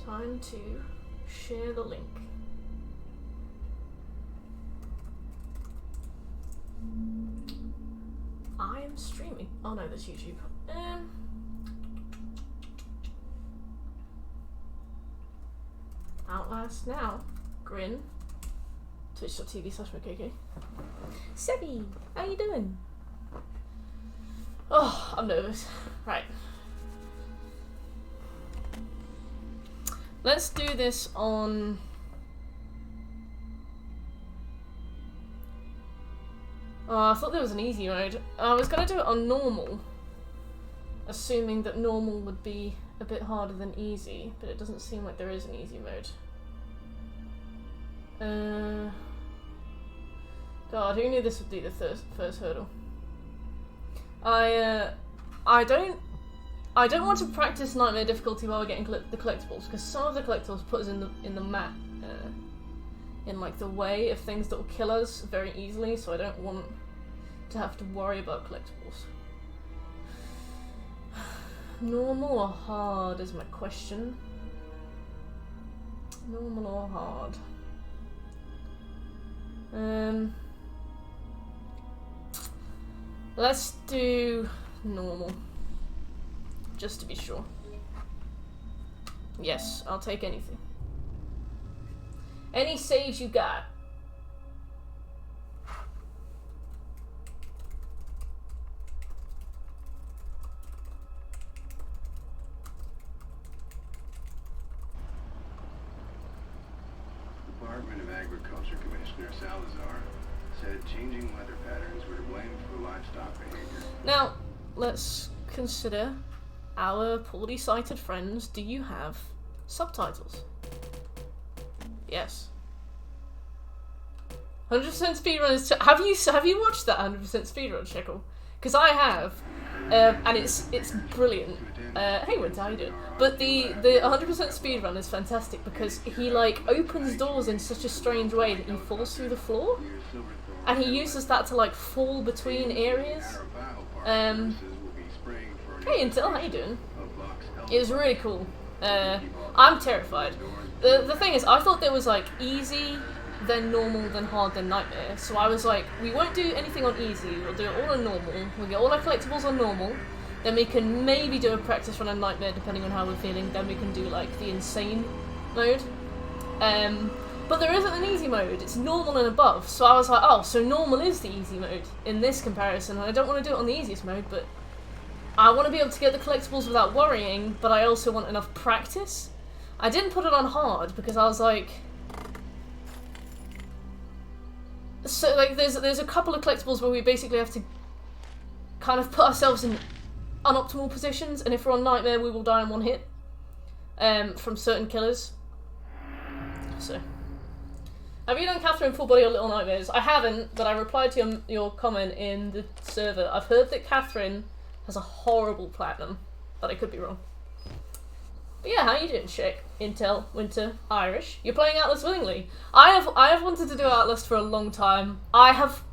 Time to share the link. I am streaming. Oh no, that's YouTube. Outlast now. Grin. Twitch.tv/McKK. Sebby, how you doing? Oh, I'm nervous. Right. Let's do this on... Oh, I thought there was an easy mode. I was going to do it on normal, assuming that normal would be a bit harder than easy, but it doesn't seem like there is an easy mode. God, who knew this would be the first hurdle? I don't want to practice nightmare difficulty while we're getting the collectibles, because some of the collectibles put us in the map, in like the way of things that will kill us very easily, so I don't want to have to worry about collectibles. Normal or hard is my question. Normal or hard? Let's do normal. Just to be sure. Yes, I'll take anything. Any saves you got? Department of Agriculture Commissioner Salazar said changing weather patterns were to blame for livestock behavior. Now, let's consider our poorly sighted friends. Do you have subtitles? Yes. 100% speedrun is... Have you watched that 100% speedrun, Shekel? Because I have, and it's brilliant. Hey, Winter, how you doing? But the 100% speedrun is fantastic because he like opens doors in such a strange way that he falls through the floor, and he uses that to like fall between areas. Hey, Intel, how you doing? It was really cool. I'm terrified. The thing is, I thought there was like easy, then normal, then hard, then nightmare. So I was like, we won't do anything on easy, we'll do it all on normal. We'll get all our collectibles on normal. Then we can maybe do a practice run on nightmare depending on how we're feeling. Then we can do like the insane mode. But there isn't an easy mode, it's normal and above. So I was like, oh, so normal is the easy mode in this comparison. And I don't want to do it on the easiest mode, but I want to be able to get the collectibles without worrying, but I also want enough practice. I didn't put it on hard because I was like... So like there's a couple of collectibles where we basically have to kind of put ourselves in unoptimal positions, and if we're on nightmare we will die in one hit from certain killers. So have you done Catherine full body or Little Nightmares? I haven't, but I replied to your comment in the server. I've heard that Catherine has a horrible platinum, but I could be wrong. But yeah, how you doing, Shake? Intel, Winter, Irish. You're playing Outlast willingly. I have wanted to do Outlast for a long time. I have,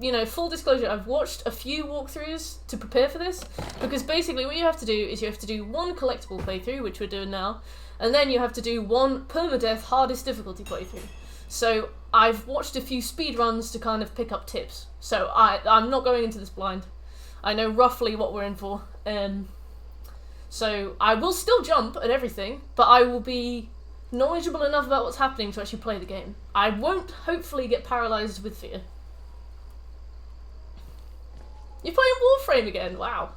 you know, full disclosure, I've watched a few walkthroughs to prepare for this, because basically what you have to do is you have to do one collectible playthrough, which we're doing now, and then you have to do one permadeath hardest difficulty playthrough. So I've watched a few speedruns to kind of pick up tips. So I'm not going into this blind. I know roughly what we're in for. So I will still jump at everything, but I will be knowledgeable enough about what's happening to actually play the game. I won't hopefully get paralysed with fear. You're playing Warframe again? Wow.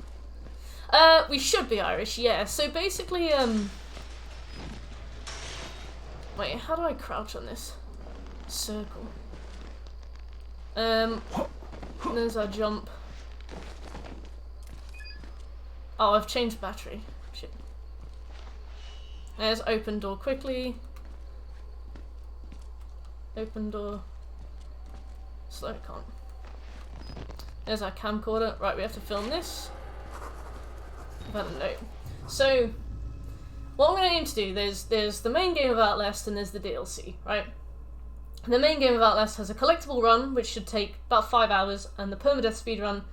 We should be Irish, yeah. So basically, wait, how do I crouch on this? Circle. There's our jump. Oh, I've changed battery. Shit. There's open door quickly. Open door. Slow can't. There's our camcorder. Right, we have to film this. I've had a note. So, what I'm going to aim to do, there's the main game of Outlast and there's the DLC, right? The main game of Outlast has a collectible run, which should take about 5 hours, and the permadeath speedrun,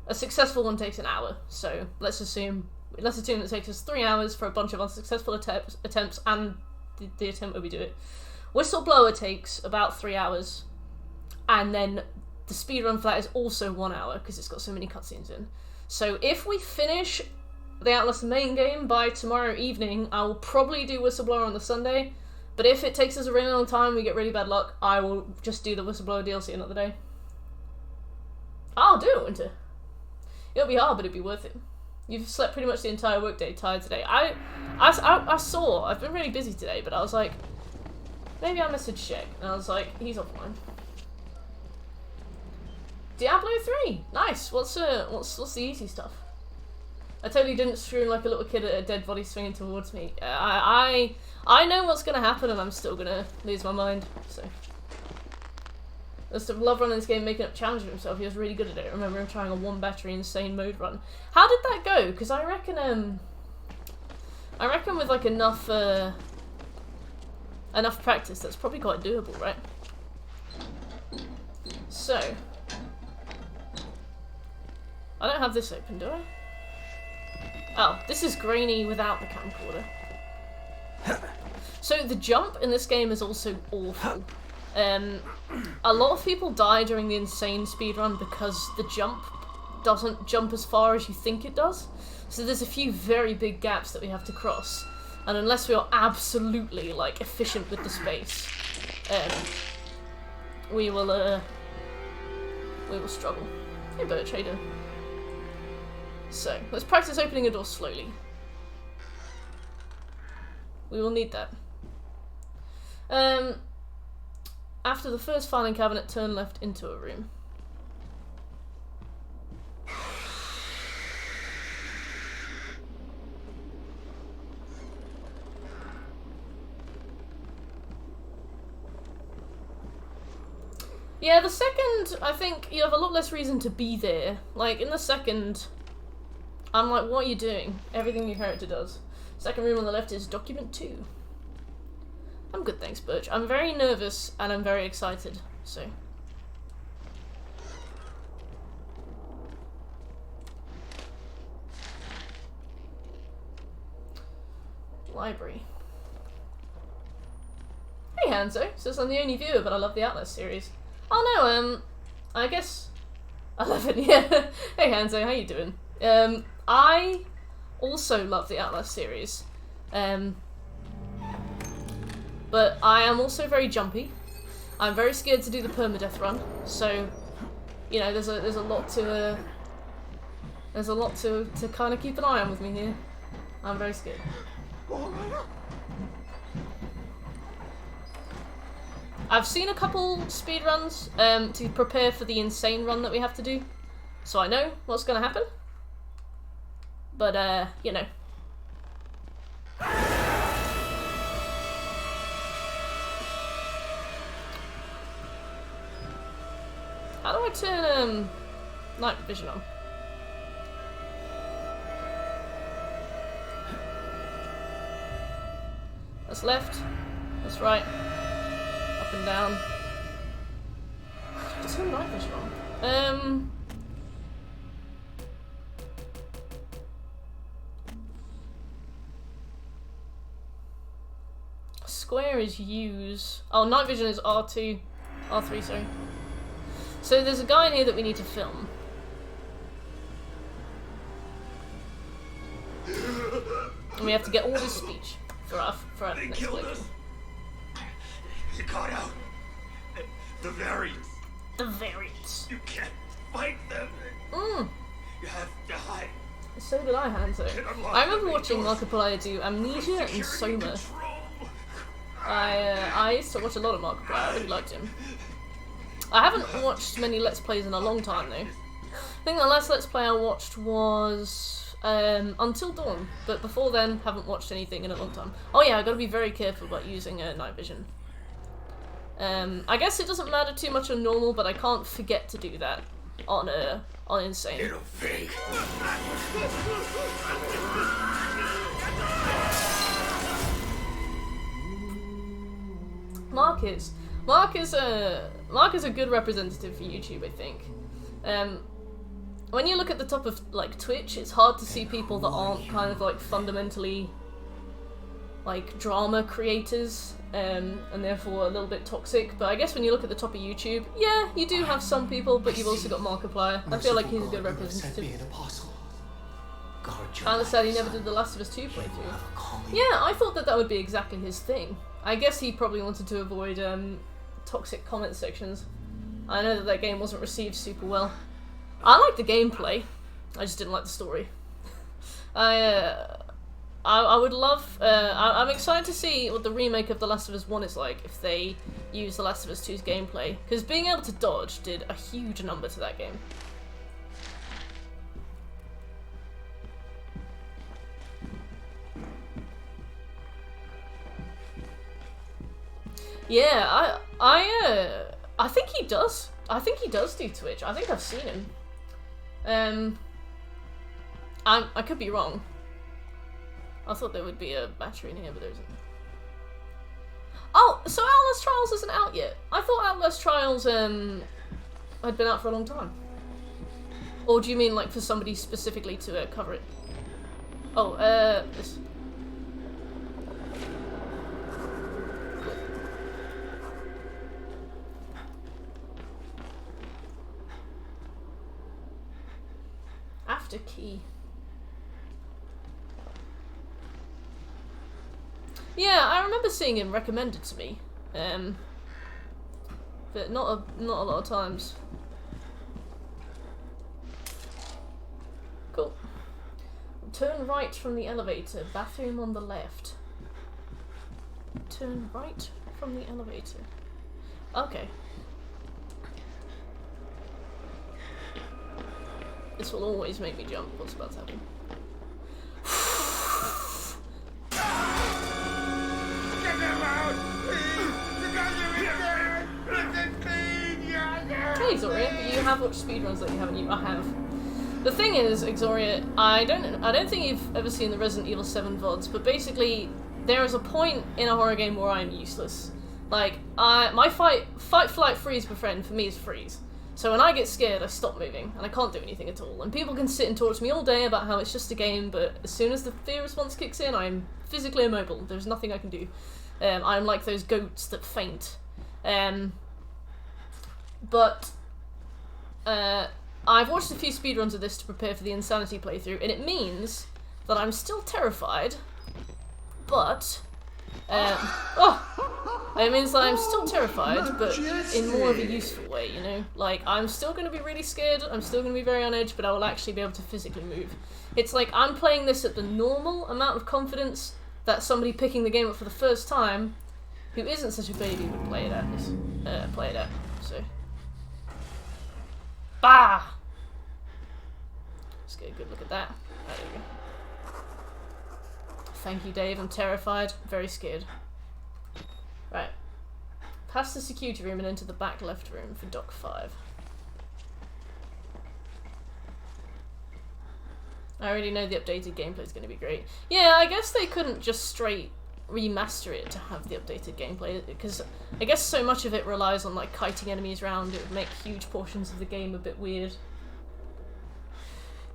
a successful one takes an hour. So let's assume let's assume it takes us 3 hours for a bunch of unsuccessful attempts and the attempt where we do it. Whistleblower takes about 3 hours, and then the speedrun for that is also 1 hour because it's got so many cutscenes in. So if we finish the Outlast main game by tomorrow evening, I will probably do Whistleblower on the Sunday, but if it takes us a really long time, we get really bad luck, I will just do the Whistleblower DLC another day. I'll do it, Winter. It'll be hard, but it'll be worth it. You've slept pretty much the entire workday tired today. I saw, I've been really busy today, but I was like, maybe I'll message Shek, and I was like, he's offline. Diablo 3! Nice! What's the easy stuff? I totally didn't stream like a little kid at a dead body swinging towards me. I know what's gonna happen, and I'm still gonna lose my mind, so. I used to love running this game, making up challenges for himself. He was really good at it. I remember him trying a 1 battery insane mode run. How did that go? Because I reckon with like enough practice, that's probably quite doable, right? So, I don't have this open, do I? Oh, this is grainy without the camcorder. So the jump in this game is also awful. A lot of people die during the insane speedrun because the jump doesn't jump as far as you think it does. So there's a few very big gaps that we have to cross. And unless we are absolutely, like, efficient with the space, we will struggle. Hey, Birch, how you doing? So, let's practice opening a door slowly. We will need that. After the first filing cabinet, turn left into a room. Yeah, the second, I think you have a lot less reason to be there. Like, in the second, I'm like, what are you doing? Everything your character does. Second room on the left is document 2. I'm good, thanks, Birch. I'm very nervous and I'm very excited, so. Library. Hey, Hanzo. Says I'm the only viewer, but I love the Outlast series. Oh no, I guess 11, yeah. Hey, Hanzo, how you doing? I also love the Outlast series. But I am also very jumpy. I'm very scared to do the permadeath run, so you know there's a lot to kind of keep an eye on with me here. I'm very scared. I've seen a couple speedruns to prepare for the insane run that we have to do, so I know what's going to happen. But you know. How do I turn night vision on? That's left, that's right, up and down. Just turn night vision on. Square is use. Oh, night vision is R2, R3, sorry. So there's a guy in here that we need to film. And we have to get all his speech for our next playthrough. You got out. The variants. The variants. You can't fight them. Mm. You have to hide. So did I, Hanzo. I remember watching Markiplier do Amnesia and Soma. I used to watch a lot of Markiplier. I really liked him. I haven't watched many Let's Plays in a long time though. I think the last Let's Play I watched was Until Dawn, but before then haven't watched anything in a long time. Oh yeah, I gotta be very careful about using night vision. I guess it doesn't matter too much on normal, but I can't forget to do that on insane. Little fake. Mark is a good representative for YouTube, I think. when you look at the top of like Twitch, it's hard to see people that aren't kind of like fundamentally like drama creators, and therefore a little bit toxic. But I guess when you look at the top of YouTube, yeah, you do have some people, but you've also got Markiplier. I feel like he's a good representative. Alice said he never did the Last of Us 2 playthrough. Yeah, I thought that would be exactly his thing. I guess he probably wanted to avoid toxic comment sections. I know that game wasn't received super well. I liked the gameplay, I just didn't like the story. I would love... I'm excited to see what the remake of The Last of Us 1 is like if they use The Last of Us 2's gameplay, because being able to dodge did a huge number to that game. Yeah, I think he does. I think he does do Twitch. I think I've seen him. I could be wrong. I thought there would be a battery in here, but there isn't. Oh, so Outlast Trials isn't out yet. I thought Outlast Trials had been out for a long time. Or do you mean like for somebody specifically to cover it? Oh, this. After key. Yeah, I remember seeing him recommended to me, but not a lot of times. Cool. Turn right from the elevator. Bathroom on the left. Turn right from the elevator. Okay. This will always make me jump. What's about to happen? Get them out! Hey, Zoria, but you have watched speedruns that you haven't. I have. The thing is, Exoria, I don't think you've ever seen the Resident Evil 7 VODs, but basically, there is a point in a horror game where I am useless. Like, my fight, flight, freeze, befriend for me is freeze. So when I get scared, I stop moving, and I can't do anything at all. And people can sit and talk to me all day about how it's just a game, but as soon as the fear response kicks in, I'm physically immobile. There's nothing I can do. I'm like those goats that faint. But I've watched a few speedruns of this to prepare for the Insanity playthrough, and it means that I'm still terrified, but... it means that I'm still terrified, but in more of a useful way, you know? Like, I'm still going to be really scared, I'm still going to be very on edge, but I will actually be able to physically move. It's like I'm playing this at the normal amount of confidence that somebody picking the game up for the first time, who isn't such a baby, would play it at. So. Bah! Let's get a good look at that. There we go. Thank you, Dave. I'm terrified. Very scared. Right. Past the security room and into the back left room for Doc 5. I already know the updated gameplay is going to be great. Yeah, I guess they couldn't just straight remaster it to have the updated gameplay, because I guess so much of it relies on like kiting enemies around. It would make huge portions of the game a bit weird.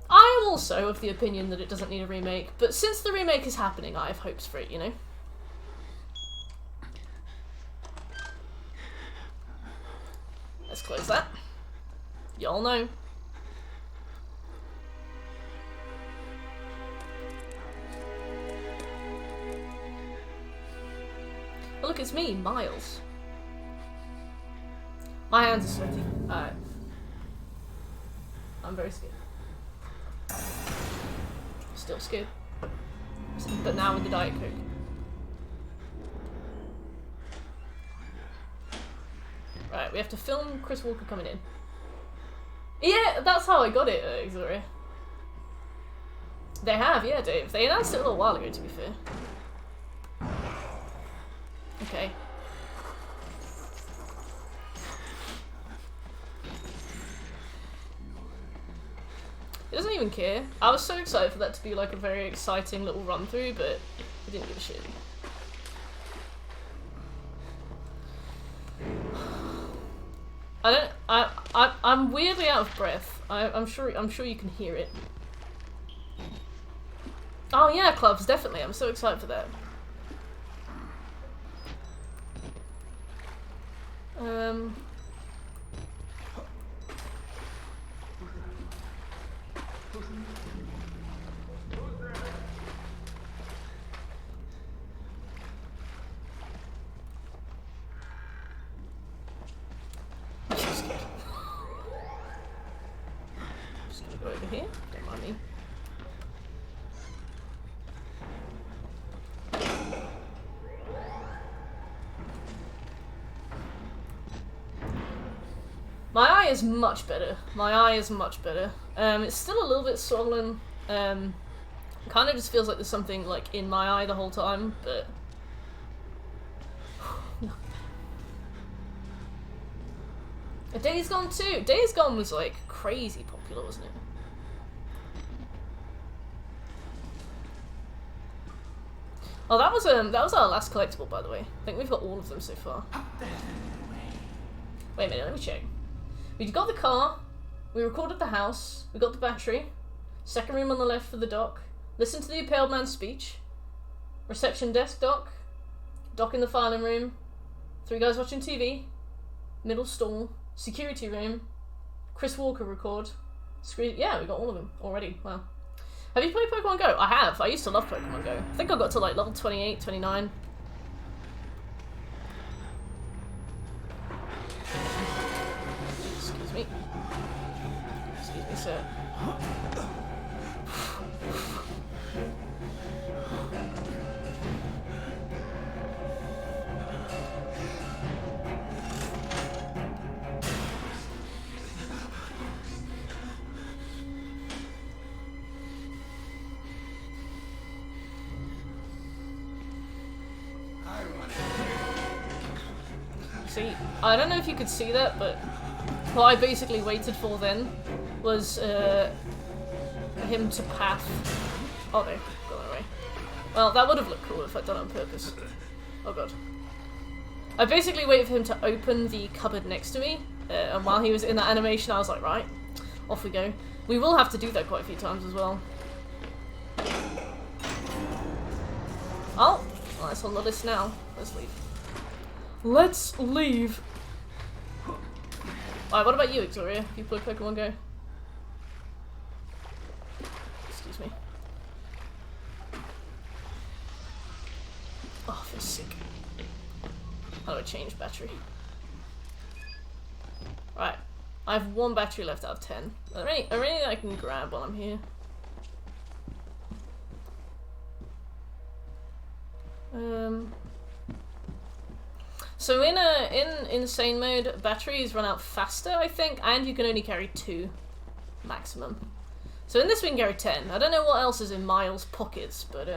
I am also of the opinion that it doesn't need a remake, but since the remake is happening, I have hopes for it, you know? Let's close that. Y'all know. Oh, look, it's me, Miles. My hands are sweaty. Alright. I'm very scared. Still scared. But now with the Diet Coke. Right, we have to film Chris Walker coming in. Yeah, that's how I got it, Exoria. They have, yeah, Dave. They announced it a little while ago, to be fair. Okay. He doesn't even care. I was so excited for that to be like a very exciting little run through, but he didn't give a shit. I'm weirdly out of breath. I'm sure you can hear it. Oh yeah, clubs, definitely. I'm so excited for that. Just gonna go over here. Don't mind me. My eye is much better. My eye is much better. It's still a little bit swollen. Kind of just feels like there's something like in my eye the whole time, but A Days Gone 2. Days Gone was like crazy popular, wasn't it? Oh, that was our last collectible, by the way. I think we've got all of them so far. Wait a minute, let me check. We got the car, we recorded the house, we got the battery, second room on the left for the dock, listen to the impaled man's speech, reception desk dock, dock in the filing room, 3 guys watching TV, middle stall, security room, Chris Walker record, screen. Yeah, we got all of them already. Wow. Have you played Pokemon Go? I have. I used to love Pokemon Go. I think I got to like level 28, 29. Excuse me. Excuse me, sir. See, I don't know if you could see that, but what I basically waited for then was him to path. Oh no, got away. Well, that would have looked cool if I'd done it on purpose. Oh god. I basically waited for him to open the cupboard next to me, and while he was in that animation I was like, right, off we go. We will have to do that quite a few times as well. Oh, well, that's on the list now. Let's leave. Let's leave. Alright, what about you, Victoria? You play Pokemon Go? Excuse me. Oh, I feel sick. How do I change battery? Right. I have 1 battery left out of 10. Are there any I can grab while I'm here? So in insane mode, batteries run out faster, I think, and you can only carry 2 maximum. So in this we can carry 10. I don't know what else is in Miles' pockets, but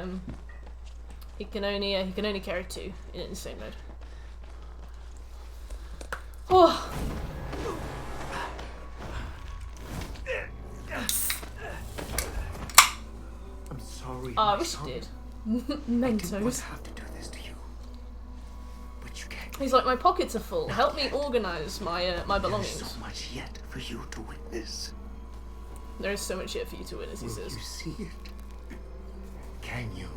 he can only carry 2 in insane mode. Oh. I'm sorry. Oh, I wish you did. Mentos. Have to do this to you, but you can't. He's like, my pockets are full. Help me organise my my belongings. There's so much yet for you to witness. There is so much yet for you to witness, he Will says. you see it? Can you?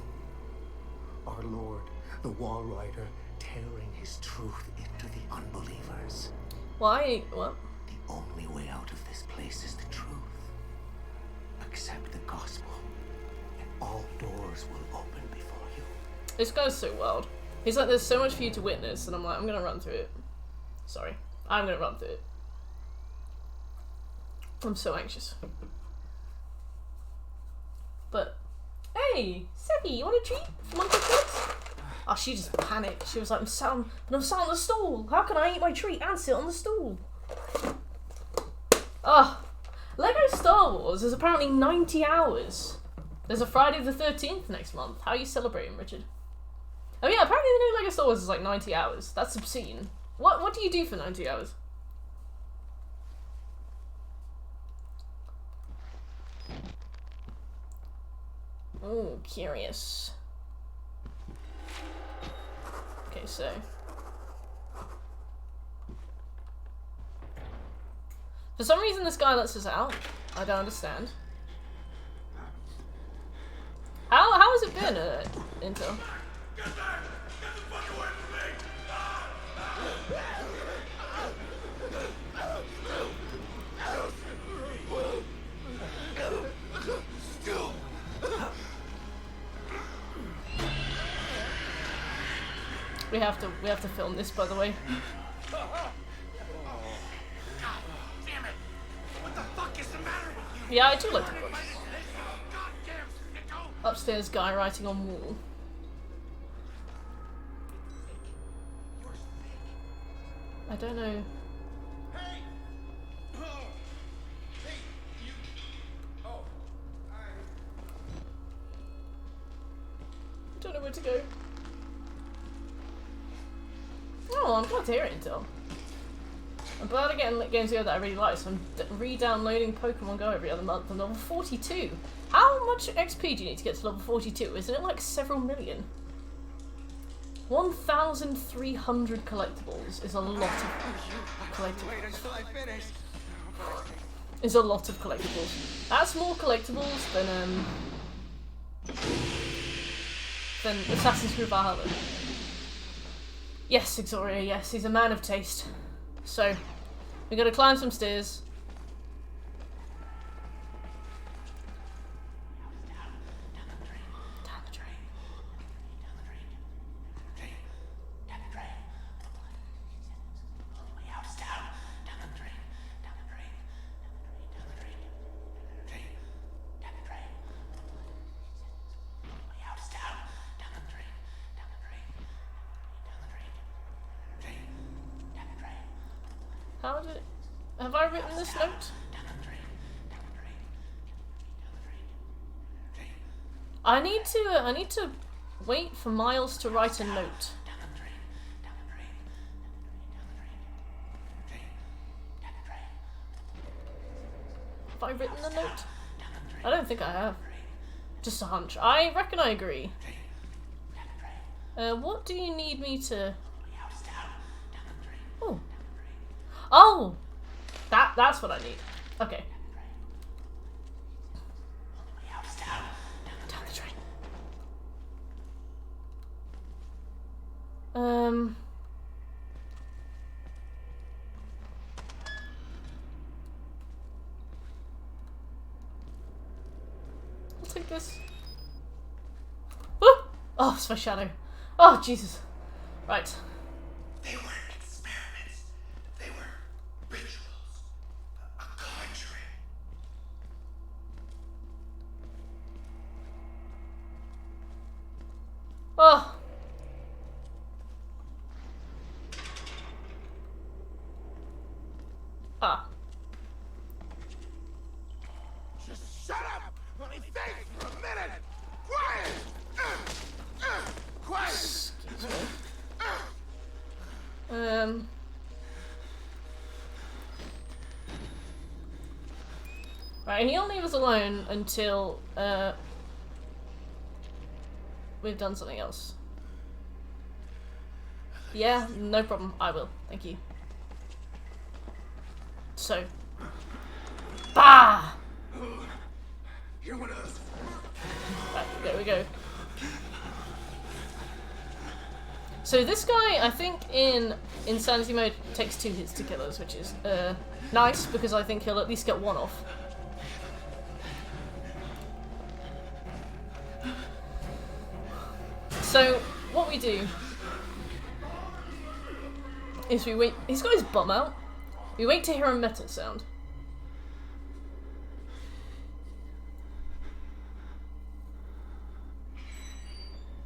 Our Lord, the Wall Rider, tearing his truth into the unbelievers. Why? What? The only way out of this place is the truth. Accept the gospel, and all doors will open before you. This guy's so wild. He's like, there's so much for you to witness, and I'm like, I'm gonna run through it. Sorry. I'm gonna run through it. I'm so anxious. But, hey, Seppi, you want a treat from Uncle Fritz? Oh, she just panicked. She was like, I'm sat on the stool. How can I eat my treat and sit on the stool? Oh, Lego Star Wars is apparently 90 hours. There's a Friday the 13th next month. How are you celebrating, Richard? Oh yeah, apparently the new Lego Star Wars is like 90 hours. That's obscene. What do you do for 90 hours? Oh, curious. Okay, so For some reason this guy lets us out. I don't understand. How has it been, Intel? Get the fuck away from me! We have to film this, by the way. God damn it! What the fuck is the matter with you? Yeah, I do like the books. Goddamn sicko! Upstairs guy writing on wall. I don't know. Hey! Hey, you... Oh, I don't know where to go. Oh, I'm glad to hear it, Intel. I'm glad I'm getting games here that I really like, so I'm re-downloading Pokemon Go every other month. I'm level 42. How much XP do you need to get to level 42? Isn't it like several million? 1,300 collectibles is a lot of collectibles. Is a lot of collectibles. That's more collectibles than Assassin's Creed Valhalla. Yes, Exoria, yes, he's a man of taste. So, we're gonna climb some stairs. Down the drain. How did... Have I written this note? I need to wait for Miles to write a note. Have I written the note? I don't think I have. Just a hunch. I reckon I agree. What do you need me to... Oh. Oh! That's what I need. Okay. Down the drain. I'll take this. Oh, it's my shadow. Oh, Jesus. Right. They weren't experiments. They were rituals. A conjuring. Oh. Ah. Just shut up! Let me think for a minute! Quiet! Quiet! Excuse me. Right, he'll leave us alone until, we've done something else. Yeah, no problem. I will. Thank you. So. Bah! You're one of those. Right, there we go. So this guy, I think in Insanity mode, takes 2 hits to kill us, which is nice, because I think he'll at least get 1 off. So, what we do is we wait. He's got his bum out. We wait to hear a metal sound.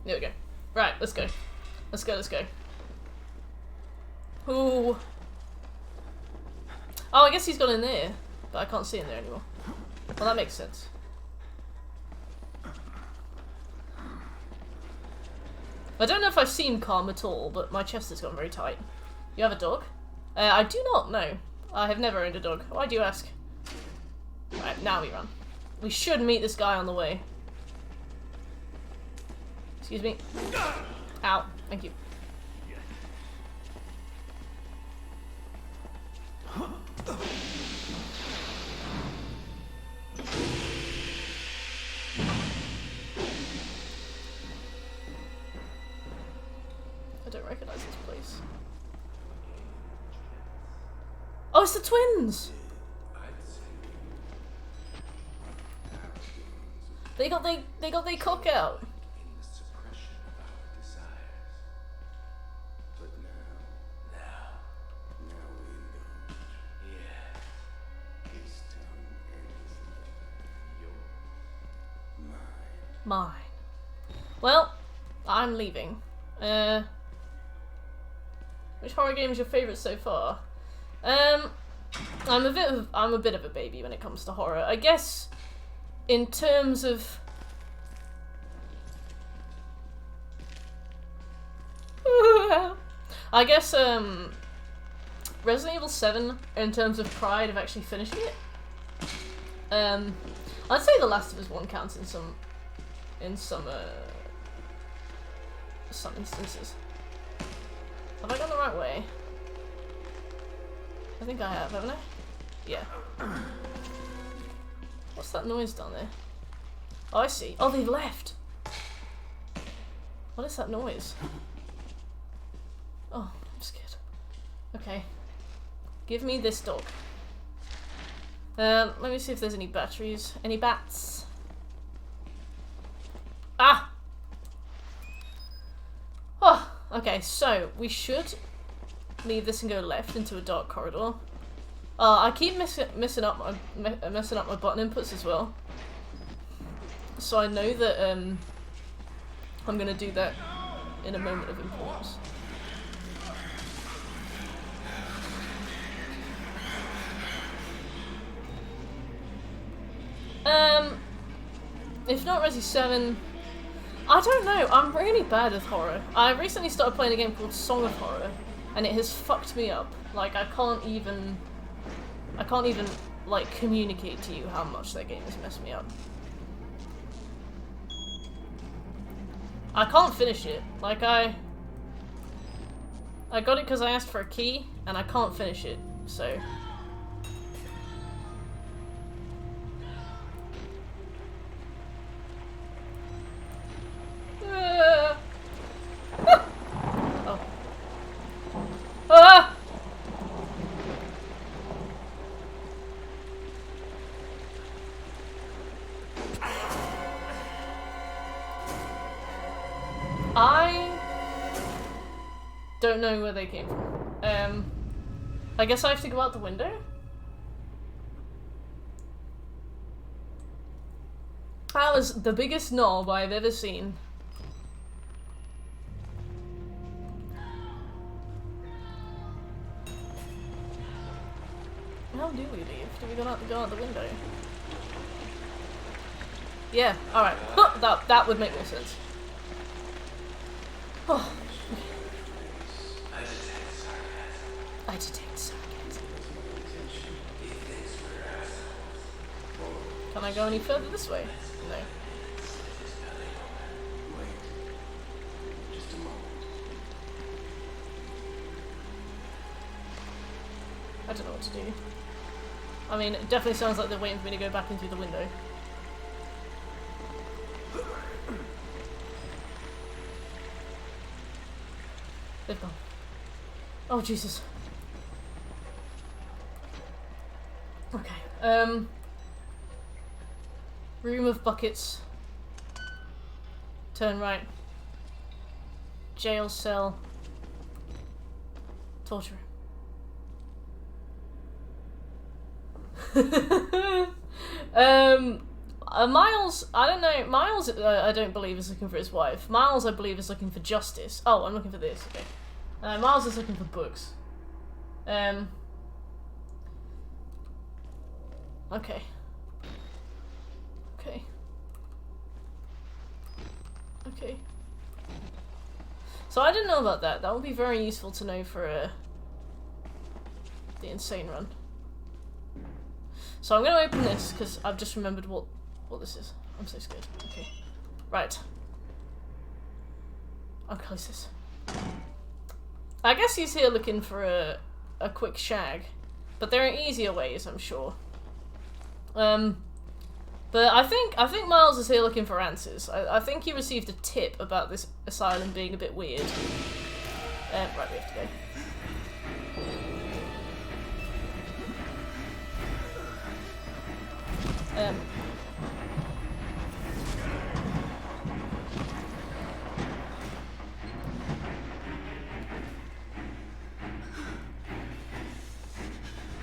There we go. Right, let's go. Let's go, let's go. Ooh. Oh, I guess he's gone in there, but I can't see him there anymore. Well, that makes sense. I don't know if I've seen calm at all, but my chest has gone very tight. You have a dog? I do not, no. I have never owned a dog. Why do you ask? Right, now we run. We should meet this guy on the way. Excuse me. Ow. Thank you. recognize this place. Oh, it's the twins! They got their cock out. Mine. Well, I'm leaving. Which horror game is your favourite so far? I'm a bit of a baby when it comes to horror. I guess in terms of I guess Resident Evil 7 in terms of pride of actually finishing it. I'd say The Last of Us 1 counts in some instances. Have I gone the right way? I think I have, haven't I? Yeah. What's that noise down there? Oh, I see. Oh, they've left! What is that noise? Oh, I'm scared. Okay. Give me this dog. Let me see if there's any batteries. Any bats? Ah! Oh, okay, so we should leave this and go left into a dark corridor. I keep messing up my button inputs as well. So I know that I'm gonna do that in a moment of importance. If not Resi 7, I don't know, I'm really bad with horror. I recently started playing a game called Song of Horror, and it has fucked me up. Like, I can't even, like, communicate to you how much that game has messed me up. I can't finish it. Like, I got it because I asked for a key, and I can't finish it, so... Oh. Ah! I don't know where they came from. I guess I have to go out the window? That was the biggest knob I've ever seen. How do we leave? Do we go out the window? Yeah, alright. That would make more sense. Oh. I detect sarcasm. Can I go any further this way? No. I don't know what to do. I mean, it definitely sounds like they're waiting for me to go back into the window. They've gone. Oh, Jesus. Okay, room of buckets. Turn right. Jail cell. Torture room. Miles, I don't know, Miles I don't believe is looking for his wife. Miles I believe is looking for justice. Oh, I'm looking for this, okay. Miles is looking for books. Okay. Okay. Okay. So I didn't know about that. That would be very useful to know for the insane run. So I'm going to open this because I've just remembered what this is. I'm so scared. Okay. Right. I'll close this. I guess he's here looking for a quick shag. But there are easier ways, I'm sure. But I think Miles is here looking for answers. I think he received a tip about this asylum being a bit weird. Right, we have to go.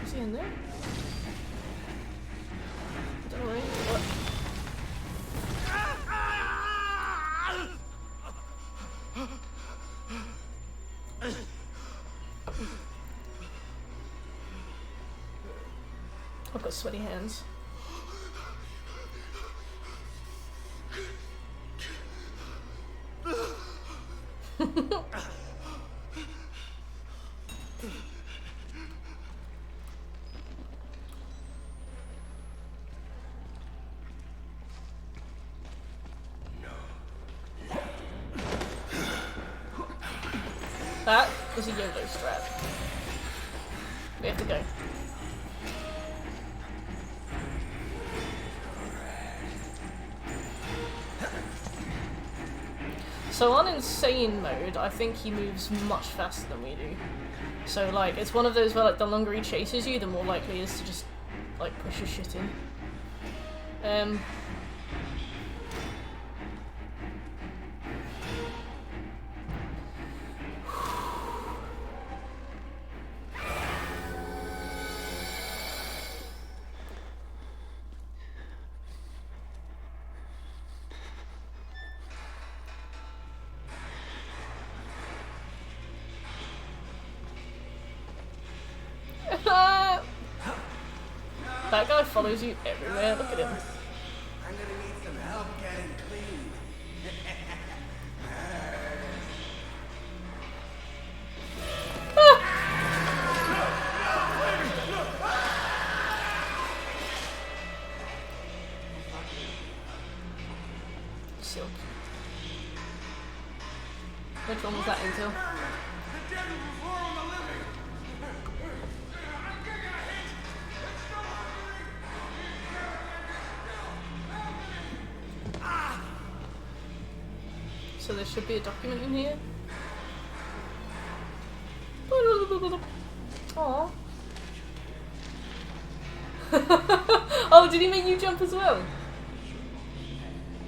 Is he in there? I don't know where he is. What? I've got sweaty hands. That was a YOLO strat. We have to go. So on insane mode, I think he moves much faster than we do. So like, it's one of those where like the longer he chases you, the more likely he is to just like push your shit in. That guy follows you everywhere, look at him. I'm gonna need some help getting clean. Silk. Which one was that into? So there should be a document in here. Aww. Oh, did he make you jump as well?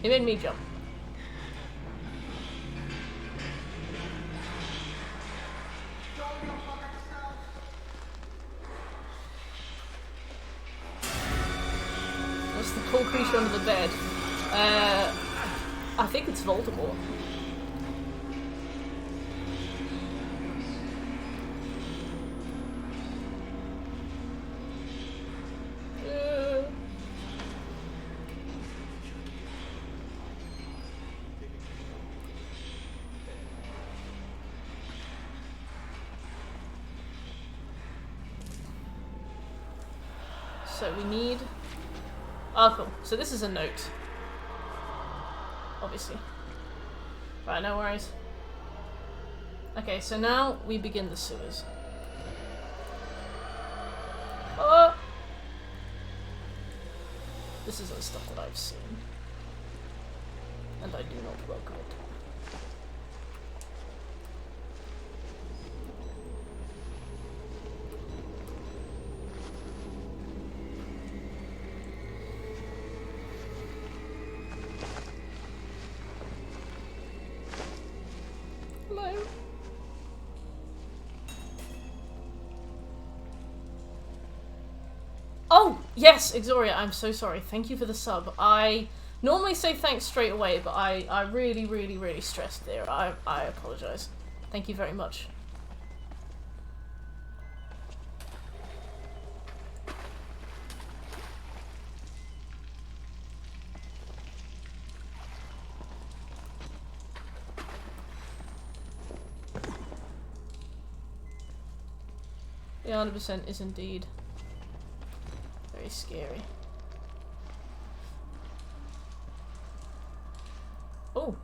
He made me jump. What's the cool creature under the bed? I think it's Voldemort. So we need... Oh, cool. So this is a note. Obviously. Right, no worries. Okay, so now we begin the sewers. Oh! This isn't stuff that I've seen. And I do not welcome it. Hello. Oh, yes, Exoria, I'm so sorry. Thank you for the sub. I normally say thanks straight away, but I really, really, really stressed there. I apologize. Thank you very much. The 100% is indeed very scary. Oh.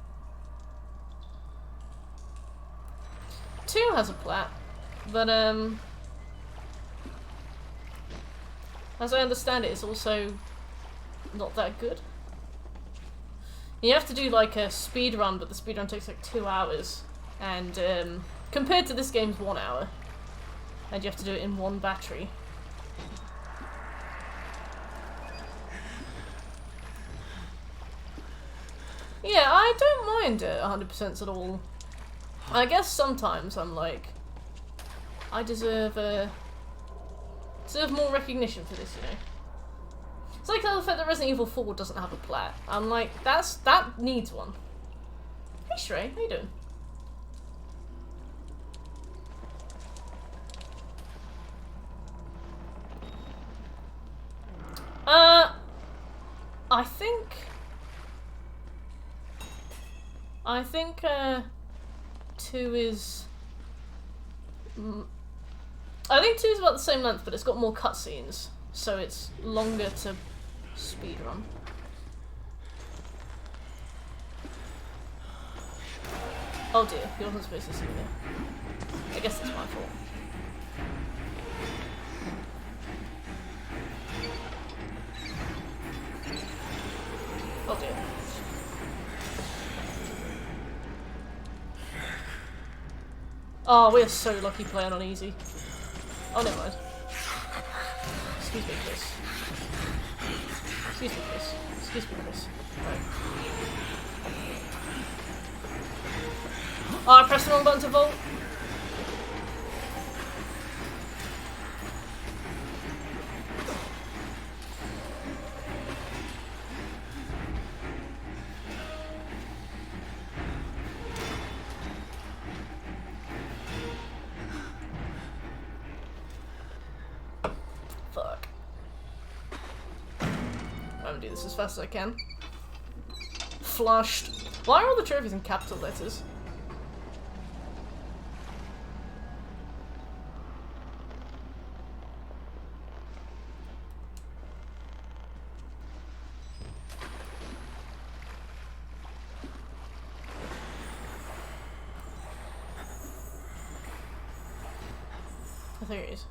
2 has a plat, but as I understand it, it's also not that good. You have to do like a speed run, but the speed run takes like 2 hours. And compared to this game's 1 hour, and you have to do it in 1 battery. Yeah, I don't mind it 100% at all. I guess sometimes I'm like, I deserve more recognition for this, you know. It's like the fact that Resident Evil 4 doesn't have a plat. I'm like, that needs one. Hey Shrey, how you doing? I think 2 is... I think 2 is about the same length, but it's got more cutscenes, so it's longer to speedrun. Oh dear, he wasn't supposed to see me there. I guess that's my fault. Oh dear. Oh, we are so lucky playing on easy. Oh, never mind. Excuse me, Chris. Excuse me, Chris. Excuse me, Chris. Right. Oh, I pressed the wrong button to vault. Fuck. I'm gonna do this as fast as I can. Flushed. Why are all the trophies in capital letters? There it is.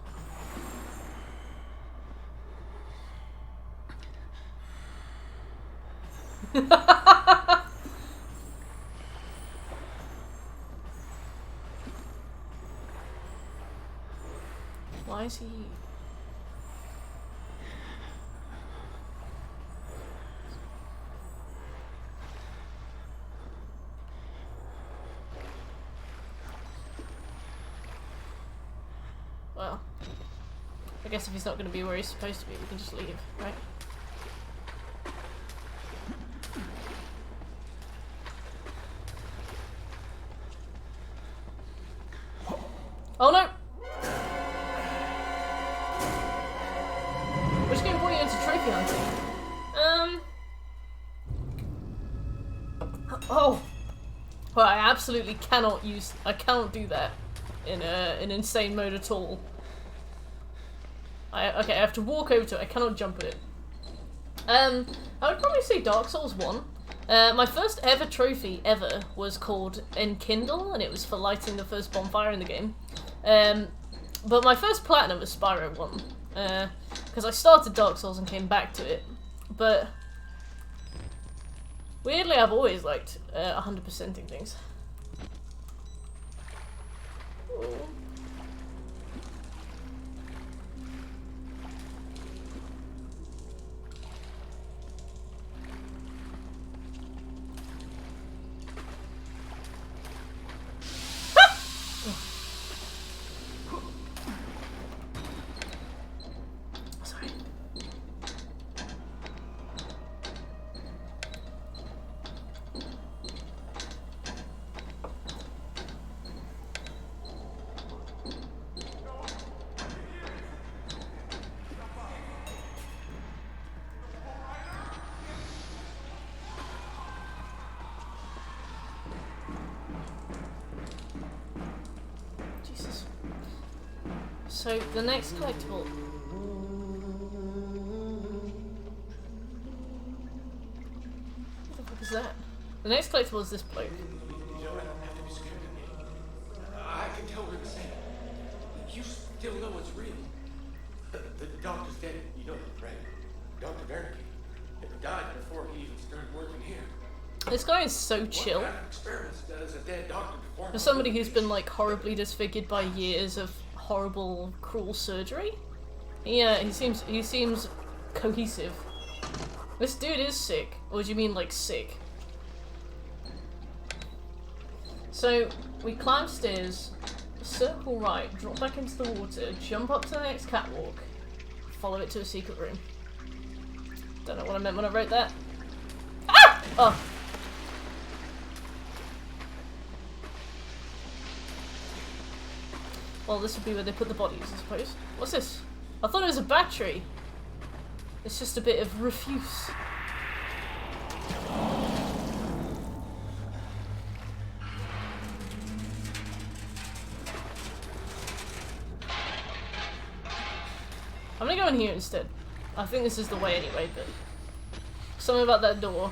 Why is he... Well, I guess if he's not going to be where he's supposed to be, we can just leave, right? Oh no! Which game brought you into trophy hunting? Oh! Well, I absolutely cannot do that in an insane mode at all. Okay, I have to walk over to it, I cannot jump at it. I would probably say Dark Souls 1. My first ever trophy ever was called Enkindle, and it was for lighting the first bonfire in the game. But my first platinum was Spyro 1, because I started Dark Souls and came back to it. But weirdly, I've always liked 100%ing things. Ooh. So, the next collectible... What the fuck is that? The next collectible is this bloke. You don't have to be scared of me. I can tell we're the same. You still know what's real. The doctor's dead. You know that, right? Dr. Wernicke. He died before he even started working here. This guy is so chill. What kind of experiments does a dead doctor to form For somebody who's been like horribly disfigured by years of horrible, cruel surgery, yeah, he seems cohesive. This dude is sick. Or do you mean like sick? So we climb stairs, circle right, drop back into the water, jump up to the next catwalk, follow it to a secret room. Don't know what I meant when I wrote that. Ah! Oh. Well, this would be where they put the bodies, I suppose. What's this? I thought it was a battery. It's just a bit of refuse. I'm gonna go in here instead. I think this is the way anyway, but something about that door.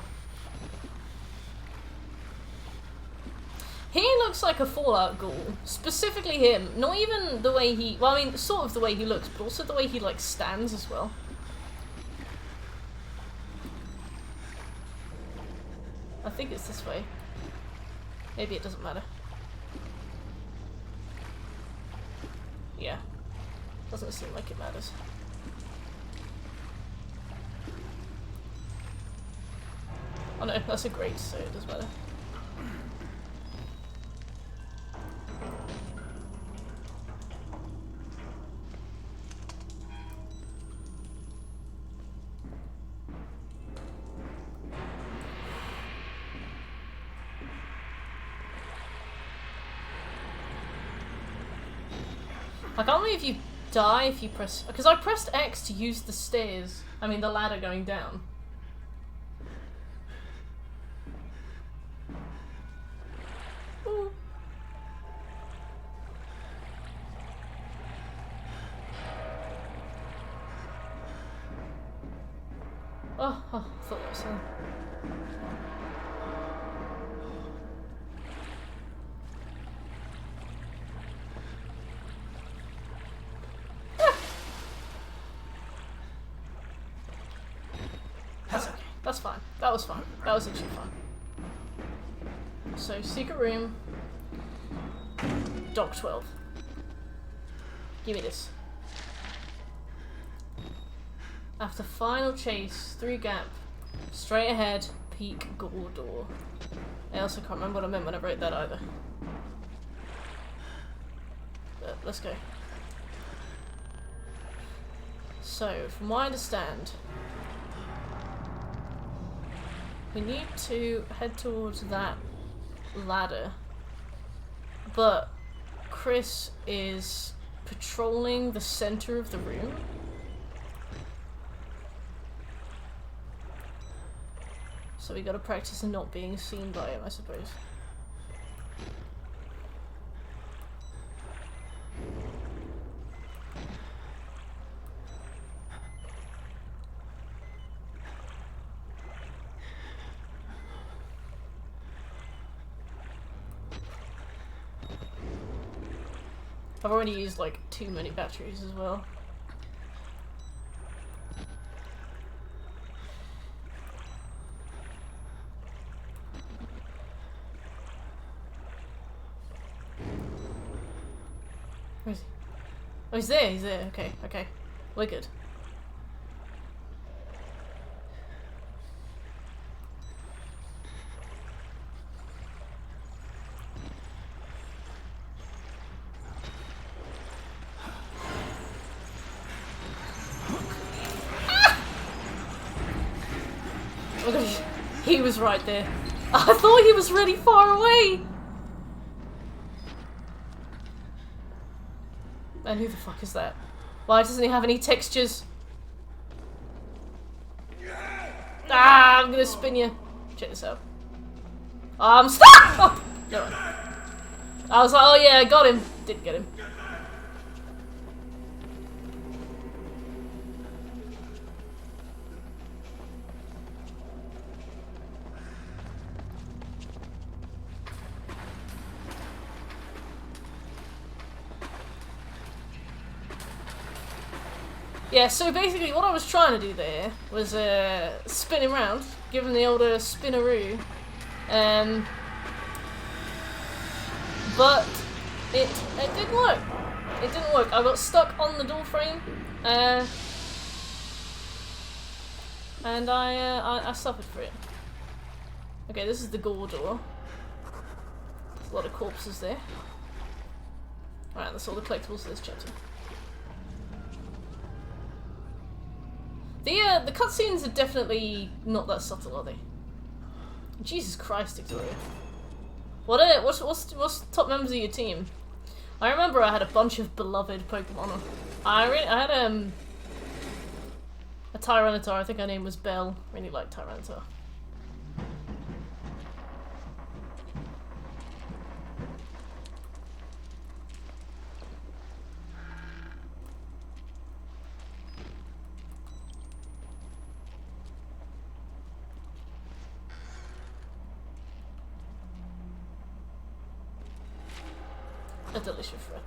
He looks like a Fallout ghoul. Specifically him. Not even the way he... Well, I mean, sort of the way he looks, but also the way he, like, stands as well. I think it's this way. Maybe it doesn't matter. Yeah. Doesn't seem like it matters. Oh no, that's a grate, so it does matter. I can't believe you die if you press... Because I pressed X to use the stairs. I mean, the ladder going down. Ooh. Oh, I thought that was her. That's okay. That's fine. That was fine. That was actually fine. So, secret room. Dock 12. Give me this. After final chase, through gap, straight ahead, peak, gore door. I also can't remember what I meant when I wrote that either. But let's go. So, from what I understand, we need to head towards that ladder, but Chris is patrolling the center of the room. So we gotta practice not being seen by him, I suppose. I've already used like too many batteries as well. Where is he? Oh, he's there, he's there. Okay, okay. We're good. He was right there. I thought he was really far away! And who the fuck is that? Why doesn't he have any textures? Ah, I'm gonna spin you. Check this out. Stop! Oh, no. I was like, oh yeah, I got him. Didn't get him. Yeah, so basically what I was trying to do there was spin him round, give him the old spinaroo, but it didn't work. It didn't work. I got stuck on the door frame, and I suffered for it. Okay, this is the gore door. There's a lot of corpses there. Alright, that's all the collectibles for this chapter. The cutscenes are definitely not that subtle, are they? Jesus Christ, Victoria. What's top members of your team? I remember I had a bunch of beloved Pokemon. I had a Tyranitar. I think her name was Belle. Really liked Tyranitar.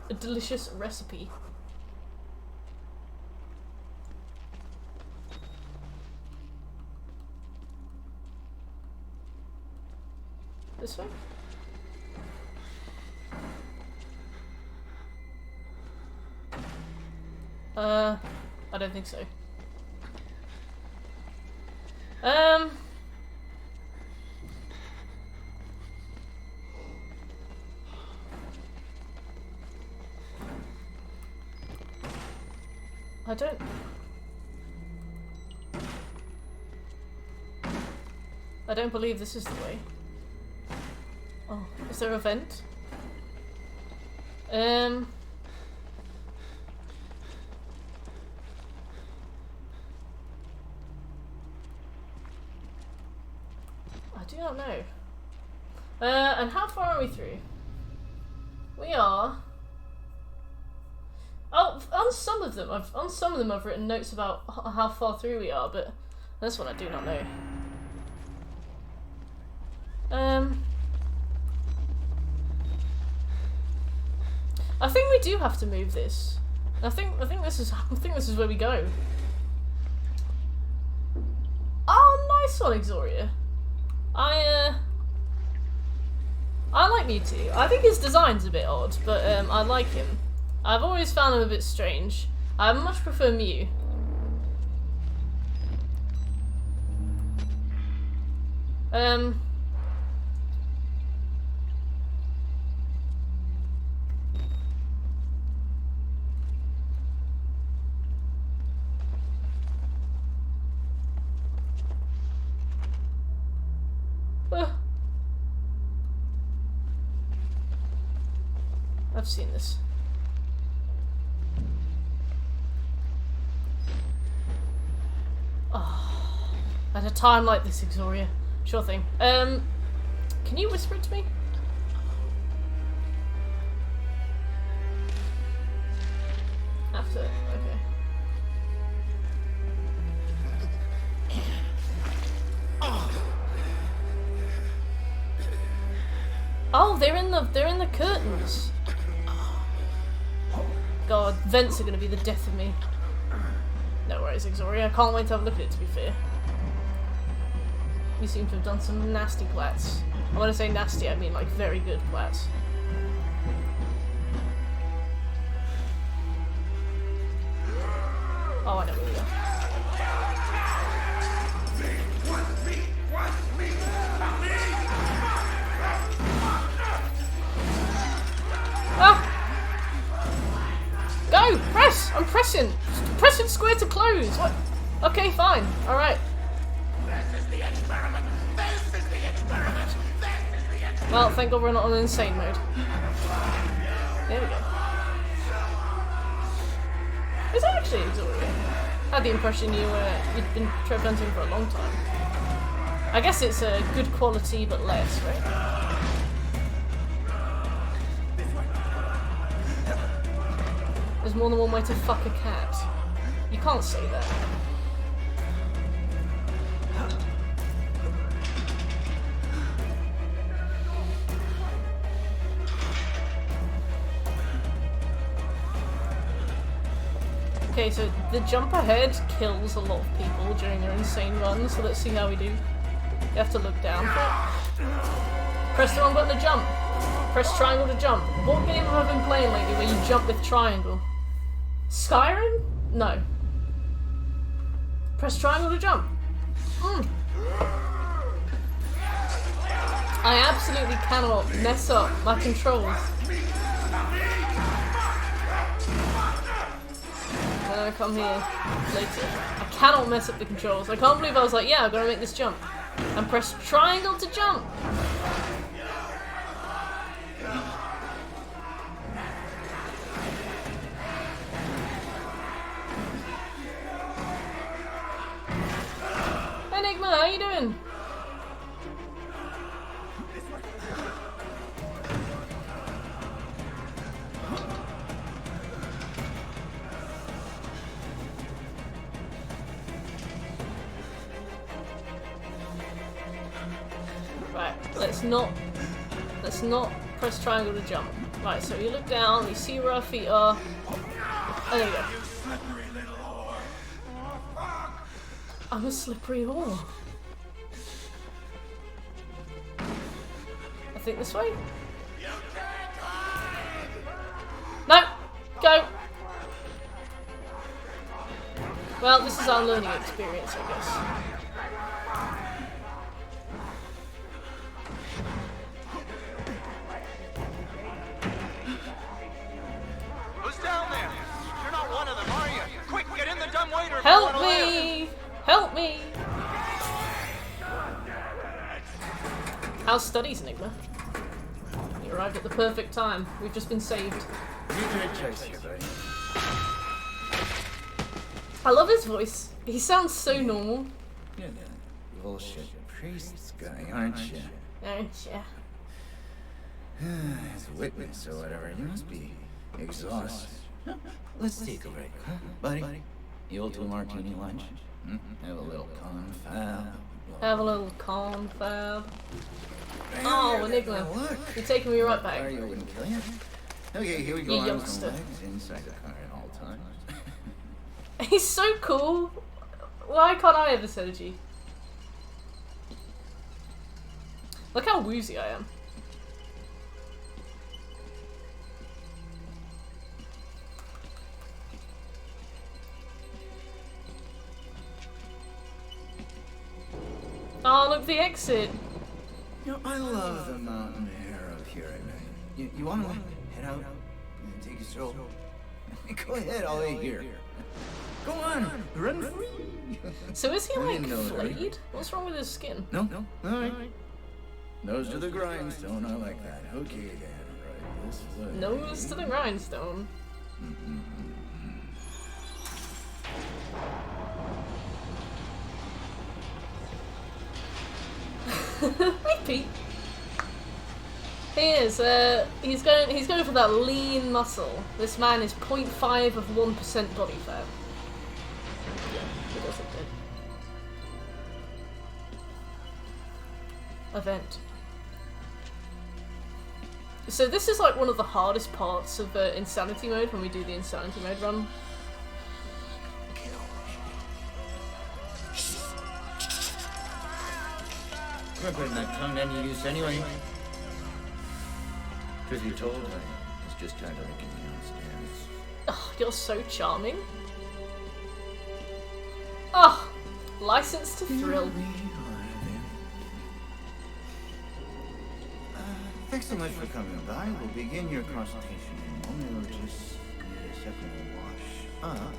A delicious recipe. This way? I don't think so. I don't believe this is the way. Oh, is there a vent? I do not know. And how far are we through? We are. Oh, on some of them I've written notes about how far through we are, but this one I do not know. I think we do have to move this. I think this is where we go. Oh, nice one, Exoria. I like Mewtwo. I think his design's a bit odd, but I like him. I've always found him a bit strange. I much prefer Mew. I've seen this. Oh, at a time like this, Exoria. Sure thing. Can you whisper it to me? After, okay. Oh, they're in the curtains. God, vents are gonna be the death of me. No worries, Exoria. I can't wait to have a look at it, to be fair. You seem to have done some nasty plats. And when I say nasty, I mean like very good plats. Oh, I know where we are. Ah! Go! Press! I'm pressing! Pressing square to close! What? Okay, fine. Alright. This is the experiment. This is the experiment. This is the experiment. Well, thank God we're not on insane mode. There we go. Is that actually Exoria? I had the impression you'd been treasure hunting for a long time. I guess it's a good quality but less, right? There's more than one way to fuck a cat. You can't say that. Okay, so the jump ahead kills a lot of people during their insane run, so let's see how we do. You have to look down for it. Press the wrong button to jump. Press triangle to jump. What game have I been playing lately where you jump with triangle? Skyrim? No. Press triangle to jump. I absolutely cannot mess up my controls. Come here later. I cannot mess up the controls. I can't believe I was like, yeah, I'm gonna make this jump. And press triangle to jump. Enigma, how you doing? Right, let's not press triangle to jump. Right, so you look down, you see where our feet are. Oh, there you go. I'm a slippery whore. I think this way? No! Go! Well, this is our learning experience, I guess. Help me! Help me! How's studies, Enigma? You arrived at the perfect time. We've just been saved. I love his voice. He sounds so normal. You're the bullshit priest guy, aren't you? Aren't ya? As a witness or whatever, you must be exhausted. Let's take a break, huh, buddy? You old 2 martini lunch? Have a little confab. Have a little confab. Oh, Enigma. You're taking me right back. You wouldn't kill you. Okay, here we go. You Arms youngster. and legs inside the car at all times. He's so cool. Why can't I have a synergy? Look how woozy I am. Oh, look, the exit. You know, I love the mountain air up here at night. You want to head out and take a stroll? Go ahead, I'll wait here. Go on, run free. So is he like No, flayed? What's wrong with his skin? No, all right. Nose to the grindstone, I like that. Okay, then, right this way. Nose to the grindstone. Hey, Pete. He is. He's going for that lean muscle. This man is 0.5 of 1% body fat. Yeah, he does look good. Event. So this is like one of the hardest parts of Insanity mode when we do the Insanity mode run. We're putting that tongue to any use anyway. Truth be told, I was just trying to make it downstairs. Oh, you're so charming. Oh, license to thrill. Thanks so much for coming by. We'll begin your consultation in a moment. We'll just need a second to wash up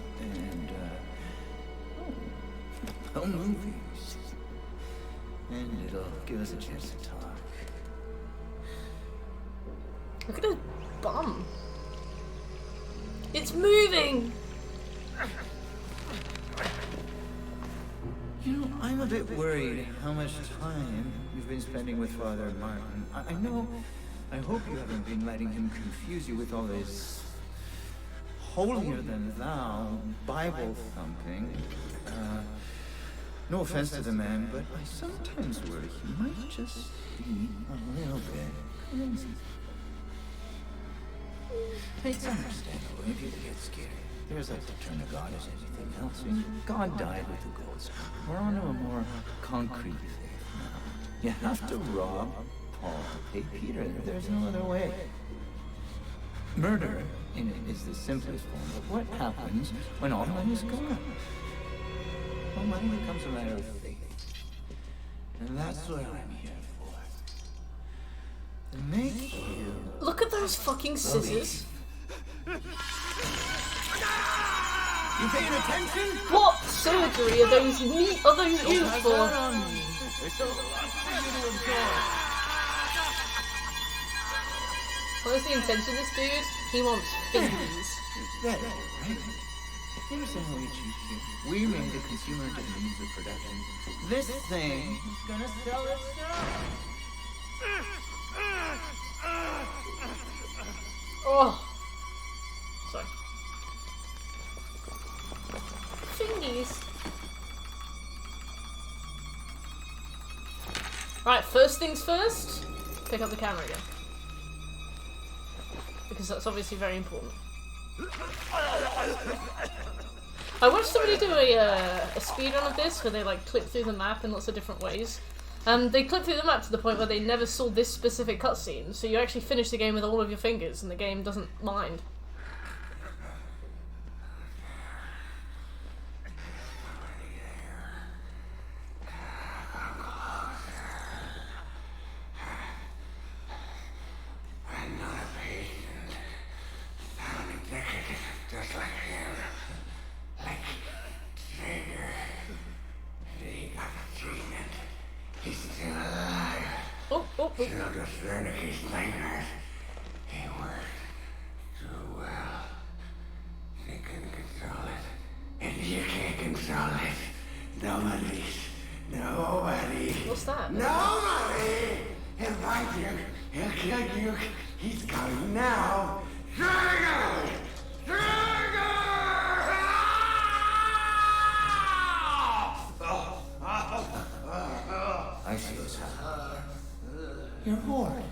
and, movies. And it'll give us a chance to talk. Look at his bum. It's moving! You know, I'm a bit worried how much time you've been spending with Father Martin. I know, I hope you haven't been letting him confuse you with all this holier-than-thou Bible thumping. No offense to the man, but I sometimes worry he might just be a little bit crazy. It's understandable if you get scared. There's like the turn of God as anything else. God died with the gold standard. We're on to a more concrete faith now. You have to rob Paul to take Peter. There's no other way. Murder is the simplest form, but what happens when all money's gone? Well, money becomes a matter of faith. And that's what I'm here for. To make you... Look at those fucking scissors. You paying attention? What surgery are those used for? There's still a lot for you to absorb. What is the intention of this dude? He wants fingers. Better, right? Here's how we cheat you. We made the consumer into the means of production. This thing is gonna sell itself. Oh. Sorry. Fingies. Right, first things first, pick up the camera again. Because that's obviously very important. I watched somebody do a speedrun of this where they like clip through the map in lots of different ways. They clip through the map to the point where they never saw this specific cutscene, so you actually finish the game with all of your fingers and the game doesn't mind. What's that? Nobody! He'll find you. He'll kill you. He's coming now. Trigger! Trigger! I see what's happening. You're bored.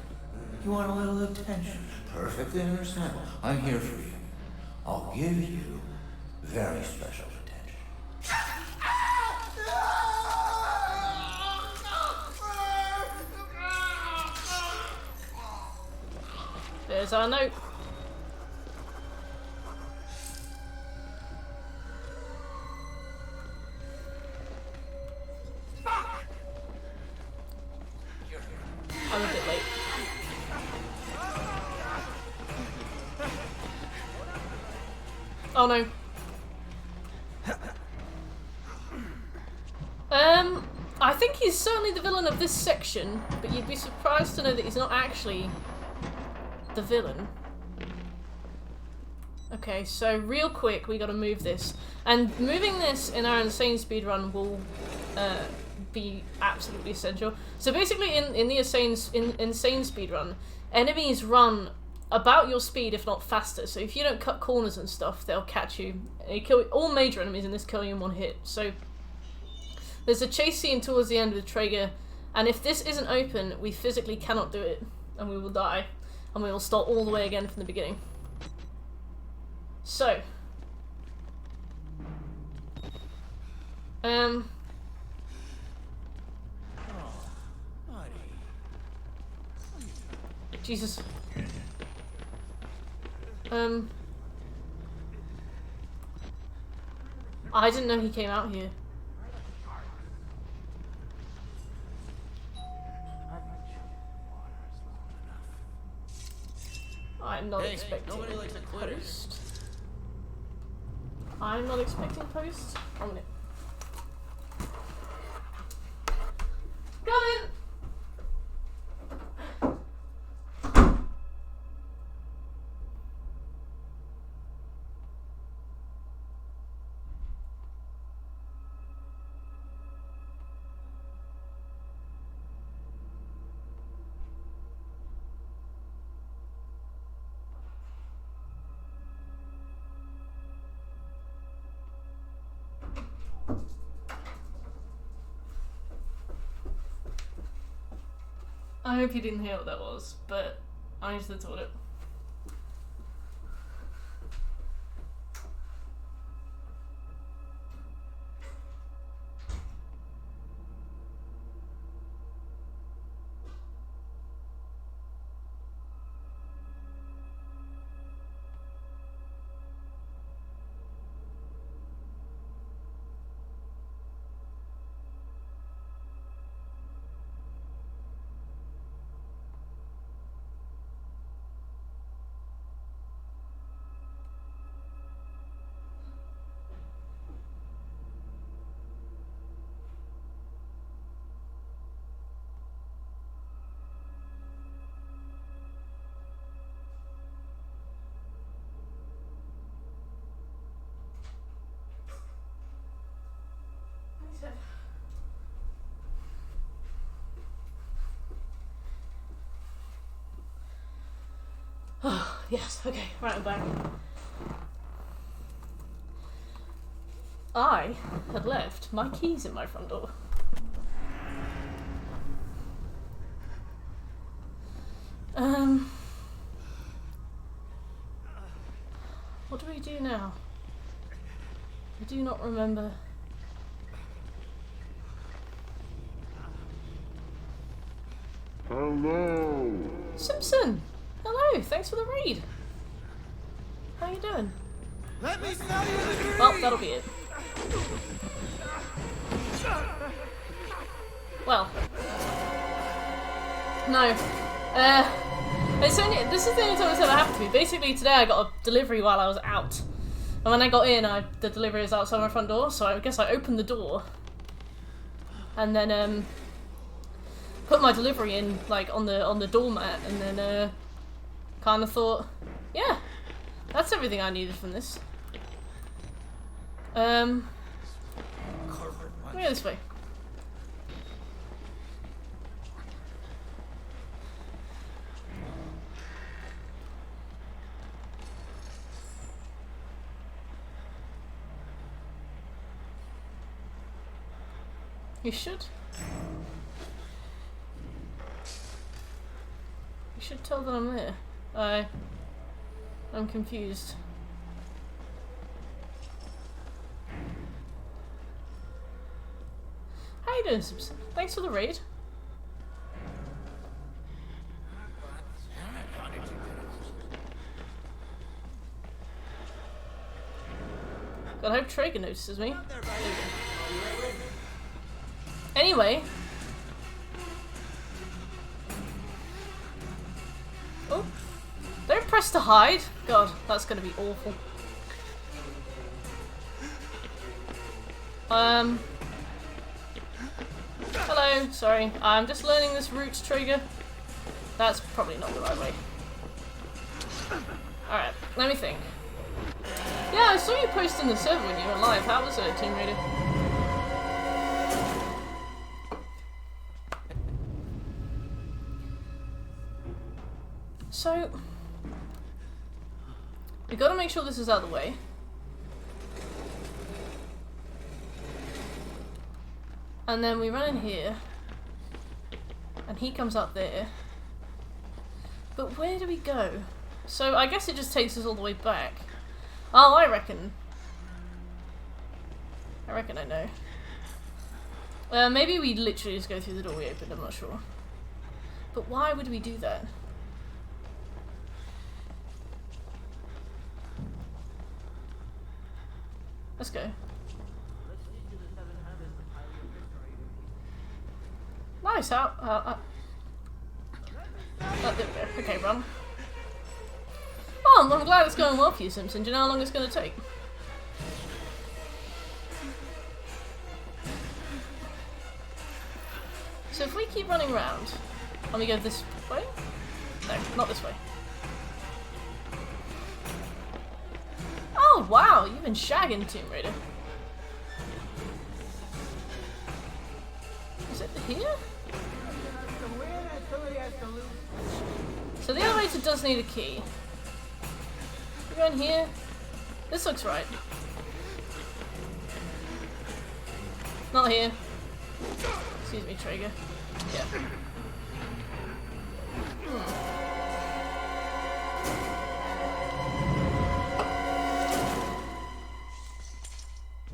You want a little attention. Perfectly understandable. I'm here for you. I'll give you very special attention. There's our note. I'm a bit late. Oh no. I think he's certainly the villain of this section, but you'd be surprised to know that he's not actually the villain. Okay, so real quick, we gotta move this. And moving this in our insane speedrun will be absolutely essential. So basically in the insane speedrun, enemies run about your speed, if not faster. So if you don't cut corners and stuff, they'll catch you. They kill all major enemies in this, kill you in one hit. So there's a chase scene towards the end with Traeger, and if this isn't open, we physically cannot do it, and we will die, and we will start all the way again from the beginning. So, Jesus. I didn't know he came out here. I'm not expecting post. I'm not expecting post. I'm gonna... Coming! I hope you didn't hear what that was, but I just thought it. Yes, okay, right, I'm back. I had left my keys in my front door. What do we do now? I do not remember. Hello. Simpson! Hello, thanks for the raid. How you doing? Let me smell you the green! Well, that'll be it. Well. No. This is the only time it's ever happened to me. Basically, today I got a delivery while I was out. And when I got in, the delivery was outside my front door, so I guess I opened the door. And then, put my delivery in, like, on the doormat, and then, kind of thought, yeah, that's everything I needed from this. Go this way. You should. You should tell that I'm there. I'm confused. How you doing, Simpson? Thanks for the raid. God, I hope Traeger notices me. Anyway. Oh. Don't press to hide. God, that's gonna be awful. Hello, sorry. I'm just learning this route, Traeger. That's probably not the right way. Alright, let me think. Yeah, I saw you post in the server when you were live. How was it, Team Raider? So, we gotta make sure this is out of the way. And then we run in here. And he comes up there. But where do we go? So I guess it just takes us all the way back. Oh, I reckon I know. Maybe we literally just go through the door we opened, I'm not sure. But why would we do that? Let's go. Nice, there we go. Okay, run. Oh, I'm glad it's going well for you, Simpson. Do you know how long it's going to take? So if we keep running around, and we go this way? No, not this way. Oh, wow, you've been shagging, Tomb Raider. Is it here? So the elevator does need a key. We're going here. This looks right. Not here. Excuse me, Traeger. Yeah.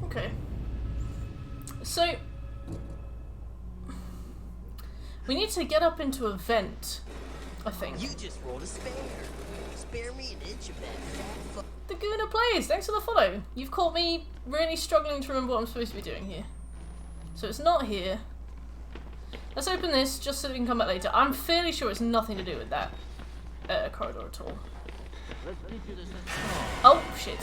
Okay. So we need to get up into a vent, I think. You just rolled a spare. Spare me an inch of that fat fuck. The Guna plays, thanks for the follow. You've caught me really struggling to remember what I'm supposed to be doing here. So it's not here. Let's open this just so we can come back later. I'm fairly sure it's nothing to do with that corridor at all. Oh, shit.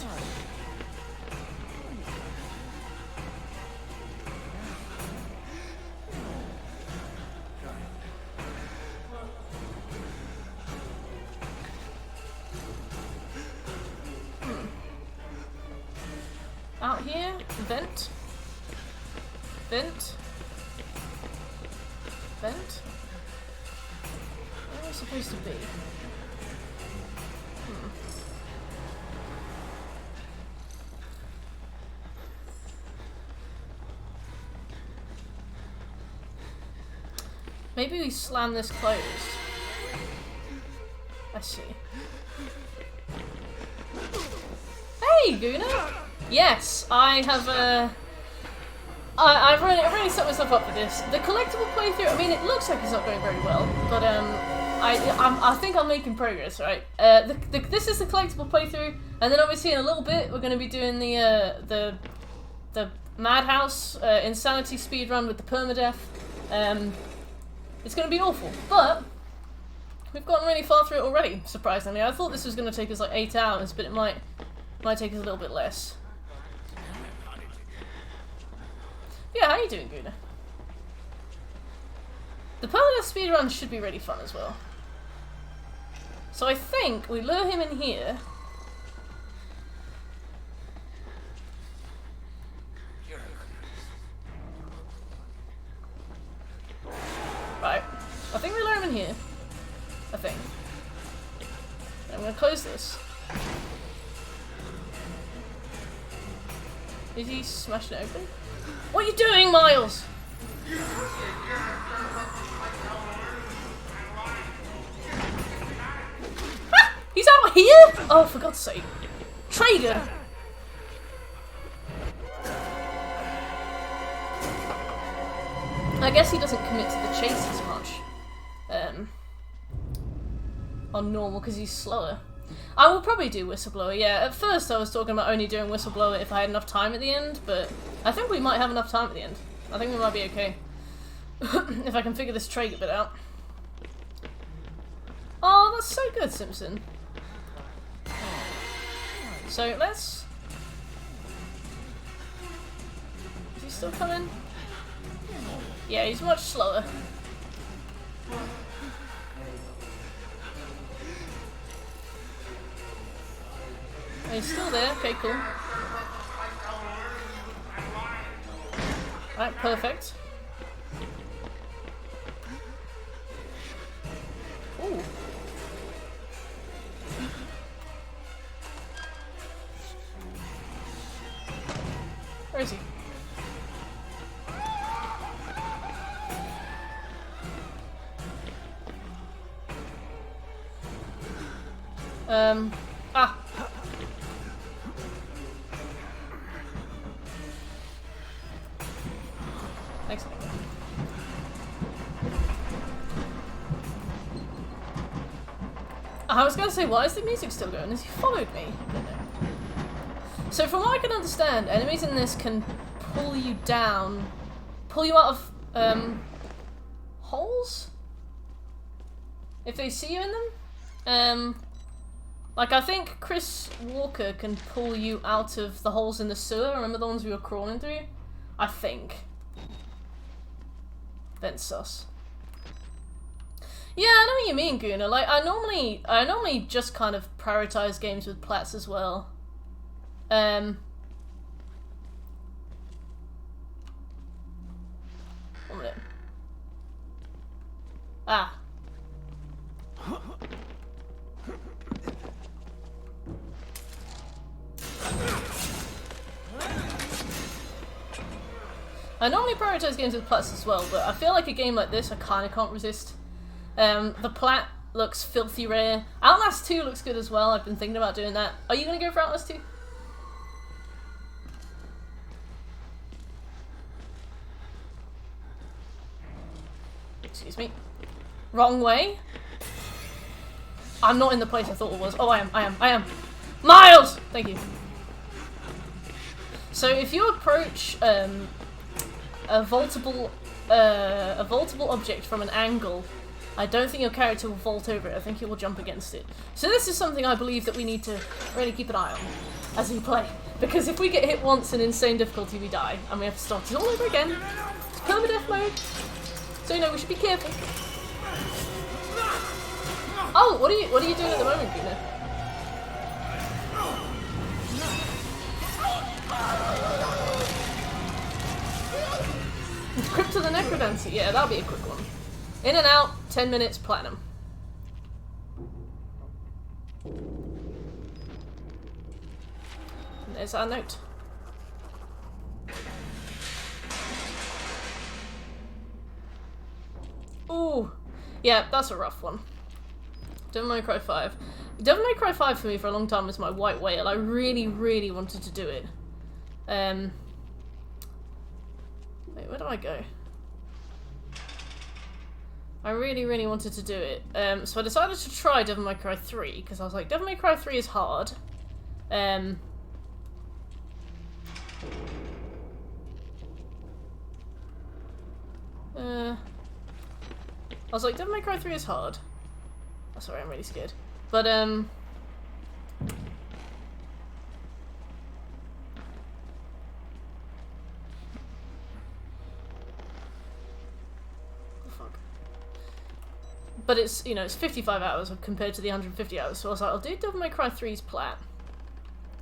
Out here, vent. Vent. Vent. Where am I supposed to be? Maybe we slam this closed. I see. Hey, Guna! Yes, I have, I've really set myself up for this. The collectible playthrough, I mean, it looks like it's not going very well, but, I think I'm making progress, right? This is the collectible playthrough, and then obviously in a little bit we're going to be doing the Madhouse Insanity speedrun with the permadeath. It's going to be awful, but we've gotten really far through it already, surprisingly. I thought this was going to take us like 8 hours, but it might take us a little bit less. Yeah, how you doing, Guna? The permadeath speedrun should be really fun as well. So I think we lure him in here. Right. I think we lure him in here. I think. I'm gonna close this. Is he smashing it open? What are you doing, Miles? Ah! He's out here? Oh, for God's sake. Traitor! I guess he doesn't commit to the chase as much. On normal, because he's slower. I will probably do Whistleblower, yeah. At first I was talking about only doing Whistleblower if I had enough time at the end, but I think we might have enough time at the end. I think we might be okay. If I can figure this trade bit out. Oh, that's so good, Simpson. So, let's... Is he still coming? Yeah, he's much slower. Oh, he's still there. Okay, cool. Right, perfect. Ooh. Where is he? Ah. Thanks. I was gonna say, why is the music still going? Has he followed me? So from what I can understand, enemies in this can pull you down, pull you out of, holes? If they see you in them? Like, I think Chris Walker can pull you out of the holes in the sewer. Remember the ones we were crawling through? I think. Then sus. Yeah, I know what you mean, Guna. Like, I normally just kind of prioritize games with plats as well. 1 minute. Ah. I normally prioritize games with plats as well, but I feel like a game like this I kind of can't resist. The plat looks filthy rare. Outlast 2 looks good as well. I've been thinking about doing that. Are you going to go for Outlast 2? Excuse me. Wrong way. I'm not in the place I thought it was. Oh, I am. Miles! Thank you. So if you approach a vaultable object from an angle, I don't think your character will vault over it. I think it will jump against it. So this is something I believe that we need to really keep an eye on as we play. Because if we get hit once in insane difficulty, we die. And we have to start it all over again. It's permadeath mode. So, you know, we should be careful. Oh, what are you doing at the moment, Guna? Crypt of the Necrodancer. Yeah, that'll be a quick one. In and out, 10 minutes, platinum. And there's our note. Ooh. Yeah, that's a rough one. Devil May Cry 5. Devil May Cry 5 for me for a long time was my white whale. I really, really wanted to do it. Wait, where do I go? I really, really wanted to do it. So I decided to try Devil May Cry 3, because I was like, Devil May Cry 3 is hard. I was like, Devil May Cry 3 is hard. Oh, sorry, I'm really scared. But, oh, fuck. But it's, you know, it's 55 hours compared to the 150 hours, so I was like, I'll do Devil May Cry 3's plat.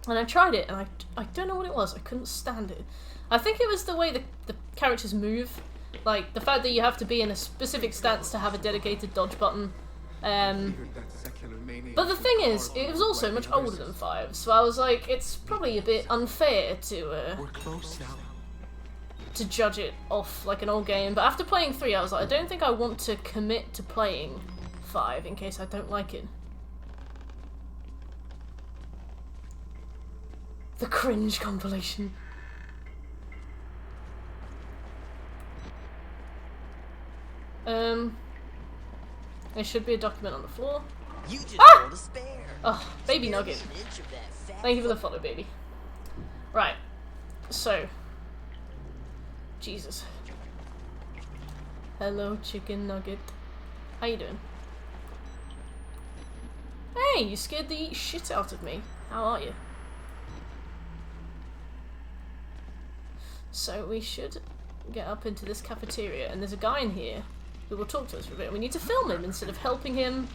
And I tried it, and I don't know what it was, I couldn't stand it. I think it was the way the characters move. Like, the fact that you have to be in a specific stance to have a dedicated dodge button. But the thing is, it was also much older than 5, so I was like, it's probably a bit unfair to judge it off like an old game. But after playing 3, I was like, I don't think I want to commit to playing 5 in case I don't like it. The cringe compilation. There should be a document on the floor. You just hold a spare. Oh, baby nugget. Spare me an inch of that fat Thank you for the follow, baby. Right. So. Jesus. Hello, chicken nugget. How you doing? Hey, you scared the shit out of me. How are you? So we should get up into this cafeteria, and there's a guy in here who will talk to us for a bit. We need to film him instead of helping him,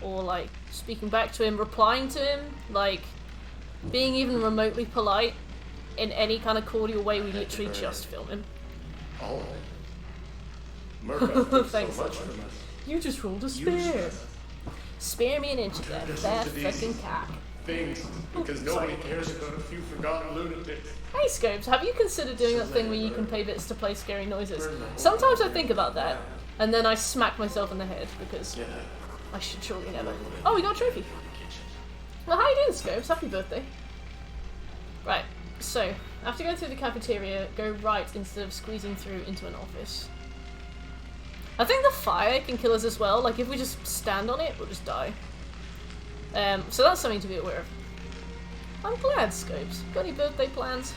or like speaking back to him, replying to him, like being even remotely polite in any kind of cordial way. We literally just film him. Oh. Murph, Thanks so much so from much. us. You just rolled a spare. Spare me an inch of that fat fucking cock. Things, because nobody cares about a few forgotten lunatics. Hey Scopes, have you considered doing that thing where you can pay bits to play scary noises? Sometimes I think about that, and then I smack myself in the head, because I should surely never. Oh, we got a trophy. Well, how you doing, Scopes? Happy birthday. Right, so, after going through the cafeteria, go right instead of squeezing through into an office. I think the fire can kill us as well, like if we just stand on it, we'll just die. So that's something to be aware of. I'm glad, Scopes. Got any birthday plans?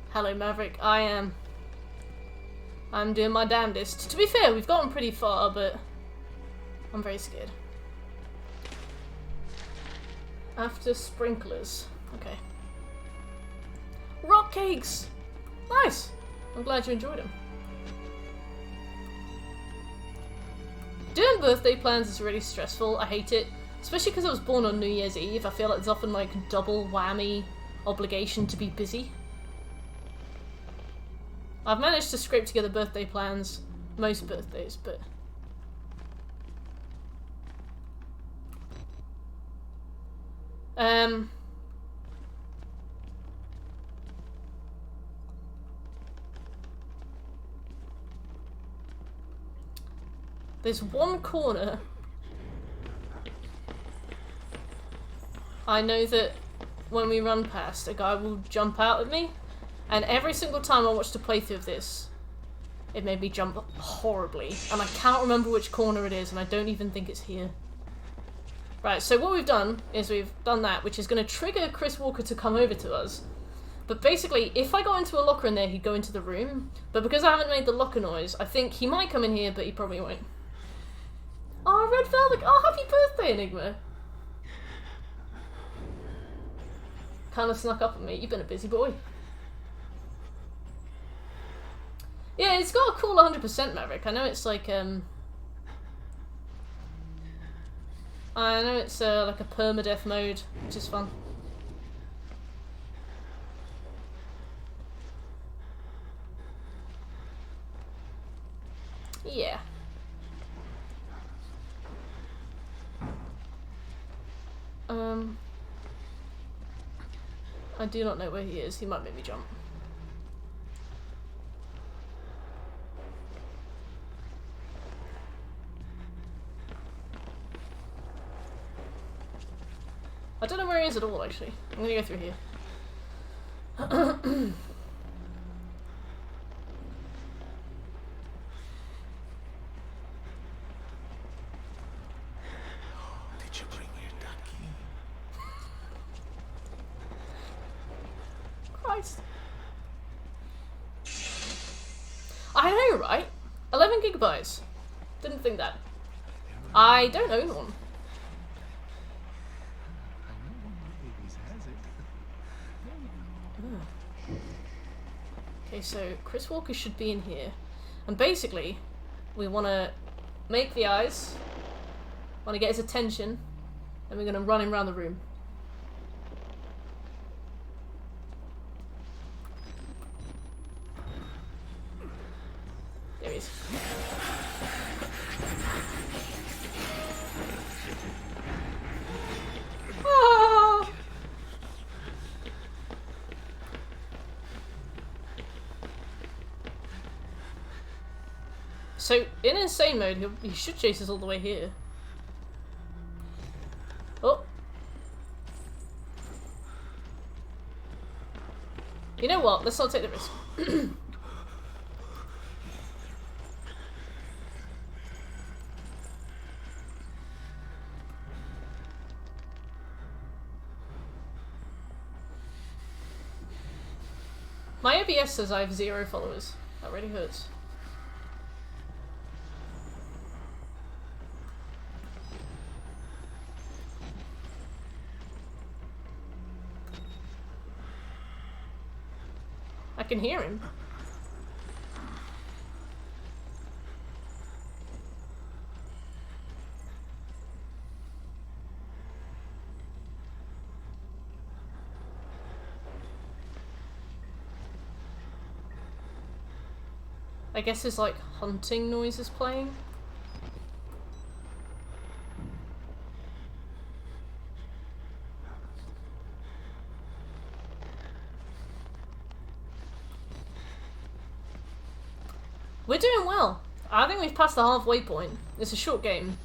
Hello, Maverick. I'm doing my damnedest. To be fair, we've gotten pretty far, but I'm very scared. After sprinklers. Okay. Rock cakes! Nice! I'm glad you enjoyed them. Doing birthday plans is really stressful. I hate it. Especially because I was born on New Year's Eve. I feel like there's often like double whammy obligation to be busy. I've managed to scrape together birthday plans most birthdays, but there's one corner I know that when we run past, a guy will jump out at me. And every single time I watched a playthrough of this, it made me jump horribly. And I cannot remember which corner it is, and I don't even think it's here. Right, so what we've done is we've done that, which is going to trigger Chris Walker to come over to us. But basically, if I got into a locker in there, he'd go into the room. But because I haven't made the locker noise, I think he might come in here, but he probably won't. Oh, Red Velvet! Oh, happy birthday, Enigma! Kind of snuck up on me. You've been a busy boy. Yeah, it's got a cool 100% Maverick. I know it's like, I know it's like a permadeath mode, which is fun. Yeah. I do not know where he is. He might make me jump. I don't know where he is at all, actually. I'm gonna go through here. Did you bring your ducky? Christ. I know, right? 11 gigabytes. Didn't think that. I don't own one. Okay, so Chris Walker should be in here. And basically, we want to make the eyes, want to get his attention, and we're going to run him around the room. There he is. Ah! So, in insane mode, he should chase us all the way here. Oh. You know what? Let's not take the risk. My OBS says I have 0 followers. That really hurts. I can hear him. I guess his, like, hunting noise is playing. We're doing well. I think we've passed the halfway point. It's a short game.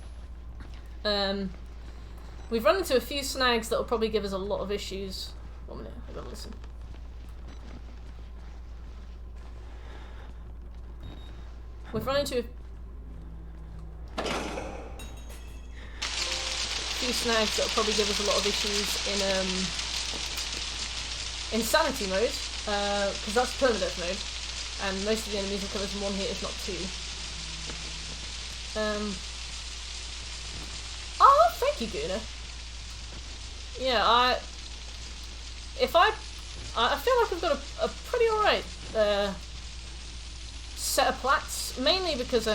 We've run into a few snags that will probably give us a lot of issues. 1 minute, I've got to listen. We've run into a few snags that will probably give us a lot of issues in insanity mode, because that's permadeath mode, and most of the enemies will kill us in 1 hit, if not 2. Oh, thank you, Guna. Yeah, I feel like I've got a pretty alright set of plats, mainly because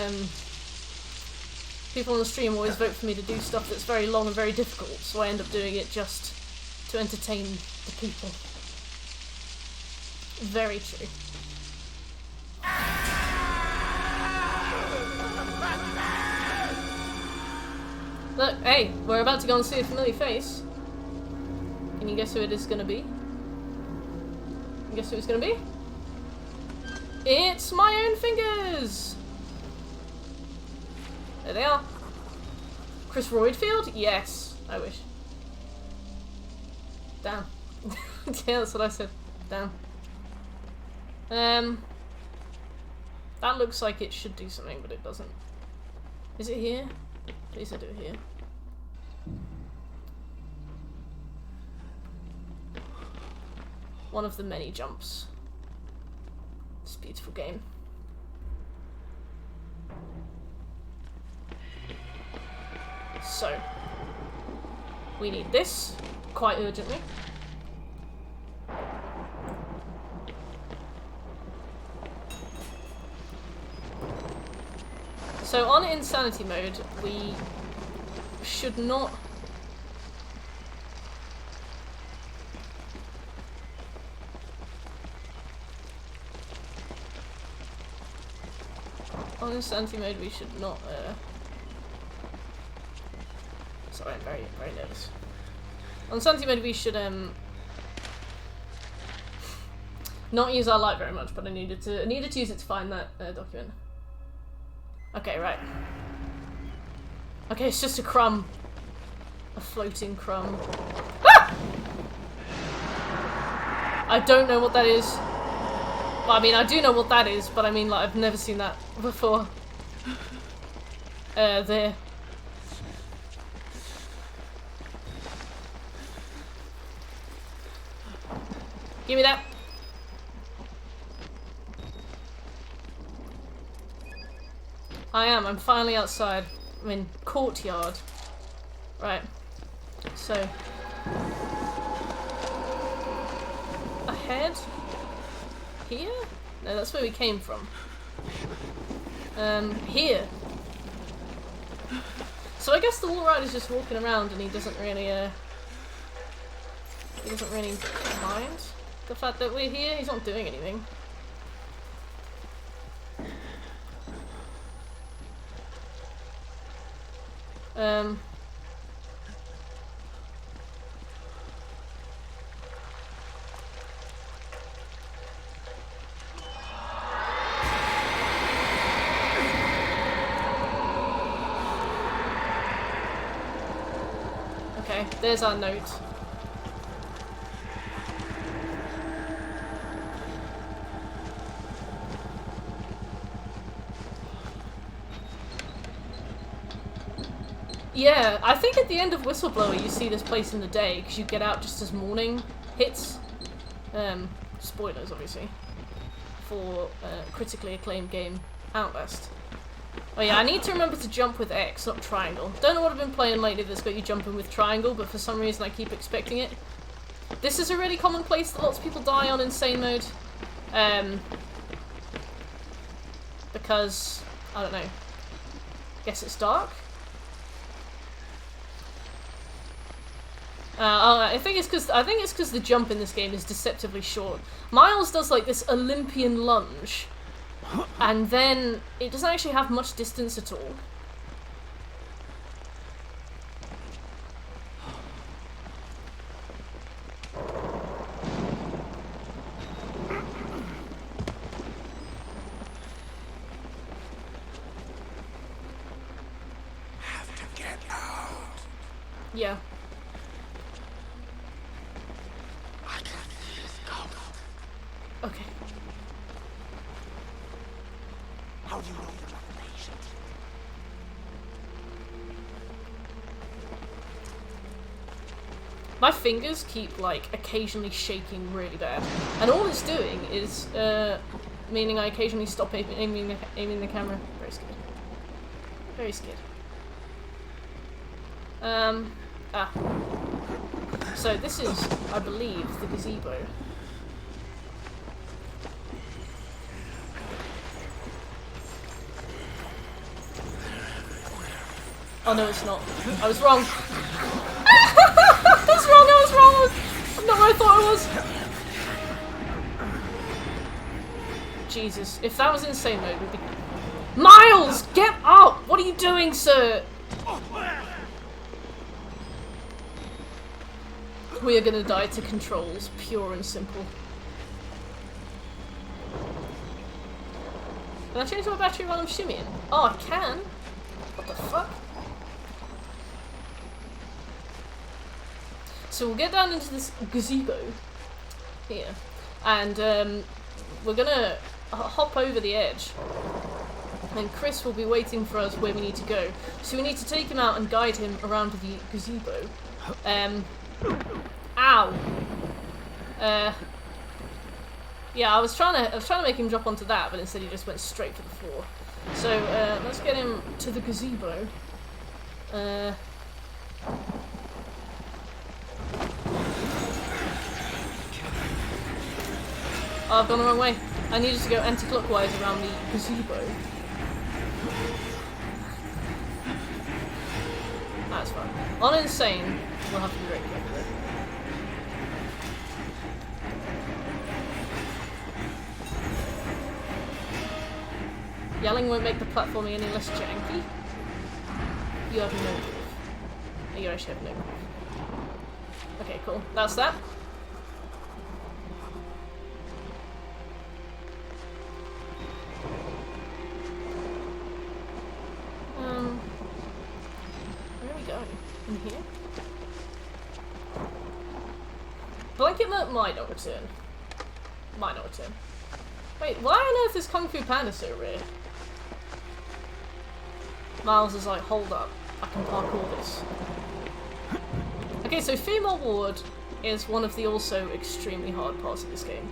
people on the stream always vote for me to do stuff that's very long and very difficult, so I end up doing it just to entertain the people. Very true. Look, hey, we're about to go and see a familiar face. Can you guess who it is going to be? Can you guess who it's going to be? It's my own fingers! There they are. Chris Roydfield? Yes. I wish. Damn. Yeah, that's what I said. Damn. That looks like it should do something, but it doesn't. Is it here? Please I do it here. One of the many jumps. It's a beautiful game. So, we need this quite urgently. So on insanity mode, we should not... On insanity mode, we should not. Sorry, I'm very, very nervous. On insanity mode, we should not use our light very much, but I needed to use it to find that document. Okay, right. Okay, it's just a crumb. A floating crumb. Ah! I don't know what that is. Well, I mean, I do know what that is, but I mean, like, I've never seen that before. There. Give me that. I'm finally outside. I'm in Courtyard. Right. So. Ahead? Here? No, that's where we came from. Here. So I guess the wall rider's just walking around and he doesn't really mind the fact that we're here. He's not doing anything. Okay, there's our note. Yeah, I think at the end of Whistleblower you see this place in the day because you get out just as morning hits. Spoilers, obviously, for critically acclaimed game Outlast. Oh yeah, I need to remember to jump with X, not triangle. Don't know what I've been playing lately that's got you jumping with triangle, but for some reason I keep expecting it. This is a really common place that lots of people die on insane mode. Because, I don't know, guess it's dark? I think it's because the jump in this game is deceptively short. Miles does like this Olympian lunge, and then it doesn't actually have much distance at all. Have to get out. Yeah. Okay. How do you know you're not patient? My fingers keep, like, occasionally shaking really bad. And all it's doing is, meaning I occasionally stop aiming the camera. Very scared. Very scared. So this is, I believe, the gazebo. Oh no, it's not. I was wrong. I was wrong. I'm not where I thought I was. Jesus, if that was insane mode, we'd be... Miles, get up! What are you doing, sir? We are gonna die to controls, pure and simple. Can I change my battery while I'm shimmying? Oh, I can? What the fuck? So we'll get down into this gazebo here, and we're gonna hop over the edge, and Chris will be waiting for us where we need to go. So we need to take him out and guide him around the gazebo. Ow! Yeah, I was trying to make him drop onto that, but instead he just went straight for the floor. So let's get him to the gazebo. Oh, I've gone the wrong way. I needed to go anti-clockwise around the gazebo. That's fine. On insane, we'll have to be very careful. Yelling won't make the platforming any less janky. You have no proof. You actually have no proof. Okay, cool. That's that. Where are we going? In here? Blanket might not return. Might not return. Wait, why on earth is Kung Fu Panda so rare? Miles is like, hold up, I can parkour this. Okay, so female ward is one of the also extremely hard parts of this game.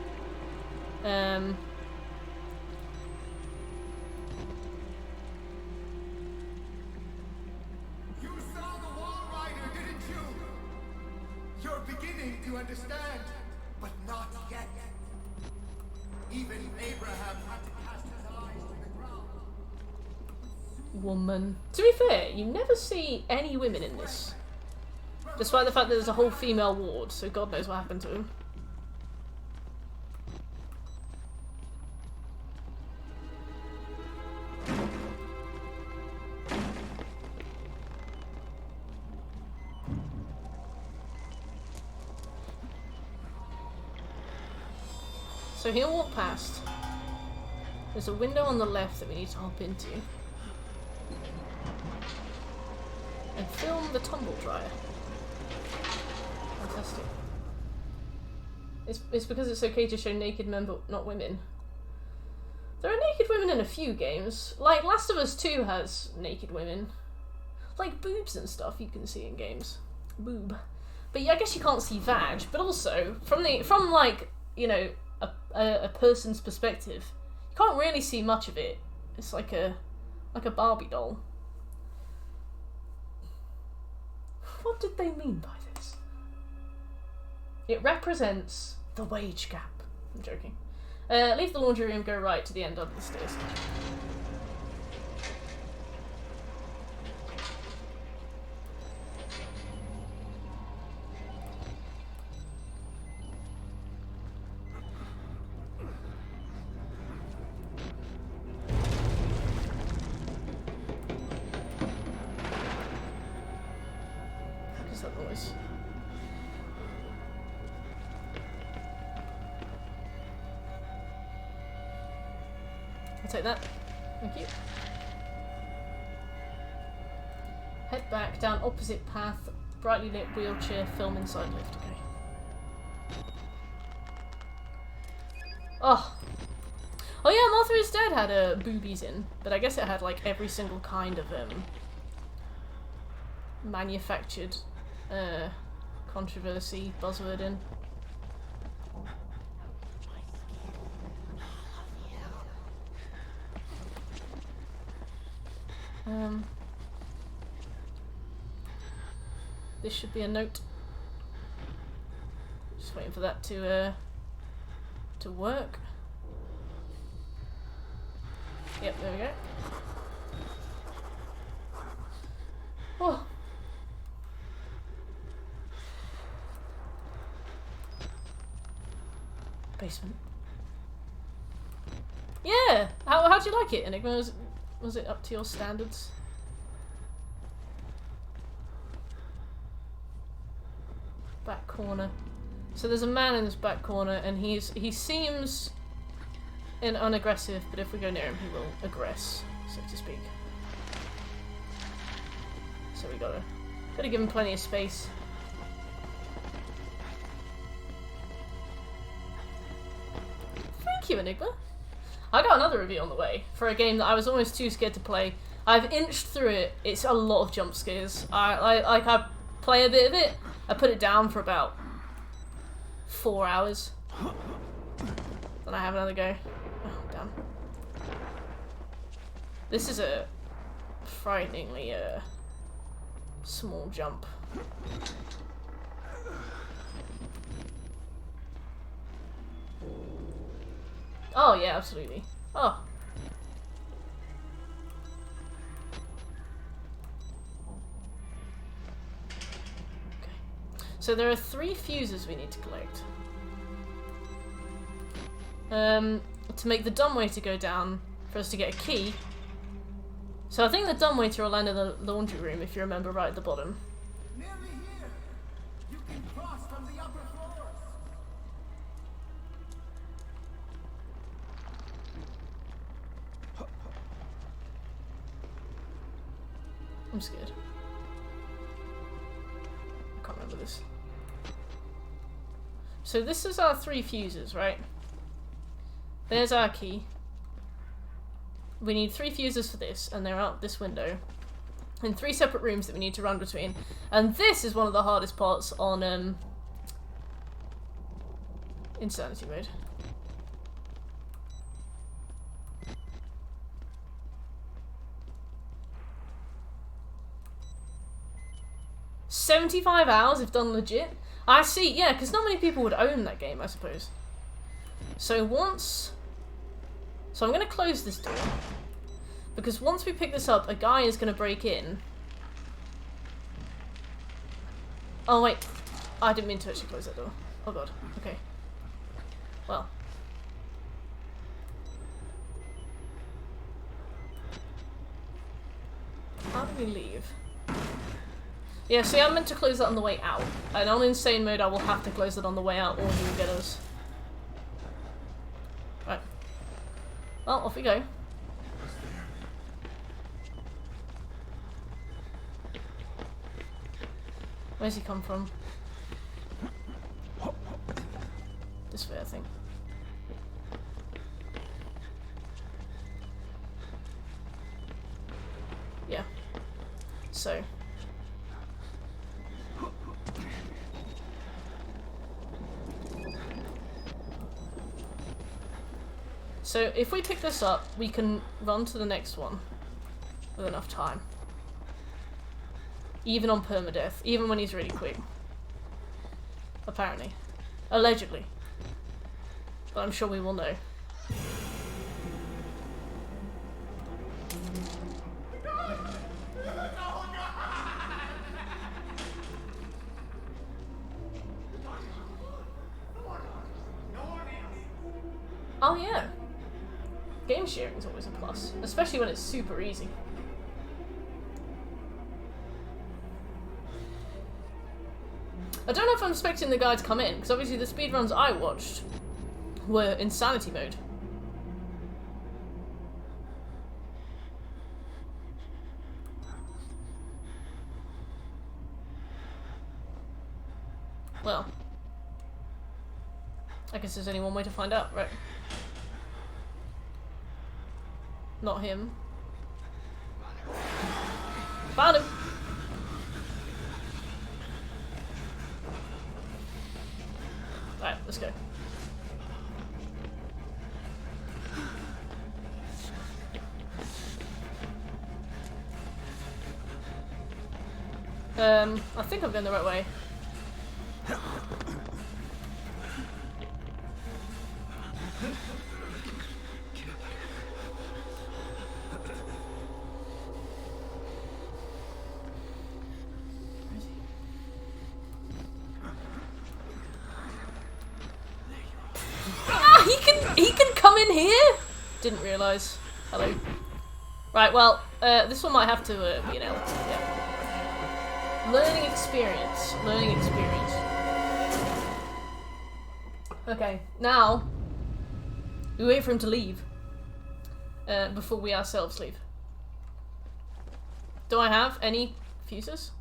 You saw the Wall Rider, didn't you? You're beginning to understand, but not yet. Even Abraham had to cast his eyes to the ground. Woman. To be fair, you never see any women in this. Despite the fact that there's a whole female ward, so God knows what happened to him. So he'll walk past. There's a window on the left that we need to hop into. And film the tumble dryer. Fantastic. It's because it's okay to show naked men but not women. There are naked women in a few games. Like, Last of Us 2 has naked women. Like, boobs and stuff you can see in games. Boob. But yeah, I guess you can't see vag, but also, from like, you know, a person's perspective, you can't really see much of it. It's like a Barbie doll. What did they mean by this? It represents the wage gap. I'm joking. Leave the laundry room, go right to the end of the stairs. What is that noise? I'll take that. Thank you. Head back, down opposite path, brightly lit wheelchair, film inside lift. Okay. Oh. Oh yeah, Martha is Dead had boobies in, but I guess it had like every single kind of manufactured controversy buzzword in. This should be a note. Just waiting for that to work. Yep, there we go. Oh. Basement. Yeah. How'd you like it, Enigma? Was it up to your standards? Back corner. So there's a man in this back corner, and he seems unaggressive, but if we go near him, he will aggress, so to speak. So we gotta give him plenty of space. Thank you, Enigma. I got another review on the way for a game that I was almost too scared to play. I've inched through it. It's a lot of jump scares. I play a bit of it. I put it down for about 4 hours. Then I have another go. Oh, damn. This is a frighteningly small jump. Oh yeah, absolutely. Oh. Okay. So there are 3 fuses we need to collect. To make the dumb way to go down, for us to get a key. So I think the dumbwaiter will land in the laundry room, if you remember right at the bottom. Nearly here. You can cross from the upper floors. I'm scared. I can't remember this. So this is our 3 fuses, right? There's our key. We need 3 fuses for this, and they're out this window. In 3 separate rooms that we need to run between. And this is one of the hardest parts on Insanity mode. $75 hours if done legit. I see, yeah, because not many people would own that game, I suppose. So once... So I'm going to close this door. Because once we pick this up, a guy is going to break in. Oh wait, I didn't mean to actually close that door. Oh god, okay. Well. How do we leave? Yeah, see, I meant to close that on the way out. And on insane mode, I will have to close it on the way out, or he will get us. Right. Well, off we go. Where's he come from? This way, I think. Yeah. So. So if we pick this up, we can run to the next one with enough time. Even on permadeath, even when he's really quick. Apparently. Allegedly. But I'm sure we will know. Oh yeah. Game sharing is always a plus, especially when it's super easy. I don't know if I'm expecting the guy to come in, because obviously the speedruns I watched were insanity mode. Well, I guess there's only one way to find out, right? Not him. Found him! Alright, let's go. I think I'm going the right way. He can come in here? Didn't realise. Hello. Right, well, this one might have to be an L. Yeah. Learning experience. Learning experience. Okay, now we wait for him to leave before we ourselves leave. Do I have any fuses?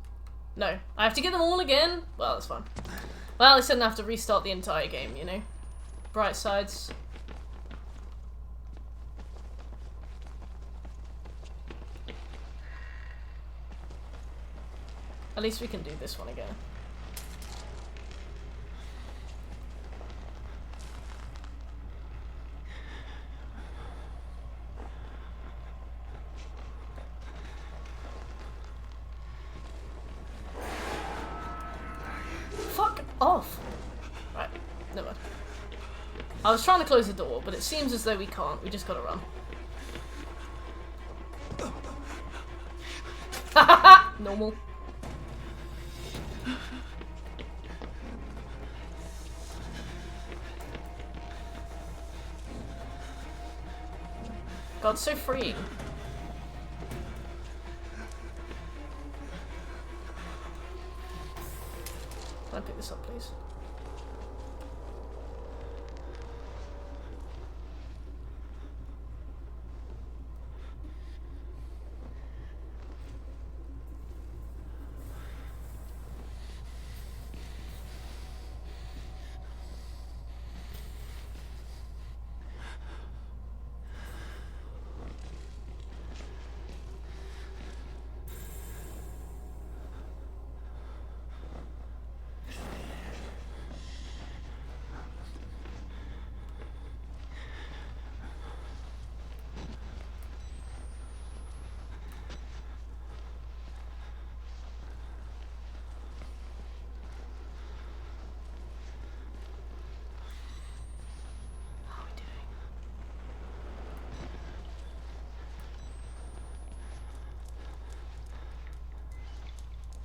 No. I have to get them all again? Well, that's fine. Well, at least I didn't have to restart the entire game, you know? Bright sides. At least we can do this one again. Fuck off! Right, never mind. I was trying to close the door, but it seems as though we can't. We just gotta run. Hahaha! Normal. God, so freeing. Can I pick this up, please?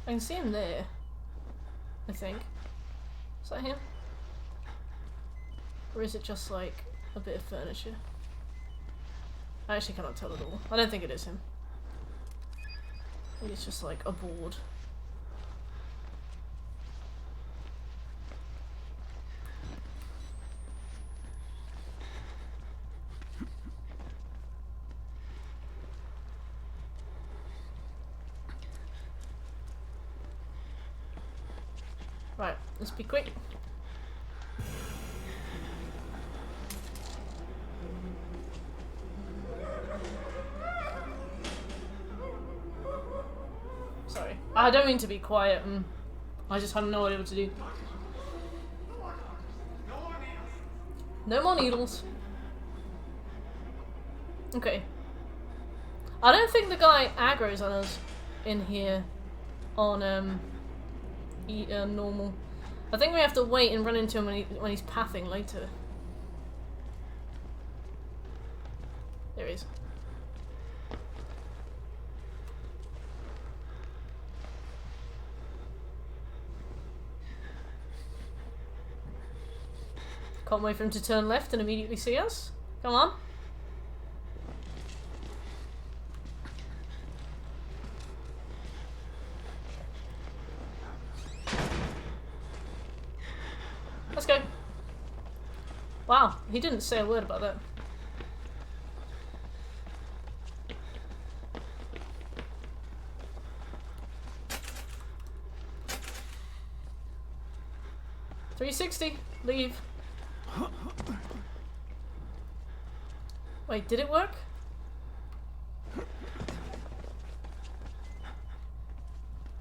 I can see him there, I think. Is that him? Or is it just like a bit of furniture? I actually cannot tell at all. I don't think it is him. I think it's just like a board. Right, let's be quick. Sorry. I don't mean to be quiet, I just had no idea what to do. No more needles. Okay. I don't think the guy aggro's on us in here on normal. I think we have to wait and run into him when he's pathing later. There he is. Can't wait for him to turn left and immediately see us. Come on. Let's go. Wow, he didn't say a word about that. $360. Leave. Wait, did it work?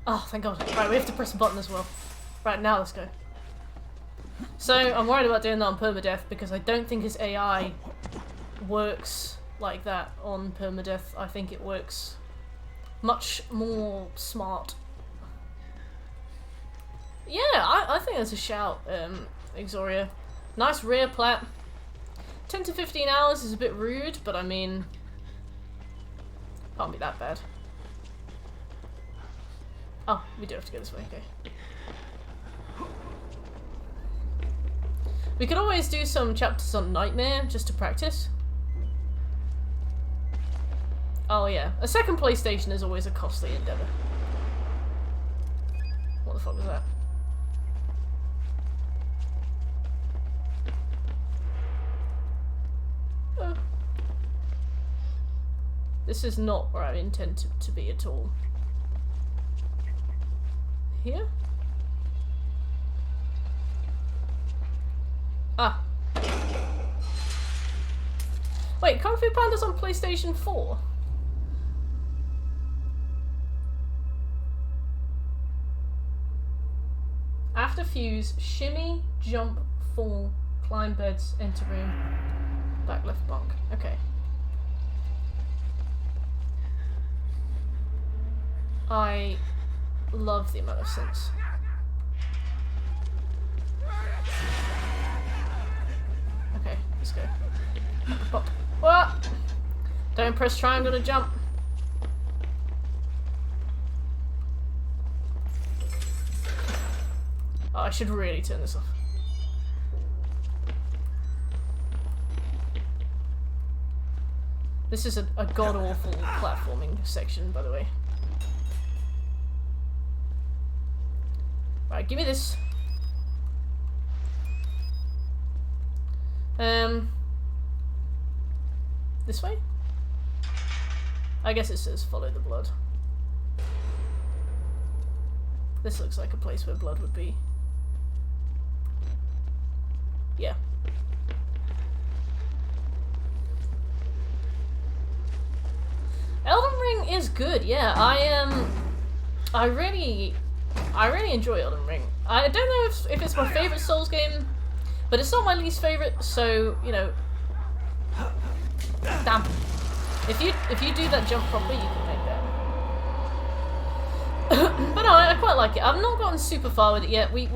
Oh, thank God. Right, we have to press a button as well. Right, now let's go. So, I'm worried about doing that on permadeath because I don't think his AI works like that on permadeath. I think it works much more smart. Yeah, I think that's a shout, Exoria. Nice rear plat. 10 to 15 hours is a bit rude, but I mean, can't be that bad. Oh, we do have to go this way, okay. We could always do some chapters on Nightmare, just to practice. Oh yeah, a second PlayStation is always a costly endeavour. What the fuck was that? Oh. This is not where I intend to be at all. Here? Ah. Wait, Kung Fu Panda's on PlayStation 4? After fuse, shimmy, jump, fall, climb beds, enter room, back left bunk. Okay. I love the amount of sense. Okay, let's go. Pop. What? Don't press triangle to jump. Oh, I should really turn this off. This is a god-awful platforming section, by the way. Right, give me this. This way? I guess it says follow the blood. This looks like a place where blood would be. Yeah. Elden Ring is good, yeah. I really enjoy Elden Ring. I don't know if it's my favourite Souls game, but it's not my least favourite, so, you know. Damn. If you do that jump properly, you can make that. But no, I quite like it. I've not gotten super far with it yet. We've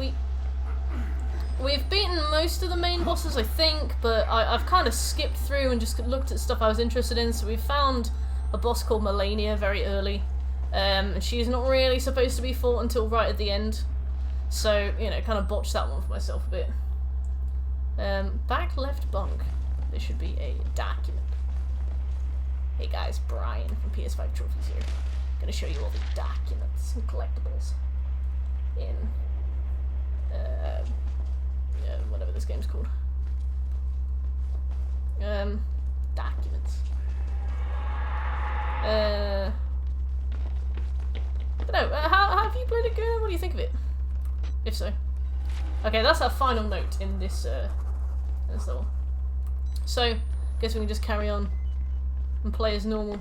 beaten most of the main bosses, I think, but I've kind of skipped through and just looked at stuff I was interested in. So we found a boss called Melania very early, and she's not really supposed to be fought until right at the end. So, you know, kind of botched that one for myself a bit. Back left bunk. There should be a document. Hey guys, Brian from PS5 Trophies here. Gonna show you all the documents and collectibles in whatever this game's called. Documents. But no, how have you played it, Gunnar? What do you think of it? If so. Okay, that's our final note in this level. So, guess we can just carry on and play as normal.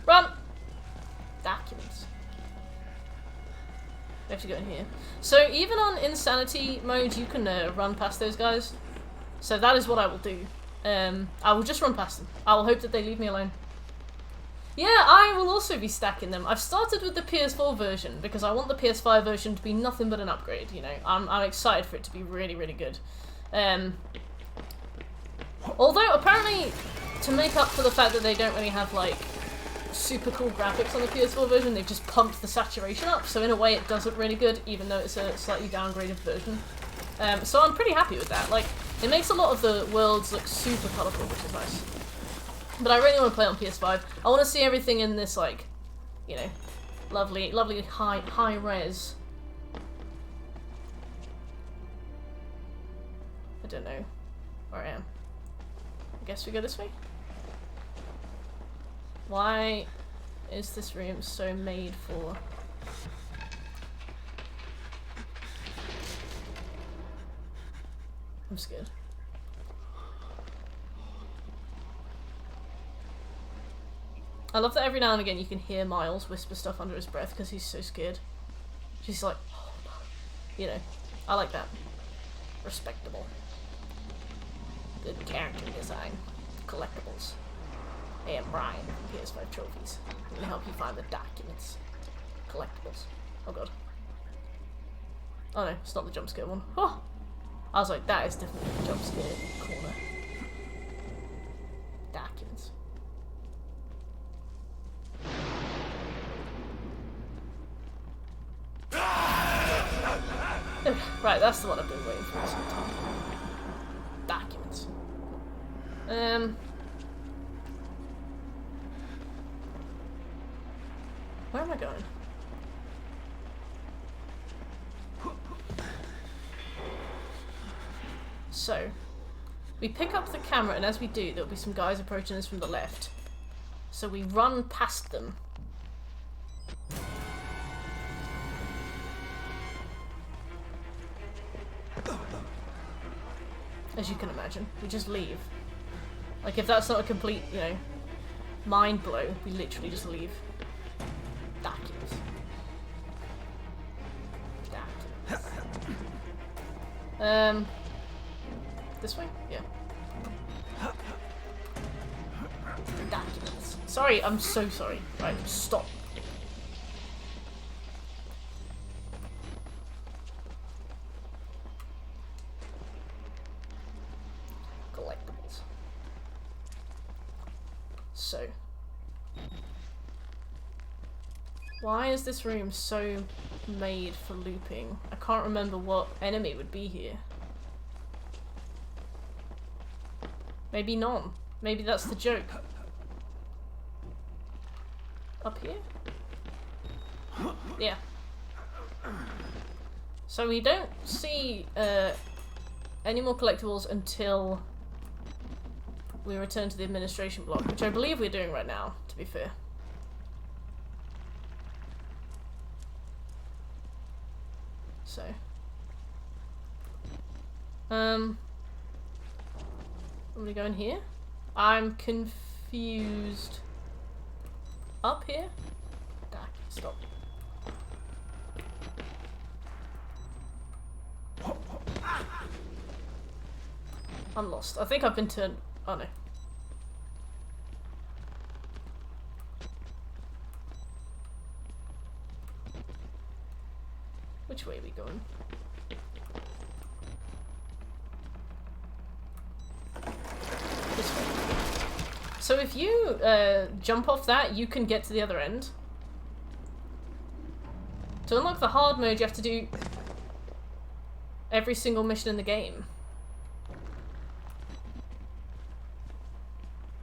Run! Documents. We have to go in here. So even on insanity mode, you can run past those guys. So that is what I will do. I will just run past them. I will hope that they leave me alone. Yeah, I will also be stacking them. I've started with the PS4 version because I want the PS5 version to be nothing but an upgrade, you know. I'm excited for it to be really, really good. Although, apparently, to make up for the fact that they don't really have, like, super cool graphics on the PS4 version, they've just pumped the saturation up, so in a way it does look really good, even though it's a slightly downgraded version. So I'm pretty happy with that. Like, it makes a lot of the worlds look super colourful, which is nice. But I really want to play on PS5. I want to see everything in this, like, you know, lovely high res. I don't know where I am. I guess we go this way? Why is this room so made for... I'm scared. I love that every now and again you can hear Miles whisper stuff under his breath because he's so scared. She's like, oh no. You know, I like that. Respectable. Good character design. Collectibles. Hey, I'm Brian from PS5 Trophies. I'm gonna help you find the documents. Collectibles. Oh god. Oh no, it's not the jump scare one. Oh! I was like, that is definitely the jump scare corner. Documents. Right, that's the one I've been waiting for some time. Documents. Where am I going? So, we pick up the camera, and as we do, there'll be some guys approaching us from the left. So we run past them. As you can imagine, we just leave. Like, if that's not a complete, you know, mind blow, we literally just leave. Documents. Documents. This way? Yeah. Documents. Sorry, I'm so sorry. Right, stop. Collectibles. So. Why is this room so made for looping? I can't remember what enemy would be here. Maybe none. Maybe that's the joke. Up here? Yeah. So we don't see any more collectibles until we return to the administration block, which I believe we're doing right now, to be fair. So. I'm gonna go in here. I'm confused. Up here? Stop. I'm lost. I think I've been turned. Oh no. Which way are we going? This way. So if you jump off that, you can get to the other end. To unlock the hard mode, you have to do every single mission in the game.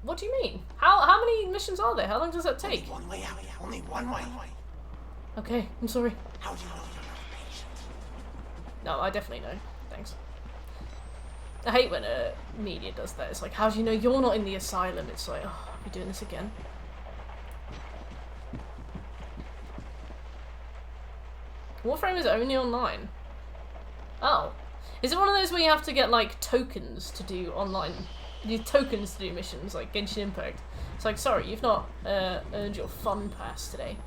What do you mean? How many missions are there? How long does that take? One way out. Only one way. Okay, I'm sorry. How do you know you're not patient? No, I definitely know. Thanks. I hate when media does that. It's like, how do you know you're not in the asylum? It's like, oh, are we doing this again? Warframe is only online. Oh. Is it one of those where you have to get, like, tokens to do online? You need tokens to do missions, like Genshin Impact. It's like, sorry, you've not earned your fun pass today.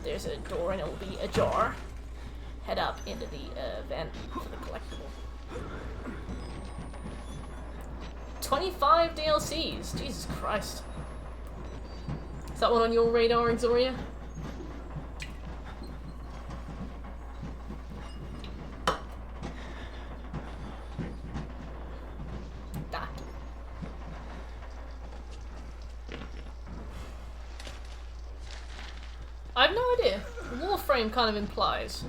There's a door and it'll be ajar. Head up into the vent for the collectible. 25 DLCs! Jesus Christ. Is that one on your radar, Exoria? I have no idea. Warframe kind of implies.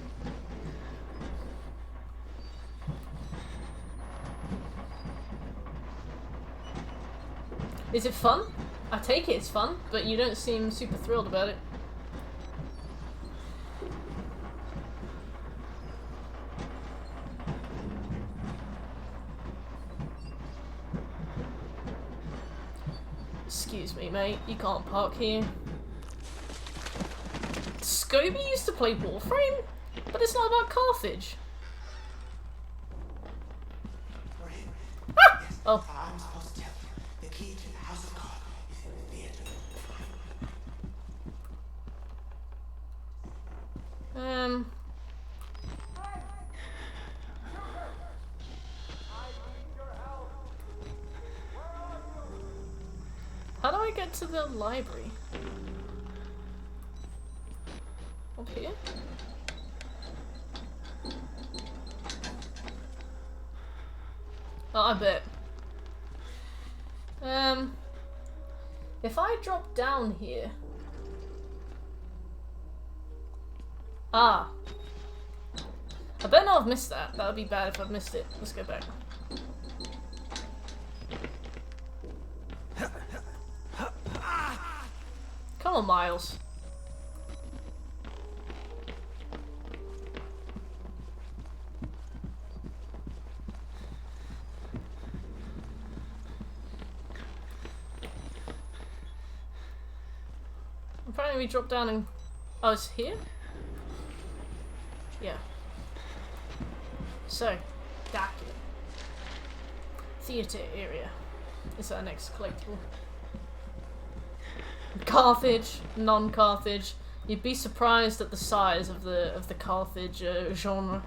Is it fun? I take it it's fun, but you don't seem super thrilled about it. Excuse me, mate. You can't park here. Scobie used to play Warframe, but it's not about Carthage. Ah! Oh. I'm supposed to tell you. The key to the House of God is in the theater. How do I get to the library? Up here? Oh, I bet. If I drop down here... Ah. I better not have missed that. That would be bad if I've missed it. Let's go back. Come on, Miles. Apparently we dropped down and... Oh, it's here? Yeah. So, document. Theatre area. Is our next collectible. Carthage, non-Carthage. You'd be surprised at the size of the Carthage genre.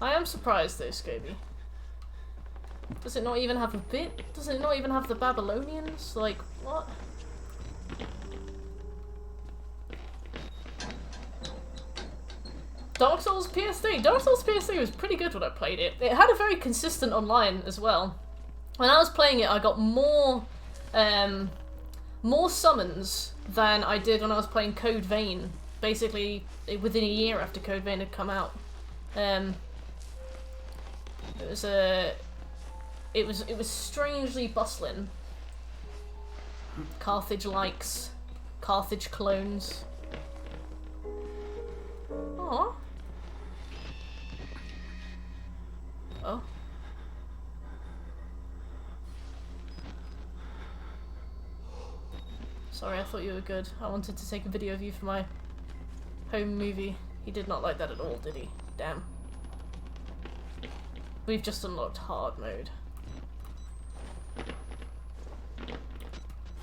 I am surprised though, Scobie. Does it not even have a bit? Does it not even have the Babylonians? Like, what? Dark Souls PS3. Dark Souls PS3 was pretty good when I played it. It had a very consistent online as well. When I was playing it, I got more summons than I did when I was playing Code Vein. Basically, within a year after Code Vein had come out. It was it was strangely bustling. Carthage likes, Carthage clones. Aww. Oh. Sorry, I thought you were good. I wanted to take a video of you for my home movie. He did not like that at all, did he? Damn. We've just unlocked hard mode.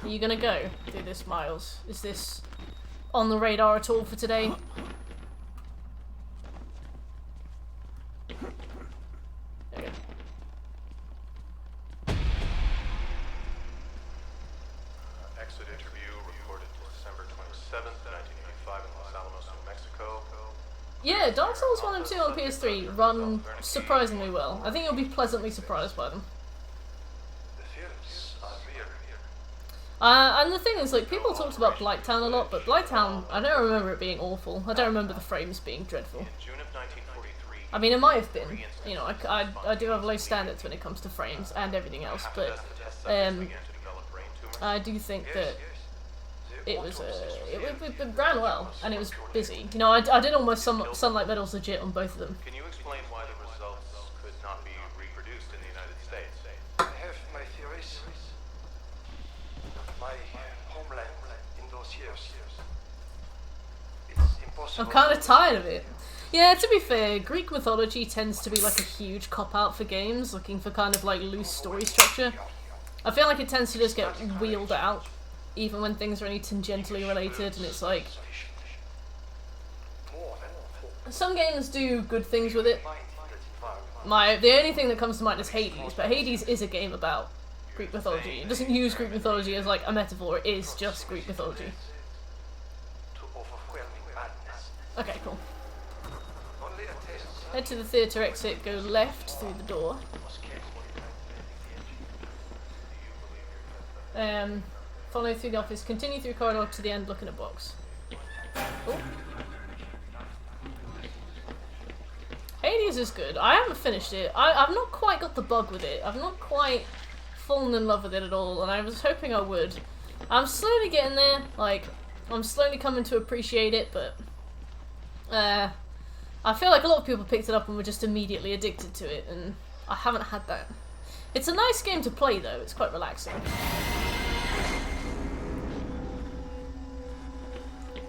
Are you gonna go do this, Miles? Is this on the radar at all for today? There you go. Exit interview recorded December 27th, 1985 in Los Alamos, New Mexico. Yeah, Dark Souls 1 and 2 on PS3 run surprisingly well. I think you'll be pleasantly surprised by them. The films are real. And the thing is, like, people talked about Blighttown a lot, but Blighttown, I don't remember it being awful. I don't remember the frames being dreadful. In June of 1943, I mean, it might have been. You know, I do have low standards when it comes to frames and everything else, but I do think that it ran well, and it was busy. You know, I did all my Sunlight medals legit on both of them. can you explain why the results could not be reproduced in the United States? I have my theories. My homeland in those years. It's impossible. I'm kind of tired of it. Yeah, to be fair, Greek mythology tends to be like a huge cop-out for games, looking for kind of like loose story structure. I feel like it tends to just get wheeled out, even when things are only tangentially related, and it's like... Some games do good things with it. The only thing that comes to mind is Hades, but Hades is a game about Greek mythology. It doesn't use Greek mythology as like a metaphor, it is just Greek mythology. Okay, cool. Head to the theatre exit, go left through the door. Follow through the office, continue through corridor to the end, look in a box. Oh. Hades is good. I haven't finished it. I've not quite got the bug with it. I've not quite fallen in love with it at all, and I was hoping I would. I'm slowly getting there. Like, I'm slowly coming to appreciate it, but I feel like a lot of people picked it up and were just immediately addicted to it, and I haven't had that. It's a nice game to play, though. It's quite relaxing.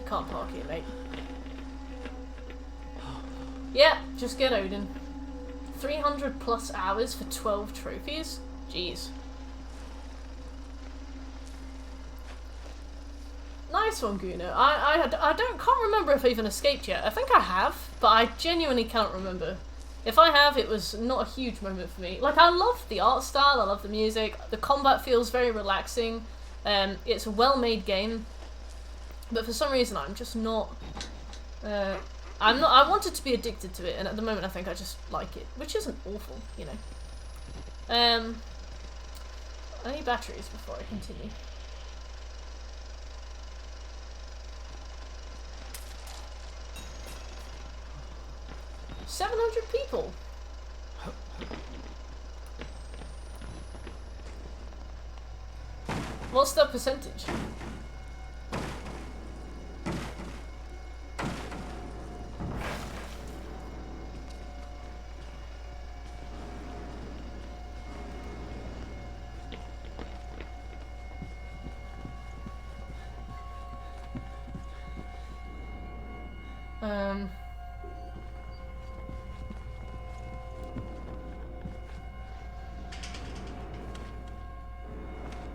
Can't park here, mate. Yeah, just get Odin. 300 plus hours for 12 trophies? Jeez. Nice one, Guna. I can't remember if I even escaped yet. I think I have, but I genuinely can't remember. If I have, it was not a huge moment for me. Like, I love the art style, I love the music, the combat feels very relaxing, it's a well-made game, but for some reason I'm just not, I wanted to be addicted to it, and at the moment I think I just like it, which isn't awful, you know. I need batteries before I continue. $700 people. What's the percentage?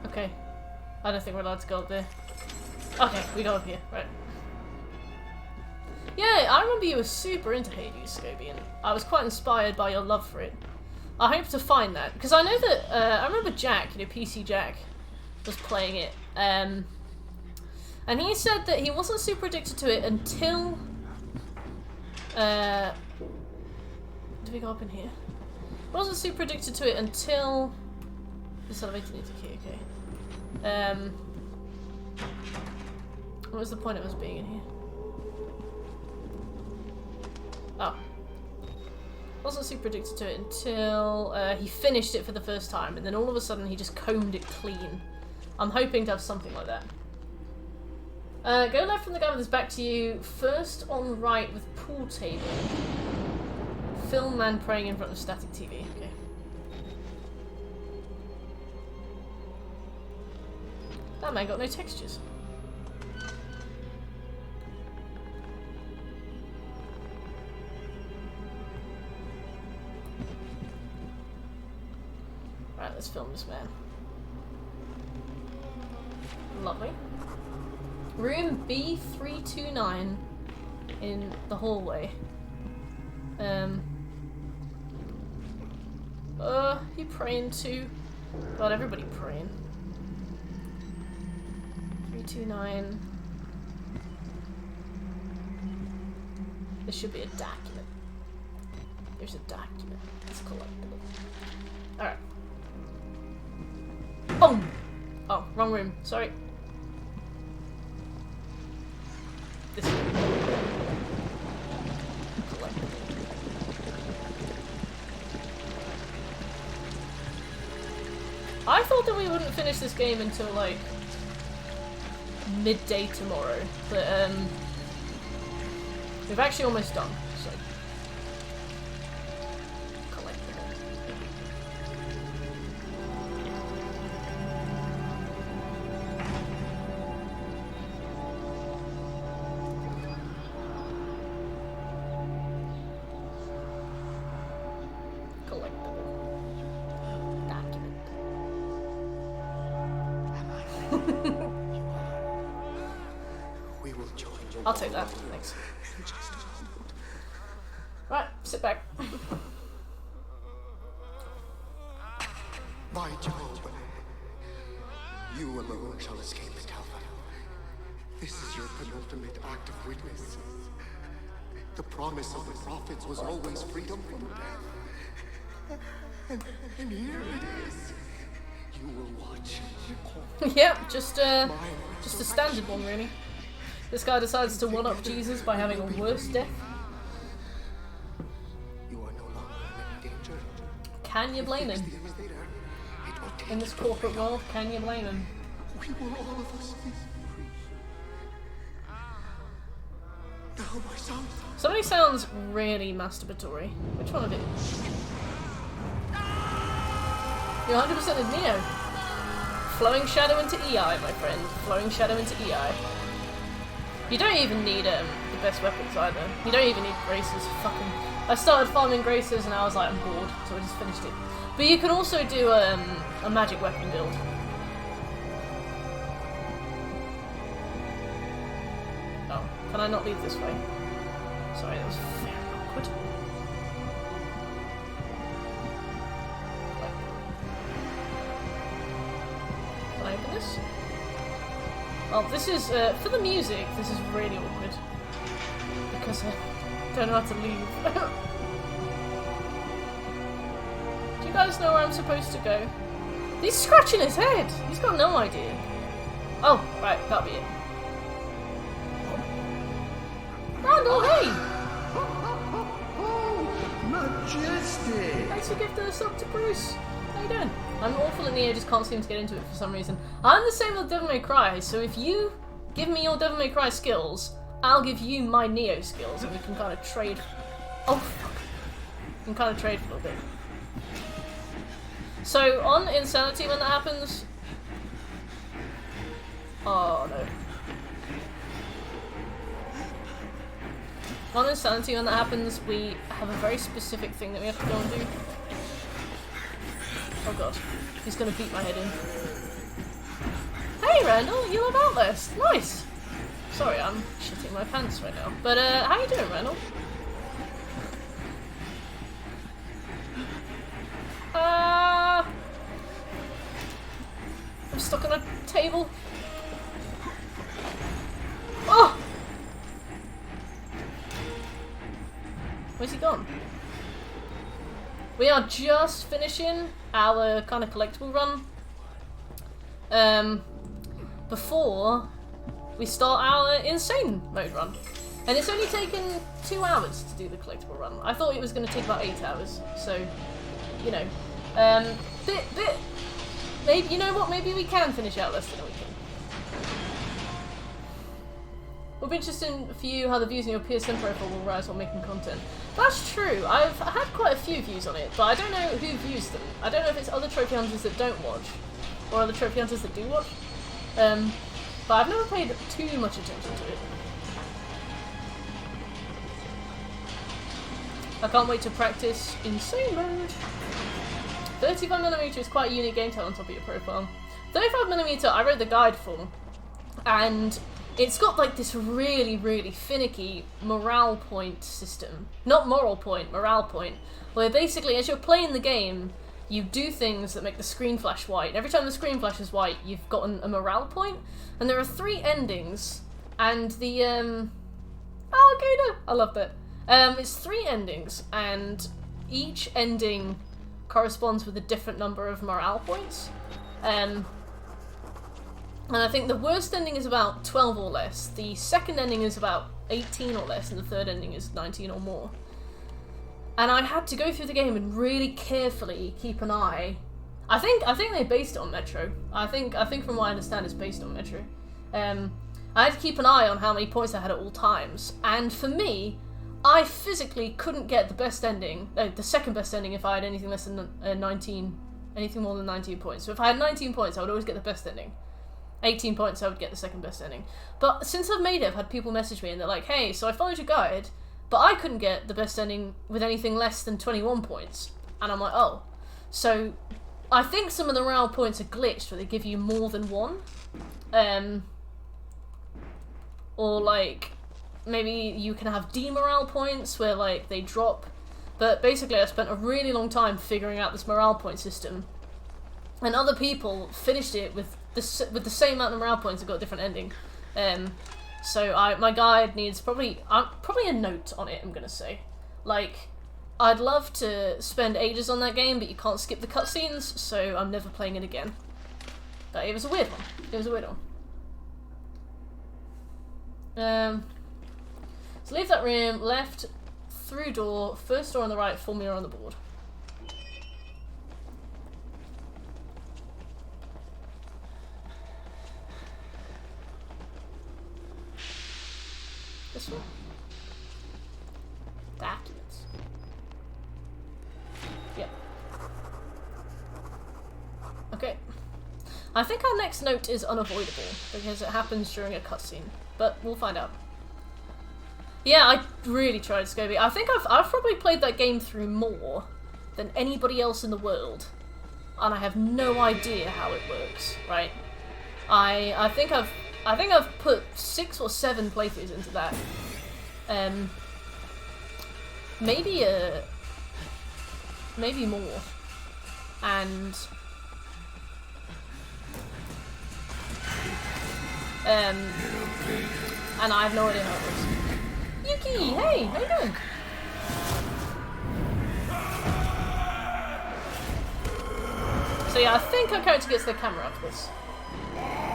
Okay. I don't think we're allowed to go up there. Okay, we go up here, right. Yeah, I remember you were super into Hades, Scobie, and I was quite inspired by your love for it. I hope to find that, because I know that, I remember Jack, you know, PC Jack, was playing it, and he said that he wasn't super addicted to it until, do we go up in here? Wasn't super addicted to it until, this elevator needs a key, okay. What was the point of us being in here? Oh. wasn't super addicted to it until he finished it for the first time, and then all of a sudden he just combed it clean. I'm hoping to have something like that. Go left from the guy with his back to you. First on right with pool table. Film man praying in front of static TV. Okay. That man got no textures. Right, let's film this man. Lovely. Room B329 in the hallway. You praying too? God, everybody praying. 329. This should be a document. There's a document. It's collectible. Alright. Boom! Oh, wrong room. Sorry. This room. Collectible. I thought that we wouldn't finish this game until, like, midday tomorrow, but, we've actually almost done, so. Collectible. We will join you. I'll take that. Thanks. Right, sit back. By Jove, you alone shall escape it, Alpha. This is your penultimate act of witness. The promise of the prophets was always freedom from death. And here it is. You will watch. Yep, just a standard one, really. This guy decides to one-up Jesus by having a worse death. You are no longer in any danger. Can you blame him? In this corporate world, can you blame him? We will all of us be free. Now, my son. Somebody sounds really masturbatory. Which one of it? You're 100% in Neo. Flowing shadow into EI, my friend. Flowing shadow into EI. You don't even need the best weapons either. You don't even need graces. Fucking. I started farming graces and I was like, I'm bored, so I just finished it. But you can also do a magic weapon build. Oh, can I not leave this way? Sorry, that was very awkward. Can I open this? Well, this is, for the music, this is really awkward. Because I don't know how to leave. Do you guys know where I'm supposed to go? He's scratching his head! He's got no idea. Oh, right, that'll be it. Randall, hey! Majestic! Thanks for gifting us up to Bruce. How you doing? I'm awful at Neo, just can't seem to get into it for some reason. I'm the same with Devil May Cry, so if you give me your Devil May Cry skills, I'll give you my Neo skills, and we can kind of trade. Oh, fuck. We can kind of trade for a little bit. So, on Insanity when that happens... Oh, no. On Insanity when that happens, we have a very specific thing that we have to go and do. Oh god, he's gonna beat my head in. Hey Randall, you love Outlast. Nice! Sorry, I'm shitting my pants right now. But, how you doing, Randall? I'm stuck on a table. Oh! Where's he gone? We are just finishing our kind of collectible run. Before we start our insane mode run. And it's only taken 2 hours to do the collectible run. I thought it was going to take about 8 hours, so, you know. Maybe, you know what, maybe we can finish Outlast in a weekend. It'll be interesting for you how the views on your PSN profile will rise while making content. That's true, I've had quite a few views on it, but I don't know who views them. I don't know if it's other trophy hunters that don't watch, or other trophy hunters that do watch. But I've never paid too much attention to it. I can't wait to practice Insane Mode. 35mm is quite a unique game type on top of your profile. 35mm I wrote the guide for, and it's got like this really, really finicky morale point system. Not moral point, morale point. Where basically as you're playing the game, you do things that make the screen flash white. Every time the screen flashes white, you've gotten a morale point. And there are 3 endings, and the, oh, Gouda! I love that. It's 3 endings, and each ending corresponds with a different number of morale points. And I think the worst ending is about 12 or less, the second ending is about 18 or less, and the third ending is 19 or more. And I had to go through the game and really carefully keep an eye. I think they based it on Metro. I think from what I understand it's based on Metro. I had to keep an eye on how many points I had at all times, and for me, I physically couldn't get the best ending, the second best ending if I had anything less than 19, anything more than 19 points. So if I had 19 points, I would always get the best ending. 18 points, I would get the second best ending. But since I've made it, I've had people message me and they're like, hey, so I followed your guide, but I couldn't get the best ending with anything less than 21 points. And I'm like, oh. So I think some of the morale points are glitched where they give you more than one. Or like, maybe you can have demorale points where like they drop. But basically I spent a really long time figuring out this morale point system. And other people finished it with the same amount of morale points and got a different ending. So my guide needs probably a note on it, I'm gonna say. Like, I'd love to spend ages on that game, but you can't skip the cutscenes, so I'm never playing it again. But it was a weird one. It was a weird one. So leave that room, left, through door, first door on the right, formula on the board. This one? Documents. Yep. Okay. I think our next note is unavoidable, because it happens during a cutscene, but we'll find out. Yeah, I really tried Scobie. I think I've probably played that game through more than anybody else in the world, and I have no idea how it works, right? I think I've put 6 or 7 playthroughs into that. Maybe more. And I have no idea how it works. Yuki, hey, how you doing? So yeah, I think our character gets their camera after this.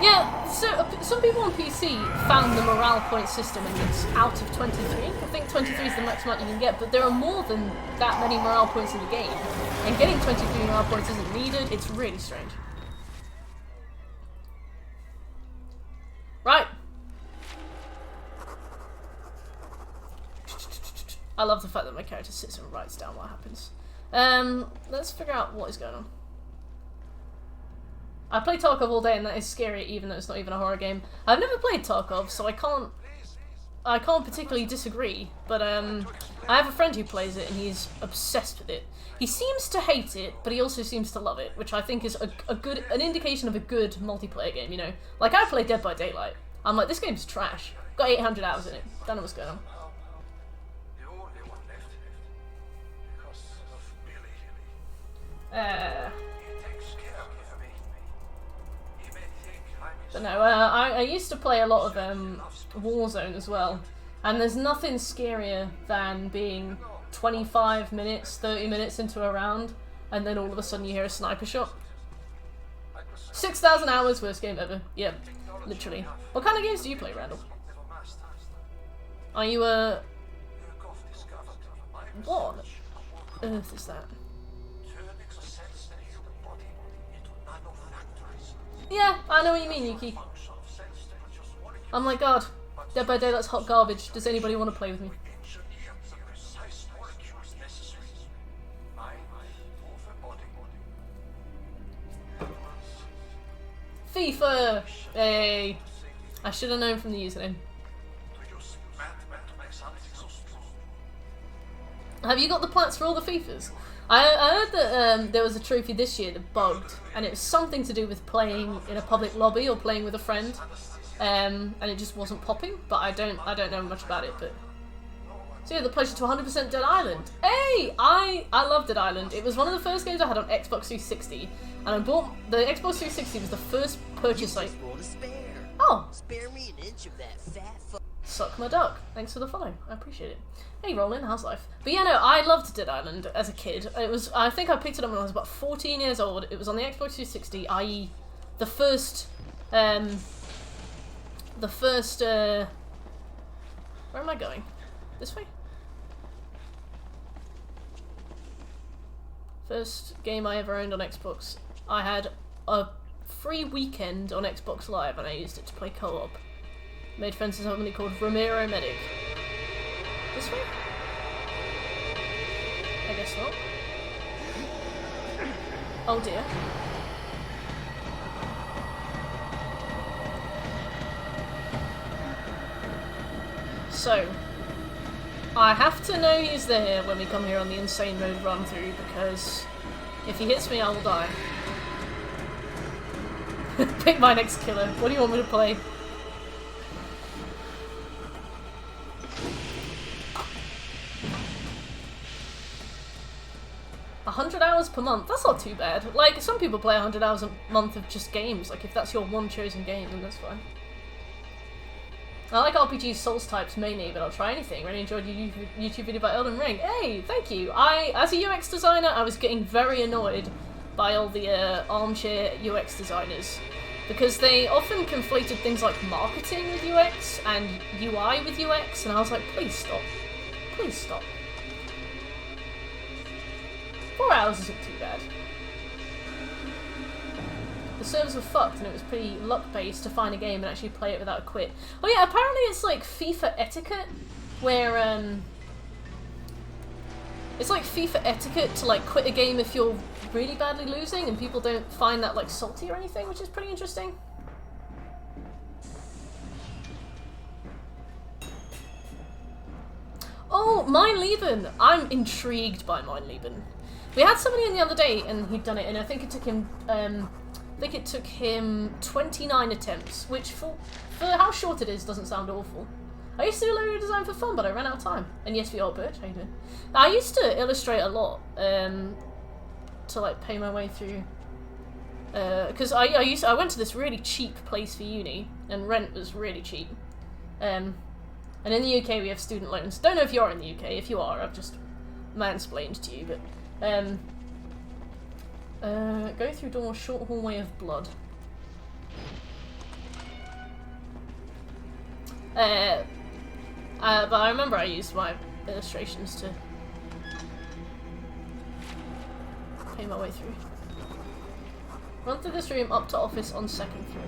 Yeah, so some people on PC found the morale point system and it's out of 23. I think 23 is the max amount you can get, but there are more than that many morale points in the game. And getting 23 morale points isn't needed, it's really strange. Right. I love the fact that my character sits and writes down what happens. Let's figure out what is going on. I play Tarkov all day and that is scary even though it's not even a horror game. I've never played Tarkov, so I can't particularly disagree, but I have a friend who plays it and he's obsessed with it. He seems to hate it, but he also seems to love it, which I think is an indication of a good multiplayer game, you know? Like, I play Dead by Daylight. I'm like, this game's trash. Got 800 hours in it. Don't know what's going on. But no, I used to play a lot of Warzone as well, and there's nothing scarier than being 25 minutes, 30 minutes into a round, and then all of a sudden you hear a sniper shot. 6,000 hours, worst game ever. Yeah, literally. What kind of games do you play, Randall? Are you a... What on earth is that? Yeah, I know what you mean, Yuki. Oh my god. Dead by Daylight's hot garbage. Does anybody want to play with me? FIFA! Hey! I should have known from the username. Have you got the plats for all the FIFAs? I heard that there was a trophy this year that bugged, and it was something to do with playing in a public lobby or playing with a friend, and it just wasn't popping. But I don't know much about it. But so yeah, the pleasure to 100% Dead Island. Hey, I love Dead Island. It was one of the first games I had on Xbox 360, and I bought the Xbox 360 was the first purchase I. Oh. Spare me an inch of that fat Suck my duck. Thanks for the follow. I appreciate it. Hey, Roland, how's life? But yeah, no, I loved Dead Island as a kid. It was, I think I picked it up when I was about 14 years old. It was on the Xbox 360, i.e. the first, where am I going? This way? First game I ever owned on Xbox. I had a free weekend on Xbox Live and I used it to play co-op. Made friends with somebody called Ramiro Medic. This way? I guess not. Oh dear. So, I have to know he's there when we come here on the insane mode run through, because if he hits me I will die. Pick my next killer. What do you want me to play? $100 per month, that's not too bad. Like, some people play 100 hours a month of just games. Like, if that's your one chosen game, then that's fine. I like RPG Souls types mainly, but I'll try anything. Really enjoyed your YouTube video about Elden Ring. Hey, thank you! As a UX designer, I was getting very annoyed by all the armchair UX designers, because they often conflated things like marketing with UX and UI with UX, and I was like, please stop. Please stop. 4 hours isn't too bad. The servers were fucked and it was pretty luck-based to find a game and actually play it without a quit. Oh yeah, apparently it's like FIFA etiquette, where it's like FIFA etiquette to like quit a game if you're really badly losing, and people don't find that like salty or anything, which is pretty interesting. Oh, Mein Leben! I'm intrigued by Mein Leben. We had somebody in the other day, and he'd done it, and I think it took him, 29 attempts, which for how short it is doesn't sound awful. I used to do logo design for fun, but I ran out of time. And yes, VR Birch, how you doing? I used to illustrate a lot, to like pay my way through. Because I went to this really cheap place for uni, and rent was really cheap. And in the UK we have student loans. Don't know if you're in the UK. If you are, I've just mansplained to you, but. Go through door, short hallway of blood. But I remember I used my illustrations to pay my way through. Run through this room up to office on 2nd floor.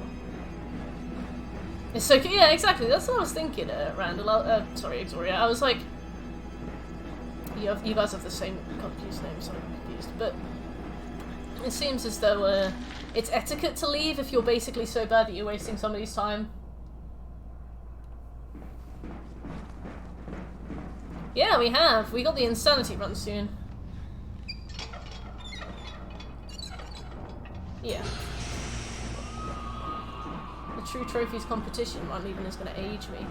It's so yeah, exactly. That's what I was thinking, Randall. Sorry, Exoria. I was like, you guys have the same confused name, so I'm confused. But it seems as though it's etiquette to leave if you're basically so bad that you're wasting somebody's time. Yeah, we have. We got the Insanity run soon. Yeah. The True Trophies competition run even is going to age me.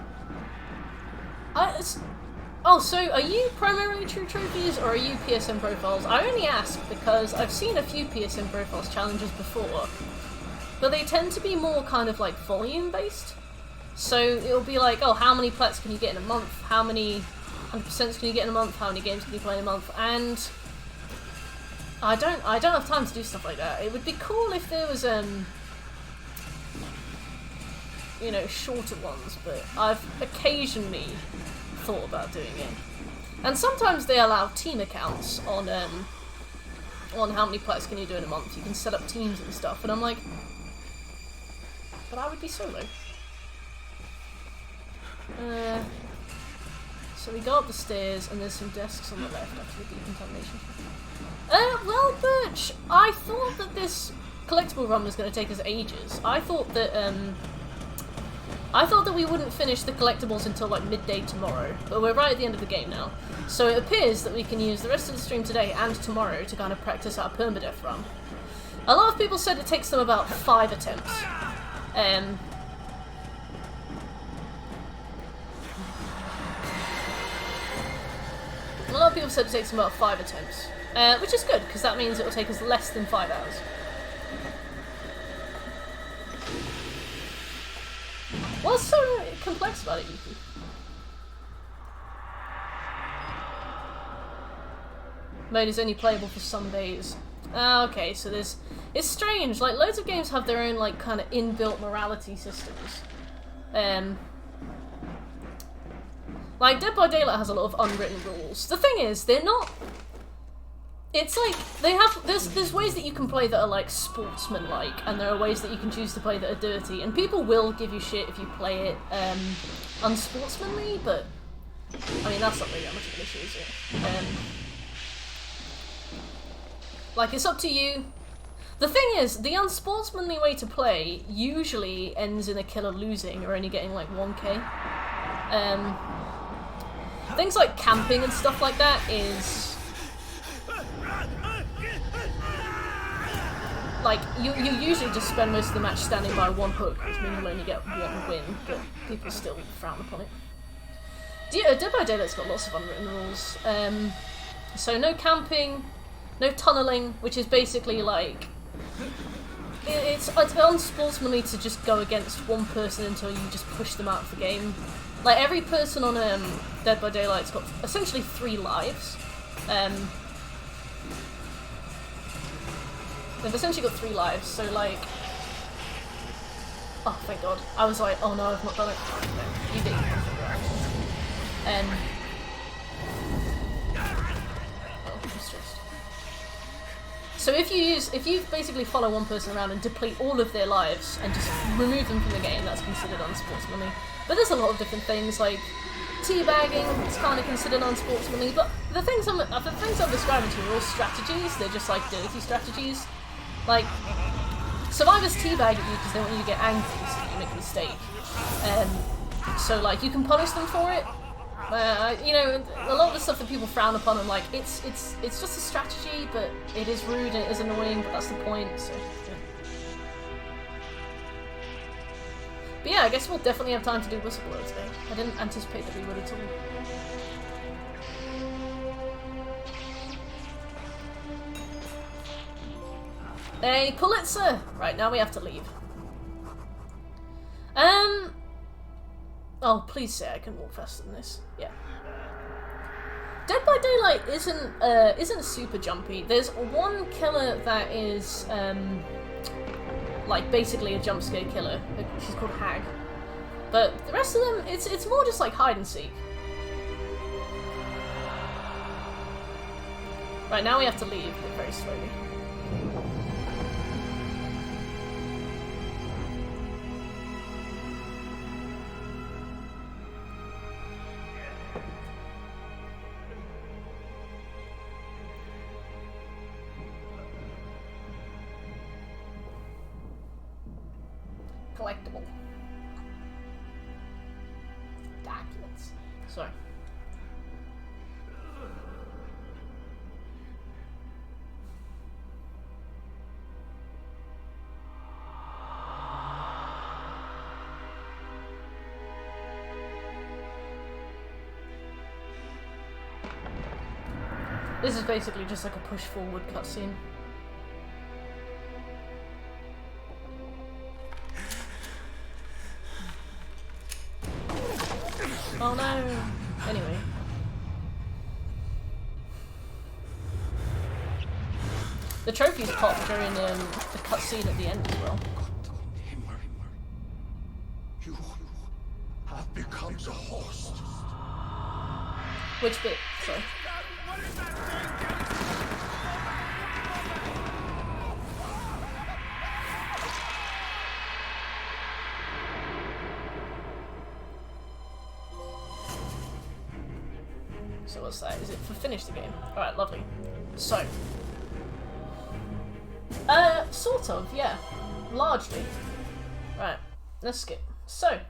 Oh, so are you primarily True Trophies or are you PSN profiles? I only ask because I've seen a few PSN profiles challenges before, but they tend to be more kind of like volume based. So it'll be like, oh, how many plats can you get in a month? How many 100% can you get in a month? How many games can you play in a month? And I don't have time to do stuff like that. It would be cool if there was you know, shorter ones, but I've occasionally thought about doing it. And sometimes they allow team accounts on how many players can you do in a month. You can set up teams and stuff, and I'm like, but I would be solo. So we go up the stairs, and there's some desks on the left after the decontamination. Well, Birch, I thought that this collectible run was going to take us ages. I thought that we wouldn't finish the collectibles until like midday tomorrow, but we're right at the end of the game now. So it appears that we can use the rest of the stream today and tomorrow to kind of practice our permadeath run. A lot of people said it takes them about 5 attempts. A lot of people said it takes them about 5 attempts, which is good, because that means it will take us less than 5 hours. What's so complex about it, Yuki? Mode is only playable for some days. Ah, okay, so there's... It's strange, like, loads of games have their own, like, kind of inbuilt morality systems. Like, Dead by Daylight has a lot of unwritten rules. The thing is, they're not... It's like, they have... There's ways that you can play that are, like, sportsman-like, and there are ways that you can choose to play that are dirty, and people will give you shit if you play it, unsportsmanly, but... I mean, that's not really that much of an issue, is it? Like, it's up to you. The thing is, the unsportsmanly way to play usually ends in a killer losing, or only getting, like, 1k. Things like camping and stuff like that is... Like, you usually just spend most of the match standing by one hook, which means you'll only get 1 win, but people still frown upon it. Dead by Daylight's got lots of unwritten rules. So no camping, no tunneling, which is basically like... It's unsportsmanly to just go against one person until you just push them out of the game. Like, every person on Dead by Daylight's got essentially 3 lives. They've essentially got 3 lives, so like... Oh, thank God. I was like, oh no, I've not done it. No, you did. Oh, I'm stressed. So if you basically follow one person around and deplete all of their lives and just remove them from the game, that's considered unsportsmanly. But there's a lot of different things, like teabagging is kind of considered unsportsmanly, but the things I'm describing to you are all strategies. They're just like dirty strategies. Like, survivors teabag at you because they want you to get angry so that you make a mistake. So like, you can punish them for it. You know, a lot of the stuff that people frown upon, I'm like, it's just a strategy, but it is rude and it is annoying, but that's the point, so... Yeah. But yeah, I guess we'll definitely have time to do Whistleblower today. I didn't anticipate that we would at all. Hey, Pulitzer! Right, now we have to leave. Oh, please say I can walk faster than this. Yeah. Dead by Daylight isn't super jumpy. There's one killer that is like basically a jump scare killer. She's called Hag. But the rest of them, it's more just like hide and seek. Right, now we have to leave, but very slowly. Collectible. Documents. Sorry. This is basically just like a push forward cutscene. Oh no! Anyway. The trophies pop during the cutscene at the end as well. You have become the host. Which bit? Sorry. So what's that? Is it for finish the game? Alright, lovely. So. Sort of, yeah. Largely. Right, let's skip. So,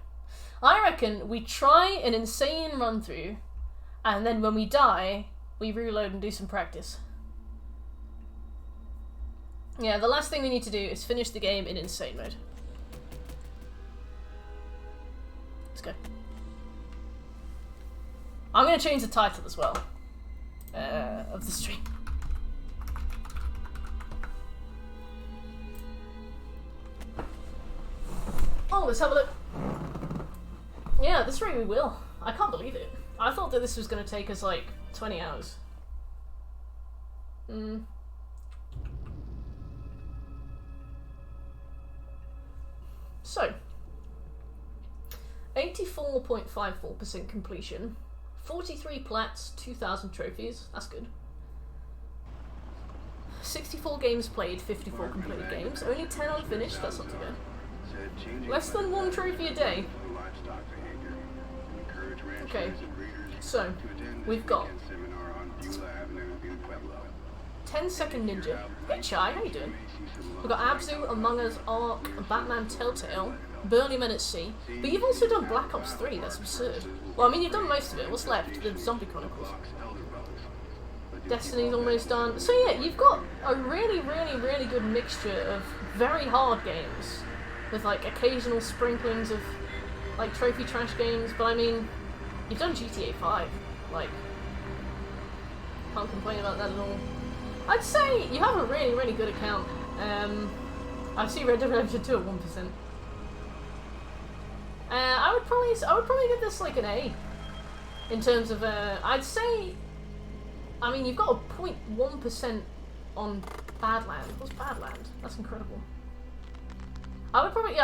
I reckon we try an insane run through, and then when we die, we reload and do some practice. Yeah, the last thing we need to do is finish the game in insane mode. Let's go. I'm going to change the title as well of the stream. Oh, let's have a look. Yeah, this rate we will. I can't believe it. I thought that this was going to take us like 20 hours. So, 84.54% completion, 43 plats, 2,000 trophies, that's good. 64 games played, 54 completed games, only 10 unfinished, that's not too bad. Less than 1 trophy a day. Okay, so, we've got 10-second Ninja. Hey Chai, how you doing? We've got Abzu, Among Us, Ark, Batman Telltale, Burly Men at Sea, but you've also done Black Ops 3, that's absurd. Well, I mean, you've done most of it. What's left? The Zombie Chronicles. Destiny's almost done. So yeah, you've got a really, really, really good mixture of very hard games with like occasional sprinklings of like trophy trash games, but I mean, you've done GTA 5. Like, can't complain about that at all. I'd say you have a really, really good account. I see Red Dead Redemption 2 at 1%. I would probably give this like an A. In terms of, I'd say, I mean, you've got a 0.1% on Badland. What's Badland? That's incredible. I would probably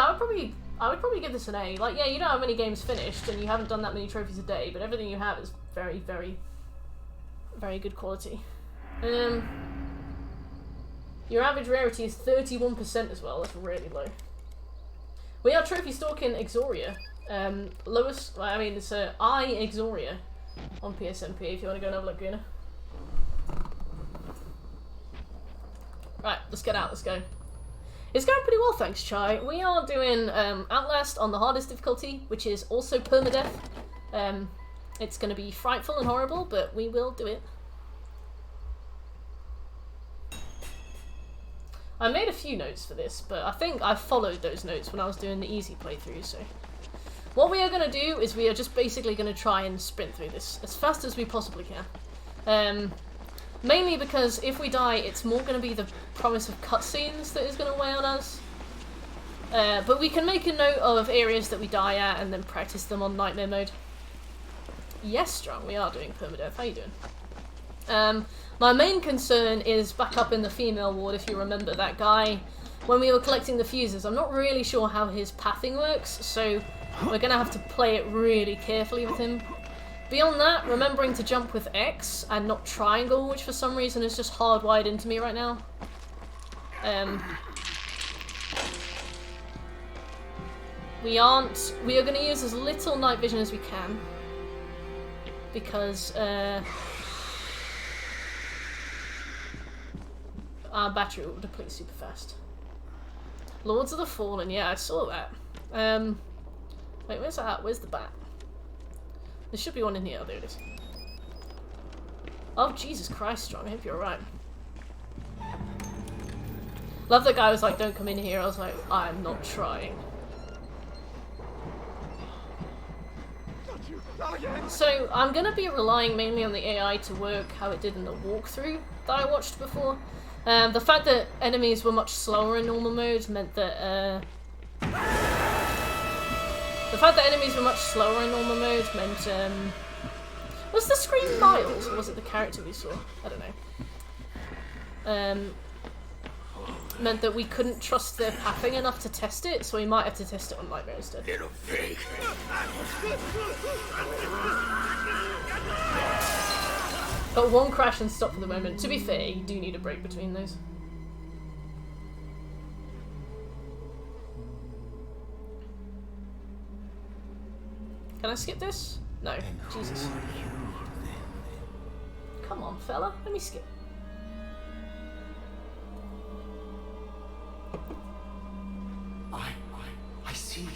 give this an A. Like, yeah, you don't have many games finished, and you haven't done that many trophies a day, but everything you have is very, very, very good quality. Your average rarity is 31% as well. That's really low. We are trophy stalking Exoria. Lowest, I mean, it's I Exoria on PSMP if you want to go and have a look, Guna. Right, let's get out, let's go. It's going pretty well, thanks, Chai. We are doing Outlast on the hardest difficulty, which is also permadeath. It's going to be frightful and horrible, but we will do it. I made a few notes for this, but I think I followed those notes when I was doing the easy playthrough, so... What we are going to do is we are just basically going to try and sprint through this as fast as we possibly can. Mainly because if we die, it's more going to be the promise of cutscenes that is going to weigh on us. But we can make a note of areas that we die at and then practice them on Nightmare mode. Yes, Strong, we are doing permadeath. How you doing? My main concern is back up in the female ward, if you remember that guy. When we were collecting the fuses, I'm not really sure how his pathing works, so we're going to have to play it really carefully with him. Beyond that, remembering to jump with X and not triangle, which for some reason is just hardwired into me right now. We are going to use as little night vision as we can, because our battery will deplete super fast. Lords of the Fallen, yeah, I saw that. Wait, where's that? Where's the bat? There should be one in here. Oh, there it is. Oh, Jesus Christ, Strong. I hope you're alright. Love that guy was like, don't come in here. I was like, I'm not trying. So, I'm going to be relying mainly on the AI to work how it did in the walkthrough that I watched before. The fact that enemies were much slower in normal mode meant that, was the screen Miles, or was it the character we saw? I don't know. meant that we couldn't trust their pathing enough to test it, so we might have to test it on Nightmare instead. Little pig. But one crash and stop for the moment. To be fair, you do need a break between those. Can I skip this? No. Jesus. Come on, fella. Let me skip. I see.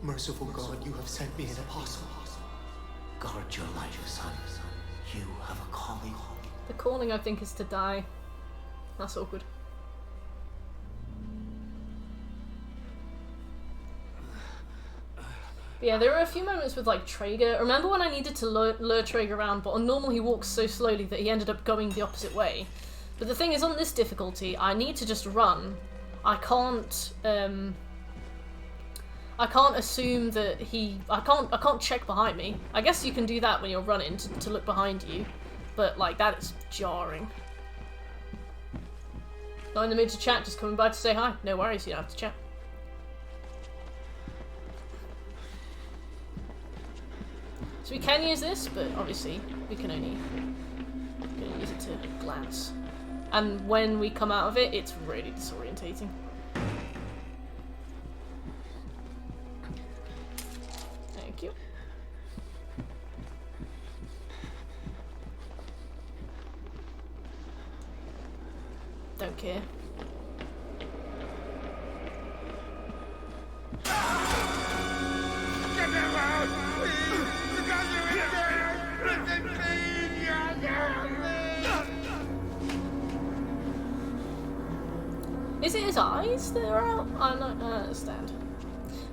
Merciful God, you have sent me an apostle. Guard your life, son. You have a calling. The calling, I think, is to die. That's awkward. But yeah, there were a few moments with, like, Traeger. Remember when I needed to lure Traeger around, but on normal he walks so slowly that he ended up going the opposite way. But the thing is, on this difficulty, I need to just run. I can't assume that I can't check behind me. I guess you can do that when you're running to look behind you, but like that is jarring. Not in the mood to chat, just coming by to say hi. No worries, you don't have to chat. So we can use this, but obviously we can only use it to glance. And when we come out of it, it's really disorientating. Thank you. Don't care. Get them out! Please! You got you in there! Listen, please! Is it his eyes that are out? I don't understand.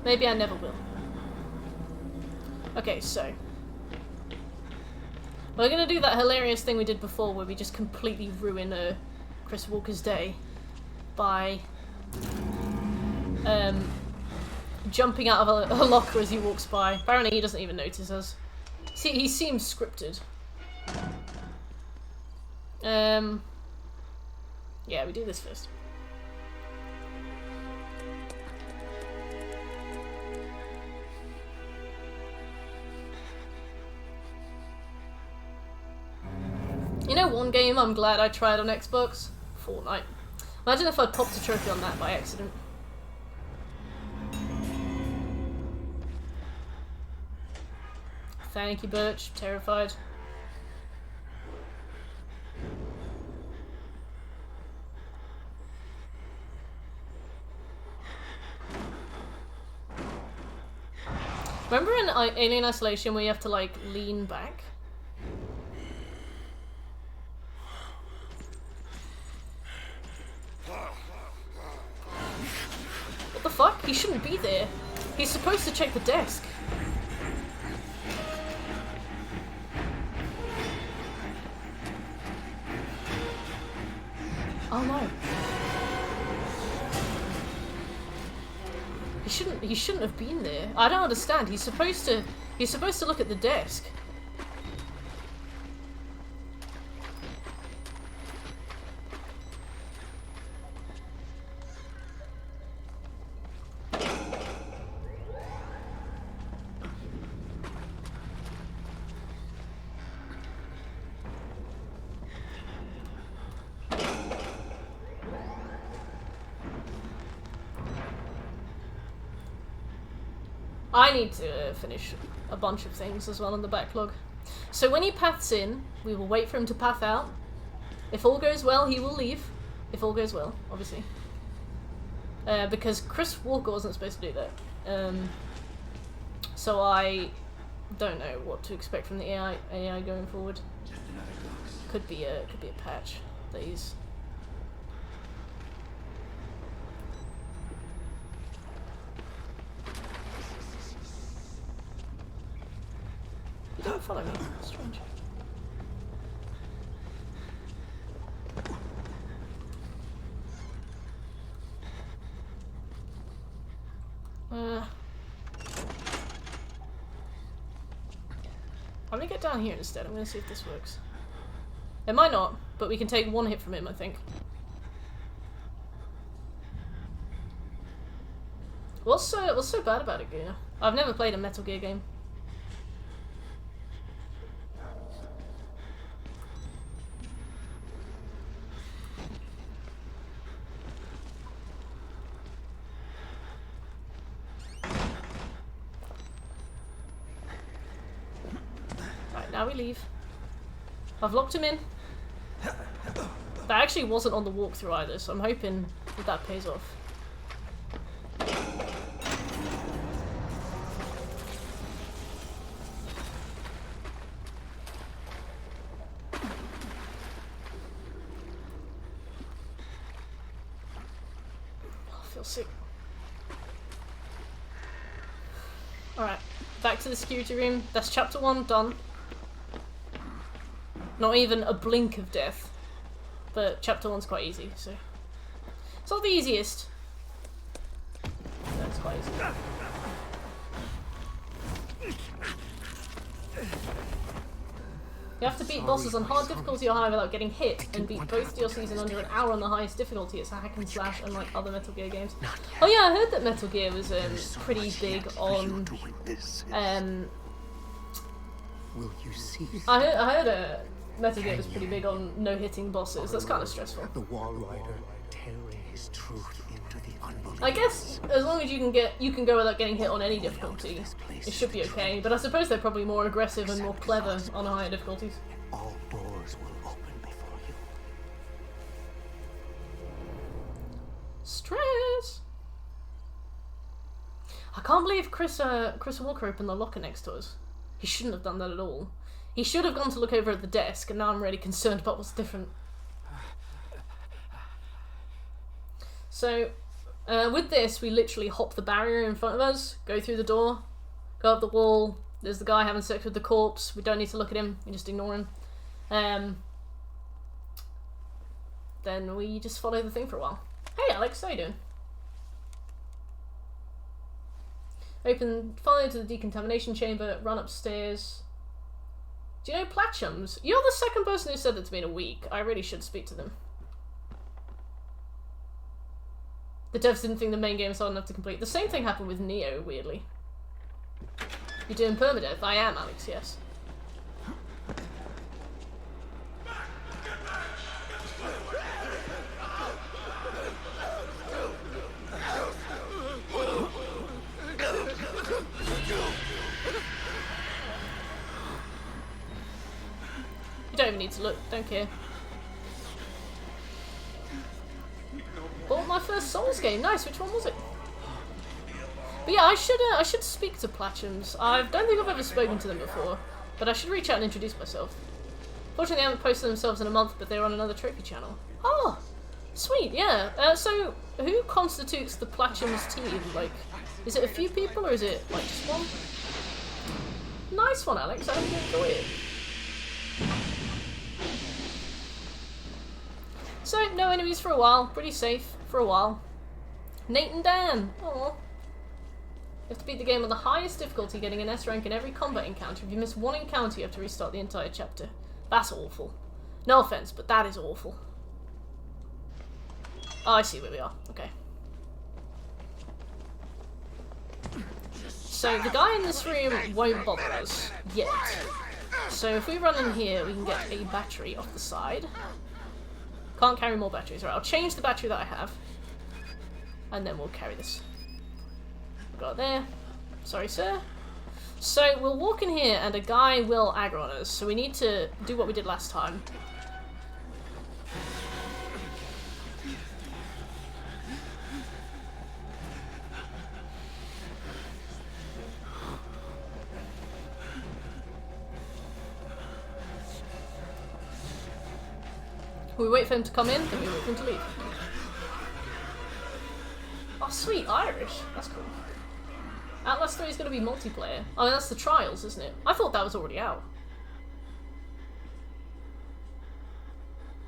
Maybe I never will. Okay, so we're gonna do that hilarious thing we did before where we just completely ruin Chris Walker's day by jumping out of a locker as he walks by. Apparently he doesn't even notice us. See, he seems scripted. Yeah, we do this first. You know one game I'm glad I tried on Xbox? Fortnite. Imagine if I'd popped a trophy on that by accident. Thank you, Birch. Terrified. Remember in Alien Isolation where you have to, like, lean back? What the fuck? He shouldn't be there. He's supposed to check the desk. Oh no. He shouldn't have been there. I don't understand. He's supposed to look at the desk. I need to finish a bunch of things as well in the backlog. So when he paths in, we will wait for him to path out. If all goes well, he will leave. If all goes well, obviously. Because Chris Walker wasn't supposed to do that. So I don't know what to expect from the AI going forward. Could be a patch that he's... You don't follow me. Strange. I'm gonna get down here instead. I'm gonna see if this works. It might not, but we can take one hit from him, I think. What's so bad about it, Gear? I've never played a Metal Gear game. Right, now we leave. I've locked him in. That actually wasn't on the walkthrough either, so I'm hoping that pays off. I feel sick. Alright, back to the security room. That's chapter 1 done. Not even a blink of death. But chapter 1's quite easy, so... It's not the easiest. That's quite easy. You have to beat bosses on hard difficulty or high without getting hit, and beat both DLCs in under an hour on the highest difficulty. It's a hack and slash, unlike other Metal Gear games. Oh yeah, I heard that Metal Gear was pretty big on... Will you see? I heard Metal Gear was pretty big on no-hitting bosses. That's kind of stressful. The Wall Rider tearing his truth into the unbelievable. I guess as long as you can go without getting hit on any difficulty, it should be okay. But I suppose they're probably more aggressive and more clever on higher difficulties. All doors will open before you. Stress. I can't believe Chris Walker opened the locker next to us. He shouldn't have done that at all. He should have gone to look over at the desk, and now I'm really concerned about what's different. So, with this, we literally hop the barrier in front of us, go through the door, go up the wall, there's the guy having sex with the corpse, we don't need to look at him, we just ignore him. Then we just follow the thing for a while. Hey Alex, how you doing? Follow to the decontamination chamber, run upstairs. Do you know Platchums? You're the second person who said that to me in a week. I really should speak to them. The devs didn't think the main game was hard enough to complete. The same thing happened with Neo, weirdly. You're doing permadeath? I am, Alex, yes. You don't even need to look, don't care. Bought my first Souls game, nice, which one was it? But yeah, I should speak to Platchums. I don't think I've ever spoken to them before, but I should reach out and introduce myself. Fortunately, they haven't posted themselves in a month, but they're on another trophy channel. Oh, sweet, yeah. So, who constitutes the Platchums team? Like, is it a few people, or is it, like, just one? Nice one, Alex, I hope you enjoy it. So, no enemies for a while. Pretty safe for a while. Nate and Dan. Aww. You have to beat the game on the highest difficulty, getting an S rank in every combat encounter. If you miss one encounter, you have to restart the entire chapter. That's awful. No offense, but that is awful. Oh, I see where we are. Okay. So, the guy in this room won't bother us yet. So, if we run in here, we can get a battery off the side. Can't carry more batteries. Alright, I'll change the battery that I have. And then we'll carry this. Got it there. Sorry, sir. So, we'll walk in here and a guy will aggro on us. So we need to do what we did last time. We wait for him to come in, then we wait for him to leave. Oh, sweet, Irish. That's cool. Outlast 3 is going to be multiplayer. Oh, that's the Trials, isn't it? I thought that was already out.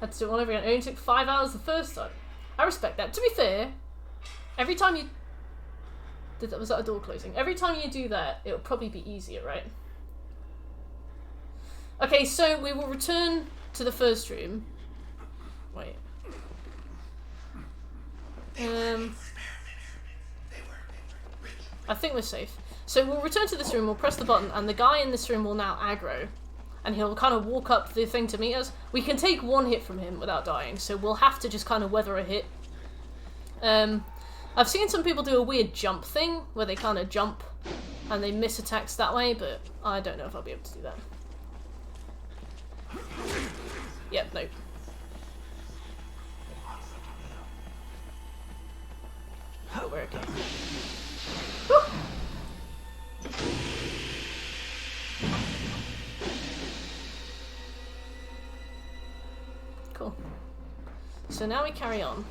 Had to do one over again. It only took 5 hours the first time. I respect that. To be fair, every time you... Was that a door closing? Every time you do that, it'll probably be easier, right? Okay, so we will return to the first room. Wait. I think we're safe. So we'll return to this room, we'll press the button, and the guy in this room will now aggro. And he'll kind of walk up the thing to meet us. We can take one hit from him without dying, so we'll have to just kind of weather a hit. I've seen some people do a weird jump thing, where they kind of jump and they miss attacks that way, but I don't know if I'll be able to do that. Yep, no. Oh, we're okay. Woo! Cool. So now we carry on.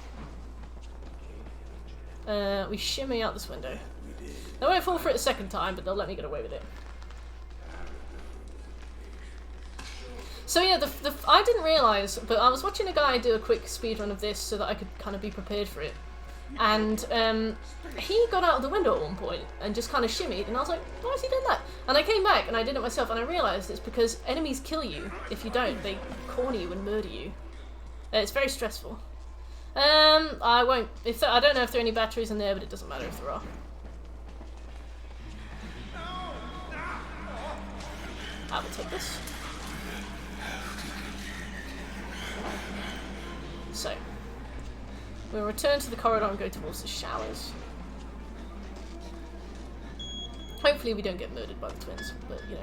We shimmy out this window. They won't fall for it a second time, but they'll let me get away with it. So yeah, I didn't realise, but I was watching a guy do a quick speedrun of this so that I could kind of be prepared for it. And he got out of the window at one point and just kind of shimmied, and I was like, why is he doing that? And I came back and I did it myself, and I realised it's because enemies kill you if you don't. They corner you and murder you. It's very stressful. I won't. I don't know if there are any batteries in there, but it doesn't matter if there are. I will take this. So, we'll return to the corridor and go towards the showers. Hopefully we don't get murdered by the twins, but you know.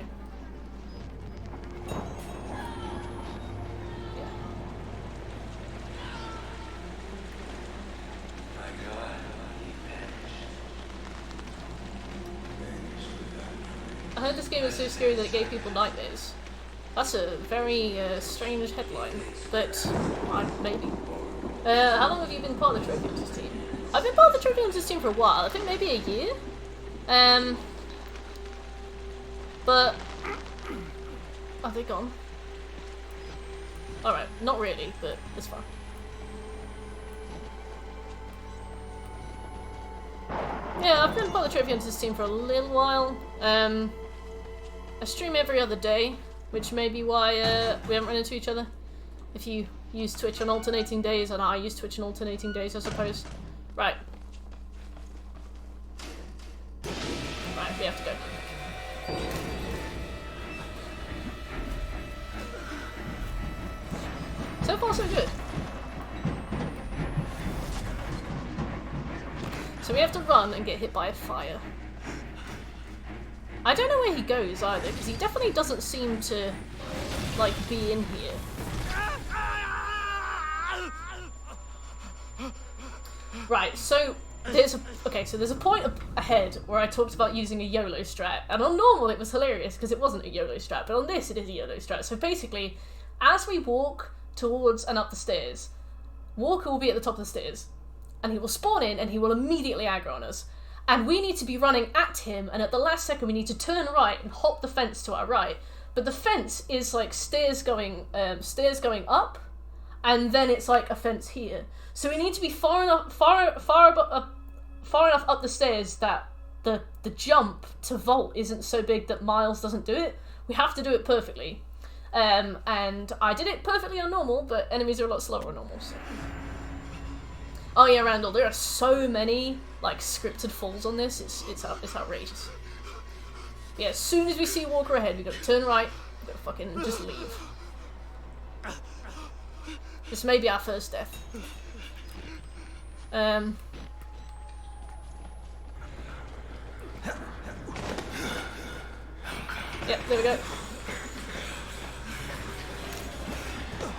I heard this game was so scary that it gave people nightmares. That's a very strange headline, but maybe. How long have you been part of the Trophy Hunters team? I've been part of the Trophy Hunters team for a while. I think maybe a year. But are they gone? All right, not really, but it's fine. Yeah, I've been part of the Trophy Hunters team for a little while. I stream every other day, which may be why we haven't run into each other. If you use Twitch on alternating days, and I use Twitch on alternating days, I suppose. Right. Right, we have to go. So far, so good. So we have to run and get hit by a fire. I don't know where he goes either, because he definitely doesn't seem to, like, be in here. Right, so there's a point ahead where I talked about using a YOLO strat, and on normal it was hilarious because it wasn't a YOLO strat, but on this it is a YOLO strat. So basically, as we walk towards and up the stairs, Walker will be at the top of the stairs, and he will spawn in and he will immediately aggro on us. And we need to be running at him, and at the last second we need to turn right and hop the fence to our right. But the fence is like stairs going up, and then it's like a fence here. So we need to be far enough up the stairs that the jump to vault isn't so big that Miles doesn't do it. We have to do it perfectly. And I did it perfectly on normal, but enemies are a lot slower on normal. So. Oh yeah, Randall, there are so many like scripted falls on this. It's outrageous. Yeah, as soon as we see Walker ahead, we gotta turn right. We gotta fucking just leave. This may be our first death. Yep, there we go.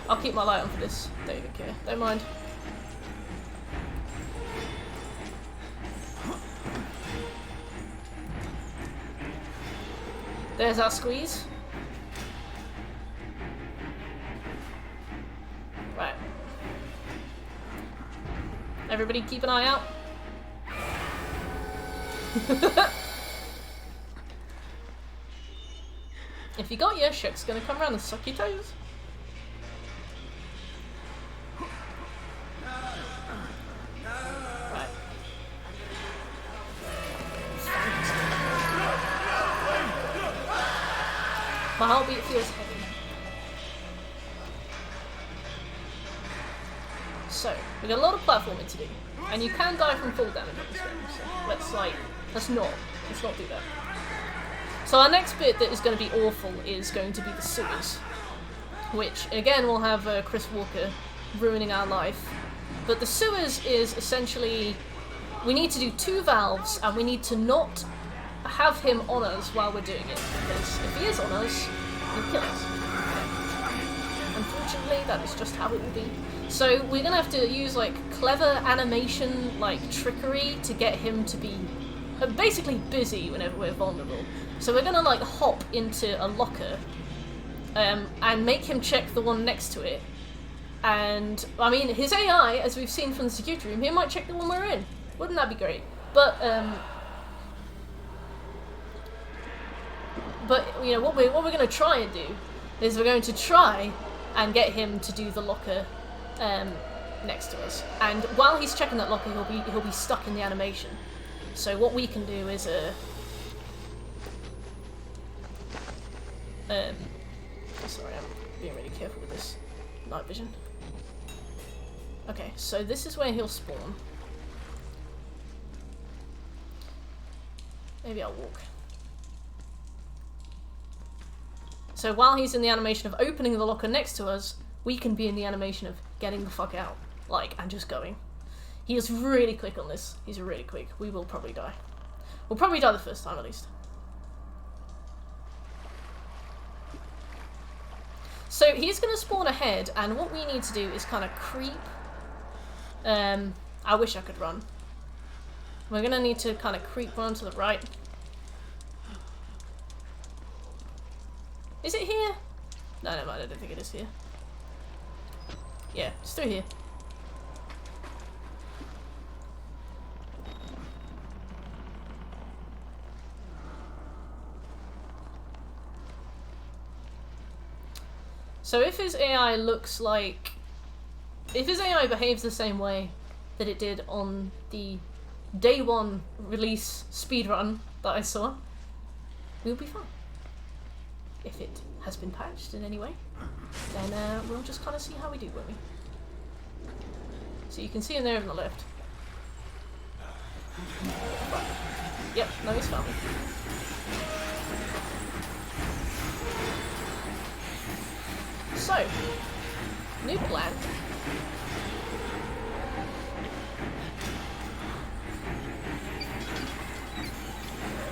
I'll keep my light on for this. Don't even care. Don't mind. There's our squeeze. Right. Everybody keep an eye out. If you got your shit's gonna come around and suck your toes. Right. My heartbeat feels heavy. So, we've got a lot of platforming to do. And you can die from fall damage on this game, so let's, like, Let's not do that. So our next bit that is going to be awful is going to be the sewers, which again will have Chris Walker ruining our life. But the sewers is essentially, we need to do 2 valves and we need to not have him on us while we're doing it, because if he is on us, he'll kill us. Unfortunately, that is just how it will be. So we're gonna have to use like clever animation, like trickery, to get him to be basically busy whenever we're vulnerable. So we're gonna like hop into a locker and make him check the one next to it. And I mean, his AI, as we've seen from the security room, he might check the one we're in. Wouldn't that be great? But you know what we're gonna try and do is we're going to try and get him to do the locker next to us. And while he's checking that locker, he'll be stuck in the animation. So what we can do is sorry, I'm being really careful with this night vision. Okay, so this is where he'll spawn. Maybe I'll walk. So while he's in the animation of opening the locker next to us, we can be in the animation of getting the fuck out, like, and just going. He is really quick on this. He's really quick. We will probably die. We'll probably die the first time at least. So he's going to spawn ahead, and what we need to do is kind of creep. I wish I could run. We're going to need to kind of creep run to the right. Is it here? No, never mind, I don't think it is here. Yeah, it's through here. So if his AI looks like... If his AI behaves the same way that it did on the day 1 release speedrun that I saw, we'll be fine. If it has been patched in any way, then we'll just kind of see how we do, won't we? So you can see him there on the left. Right. Yep, no, he's found me. So, new plan.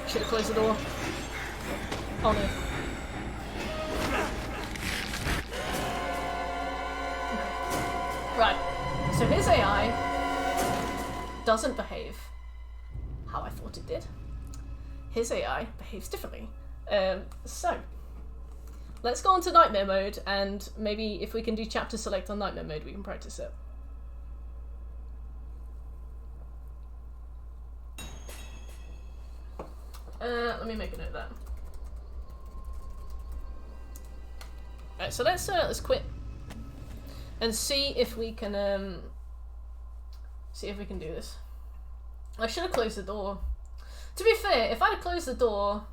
Should have closed the door. Oh no. Right, so his AI doesn't behave how I thought it did. His AI behaves differently. So, let's go on to nightmare mode, and maybe if we can do chapter select on nightmare mode, we can practice it. Let me make a note of that. Alright, so let's quit and see if we can do this. I should have closed the door. To be fair, if I'd have closed the door,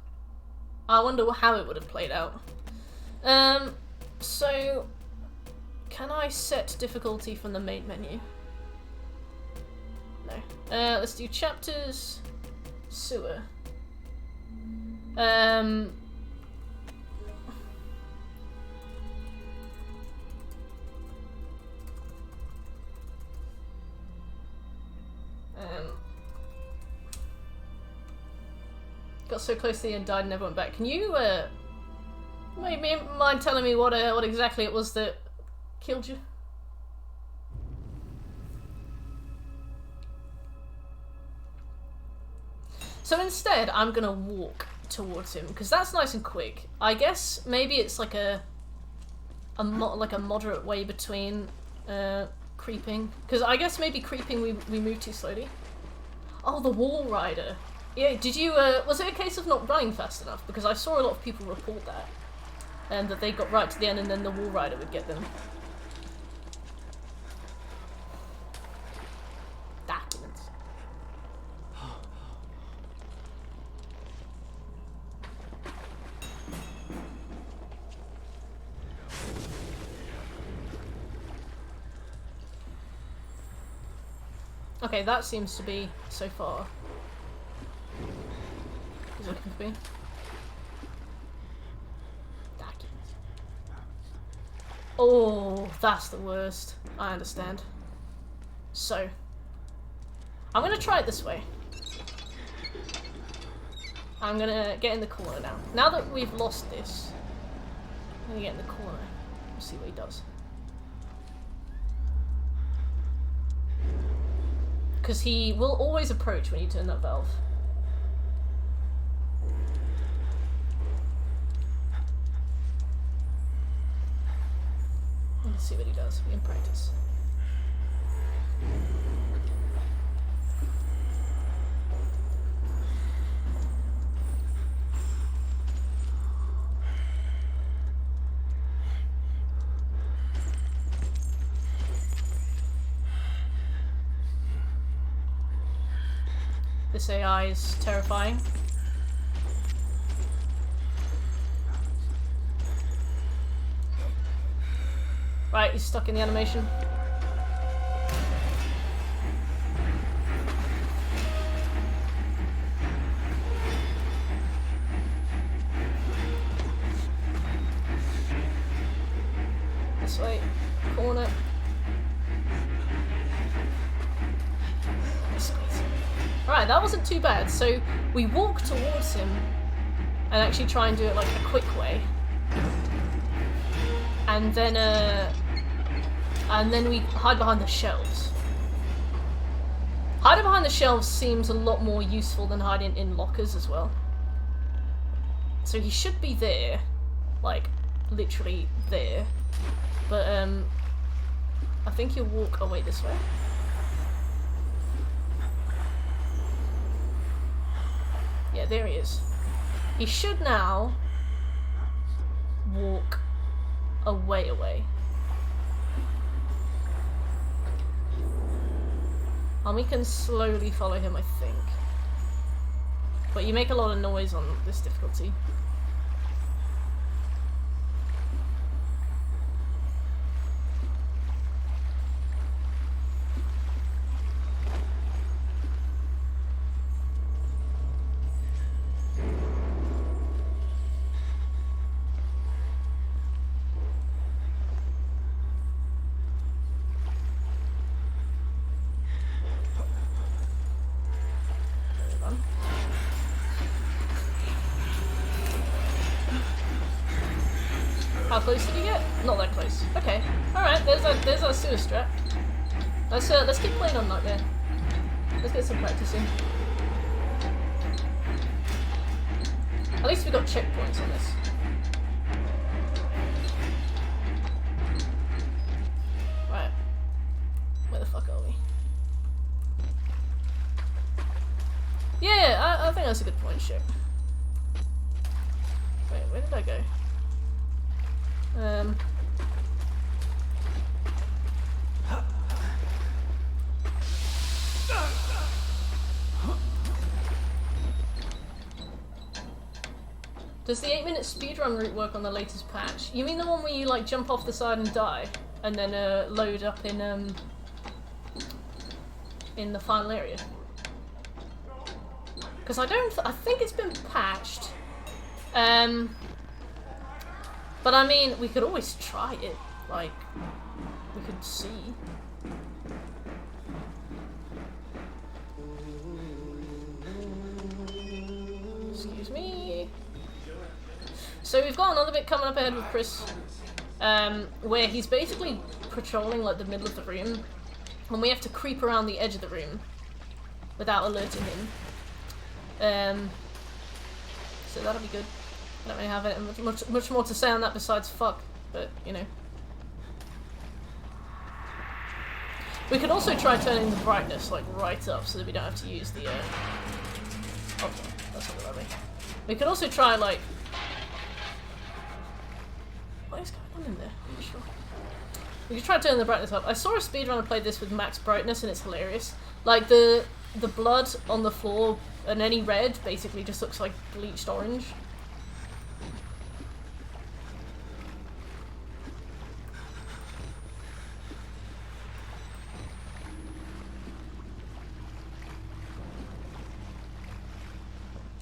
I wonder how it would have played out. So can I set difficulty from the main menu? No. Let's do chapters, sewer. Got so close to the end, died, and never went back. Can you mind telling me what exactly it was that killed you? So instead, I'm gonna walk towards him because that's nice and quick. I guess maybe it's like a moderate way between creeping, because I guess maybe creeping we move too slowly. Oh, the wall rider. Yeah, did you was it a case of not running fast enough? Because I saw a lot of people report that, and that they got right to the end and then the wall rider would get them. Documents. Okay, that seems to be so far. looking for me. Documents. Oh, that's the worst. I understand. So, I'm gonna try it this way. I'm gonna get in the corner now. Now that we've lost this, I'm gonna get in the corner. We'll see what he does. Because he will always approach when you turn that valve. Let's see what he does. We can practice. This AI is terrifying. Right, he's stuck in the animation. This way, corner. Alright, that wasn't too bad. So we walk towards him and actually try and do it like a quick way. And then we hide behind the shelves. Hiding behind the shelves seems a lot more useful than hiding in lockers as well. So he should be there. Like, literally there. But, I think he'll walk away this way. Yeah, there he is. He should now walk away. And we can slowly follow him, I think. But you make a lot of noise on this difficulty. How close did you get? Not that close. Okay. Alright, there's our sewer strat. Let's keep playing on Nightmare. Let's get some practice in. At least we got checkpoints on this. Right. Where the fuck are we? Yeah, I think that's a good point, shit. Wait, where did I go? Does the 8-minute speedrun route work on the latest patch? You mean the one where you like jump off the side and die, and then load up in the final area? Because I think it's been patched. But I mean, we could always try it. Like, we could see. Excuse me. So we've got another bit coming up ahead with Chris, where he's basically patrolling like the middle of the room, and we have to creep around the edge of the room without alerting him. So that'll be good. I don't really have much more to say on that besides fuck, but you know. We could also try turning the brightness like right up so that we don't have to use the oh, that's not lovely. We could also try like what is going on in there? I'm not sure. We could try turning the brightness up. I saw a speedrunner play this with max brightness and it's hilarious. Like the blood on the floor and any red basically just looks like bleached orange.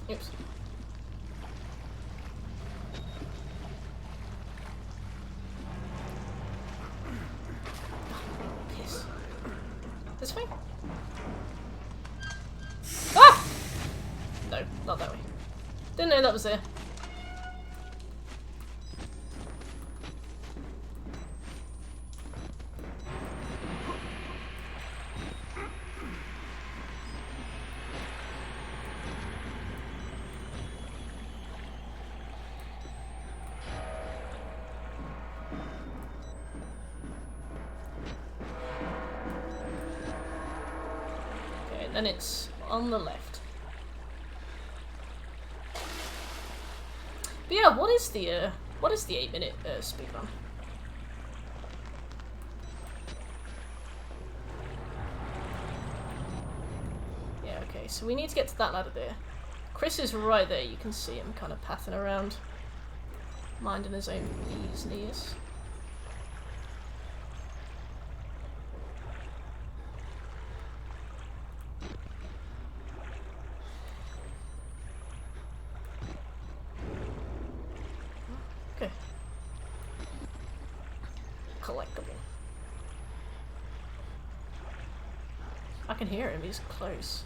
Oops. Didn't know that was there. Okay, then it's on the left. But yeah, what is the 8-minute speedrun? Yeah, okay, so we need to get to that ladder there. Chris is right there, you can see him kind of pathing around, minding his own business. Okay. Collectible. I can hear him, he's close.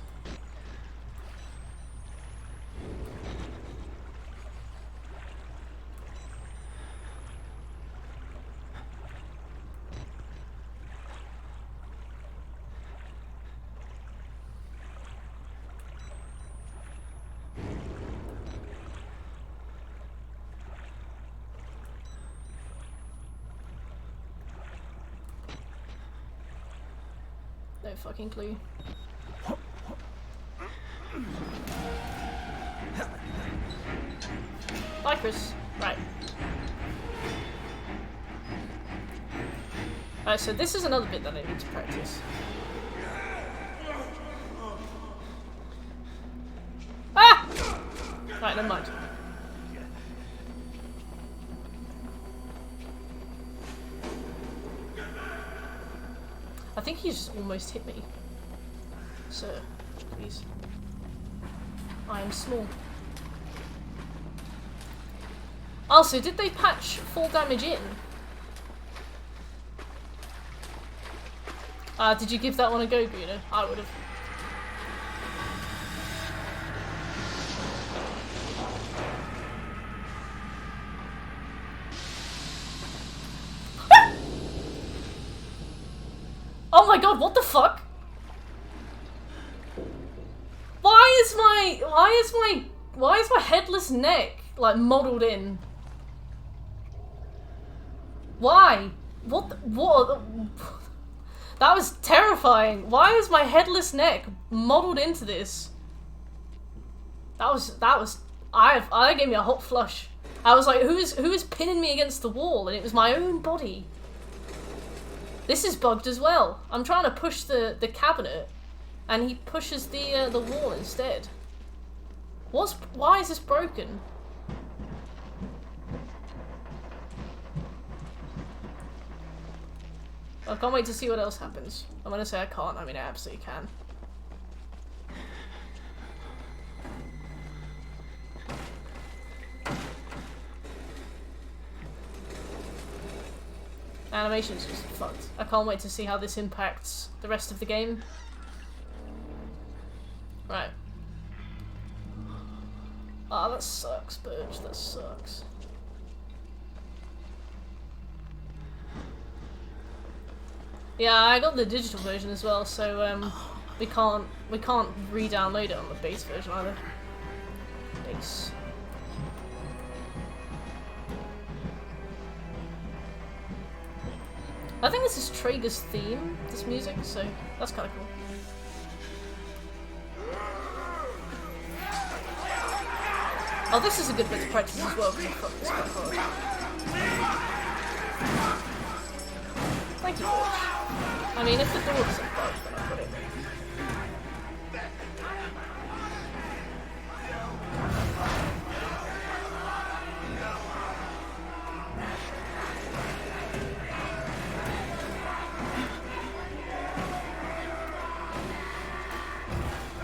No fucking clue. Bye, Chris. Right. Alright, so this is another bit that I need to practice. Ah! Right, never mind. I think he just almost hit me. Sir, please. I am small. Also, did they patch fall damage in? Did you give that one a go, Bruno? I would have. Oh my god, what the fuck? Why is my headless neck like modelled in? Why? What? That was terrifying. Why is my headless neck modelled into this? I gave me a hot flush. I was like, who is pinning me against the wall? And it was my own body. This is bugged as well. I'm trying to push the cabinet, and he pushes the wall instead. Why is this broken? I can't wait to see what else happens. I'm gonna say I can't. I mean, I absolutely can. Animation's just fucked. I can't wait to see how this impacts the rest of the game. Right. Ah, that sucks, Burge. That sucks. Yeah, I got the digital version as well, so we can't re-download it on the base version either. Base. I think this is Traeger's theme, this music, so that's kind of cool. Oh, this is a good bit to practice as well, because I fucked this quite hard. Thank you, George. I mean, if the door doesn't budge, then I'll put it in.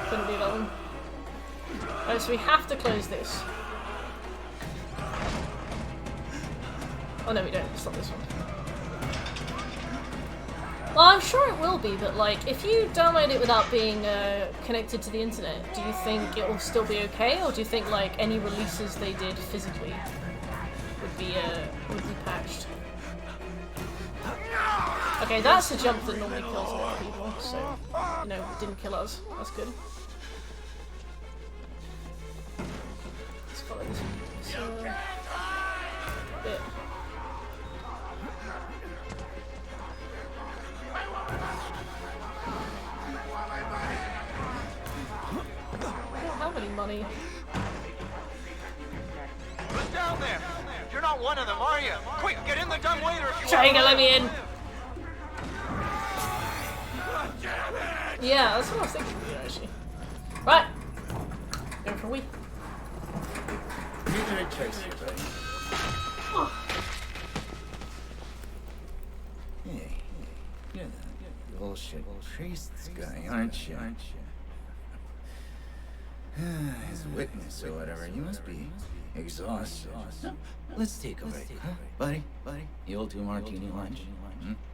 Couldn't do that one. Alright, so we have to close this. Oh no, we don't. It's not this one. Well, I'm sure it will be, but like, if you download it without being connected to the internet, do you think it will still be okay, or do you think like any releases they did physically would be patched? Okay, that's a jump that normally kills a lot of people, so you know, it didn't kill us. That's good. Let's follow this bit. How many money? Who's down there? You're not one of them, are you? Quick, get in the dumb waiter if you Trying to let me in. Yeah, that's what I was thinking of you, actually. Right. Going for a wee. Hey, you're the bullshit priest guy, aren't you? As a witness or whatever, you must be exhausted. No, let's take a break, huh? Buddy? You'll do martini lunch?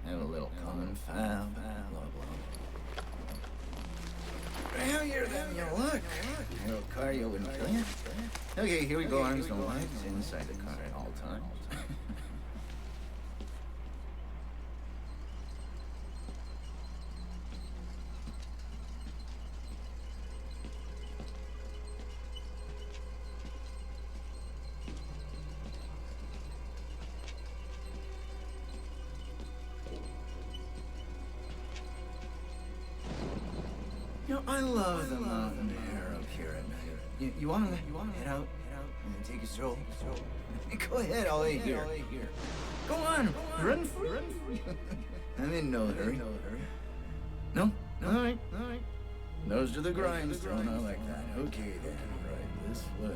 Have a little confab, blah, blah. Heavier than you look. A little cardio wouldn't kill you. Okay, here we go, arms and legs inside the car at all times. You know, I love the mountain air up here at night. You wanna head out and take a stroll? Go ahead, I'll lay here. Go on, run free. I'm in no hurry. No? All right. Nose to the grindstone, I like that. Okay then, right this way.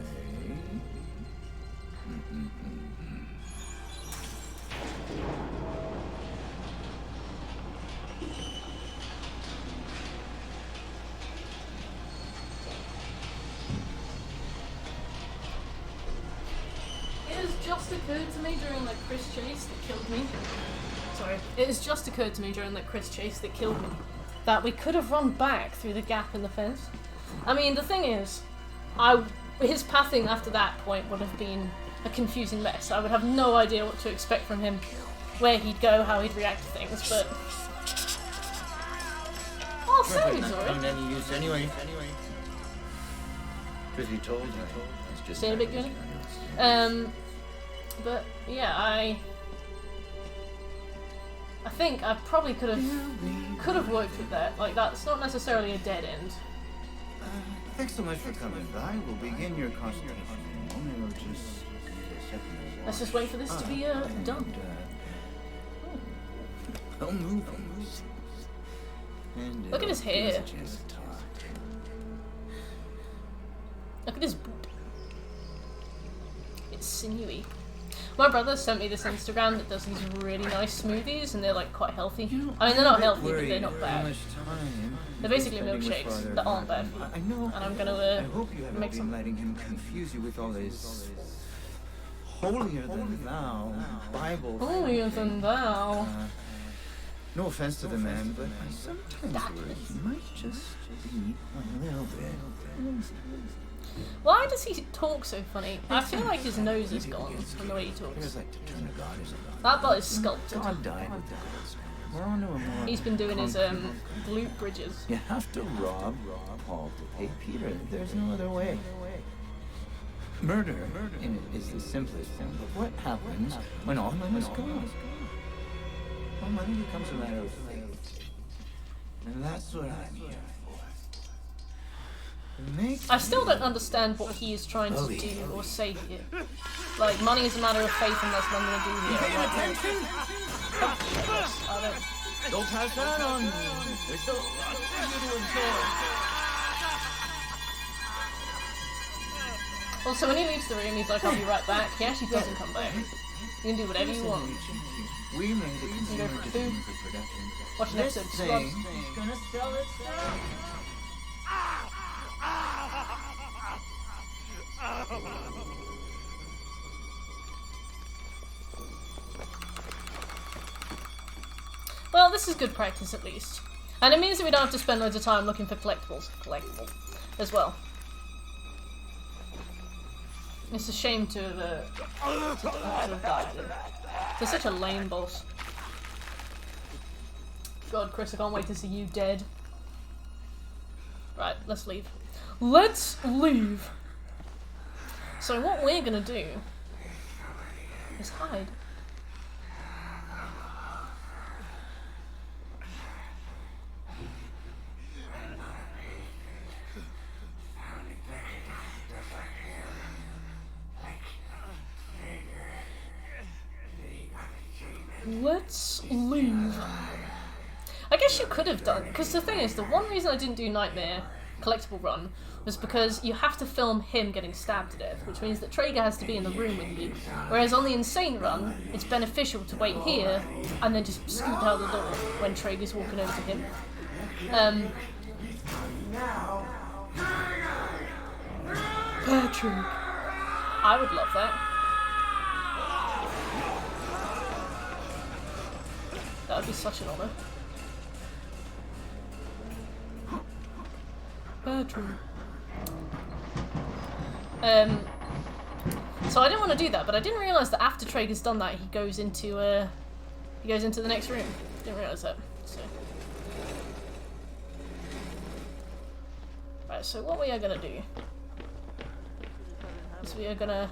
Just occurred to me during that Chris chase that killed me. Sorry. It has just occurred to me during that Chris chase that killed me that we could have run back through the gap in the fence. I mean, the thing is, his pathing after that point would have been a confusing mess. I would have no idea what to expect from him, where he'd go, how he'd react to things, but... Oh, Sally's alright. Any use anyway. Because he told you. Just say a bit good. But yeah, I think I probably could have worked with that. Like, that's not necessarily a dead end. Thanks so much for coming by. We'll begin your consultation in a moment. Or just a second. Let's just wait for this to be done. I'll move. And look at his hair. give us a chance to talk. Look at his boot. It's sinewy. My brother sent me this Instagram that does these really nice smoothies, and they're like quite healthy. I mean, they're not healthy, but they're not bad. They're basically milkshakes that aren't bad for you. I know. And I'm gonna I hope you haven't make been some. letting him confuse you with all this holier than thou Bible. Holier than thou. No offense to the man, but I sometimes worry he might just be a little bit. Why does he talk so funny? I feel like his nose is gone from the way he talks. That butt is sculpted. God died with the gold standard. We're on to a more He's been doing his glute bridges. You have to rob Paul to pay Peter. There's no other way. Murder is the simplest thing, but what happens when all money's gone? Well, money becomes a matter of faith. And that's what I'm here for. I still don't understand what he is trying to do or say here. Like, money is a matter of faith and that's what I'm going to do here. Paying attention? I don't... Don't pass that on me. There's still lots for you to enjoy. Well, so when he leaves the room, he's like, I'll be right back. He actually doesn't come back. You can do whatever you want. We made a You go consumer for decision food, for production. watch an episode of Scrubs. Gonna sell itself. Well, Well, this is good practice at least. And it means that we don't have to spend loads of time looking for collectibles. Collectible. As well. It's a shame to have died. They're such a lame boss. God, Chris, I can't wait to see you dead. Right, let's leave. Let's leave! So what we're gonna do is hide. Let's leave. I guess you could have done, because the thing is, the one reason I didn't do Nightmare Collectible Run was because you have to film him getting stabbed to death, which means that Traeger has to be in the room with you. Whereas on the Insane Run, it's beneficial to wait here and then just scoot out the door when Traeger's walking over to him. Patrick. I would love that. That would be such an honour. Patrick. So I didn't want to do that, but I didn't realise that after Traeger's done that, he goes into the next room. Didn't realise that. So. Right, so what we are gonna do is we are gonna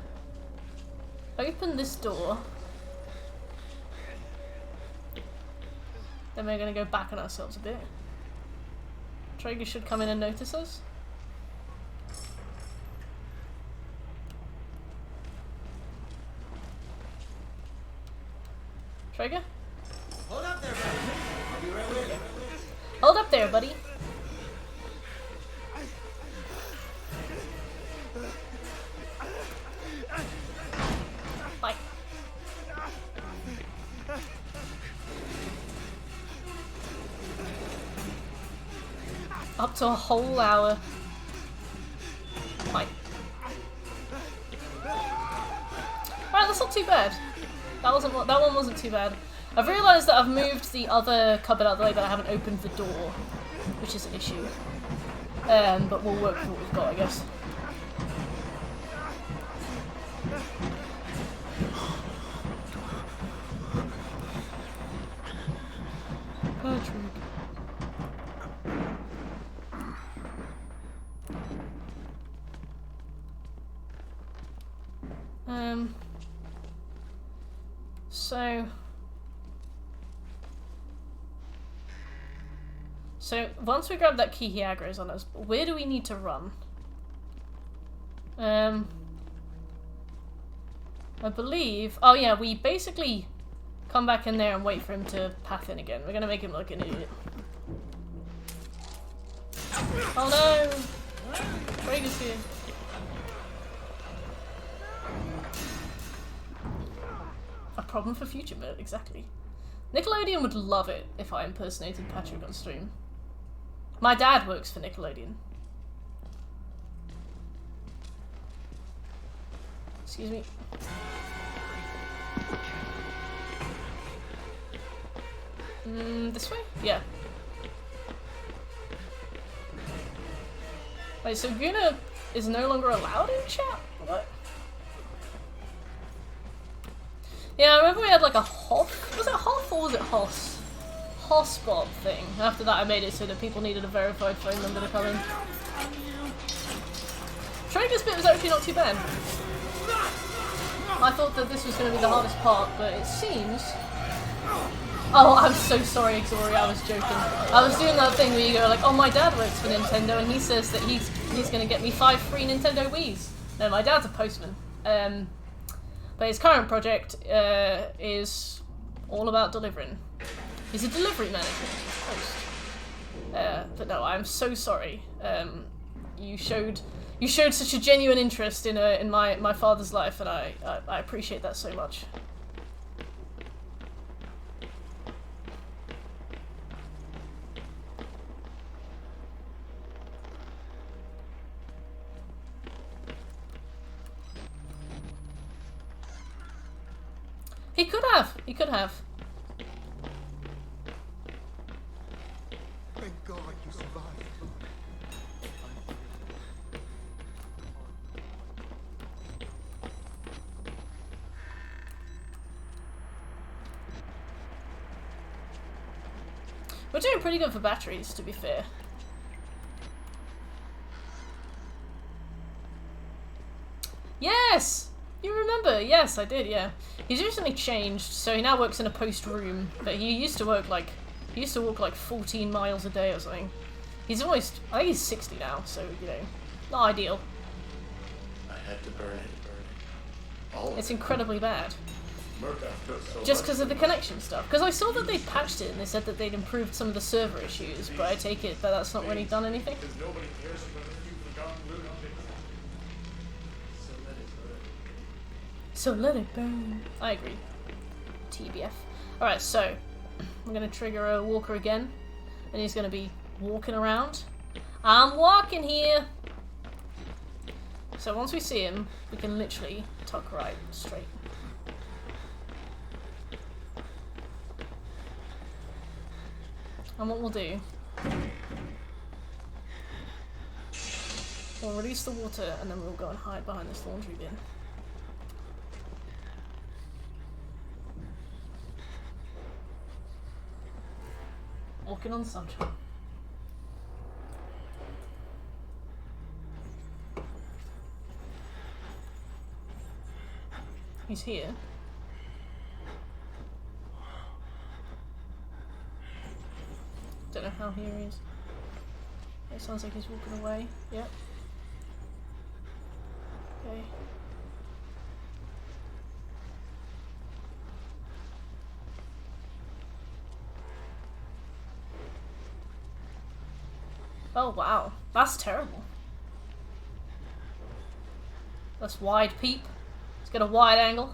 open this door. Then we're gonna go back on ourselves a bit. Traeger should come in and notice us. Traeger? Hold up there, buddy. I'll be right with you. Hold up there, buddy. Bye. Up to a whole hour. Bye. Right, that's not too bad. That one wasn't too bad. I've realised that I've moved the other cupboard out of the way, but I haven't opened the door, which is an issue. But we'll work with what we've got, I guess. Patrick. So once we grab that key, he aggro's on us. But where do we need to run? I believe... Oh yeah, we basically come back in there and wait for him to path in again. We're gonna make him look an idiot. Oh no! Traeger's here. A problem for future mode, exactly. Nickelodeon would love it if I impersonated Patrick on stream. My dad works for Nickelodeon. Excuse me. This way? Yeah. Wait, so Guna is no longer allowed in chat? What? Yeah, I remember we had like a Hoff. Was it Hoff or was it Hoss? Hossbot thing. After that I made it so that people needed a verified phone number to come in. Traeger's bit was actually not too bad. I thought that this was going to be the hardest part, but it seems... Oh, I'm so sorry, Exori, I was joking. I was doing that thing where you go like, oh, my dad works for Nintendo and he says that he's going to get me 5 free Nintendo Wiis. No, my dad's a postman. But his current project is all about delivering. He's a delivery manager. Post. But no, I'm so sorry. You showed such a genuine interest in my father's life, and I appreciate that so much. He could have. Thank God you survived. We're doing pretty good for batteries, to be fair. Yes! You remember? Yes, I did, yeah. He's recently changed, so he now works in a post room, but he used to walk like 14 miles a day or something. He's almost, I think he's 60 now, so, you know, not ideal. I had to burn it. All of It's it. incredibly bad. Murkoff took so Just much because of the connection stuff. Because I saw that they patched it and they said that they'd improved some of the server issues, but I take it that that's not really done anything. because nobody cares about a few forgotten lunatics. So let it burn. So let it burn. I agree. TBF. Alright, so I'm going to trigger a walker again, and he's going to be walking around. I'm walking here! So once we see him, we can literally tuck right straight. And what we'll do, we'll release the water and then we'll go and hide behind this laundry bin. Walking on sunshine. He's here. Don't know how here he is. It sounds like he's walking away. Yep. Okay. Oh wow, that's terrible. That's wide peep. Let's get a wide angle.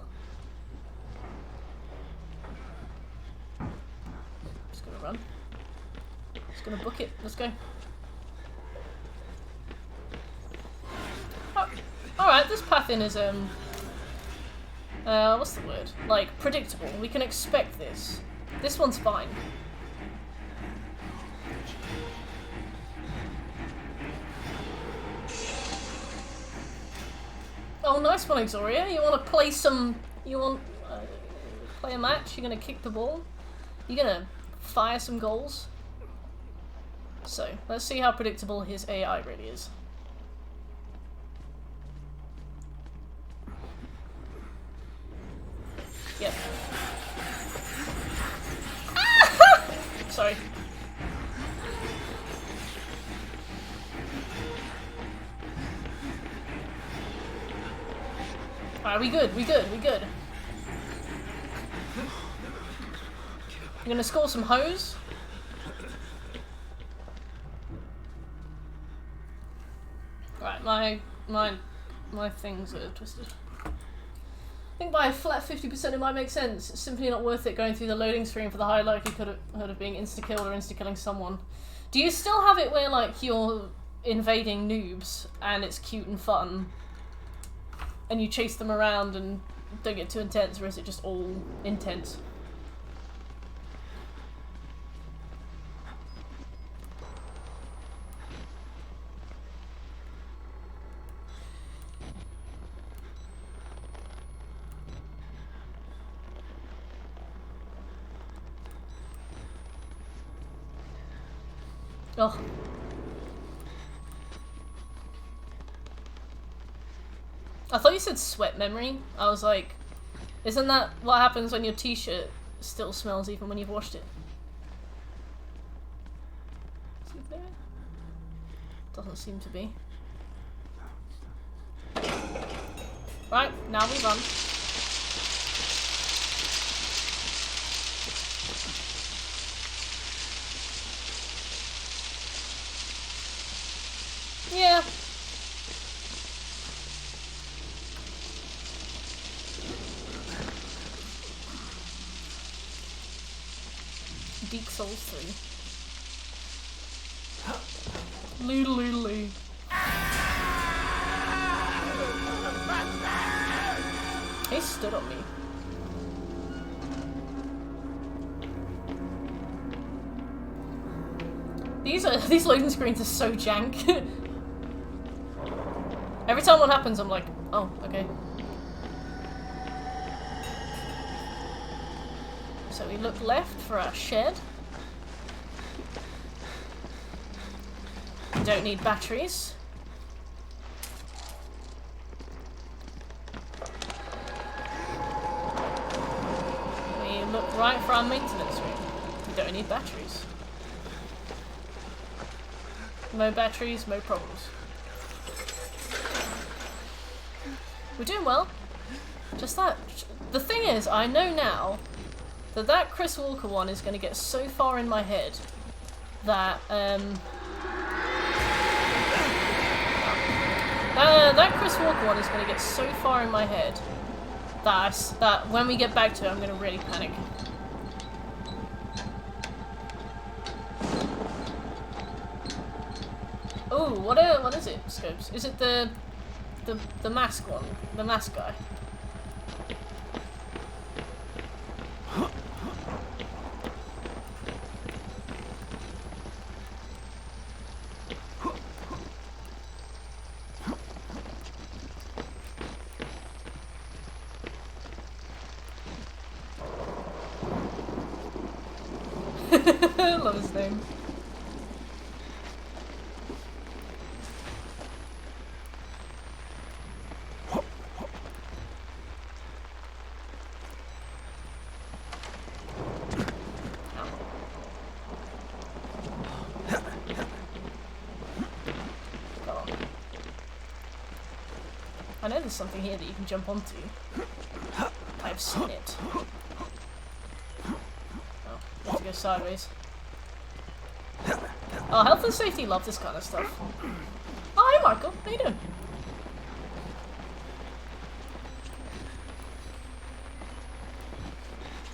Just gonna run. Just gonna book it. Let's go. Oh, alright, this path in is what's the word? Like, predictable. We can expect this. This one's fine. Oh, nice one, Exoria. You want to play some... You want... play a match? You're going to kick the ball? You're going to fire some goals? So, let's see how predictable his AI really is. Yep. Sorry. Alright, we good, we good, we good. I'm gonna score some hose. Right, my things are twisted. I think by a flat 50% it might make sense. It's simply not worth it going through the loading screen for the high likelihood of being insta-killed or insta-killing someone. Do you still have it where, like, you're invading noobs and it's cute and fun and you chase them around and don't get too intense, or is it just all intense? Ugh. I thought you said sweat memory. I was like, isn't that what happens when your t-shirt still smells even when you've washed it? Is it there? Doesn't seem to be. Right, now we run. Yeah. Deep Souls 3. Lee. He stood on me. These loading screens are so jank. Every time one happens, I'm like, oh, okay. So we look left for our shed. We don't need batteries. We look right for our maintenance room. We don't need batteries. No batteries, no problems. We're doing well. Just that. The thing is, I know now that that Chris Walker one is going to get so far in my head that that Chris Walker one is going to get so far in my head that when we get back to it, I'm going to really panic. Oh, what is it, Scopes? Is it the mask one? The mask guy? Love his name. I know there's something here that you can jump onto. I've seen it. Oh, you have to go sideways. Oh, health and safety love this kind of stuff. Oh, hey Michael, how you doing?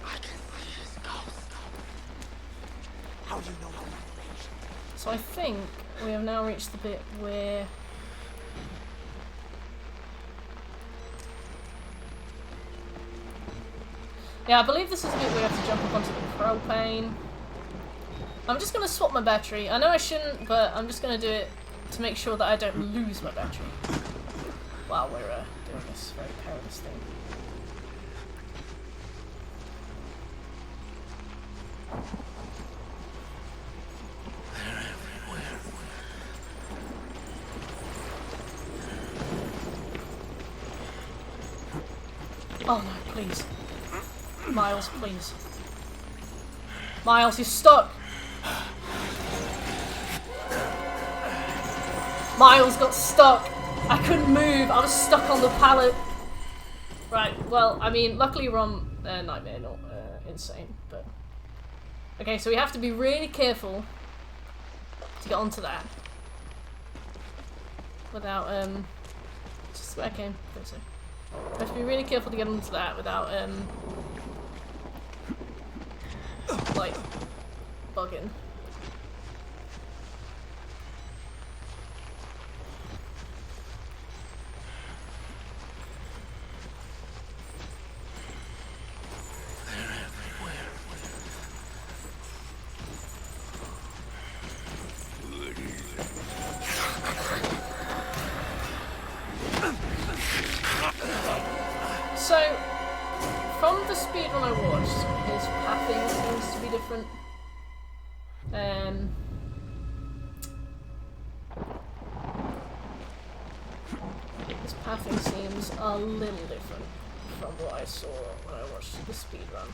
I can see his ghost. How do you know how information? So I think we have now reached the bit where... Yeah, I believe this is the bit where we have to jump up onto the propane. I'm just going to swap my battery. I know I shouldn't, but I'm just going to do it to make sure that I don't lose my battery while we're doing this very perilous thing. Oh no, please. Miles, please. Miles, you're stuck! Miles got stuck! I couldn't move, I was stuck on the pallet! Right, well, I mean, luckily we're on Nightmare, not Insane, but... Okay, so we have to be really careful to get onto that. Without, just the way I came, I think so. We have to be really careful to get onto that without, like, bugging. So, from the speedrun I watched, his pathing seems to be different. His pathing seems a little different from what I saw when I watched the speedrun.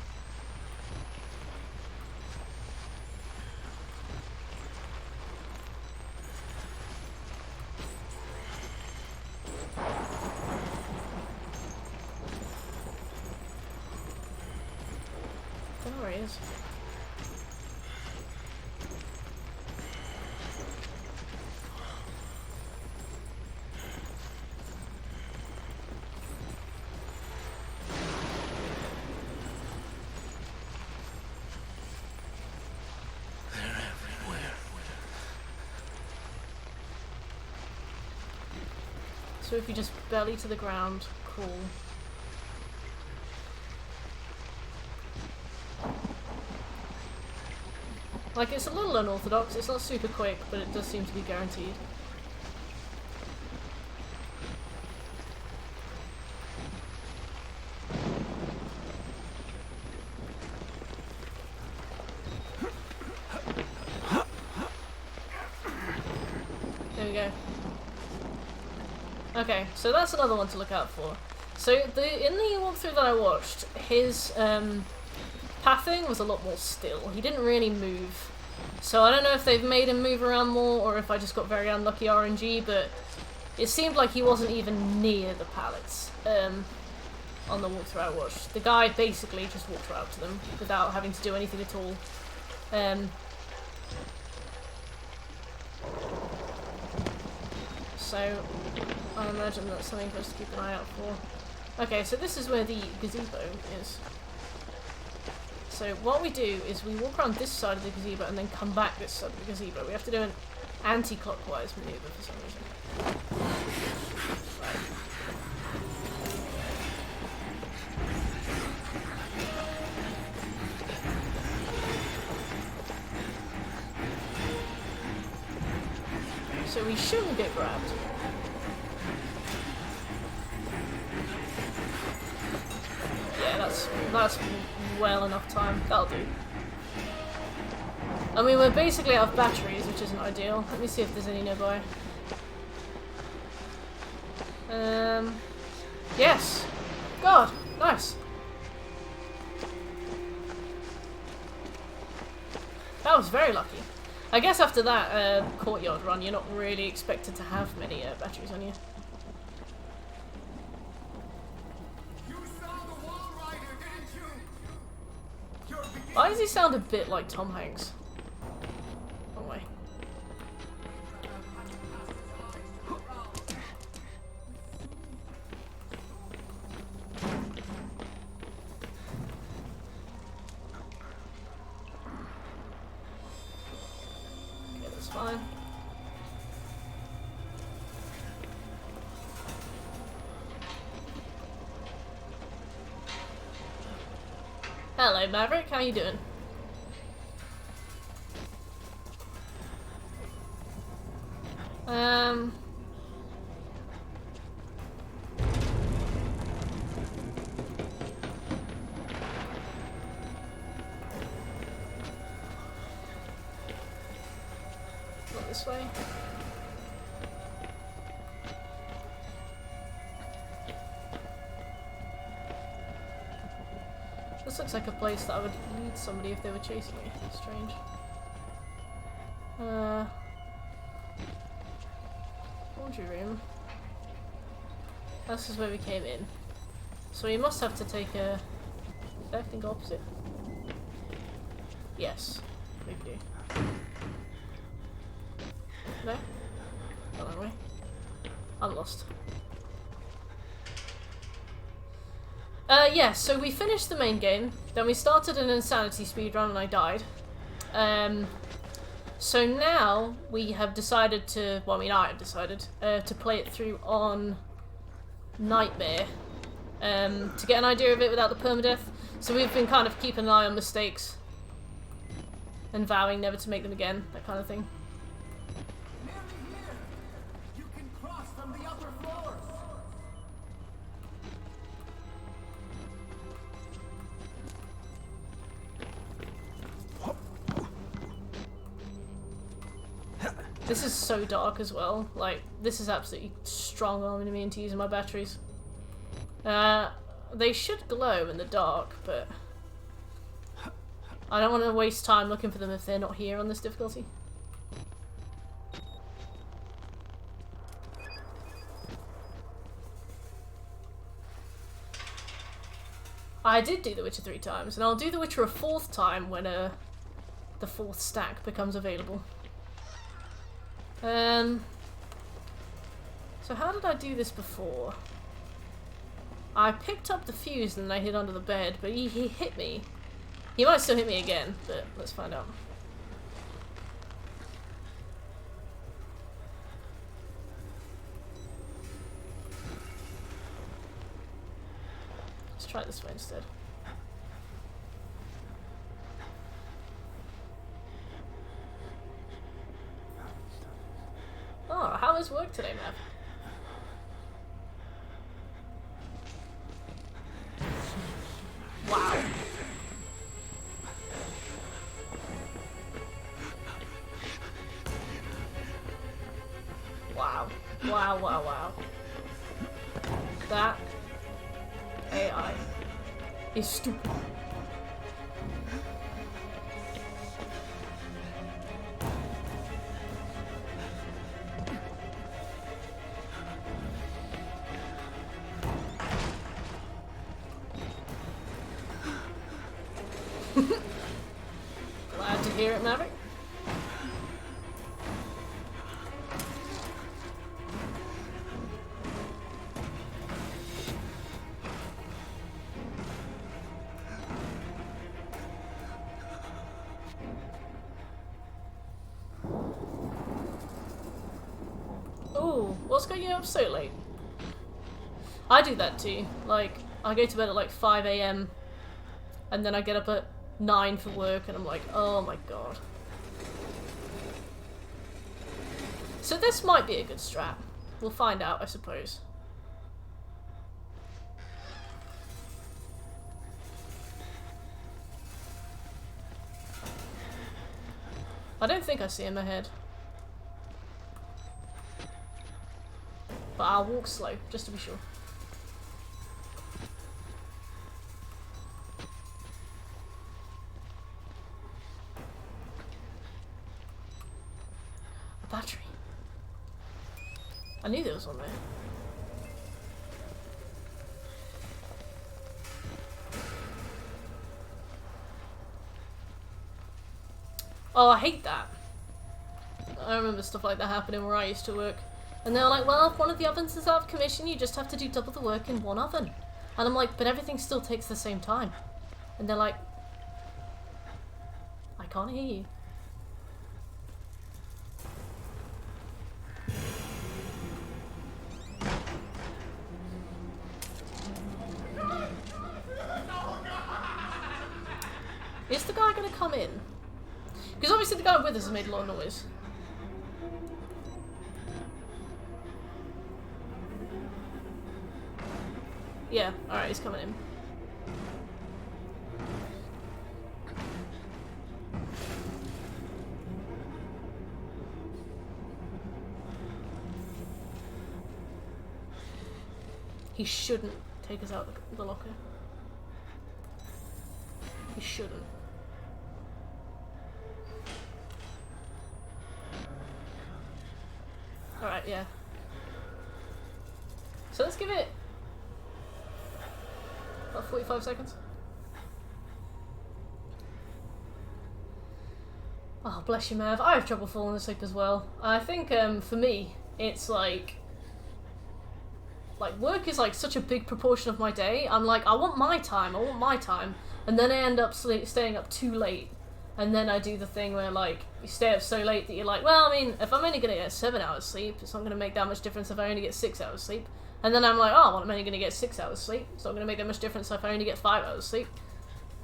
There he is. So if you just belly to the ground, cool. Like, it's a little unorthodox, it's not super quick, but it does seem to be guaranteed. There we go. Okay, so that's another one to look out for. So, in the walkthrough that I watched, his, pathing was a lot more still. He didn't really move. So I don't know if they've made him move around more or if I just got very unlucky RNG, but it seemed like he wasn't even near the pallets on the walkthrough I watched. The guy basically just walked right up to them without having to do anything at all. So I imagine that's something for us to keep an eye out for. Okay, so this is where the gazebo is. So what we do is we walk around this side of the gazebo and then come back this side of the gazebo. We have to do an anti-clockwise maneuver for some reason. Right. So we shouldn't get grabbed. Yeah, that's well enough time. That'll do. I mean, we're basically out of batteries, which isn't ideal. Let me see if there's any nearby. Yes! God! Nice! That was very lucky. I guess after that Courtyard run, you're not really expected to have many batteries on you. Why does he sound a bit like Tom Hanks? Wrong way. Okay, that's fine. Hello, Maverick. How you doing? Not this way. This looks like a place that I would lead somebody if they were chasing me. Strange. Laundry room. This is where we came in. So we must have to take a left and go opposite. Yes, we do. No? Not that way. I'm lost. Yeah, so we finished the main game, then we started an insanity speedrun and I died. So now we have decided to, well, I mean I have decided, to play it through on Nightmare, to get an idea of it without the permadeath. So we've been kind of keeping an eye on mistakes and vowing never to make them again, that kind of thing. You can cross from the upper floors. This is so dark as well. Like, this is absolutely strong-arming me into using my batteries. They should glow in the dark, but I don't want to waste time looking for them if they're not here on this difficulty. I did do The Witcher 3 times, and I'll do The Witcher a 4th time when the 4th stack becomes available. So how did I do this before? I picked up the fuse and I hid under the bed, but he hit me. He might still hit me again, but let's find out. Let's try this way instead. hours work today, Mav? Wow. Wow. Wow, wow, wow. That AI is stupid. Glad to hear it, Maverick. Ooh, what's got you up so late? I do that too. Like, I go to bed at like 5 AM and then I get up at 9 for work and I'm like, oh my god. So this might be a good strat. We'll find out, I suppose. I don't think I see him ahead. But I'll walk slow, just to be sure. A battery. I knew there was one there. Oh, I hate that. I remember stuff like that happening where I used to work. And they were like, well, if one of the ovens is out of commission, you just have to do double the work in one oven. And I'm like, but everything still takes the same time. And they're like, I can't hear you. Is the guy gonna come in? Because obviously the guy with us has made a lot of noise. Yeah, alright, he's coming in. He shouldn't take us out the locker. He shouldn't. Alright, yeah. So let's give it about 45 seconds. Oh, bless you, Mav. I have trouble falling asleep as well. I think, for me, it's like work is like such a big proportion of my day. I'm like, I want my time, and then I end up staying up too late. And then I do the thing where, like, you stay up so late that you're like, well, I mean, if I'm only going to get 7 hours sleep, it's not going to make that much difference if I only get 6 hours sleep. And then I'm like, oh, well, I'm only going to get 6 hours sleep. It's not going to make that much difference if I only get 5 hours sleep.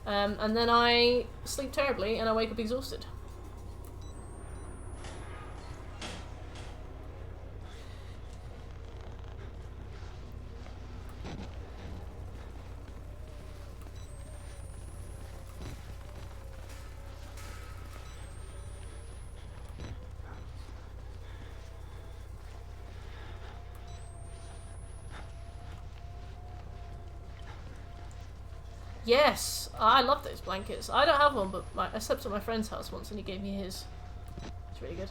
And then I sleep terribly and I wake up exhausted. Yes, I love those blankets. I don't have one, but I slept at my friend's house once and he gave me his. It's really good.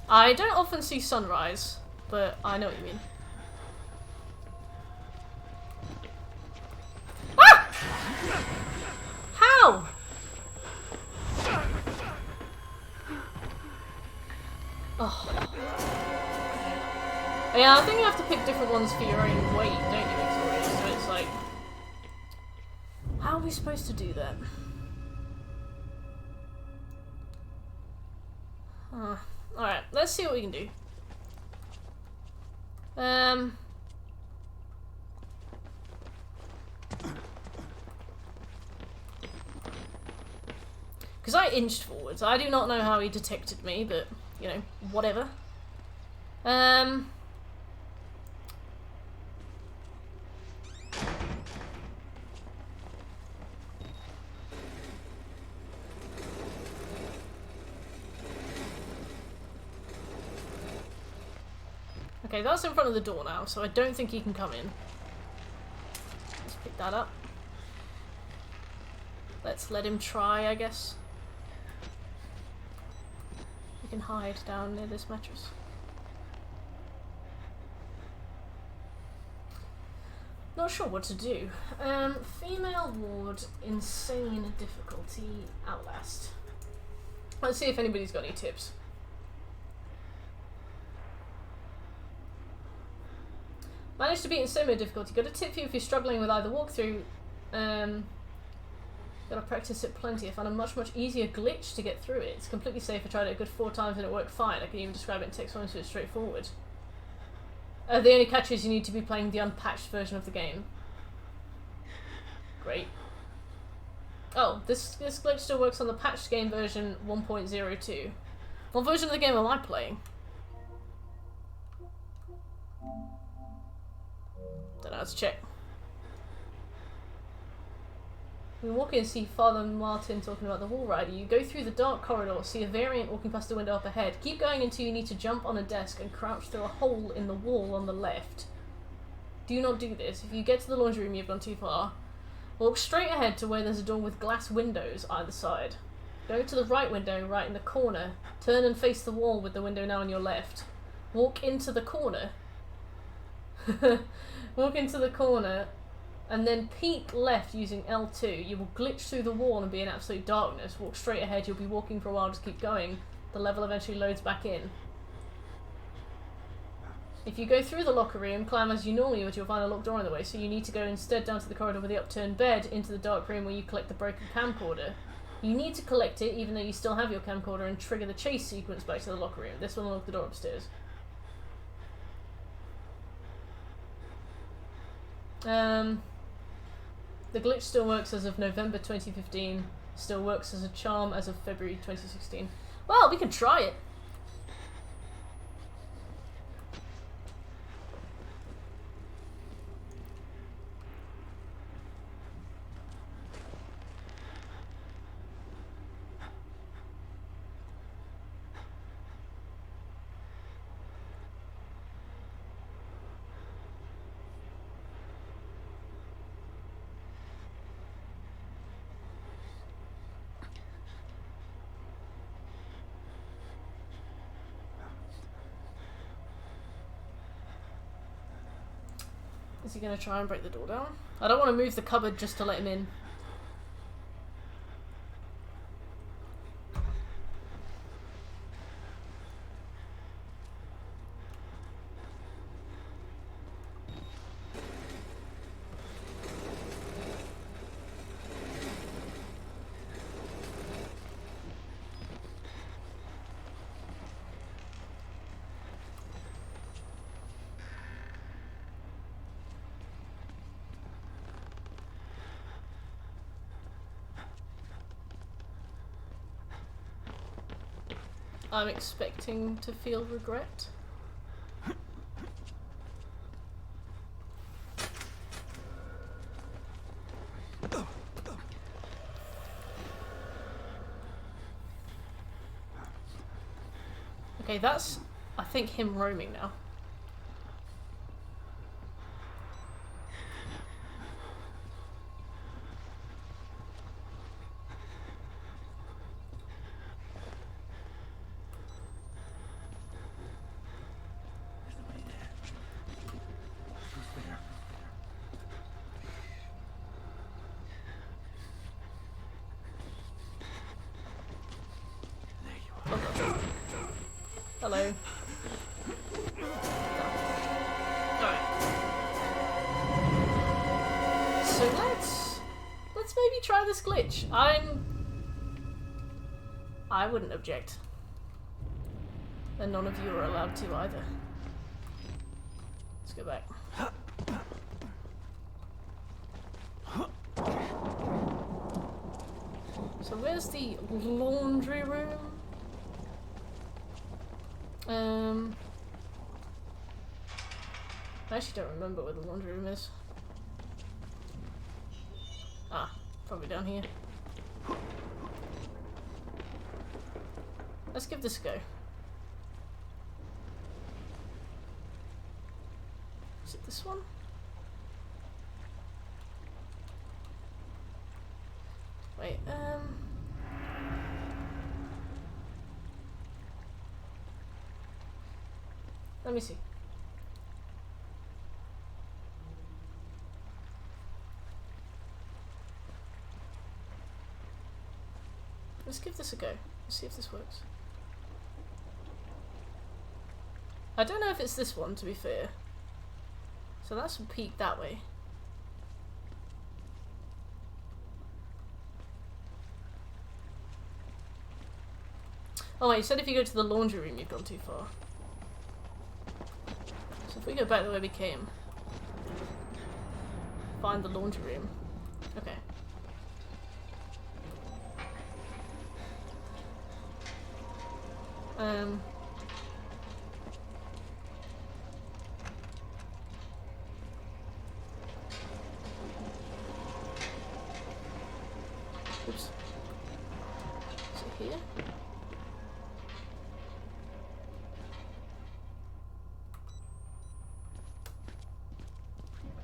I don't often see sunrise, but I know what you mean. Ah! How? Oh. Yeah, I think you have to pick different ones for your own weight, don't you, Victoria? So it's like, how are we supposed to do that? Alright, let's see what we can do. Because I inched forwards. I do not know how he detected me, but, you know, whatever. Okay, that's in front of the door now, so I don't think he can come in. Let's pick that up. Let's let him try, I guess. We can hide down near this mattress. Not sure what to do. Female ward, insane difficulty, Outlast. Let's see if anybody's got any tips. Managed to beat in semi difficulty. Got a tip for you if you're struggling with either walkthrough. Gotta practice it plenty. I found a much easier glitch to get through it. It's completely safe. I tried it a good 4 times and it worked fine. I can even describe it in text form so it's straightforward. The only catch is you need to be playing the unpatched version of the game. Great. Oh, this glitch still works on the patched game version 1.02. What version of the game am I playing? Don't know, let's check. We walk in and see Father Martin talking about the wall rider. You go through the dark corridor, see a variant walking past the window up ahead. Keep going until you need to jump on a desk and crouch through a hole in the wall on the left. Do not do this. If you get to the laundry room, you've gone too far. Walk straight ahead to where there's a door with glass windows either side. Go to the right window, right in the corner. Turn and face the wall with the window now on your left. Walk into the corner. Walk into the corner and then peek left using L2. You will glitch through the wall and be in absolute darkness. Walk straight ahead, you'll be walking for a while, just keep going. The level eventually loads back in. If you go through the locker room, climb as you normally would, you'll find a locked door in the way, so you need to go instead down to the corridor with the upturned bed into the dark room where you collect the broken camcorder. You need to collect it even though you still have your camcorder and trigger the chase sequence back to the locker room. This will unlock the door upstairs. The glitch still works as of November 2015. Still works as a charm as of February 2016. Well, we can try it. Is he going to try and break the door down? I don't want to move the cupboard just to let him in. I'm expecting to feel regret. Okay, that's, I think, him roaming now. Hello. Alright. So let's maybe try this glitch. I wouldn't object. And none of you are allowed to either. Let's go back. So So where's the laundry room? I actually don't remember where the laundry room is. Ah, probably down here. Let's give this a go. Is it this one? Wait, let me see. Let's give this a go. Let's see if this works. I don't know if it's this one, to be fair. So that's a peek that way. Oh wait, you said if you go to the laundry room you've gone too far. So if we go back the way we came. Find the laundry room. Okay. Oops. Is it here?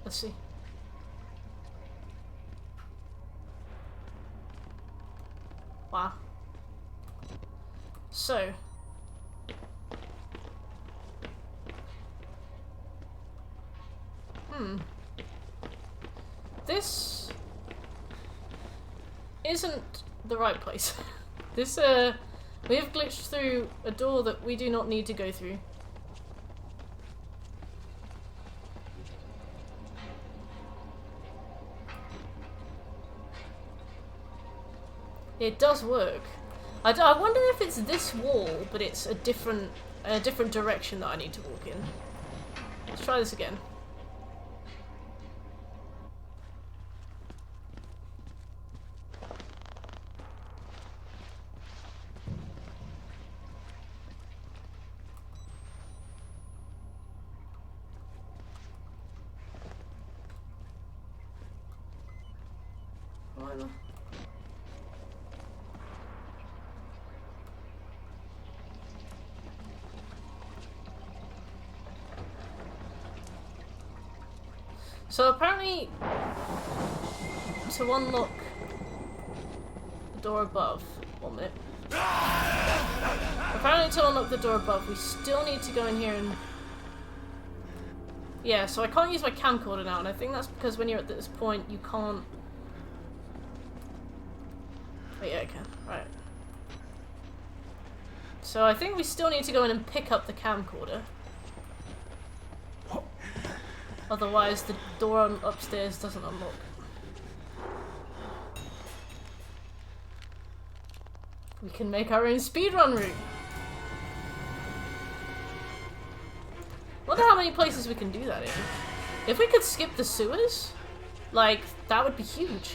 Let's see. Wow. So. This isn't the right place. This, we have glitched through a door that we do not need to go through. It does work. I wonder if it's this wall, but it's a different direction that I need to walk in. Let's try this again. Why not? So apparently, to unlock the door above, 1 minute. Apparently to unlock the door above, we still need to go in here and... Yeah, so I can't use my camcorder now, and I think that's because when you're at this point, you can't... Oh yeah, I can. Right. So I think we still need to go in and pick up the camcorder. Otherwise, the door upstairs doesn't unlock. We can make our own speedrun route. Wonder how many places we can do that in. If we could skip the sewers, like, that would be huge.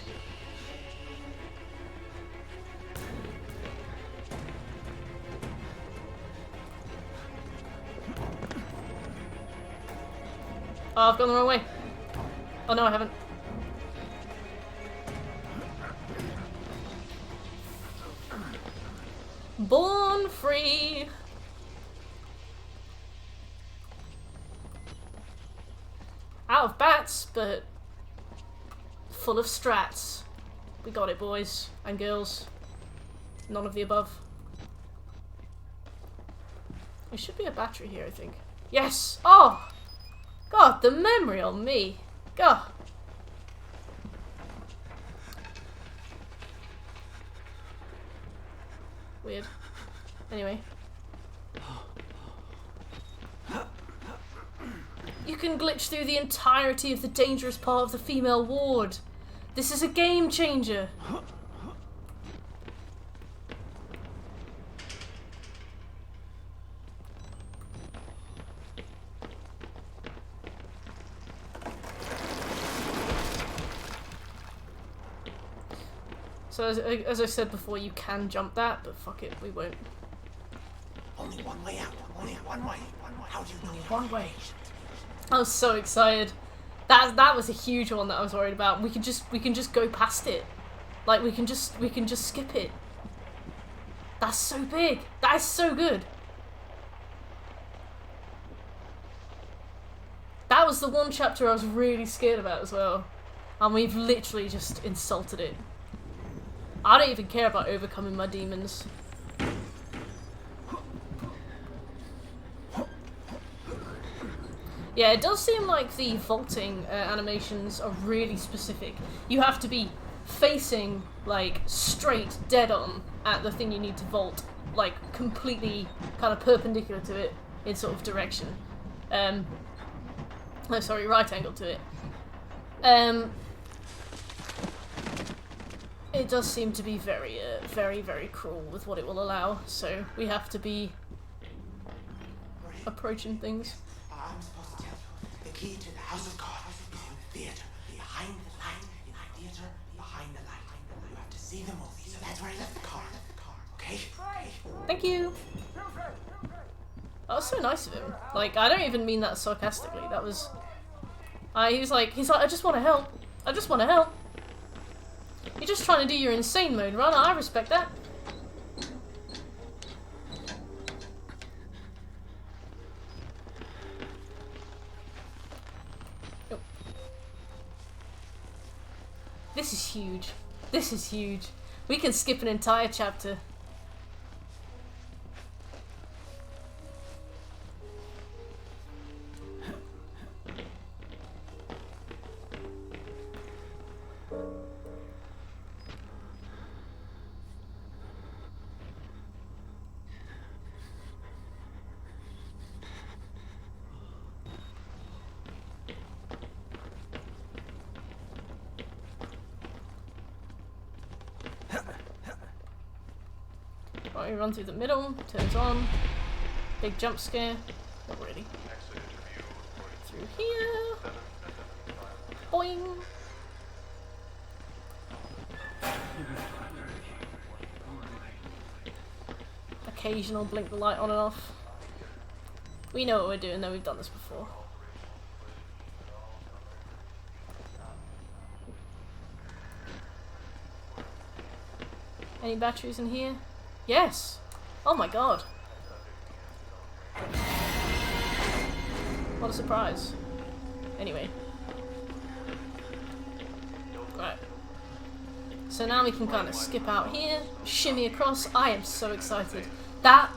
Oh, I've gone the wrong way. Oh no, I haven't. Born free. Out of bats, but full of strats. We got it, boys and girls. None of the above. There should be a battery here, I think. Yes! Oh! God, the memory on me. God. Weird. Anyway. You can glitch through the entirety of the dangerous part of the female ward. This is a game changer. So as I said before, you can jump that, but fuck it, we won't. Only one way out. Only one way. How do you know? One way. I was so excited. That was a huge one that I was worried about. We can just go past it. Like we can just skip it. That's so big. That is so good. That was the one chapter I was really scared about as well. And we've literally just insulted it. I don't even care about overcoming my demons. Yeah, it does seem like the vaulting animations are really specific. You have to be facing, like, straight, dead on at the thing you need to vault. Like, completely kind of perpendicular to it in sort of direction. Oh, sorry, right angle to it. It does seem to be very, very cruel with what it will allow, so we have to be approaching things. I'm supposed to tell you. The key to the House of God is in the theater. Behind the light. In the theater. Behind the light. You have to see the movie, so that's where I left the car. Okay? Thank you! That was so nice of him. Like, I don't even mean that sarcastically. That was... he's like, I just want to help. I just want to help. You're just trying to do your insane mode, Rana. I respect that. Oh. This is huge. This is huge. We can skip an entire chapter. Right, we run through the middle, turns on, big jump scare, not really. Through here, boing! Occasional blink the light on and off. We know what we're doing though, we've done this before. Any batteries in here? Yes! Oh my god. What a surprise. Anyway. Right. So now we can kind of skip out here, shimmy across. I am so excited. That,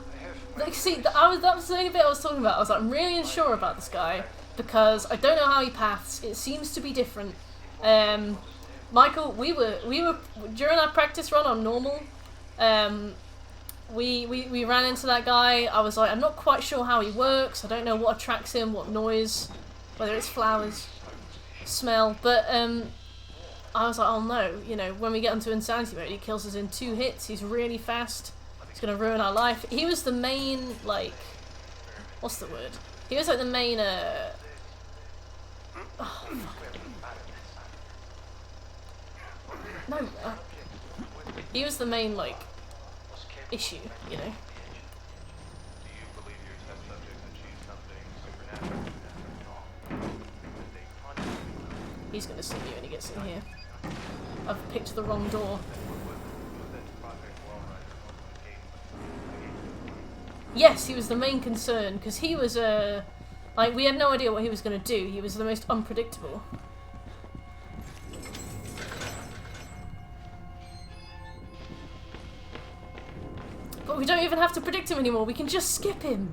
like, see, that was the only bit I was talking about. I was like, I'm really unsure about this guy because I don't know how he paths. It seems to be different. Michael, we were during our practice run on normal. We ran into that guy. I was like, I'm not quite sure how he works. I don't know what attracts him, what noise, whether it's flowers, smell. But I was like, oh no, you know, when we get onto insanity mode, he kills us in 2 hits. He's really fast. He's gonna ruin our life. He was the main, like, what's the word? He was like the main. Oh, no. He was the main, like, issue, you know. He's gonna see me when he gets in here. I've picked the wrong door. Yes, he was the main concern, because he was, like, we had no idea what he was gonna do. He was the most unpredictable. But we don't even have to predict him anymore, we can just skip him!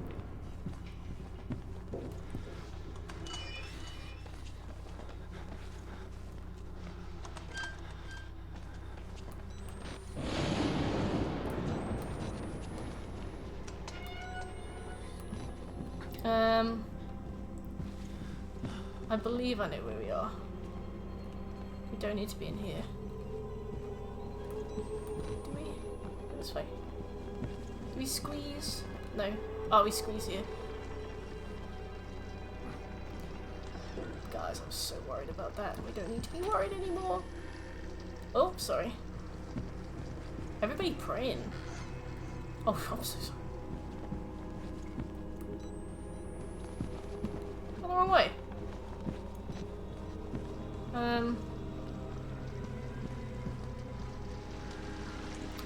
I believe I know where we are. We don't need to be in here. Do we? Go this way. Do we squeeze? No. Oh, we squeeze here. Guys, I'm so worried about that. We don't need to be worried anymore. Oh, sorry. Everybody praying. Oh, I'm so sorry. Gone the wrong way.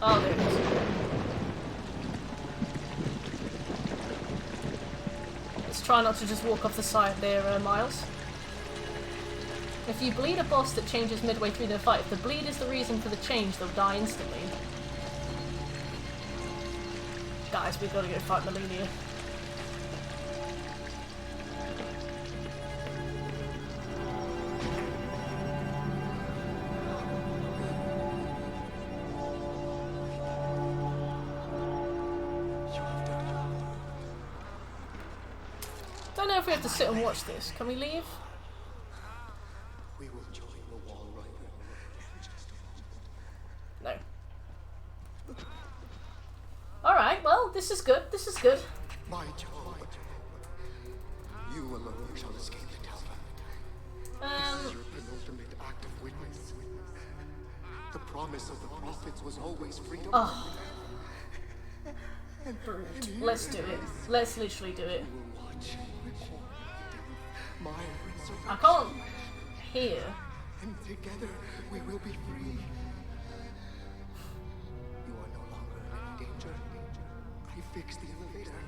Oh, there it is. Let's try not to just walk off the side there, Miles. If you bleed a boss that changes midway through their fight, if the bleed is the reason for the change, they'll die instantly. Guys, we've got to go fight Melania. Don't know if we have to sit and watch this. Can we leave? We will join the wall right No. Alright, well, this is good. This is good. My job. You alone shall escape the Talva. This is your penultimate act of witness. The promise of the prophets was always freedom. Oh. Let's do it. Let's literally do it. You will watch my resurrection. I can't hear. And together we will be free. You are no longer in any danger. I fixed the elevator.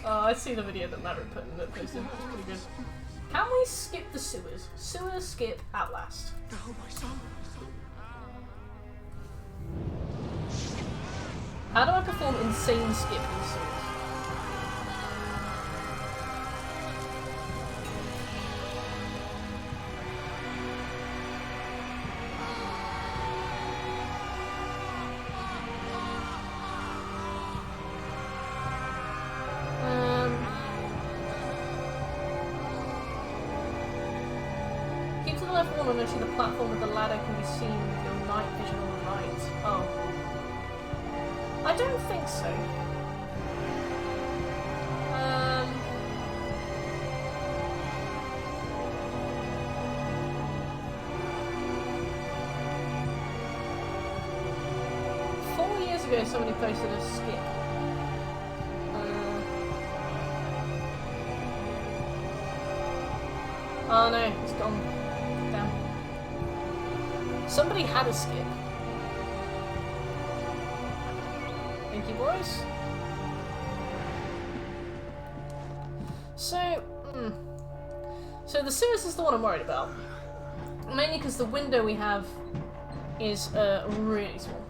Oh, I see the video that Maverick put in the posted. It's pretty good. Can we skip the sewers? Sewers skip Outlast. Now, my son. How do I perform insane skip in sewers? Keep to the left one and actually the platform with the ladder can be seen with your night vision on the right. Oh. I don't think so. Um... 4 years ago somebody posted a skip. Oh no, it's gone. Damn. Somebody had a skip. Thank you, boys. So the sewers is the one I'm worried about. Mainly because the window we have is really small.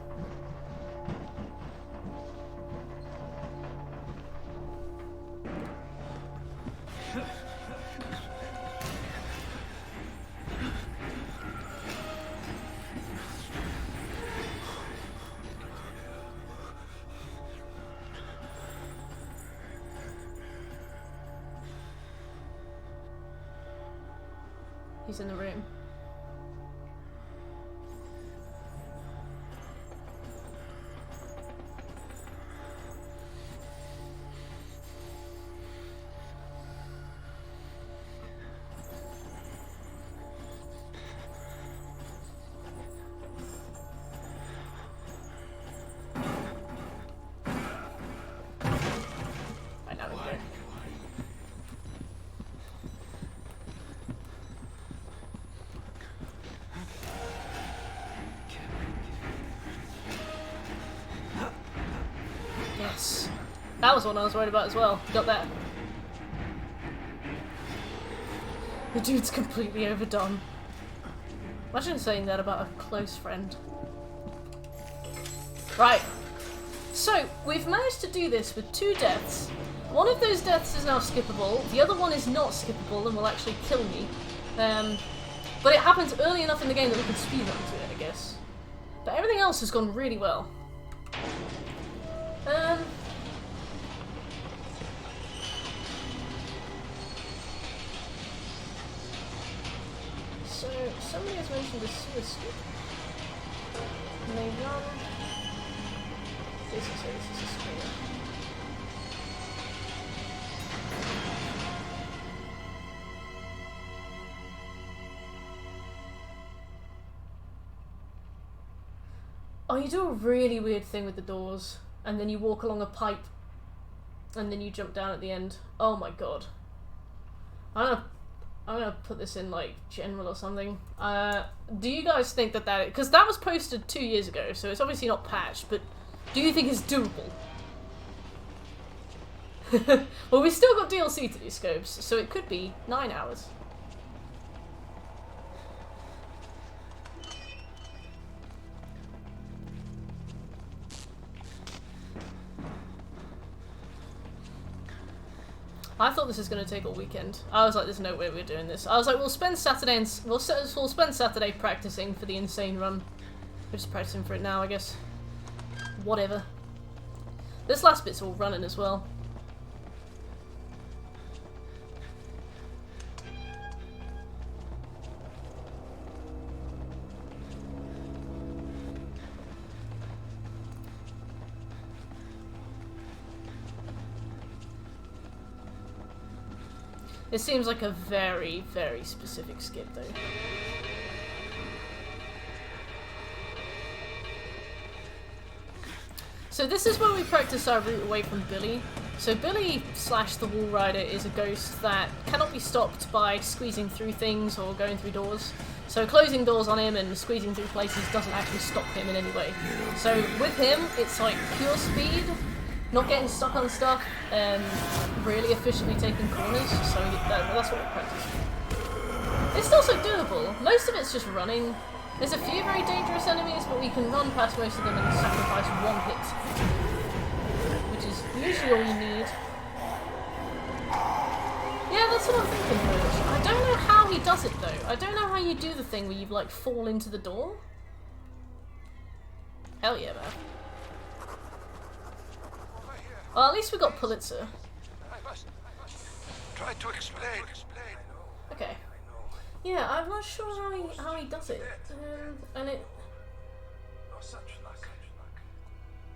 He's in the room. Right, now we go. Yes. That was one I was worried about as well. Got that. The dude's completely overdone. Imagine saying that about a close friend. Right. So, we've managed to do this with 2 deaths. One of those deaths is now skippable. The other one is not skippable and will actually kill me. But it happens early enough in the game that we can speedrun to it, I guess. But everything else has gone really well. So, somebody has mentioned a sewer skip. And they run... This is a screener. Oh you do a really weird thing with the doors, and then you walk along a pipe, and then you jump down at the end. Oh my god. I'm gonna put this in like general or something. Do you guys think that because that was posted 2 years ago, so it's obviously not patched, but do you think it's doable? Well, we still got DLC to do, Scopes, so it could be 9 hours. I thought this was going to take all weekend. I was like, there's no way we're doing this. I was like, we'll spend Saturday and we'll spend Saturday practicing for the insane run. We're just practicing for it now, I guess. Whatever. This last bit's all running as well. It seems like a very, very specific skip, though. So this is where we practice our route away from Billy. So Billy / the Wall Rider is a ghost that cannot be stopped by squeezing through things or going through doors. So closing doors on him and squeezing through places doesn't actually stop him in any way. So with him, it's like pure speed, not getting stuck on stuff, really efficiently taking corners, so that's what we practice. It's also doable. Most of it's just running. There's a few very dangerous enemies, but we can run past most of them and sacrifice 1 hit, which is usually all you need. Yeah, that's what I'm thinking, Rouge. I don't know how he does it, though. I don't know how you do the thing where you, like, fall into the door. Hell yeah, man. Well, at least we got Pulitzer. I must try to explain. Okay. Yeah, I'm not sure how he does it. And it... No such luck.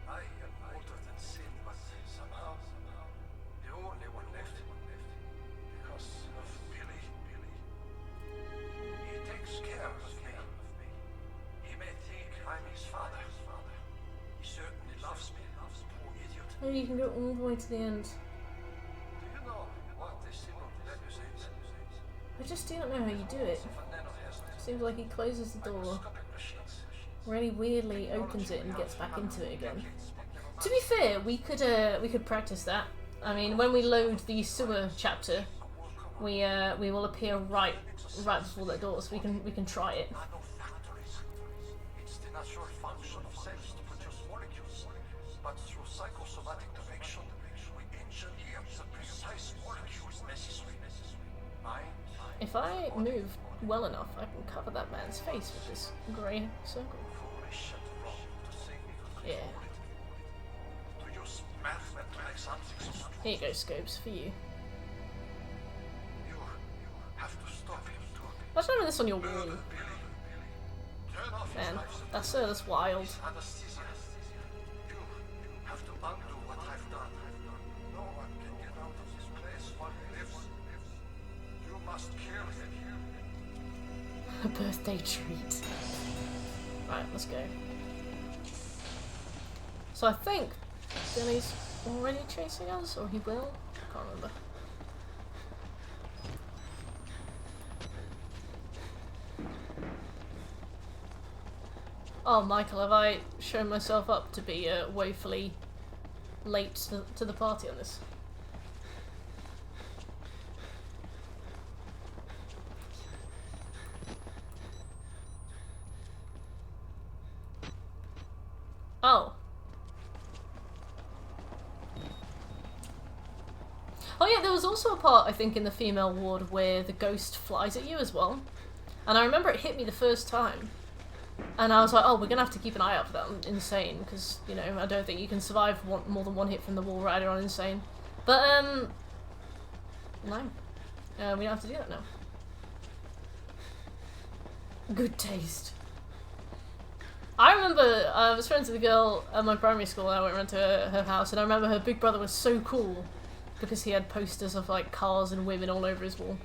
I am older than sin, but somehow the only one left because of Billy. He takes care of me. He may think I'm his father. He certainly loves me. Poor idiot. Maybe you can go all the way to the end. Do you know what this symbol represents? I just do not know how you do it. Seems like he closes the door, really weirdly opens it and gets back into it again. To be fair, we could practice that. I mean, when we load the sewer chapter, we will appear right before that door, so we can try it. It's the natural function of cells to produce molecules, but through psychosomatic direction, we engineer the precise molecules necessary. If I move well enough, I can cover that man's face with this grey circle. Yeah. Here you go, Scopes, for you. Imagine having this on your wall. Man, that's wild. A birthday treat. Right, let's go. So I think Billy's already chasing us, or he will? Can't remember. Oh, Michael, have I shown myself up to be woefully late to the party on this? Oh. Oh yeah, there was also a part, I think, in the female ward where the ghost flies at you as well. And I remember it hit me the first time. And I was like, oh, we're gonna have to keep an eye out for that on Insane, because, you know, I don't think you can survive more than 1 hit from the Wall Rider on Insane. But, no. We don't have to do that now. Good taste. I remember I was friends with a girl at my primary school, and I went around to her house, and I remember her big brother was so cool because he had posters of like cars and women all over his wall.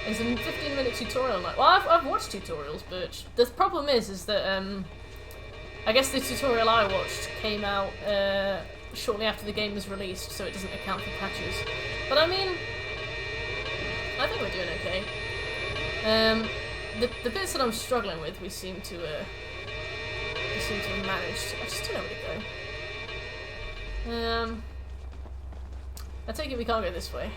There's a 15-minute tutorial. Well, I've watched tutorials, but the problem is that I guess the tutorial I watched came out shortly after the game was released, so it doesn't account for patches. But I mean, I think we're doing okay. The bits that I'm struggling with, we seem to have managed. I just don't know where to go. I take it we can't go this way.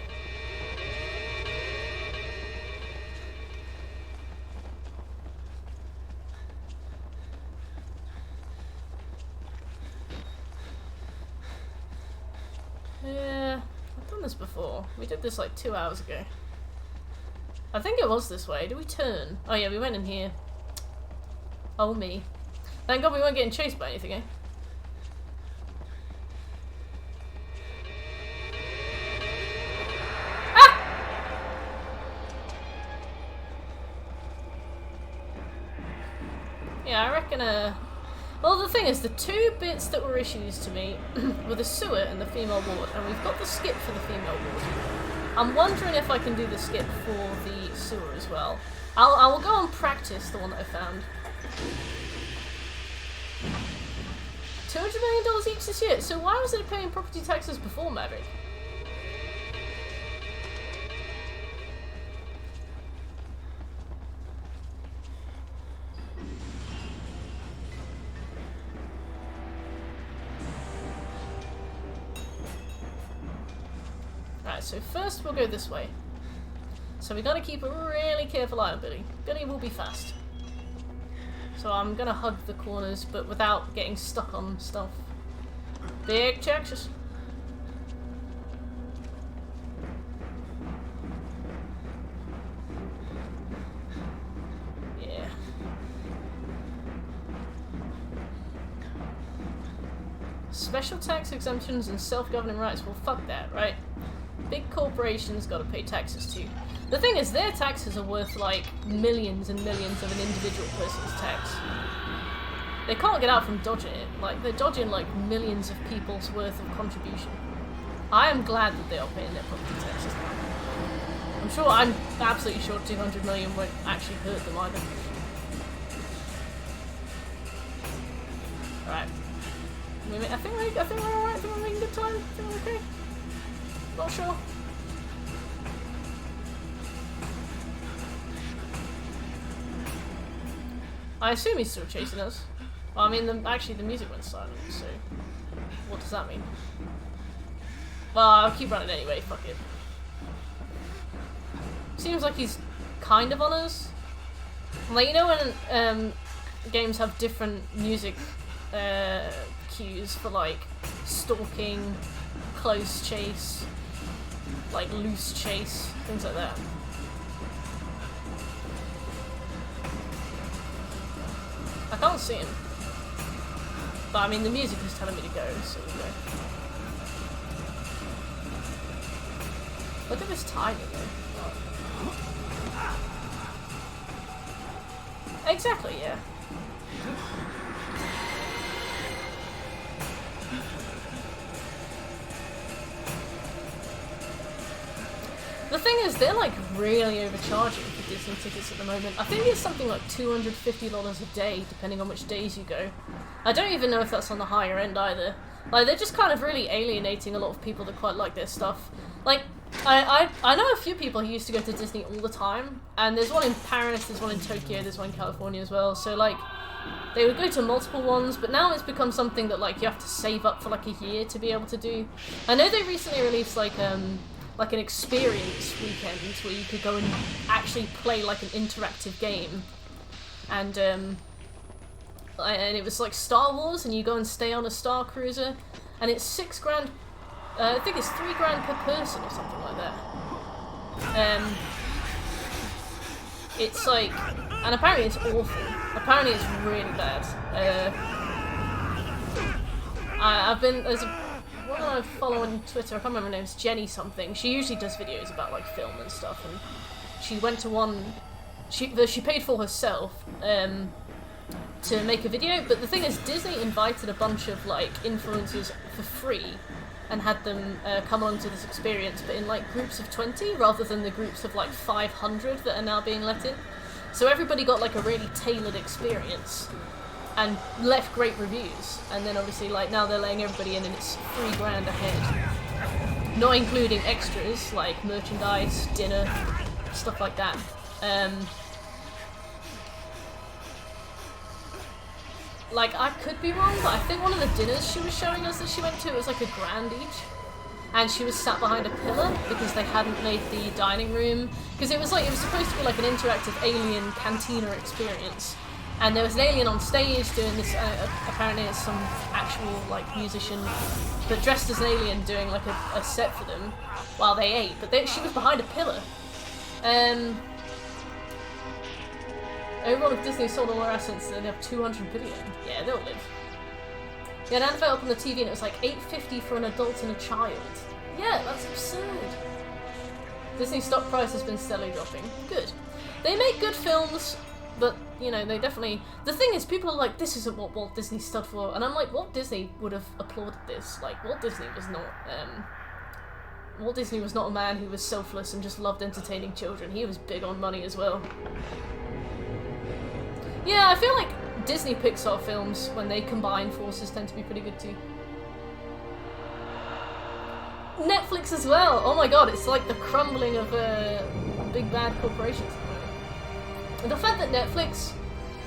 Yeah, I've done this before. We did this like 2 hours ago. I think it was this way. Did we turn? Oh yeah, we went in here. Oh me. Thank God we weren't getting chased by anything, eh? Ah! Yeah, I reckon, well, the thing is, the two bits that were issues to me were the sewer and the female ward, and we've got the skip for the female ward. I'm wondering if I can do the skip for the sewer as well. I will go and practice the one that I found. $200 million each this year. So why was it paying property taxes before Maverick? Right, so first we'll go this way. So we gotta keep a really careful eye on Billy. Billy will be fast. So I'm gonna hug the corners, but without getting stuck on stuff. Big chances. Yeah. Special tax exemptions and self-governing rights. Well, fuck that, right? Big corporations gotta pay taxes too. The thing is, their taxes are worth like millions and millions of an individual person's tax. They can't get out from dodging it. Like, they're dodging like millions of people's worth of contribution. I am glad that they are paying their property taxes now. I'm absolutely sure 200 million won't actually hurt them either. Alright. I think we're alright. I think we're making good time. I think we're okay. Not sure. I assume he's still chasing us. Well, I mean, actually the music went silent, so what does that mean? Well, I'll keep running anyway, fuck it. Seems like he's kind of on us. Like, you know when games have different music cues for like stalking, close chase, like loose chase, things like that. I can't see him. But I mean, the music is telling me to go, so we go. Look at this timing though. Oh. Exactly, yeah. The thing is, they're like really overcharging for Disney tickets at the moment. I think it's something like $250 a day, depending on which days you go. I don't even know if that's on the higher end either. Like, they're just kind of really alienating a lot of people that quite like their stuff. Like, I know a few people who used to go to Disney all the time, and there's one in Paris, there's one in Tokyo, there's one in California as well, so like, they would go to multiple ones, but now it's become something that like you have to save up for like a year to be able to do. I know they recently released like an experience weekend where you could go and actually play like an interactive game, and it was like Star Wars, and you go and stay on a Star Cruiser, and it's $6,000. I think it's $3,000 per person or something like that. It's like, and apparently it's awful. Apparently it's really bad. There's a one I follow on Twitter, I can't remember her name, it's Jenny something. She usually does videos about like film and stuff, and she went to one, she paid for herself to make a video, but the thing is, Disney invited a bunch of like influencers for free and had them come along to this experience, but in like groups of 20 rather than the groups of like 500 that are now being let in. So everybody got like a really tailored experience and left great reviews. And then obviously like now they're letting everybody in and it's $3,000 a head. Not including extras like merchandise, dinner, stuff like that. Like, I could be wrong, but I think one of the dinners she was showing us that she went to, it was like $1,000 each. And she was sat behind a pillar because they hadn't made the dining room. Because it was supposed to be like an interactive alien cantina experience. And there was an alien on stage doing this, apparently it's some actual like musician, but dressed as an alien doing like a set for them while they ate. But she was behind a pillar. Overall, if Disney sold all their assets, they'd have 200 billion. Yeah, they'll live. Yeah, an advert up on the TV and it was like $8.50 for an adult and a child. Yeah, that's absurd. Disney stock price has been steadily dropping. Good. They make good films, but, you know, they definitely... The thing is, people are like, this isn't what Walt Disney stood for. And I'm like, Walt Disney would have applauded this. Like, Walt Disney was not... Walt Disney was not a man who was selfless and just loved entertaining children. He was big on money as well. Yeah, I feel like Disney Pixar films, when they combine forces, tend to be pretty good too. Netflix as well! Oh my god, it's like the crumbling of big bad corporations. And the fact that Netflix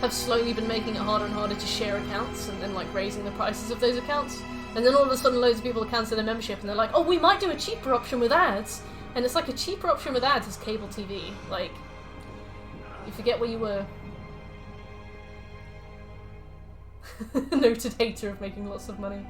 have slowly been making it harder and harder to share accounts and then like raising the prices of those accounts. And then all of a sudden loads of people cancel their membership and they're like, oh, we might do a cheaper option with ads. And it's like a cheaper option with ads is cable TV. Like, you forget where you were. Noted hater of making lots of money.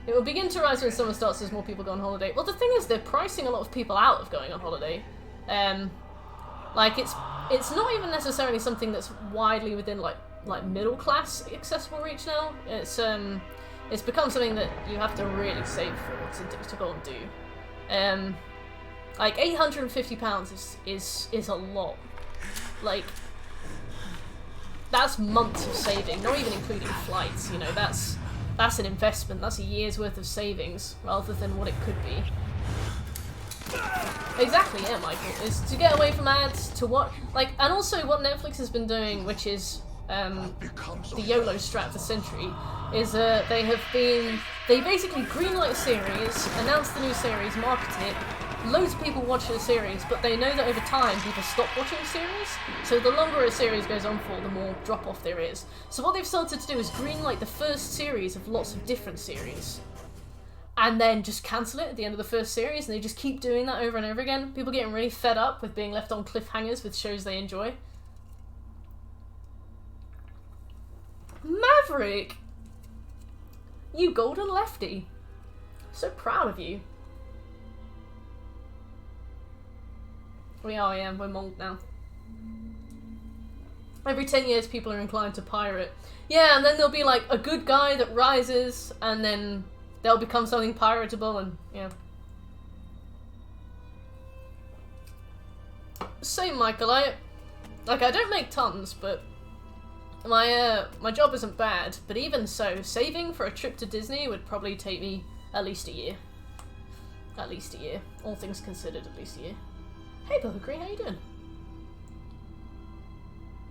It will begin to rise when summer starts as more people go on holiday. Well, the thing is, they're pricing a lot of people out of going on holiday. Like, it's not even necessarily something that's widely within, like middle class accessible reach now. It's become something that you have to really save for to go and do. Like, £850 is a lot. Like, that's months of saving, not even including flights, you know, that's an investment, that's a year's worth of savings, rather than what it could be. Exactly, yeah, Michael, is to get away from ads, to what, like, and also what Netflix has been doing, which is, the YOLO strat of the century, is, they basically greenlight a series, announce the new series, market it, loads of people watch the series, but they know that over time people stop watching the series, so the longer a series goes on for, the more drop-off there is. So what they've started to do is greenlight the first series of lots of different series, and then just cancel it at the end of the first series, and they just keep doing that over and over again. People getting really fed up with being left on cliffhangers with shows they enjoy. Maverick! You golden lefty. So proud of you. We are, yeah, we're monked now. Every 10 years people are inclined to pirate. Yeah, and then there'll be like a good guy that rises, and then they'll become something piratable, and yeah. Same, Michael, I don't make tons, but my job isn't bad, but even so, saving for a trip to Disney would probably take me at least a year. At least a year. All things considered, at least a year. Hey, Palpitations, how you doing?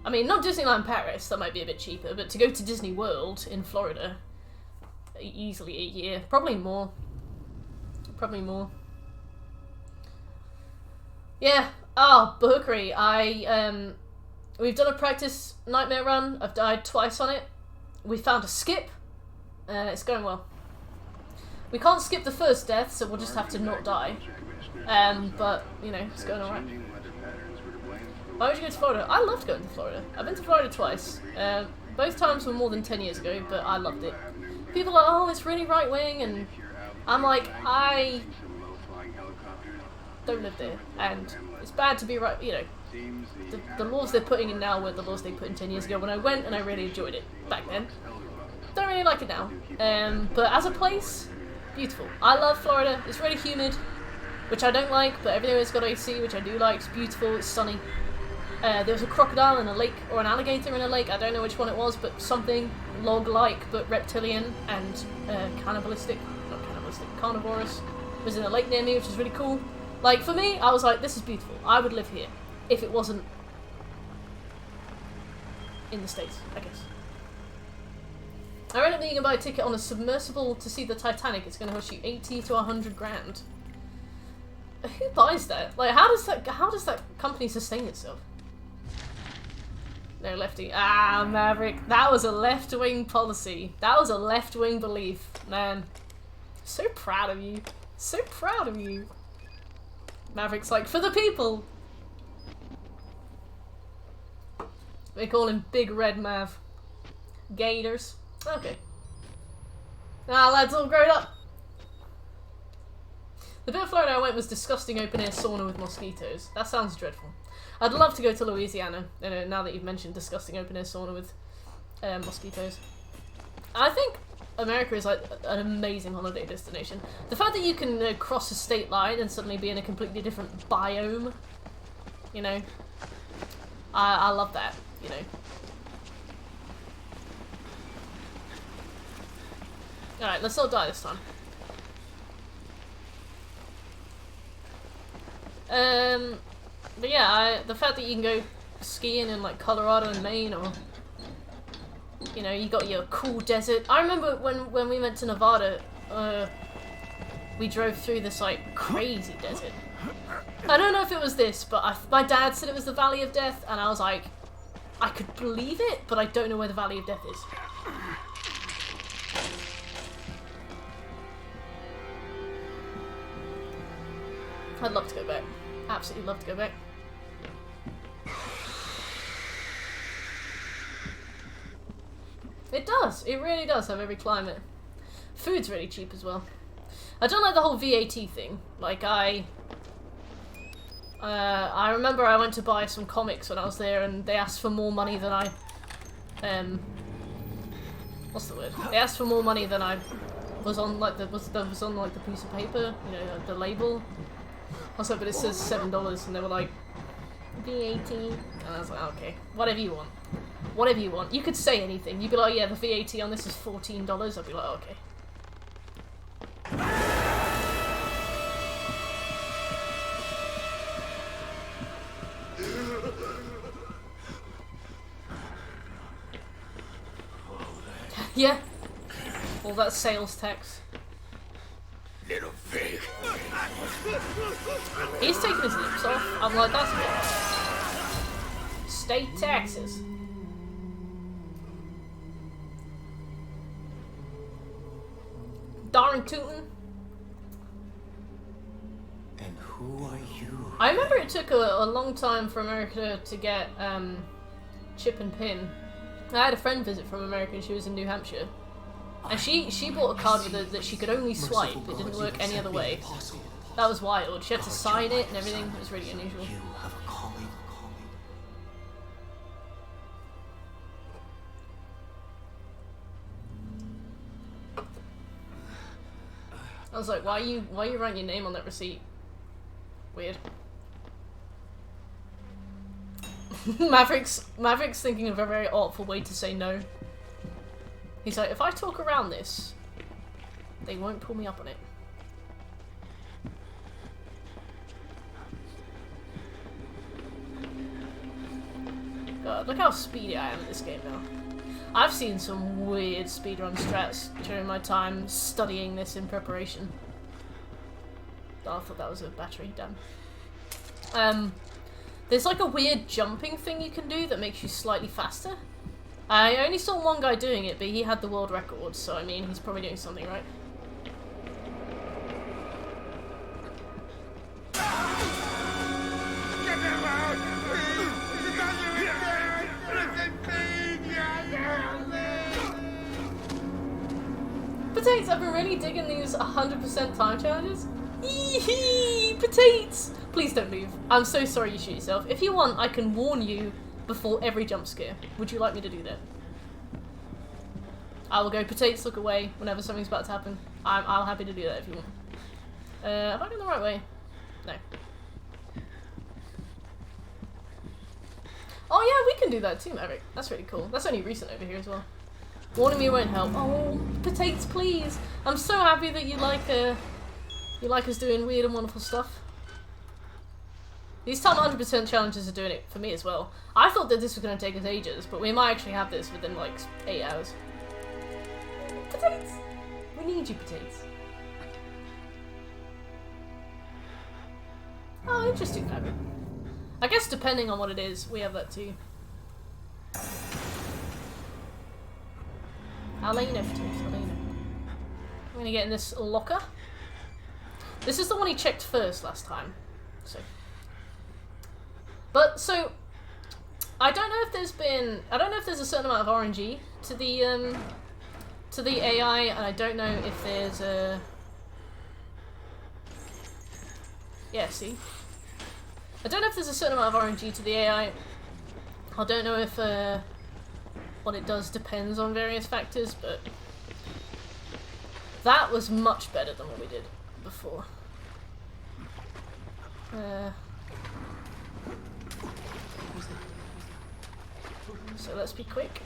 I mean, not Disneyland Paris, that might be a bit cheaper, but to go to Disney World in Florida, easily a year. Probably more. Probably more. Yeah. Oh, Palpitations, we've done a practice nightmare run. I've died twice on it. We found a skip. It's going well. We can't skip the first death, so we'll just have to not die. But, you know, it's going alright. Why would you go to Florida? I loved going to Florida. I've been to Florida twice. Both times were more than 10 years ago, but I loved it. People are like, oh, it's really right-wing, and I'm like, I don't live there, and it's bad to be right, you know. The laws they're putting in now were the laws they put in 10 years ago when I went, and I really enjoyed it back then. Don't really like it now. But as a place, beautiful. I love Florida. It's really humid, which I don't like, but everywhere's got AC, which I do like. It's beautiful, it's sunny. There was a crocodile in a lake, or an alligator in a lake, I don't know which one it was, but something log-like, but reptilian and cannibalistic, not cannibalistic, carnivorous, was in a lake near me, which is really cool. Like, for me, I was like, this is beautiful. I would live here, if it wasn't in the States, I guess. I ended up being able to buy a ticket on a submersible to see the Titanic. It's going to cost you 80 to 100 grand. Who buys that? Like, how does that company sustain itself? No, lefty. Ah, Maverick. That was a left-wing policy. That was a left-wing belief. Man. So proud of you. So proud of you. Maverick's like, for the people! They call him Big Red Mav. Gators. Okay. Ah, lads all grown up. The bit of Florida I went was disgusting open-air sauna with mosquitoes. That sounds dreadful. I'd love to go to Louisiana, now that you've mentioned disgusting open-air sauna with mosquitoes. I think America is like an amazing holiday destination. The fact that you can cross a state line and suddenly be in a completely different biome, you know, I love that, you know. Alright, let's not die this time. But yeah, the fact that you can go skiing in like Colorado and Maine, or you know, you got your cool desert. I remember when we went to Nevada, we drove through this like crazy desert. I don't know if it was this, but my dad said it was the Valley of Death, and I was like, I could believe it, but I don't know where the Valley of Death is. I'd love to go back. Absolutely love to go back. It does. It really does have every climate. Food's really cheap as well. I don't like the whole VAT thing. Like, I remember I went to buy some comics when I was there, and they asked for more money than I... what's the word? They asked for more money than I was on, like, was on, like, the piece of paper, you know, the label. I was like, but it says $7, and they were like, VAT. And I was like, okay, whatever you want. Whatever you want. You could say anything. You'd be like, yeah, the VAT on this is $14. I'd be like, okay. Yeah. All that sales tax. Little pig. He's taking his lips off. I'm like, that's good. State taxes. Darn tootin'. And who are you? I remember it took a long time for America to get chip and pin. I had a friend visit from America, and she was in New Hampshire. And she bought a card with her that she could only swipe. It didn't work any other way. That was wild. She had to sign it and everything. It was really unusual. You have a calling. I was like, why you writing your name on that receipt? Weird. Maverick's thinking of a very artful way to say no. He's like, if I talk around this, they won't pull me up on it. God, look how speedy I am in this game now. I've seen some weird speedrun strats during my time studying this in preparation. Oh, I thought that was a battery, damn. There's like a weird jumping thing you can do that makes you slightly faster. I only saw one guy doing it, but he had the world record, so I mean, he's probably doing something right. Potatoes, I've been really digging these 100% time challenges. Eehee, potatoes! Please don't move. I'm so sorry you shoot yourself. If you want, I can warn you before every jump scare. Would you like me to do that? I will go potatoes, look away whenever something's about to happen. I'm happy to do that if you want. Am I going the right way? No. Oh yeah, we can do that too, Maverick. That's really cool. That's only recent over here as well. Warning me won't help. Oh, potatoes, please. I'm so happy that you like us doing weird and wonderful stuff. These time 100% challenges are doing it for me as well. I thought that this was going to take us ages, but we might actually have this within like 8 hours. Potatoes! We need you, potatoes. Oh, interesting, Maverick. I guess depending on what it is, we have that too. I'll let you know, potatoes. I'll let you know. I'm gonna get in this locker. This is the one he checked first last time. So. But, so, I don't know if there's a certain amount of RNG to the AI, and I don't know if there's a... Yeah, see? I don't know if there's a certain amount of RNG to the AI. I don't know if what it does depends on various factors, but that was much better than what we did before. So let's be quick.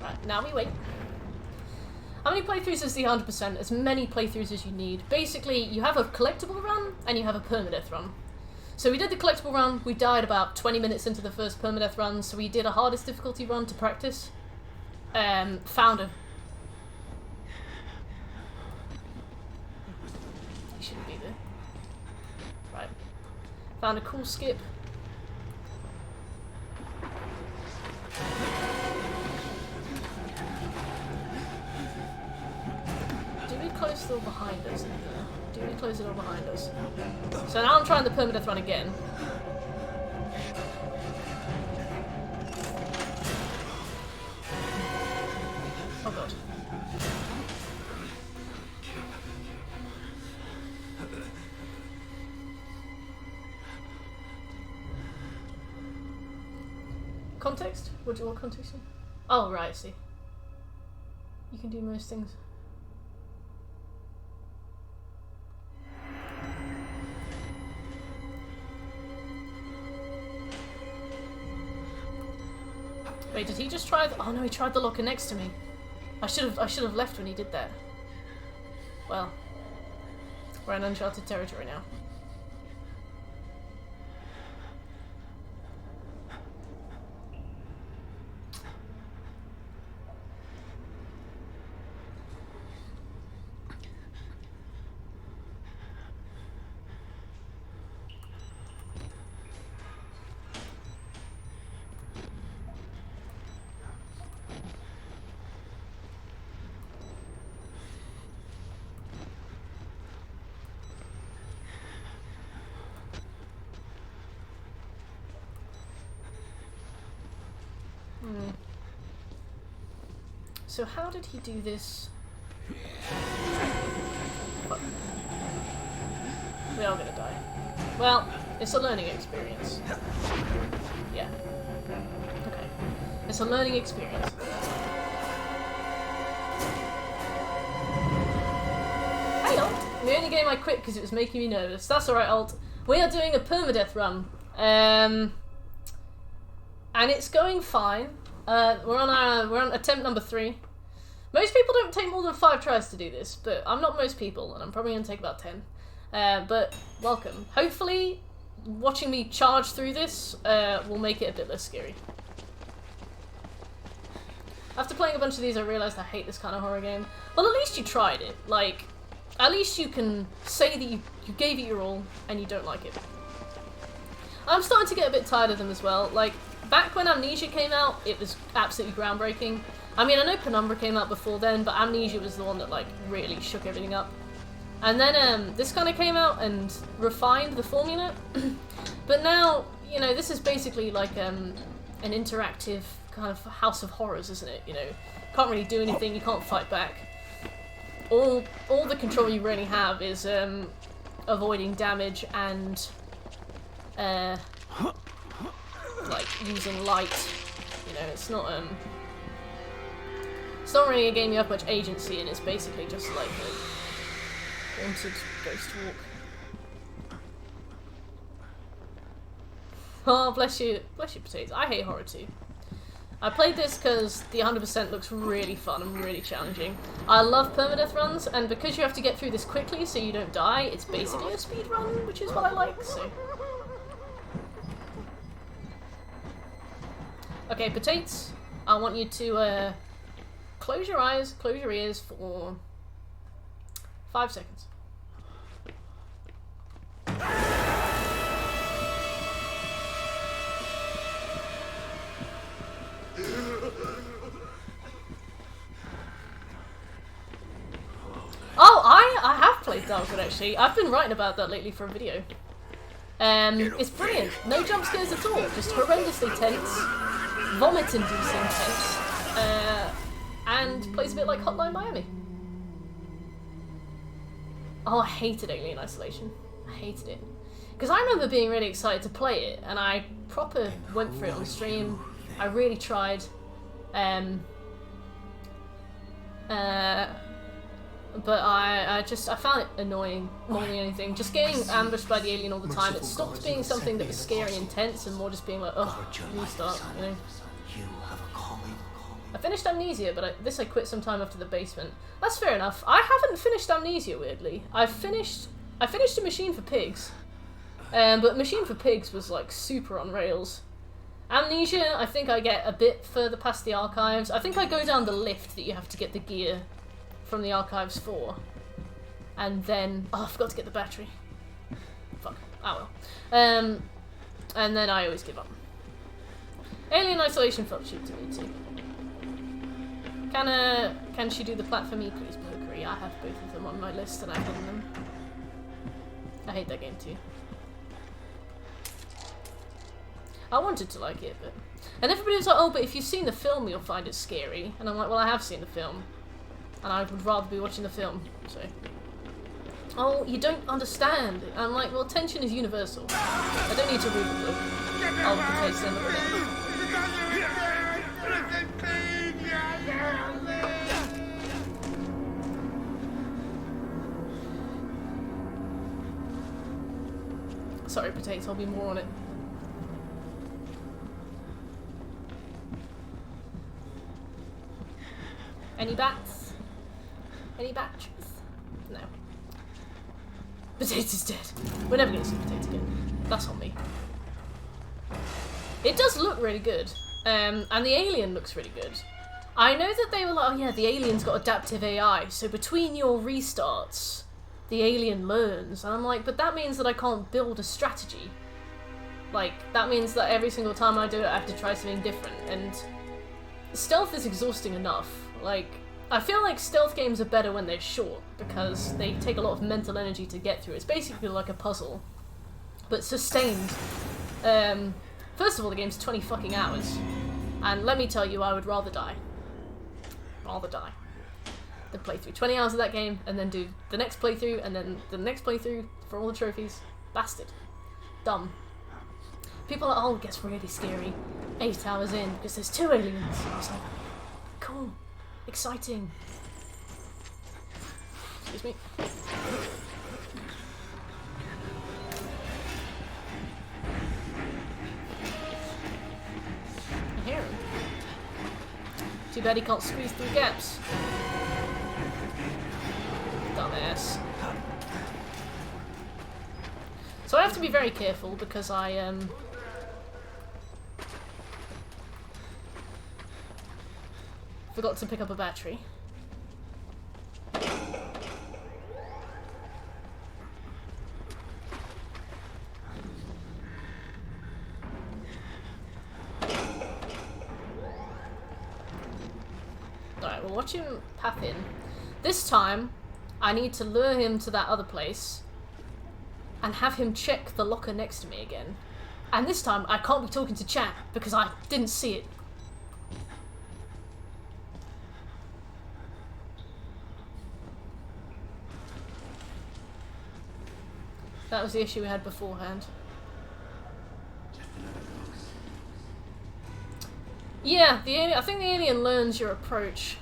Right, now we wait. How many playthroughs is the 100%? As many playthroughs as you need. Basically, you have a collectible run, and you have a permadeath run. So we did the collectible run, we died about 20 minutes into the first permadeath run, so we did a hardest difficulty run to practice. Found a... He shouldn't be there. Right. Found a cool skip. Close the door behind us. Do we close the door behind us? So now I'm trying the permadeath run again. Oh god. Context? What do you want context? Oh right, I see. You can do most things. Wait, did he just try the... Oh no, he tried the locker next to me. I should have left when he did that. Well, we're in uncharted territory now. So how did he do this? Fuck. We are gonna die. Well, it's a learning experience. Yeah. Okay. It's a learning experience. Hey, Alt! The only game I quit because it was making me nervous. That's alright, Alt. We are doing a permadeath run. And it's going fine. We're on attempt number 3. Most people don't take more than 5 tries to do this, but I'm not most people, and I'm probably going to take about 10. But welcome. Hopefully, watching me charge through this will make it a bit less scary. After playing a bunch of these, I realised I hate this kind of horror game. Well, at least you tried it. Like, at least you can say that you gave it your all, and you don't like it. I'm starting to get a bit tired of them as well. Like, back when Amnesia came out, it was absolutely groundbreaking. I mean, I know Penumbra came out before then, but Amnesia was the one that, like, really shook everything up. And then, this kind of came out and refined the formula. But now, you know, this is basically like, an interactive kind of house of horrors, isn't it? You know, can't really do anything, you can't fight back. All the control you really have is, avoiding damage and like using light. You know, it's not really a game you have much agency in. It's basically just like a haunted ghost walk. Oh, bless you, potatoes. I hate horror too. I played this because the 100% looks really fun and really challenging. I love permadeath runs, and because you have to get through this quickly so you don't die, it's basically a speed run, which is what I like, so... Okay, potatoes, I want you to close your eyes, close your ears for 5 seconds. Oh, I have played Darkwood actually. I've been writing about that lately for a video. It's brilliant. No jump scares at all. Just horrendously tense, vomit-inducing tense, and plays a bit like Hotline Miami. Oh, I hated Alien Isolation. I hated it. Because I remember being really excited to play it, and I proper went through it on stream. I really tried. But I found it annoying more than anything. Just getting ambushed by the alien all the time. It stopped being something that was scary and tense and more just being like, oh, restart, you know. I finished Amnesia, but this I quit sometime after the basement. That's fair enough. I haven't finished Amnesia, weirdly. I finished A Machine for Pigs. But Machine for Pigs was like super on rails. Amnesia, I think I get a bit further past the archives. I think I go down the lift that you have to get the gear from the archives for, and then I forgot to get the battery. Fuck. Oh well. And then I always give up. Alien Isolation felt cheap to me too. Can she do the plat for me, please, Mercury? I have both of them on my list and I've done them. I hate that game too. I wanted to like it, but... And everybody was like, oh, but if you've seen the film, you'll find it scary. And I'm like, well, I have seen the film. And I would rather be watching the film, so... Oh, you don't understand. And I'm like, well, tension is universal. I don't need to read the book. I'll taste them again. Sorry, potatoes, I'll be more on it. Any bats? Any batteries? No. Potato's dead. We're never gonna see Potato again. That's on me. It does look really good. And the alien looks really good. I know that they were like, oh yeah, the alien's got adaptive AI, so between your restarts, the alien learns. And I'm like, but that means that I can't build a strategy. Like, that means that every single time I do it, I have to try something different. And stealth is exhausting enough. Like, I feel like stealth games are better when they're short, because they take a lot of mental energy to get through. It's basically like a puzzle, but sustained. First of all, the game's 20 fucking hours, and let me tell you, I would rather die. Rather die than play through 20 hours of that game, and then do the next playthrough, and then the next playthrough for all the trophies. Bastard. Dumb. People are like, oh, it gets really scary 8 hours in, because there's 2 aliens. I was like, cool. Exciting. Excuse me. I hear him. Too bad he can't squeeze through gaps. Dumbass. So I have to be very careful because I forgot to pick up a battery. Alright, we'll watch him pop in. This time, I need to lure him to that other place and have him check the locker next to me again. And this time, I can't be talking to chat because I didn't see it. That was the issue we had beforehand. Yeah, I think the alien learns your approach.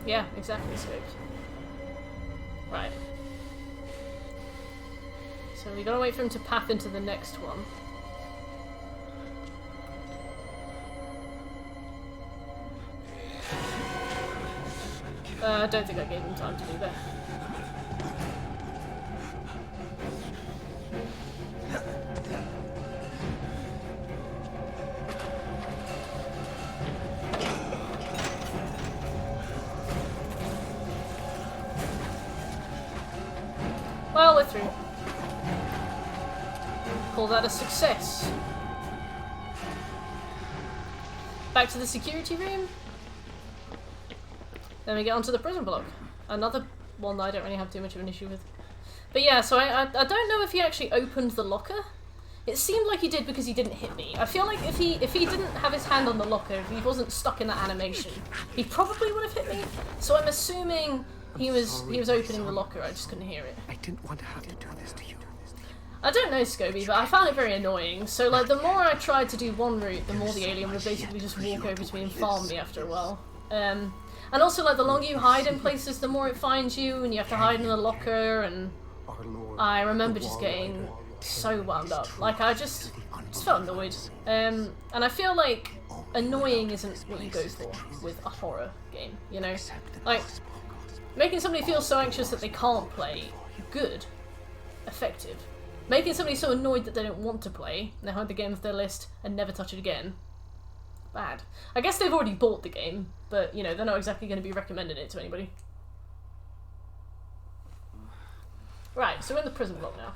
Yeah, exactly, scoped. Right. So we gotta wait for him to path into the next one. I don't think I gave him time to do that. Well, we're through. Call that a success. Back to the security room. Then we get onto the prison block. Another one that I don't really have too much of an issue with. But yeah, so I don't know if he actually opened the locker. It seemed like he did because he didn't hit me. I feel like if he didn't have his hand on the locker, if he wasn't stuck in that animation, he probably would have hit me. So I'm assuming he was opening the locker, I just couldn't hear it. I didn't want to have to do this to you. I don't know, Scobie, but I found it very annoying. So, like, the more I tried to do one route, the more the alien would basically just walk over to me and farm me after a while. And also, like, the longer you hide in places, the more it finds you, and you have to hide in a locker, and I remember just getting so wound up. Like, I just felt annoyed. And I feel like annoying isn't what you go for with a horror game, you know? Like, making somebody feel so anxious that they can't play, good. Effective. Making somebody so annoyed that they don't want to play, and they hide the game off their list and never touch it again, bad. I guess they've already bought the game, but, you know, they're not exactly going to be recommending it to anybody. Right, so we're in the prison block now.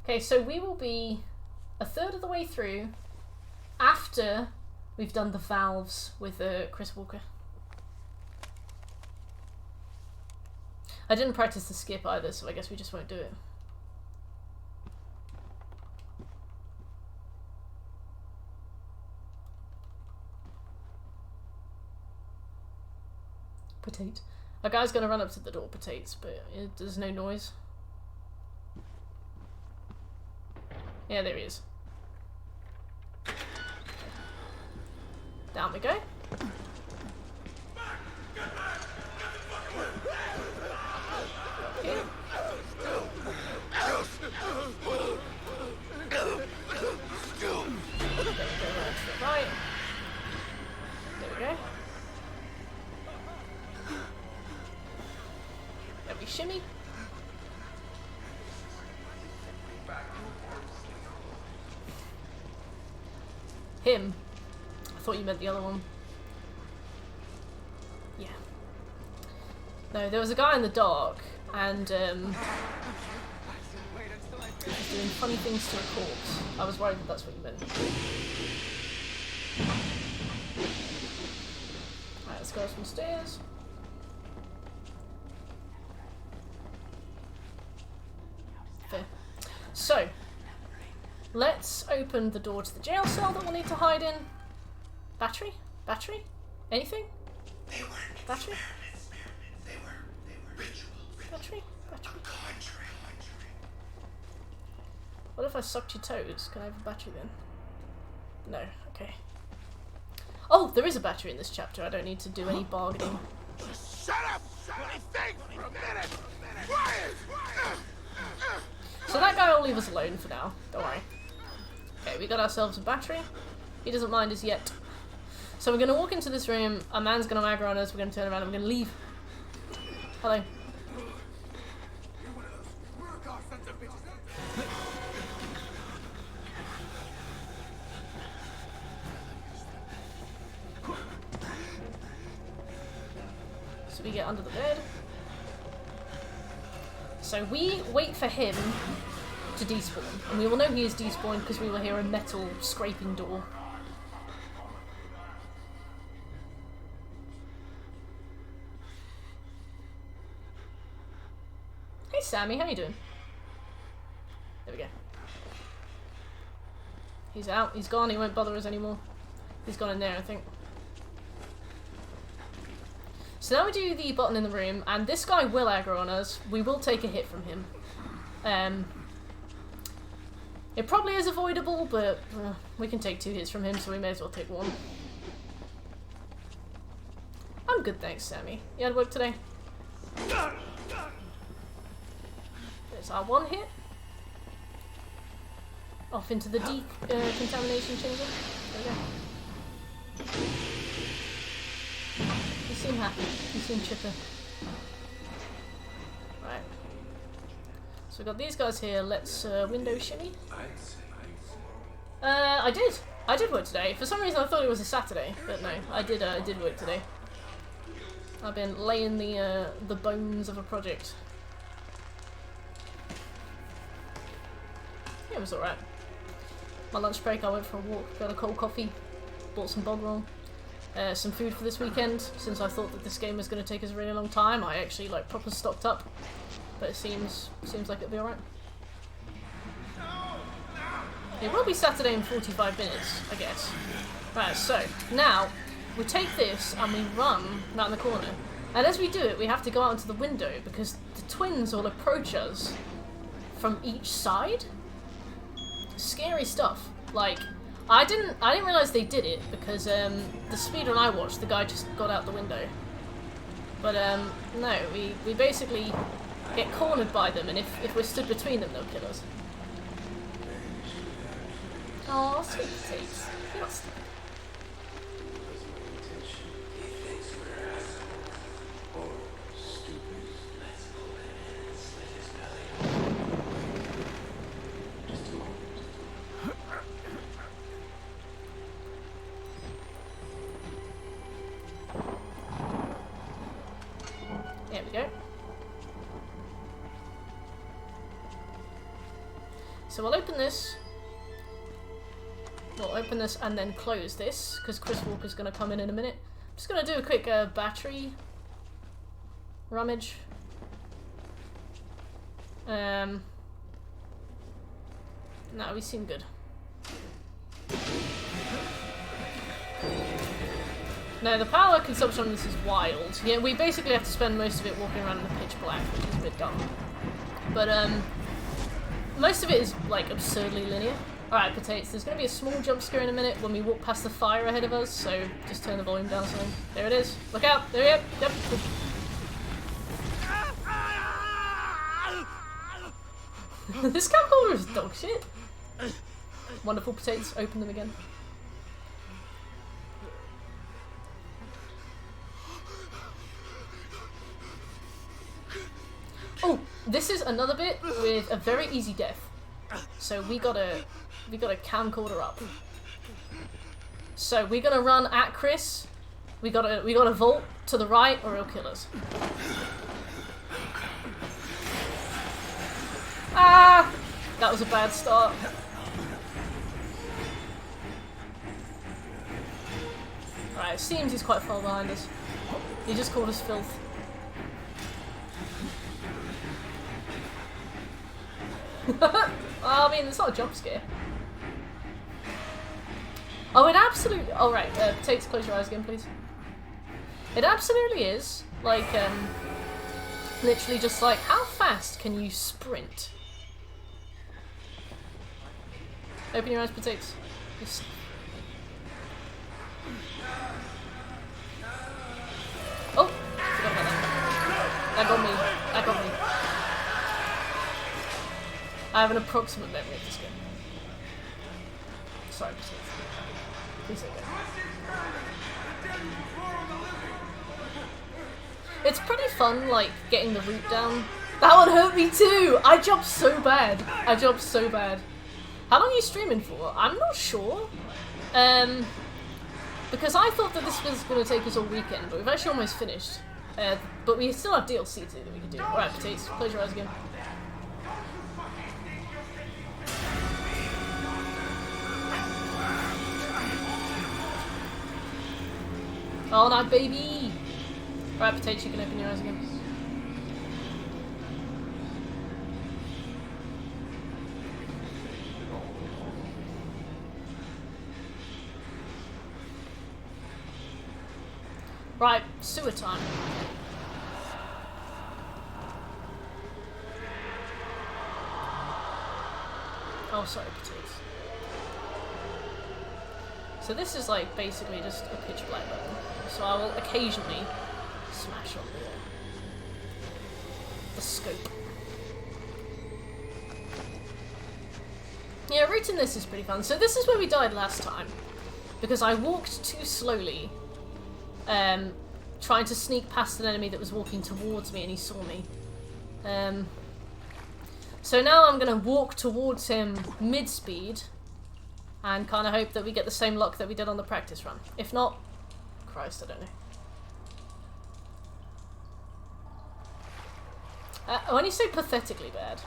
Okay, so we will be a third of the way through after we've done the valves with Chris Walker. I didn't practice the skip either, so I guess we just won't do it. Potate. A guy's gonna run up to the door, Potates, but there's no noise. Yeah, there he is. Down we go. Okay. Right. There we go. Then we shimmy. Him. I thought you meant the other one. Yeah. No, there was a guy in the dark, and he was doing funny things to a corpse. I was worried that that's what you meant. Alright, let's go up some stairs. Fair. So, let's open the door to the jail cell that we'll need to hide in. Battery? Battery? Anything? They weren't Battery? experiments. They were rituals. Battery? Battery? Conjuring. What if I sucked your toes? Can I have a battery then? No. Okay. Oh, there is a battery in this chapter. I don't need to do any bargaining. Shut up! Let me think for a minute! Quiet! So that guy will leave us alone for now. Don't worry. Okay, we got ourselves a battery. He doesn't mind us yet. So we're going to walk into this room. A man's going to aggro on us. We're going to turn around and we're going to leave. Hello. So we get under the bed. So we wait for him to despawn. And we will know he is despawned because we will hear a metal scraping door. Hey Sammy, how you doing? There we go. He's out, he's gone, he won't bother us anymore. He's gone in there, I think. So now we do the button in the room, and this guy will aggro on us. We will take a hit from him. It probably is avoidable, but we can take 2 hits from him, so we may as well take 1. I'm good, thanks, Sammy. You had work today? There's our 1 hit. Off into the decontamination chamber. There we go. You seem happy. You seem chipper. Right. So we've got these guys here. Let's window shimmy. I did. I did work today. For some reason I thought it was a Saturday, but no, I did work today. I've been laying the bones of a project. Yeah, it was alright. My lunch break, I went for a walk, got a cold coffee, bought some bog roll, some food for this weekend. Since I thought that this game was going to take us a really long time, I actually like proper stocked up. But it seems like it'll be alright. It will be Saturday in 45 minutes, I guess. Right, so now we take this and we run around the corner. And as we do it, we have to go out into the window because the twins will approach us from each side. Scary stuff. Like, I didn't realize they did it because the speedrun I watched, the guy just got out the window. But no, we basically get cornered by them, and if we're stood between them, they'll kill us. Oh, sweet potatoes. You're not stupid. There we go. So we'll open this. We'll open this and then close this, because Chris Walker's going to come in a minute. I'm just going to do a quick battery rummage. No, we seem good. No, the power consumption on this is wild. Yeah, we basically have to spend most of it walking around in the pitch black, which is a bit dumb. But most of it is like absurdly linear. Alright, potatoes, there's going to be a small jump scare in a minute when we walk past the fire ahead of us, so just turn the volume down some. There it is. Look out! There we go! Yep. This camcorder is dog shit. Wonderful potatoes, open them again. Oh, this is another bit with a very easy death. So we got a camcorder up. So we're gonna run at Chris. We gotta vault to the right or he'll kill us. Ah! That was a bad start. Alright, it seems he's quite far behind us. He just called us filth. Well, I mean, it's not a jump scare. Oh, it absolutely... Oh, right. Potatoes, close your eyes again, please. It absolutely is. Like, literally just like, how fast can you sprint? Open your eyes, potatoes. Just... Oh! Forgot about that. That got me. That got me. I have an approximate memory of this game. Sorry, potatoes. Please don't go. It's pretty fun, like, getting the route down. That one hurt me too! I jumped so bad. I jumped so bad. How long are you streaming for? I'm not sure. Because I thought that this was going to take us all weekend, but we've actually almost finished. But we still have DLC to do that we can do. Right, Petites, close your eyes again. Oh no, baby! Right, Potato, you can open your eyes again. Right, sewer time. Oh, sorry, Petites. So this is like basically just a pitch black button. So I will occasionally smash on the scope. Yeah, routing this is pretty fun. So this is where we died last time. Because I walked too slowly. Trying to sneak past an enemy that was walking towards me and he saw me. So now I'm going to walk towards him mid-speed and kind of hope that we get the same luck that we did on the practice run. If not, Christ, I don't know. When you say pathetically bad...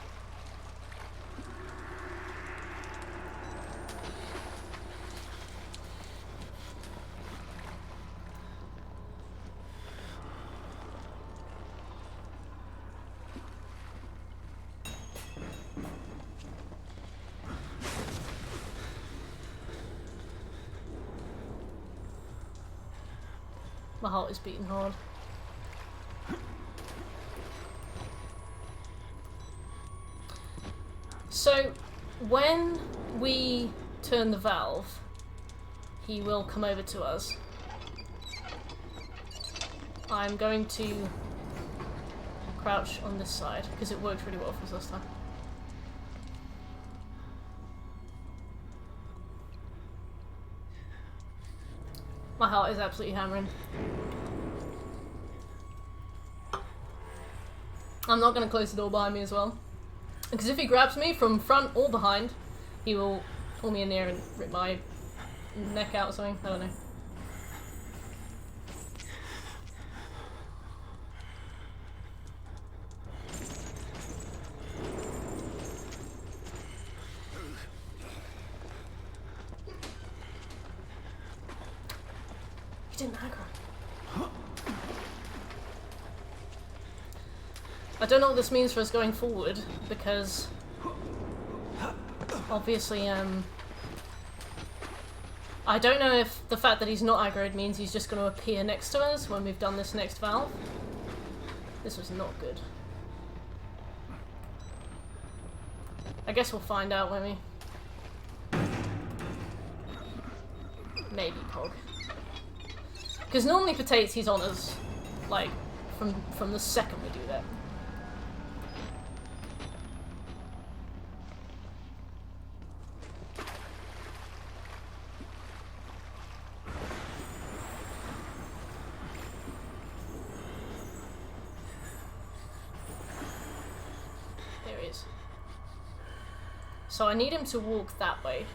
My heart is beating hard. So, when we turn the valve, he will come over to us. I'm going to crouch on this side, because it worked really well for us last time. My heart is absolutely hammering. I'm not going to close the door behind me as well. Because if he grabs me from front or behind, he will pull me in there and rip my neck out or something. I don't know. He didn't aggro. I don't know what this means for us going forward, because obviously, I don't know if the fact that he's not aggroed means he's just going to appear next to us when we've done this next valve. This was not good. I guess we'll find out, won't we? Maybe, Pog. Because normally Potatoes, he's on us, like, from the second we do that. There he is. So I need him to walk that way.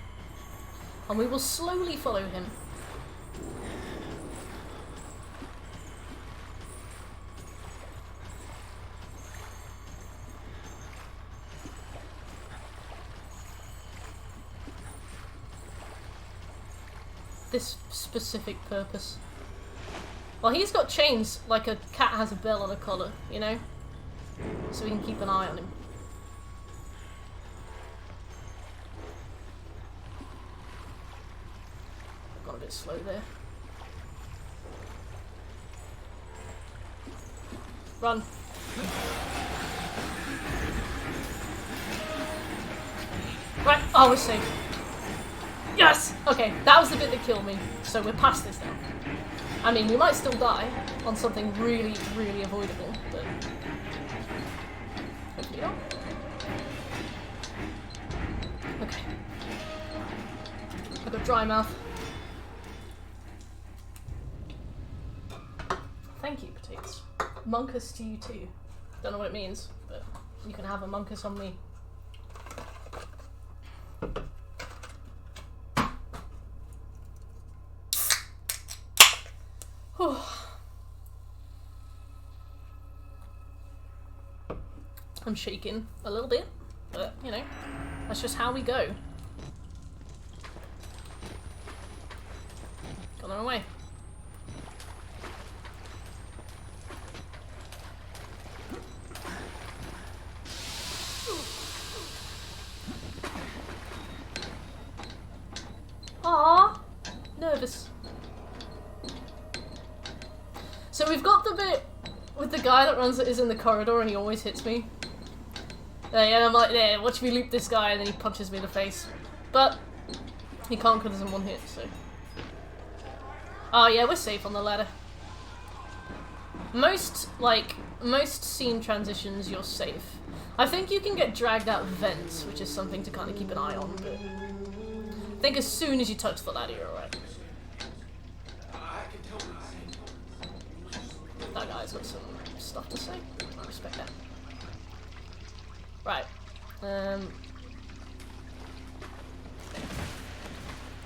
And we will slowly follow him. This specific purpose. Well, he's got chains like a cat has a bell on a collar, you know? So we can keep an eye on him. Got a bit slow there. Run. Right, oh, we're safe. Yes! Okay, that was the bit that killed me, so we're past this now. I mean, we might still die on something really, really avoidable, but... hopefully not. Okay. I've got dry mouth. Thank you, Potatoes. Monkus to you too. Don't know what it means, but you can have a monkus on me. I'm shaking a little bit, but, you know, that's just how we go. Got them away. Aww, nervous. So we've got the bit with the guy that is in the corridor and he always hits me. And I'm like, yeah, watch me loop this guy, and then he punches me in the face. But he can't because it's in one hit, so. Oh yeah, we're safe on the ladder. Most scene transitions, you're safe. I think you can get dragged out vents, which is something to kind of keep an eye on, but I think as soon as you touch the ladder, you're alright. That guy's got some stuff to say. I respect that. Right. I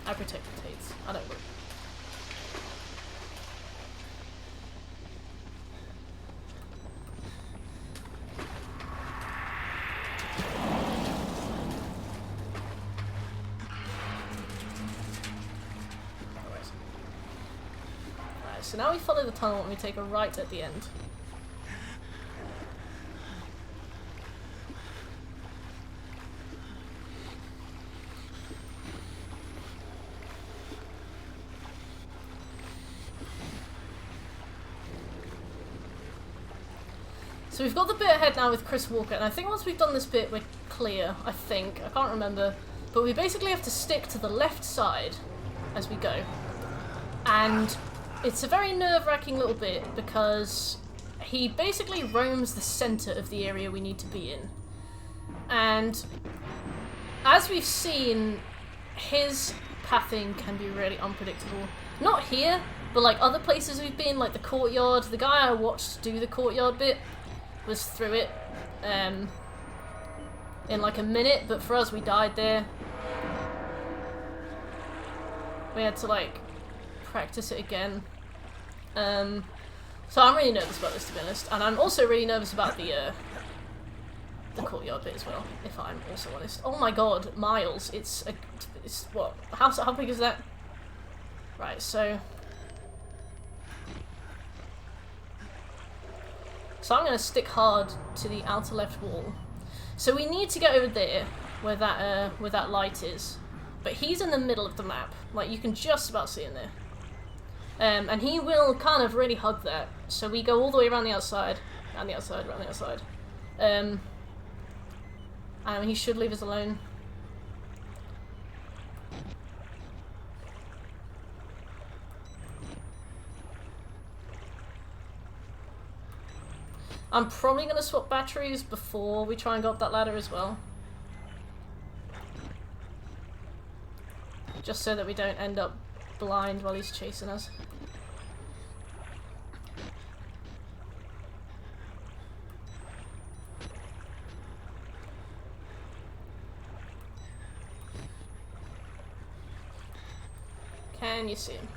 protect the Tates. I don't worry. So now we follow the tunnel and we take a right at the end. So we've got the bit ahead now with Chris Walker, and I think once we've done this bit we're clear, I think. I can't remember. But we basically have to stick to the left side as we go. And it's a very nerve-wracking little bit because he basically roams the centre of the area we need to be in. And as we've seen, his pathing can be really unpredictable. Not here, but like other places we've been, like the Courtyard. The guy I watched do the Courtyard bit was through it in like a minute, but for us we died there. We had to like practice it again. So I'm really nervous about this, to be honest, and I'm also really nervous about the Courtyard bit as well, if I'm also honest. Oh my god, Miles, it's what? How big is that? Right, so I'm going to stick hard to the outer left wall. So we need to get over there, where that light is. But he's in the middle of the map. Like, you can just about see him there. And he will kind of really hug that. So we go all the way around the outside, around the outside, around the outside. And he should leave us alone. I'm probably going to swap batteries before we try and go up that ladder as well. Just so that we don't end up blind while he's chasing us. Can you see him?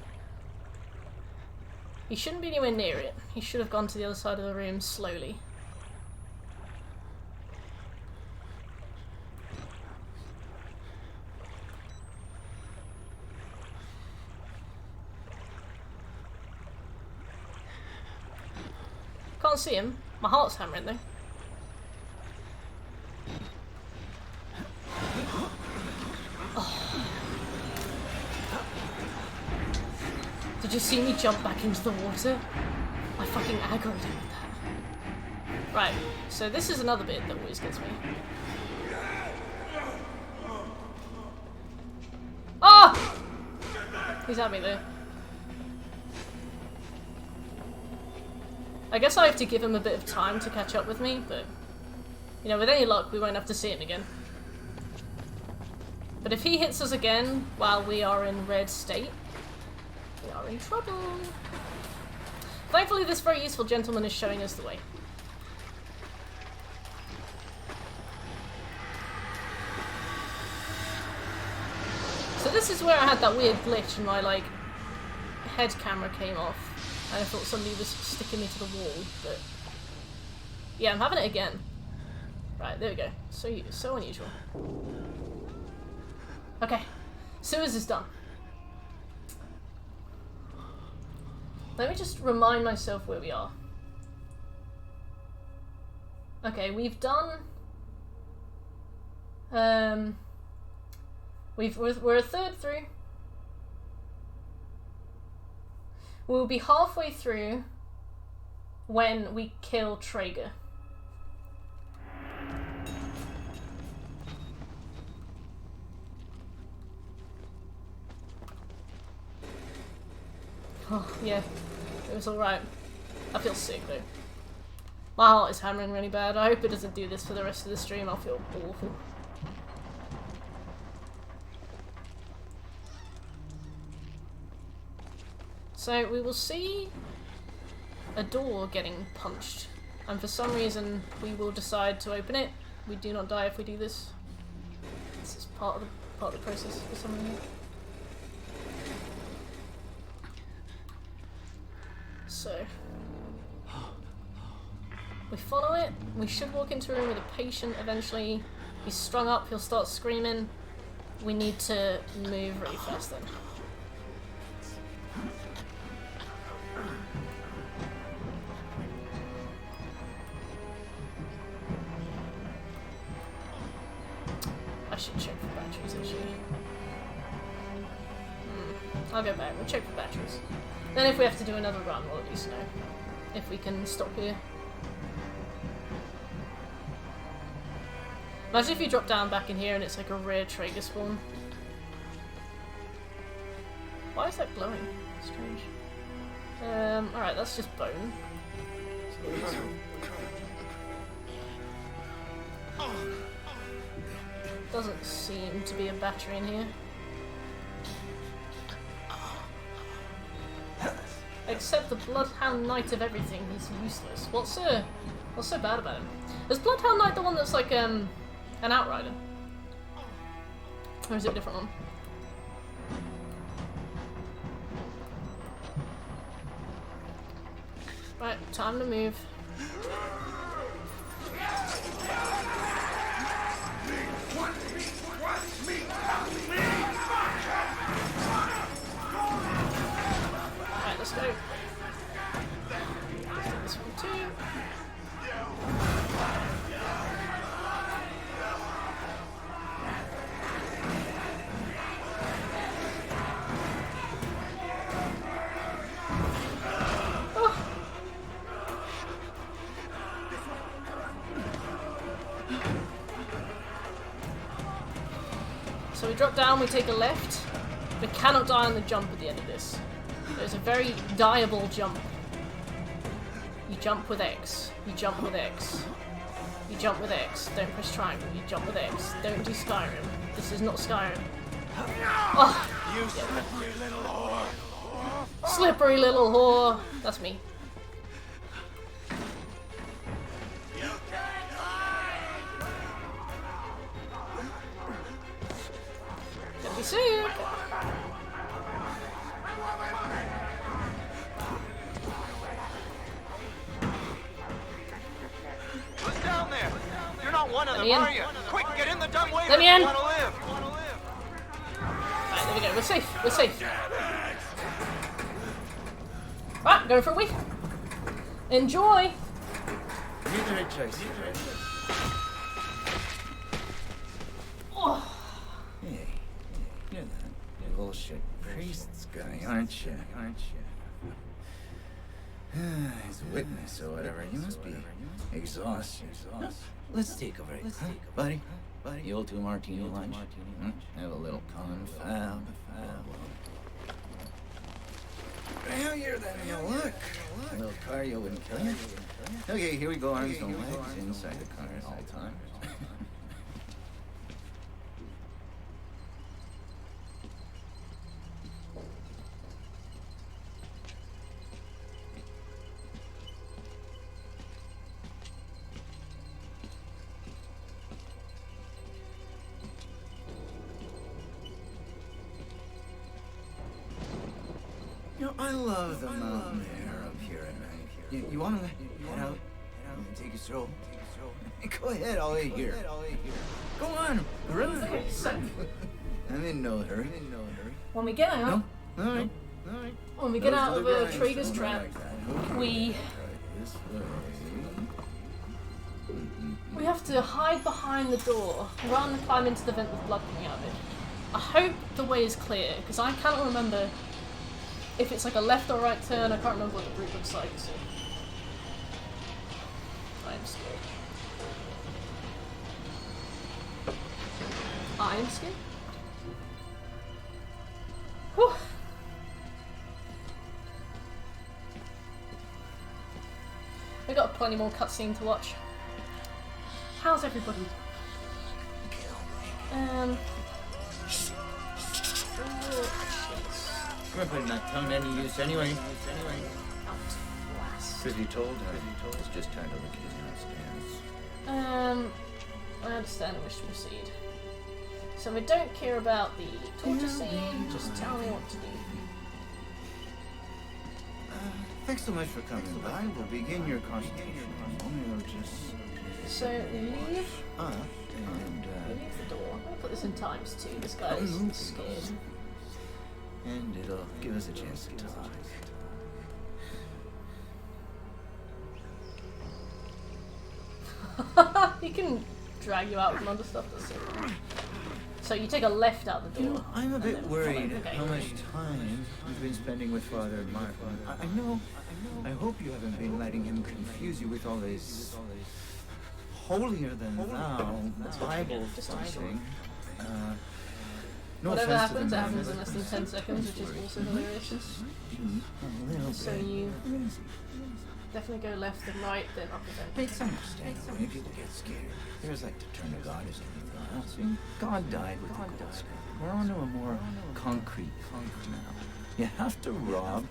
He shouldn't be anywhere near it. He should have gone to the other side of the room slowly. Can't see him. My heart's hammering though. Did you see me jump back into the water? I fucking aggroed him with that. Right, so this is another bit that always gets me. Ah! He's at me there. I guess I have to give him a bit of time to catch up with me, but you know, with any luck we won't have to see him again. But if he hits us again while we are in red state, we are in trouble. Thankfully, this very useful gentleman is showing us the way. So this is where I had that weird glitch and my, like, head camera came off. And I thought somebody was sticking me to the wall, but yeah, I'm having it again. Right, there we go. So unusual. Okay, sewers is done. Let me just remind myself where we are. Okay, we've done. We're a third through. We'll be halfway through when we kill Traeger. Oh, yeah. It was alright. I feel sick though. My heart is hammering really bad. I hope it doesn't do this for the rest of the stream. I'll feel awful. So we will see a door getting punched, and for some reason we will decide to open it. We do not die if we do this. This is part of the process for some reason. So we follow it. We should walk into a room with a patient eventually. He's strung up, he'll start screaming. We need to move really fast then. I should check for batteries actually. I'll go back, we'll check for batteries. Then if we have to do another run, we'll at least know if we can stop here. Imagine if you drop down back in here and it's like a rare Traeger spawn. Why is that glowing? Strange. Alright, that's just bone. Doesn't seem to be a battery in here. Except the Bloodhound Knight of everything, he's useless. What's so bad about him? Is Bloodhound Knight the one that's like an outrider? Or is it a different one? Right, time to move. Alright, let's go. Let's do this one too. So we drop down, we take a left. We cannot die on the jump at the end of this. There's a very dieable jump. You jump with X. You jump with X. You jump with X. Don't press triangle. You jump with X. Don't do Skyrim. This is not Skyrim. Oh, You slippery little whore. Slippery little whore. That's me. Gonna be sick. Who's down there? You're not one of them, are you? Quick, get in the dumb waiter Let me if in. you want to live. Right, there we go. We're safe. We're safe. Right, going for a week. Enjoy. Oh. Hey, you're that bullshit priest's guy, aren't you? As a witness or whatever, you must be exhausted. Let's take a break, huh, buddy? The old 2 martini lunch. Have a little confab. Hell, you're that you look. A little cardio wouldn't kill you. Okay, here we go. Arms and legs inside the car at all times. You know, I love the mountain air up here at night. You want to head out and take a stroll? Go ahead, I'll wait here. Go on, run. Okay, so I'm in no hurry. when we get out, No? Alright. when we get out of Traeger's trap, we have to hide behind the door, run, climb into the vent with blood coming out of it. I hope the way is clear, because I cannot remember if it's like a left or right turn. I can't remember what the route looks like, so I'm scared. I am scared. Whew. We got plenty more cutscene to watch. How's everybody? We're putting that tongue to any use anyway. OUTLAST. Truth be told, I was just trying to look at his nightstands. I understand and wish to proceed. So we don't care about the torture scene, just tell me what to do. Thanks so much for coming by. We'll begin your consultation. We'll just... So we leave. And, We leave the door. I'm gonna put this in times 2. This guy is scared. and it'll give us a chance to talk. He can drag you out from under stuff. That's it. So you take a left out the door. I'm a bit worried Okay. how much time you've been spending with Father Martin. I know. I hope you haven't been letting him confuse you with all this holier than thou Bible stuffing. No Whatever offense to happens, the it man, happens in but- less than 10 seconds, which is also hilarious. A little So bit. you definitely go left and right, then up and down. It's understandable when people get scared. There's like to turn to God as anything else. I mean, God died with the Gold Star. We're on to a more concrete now. You have to rob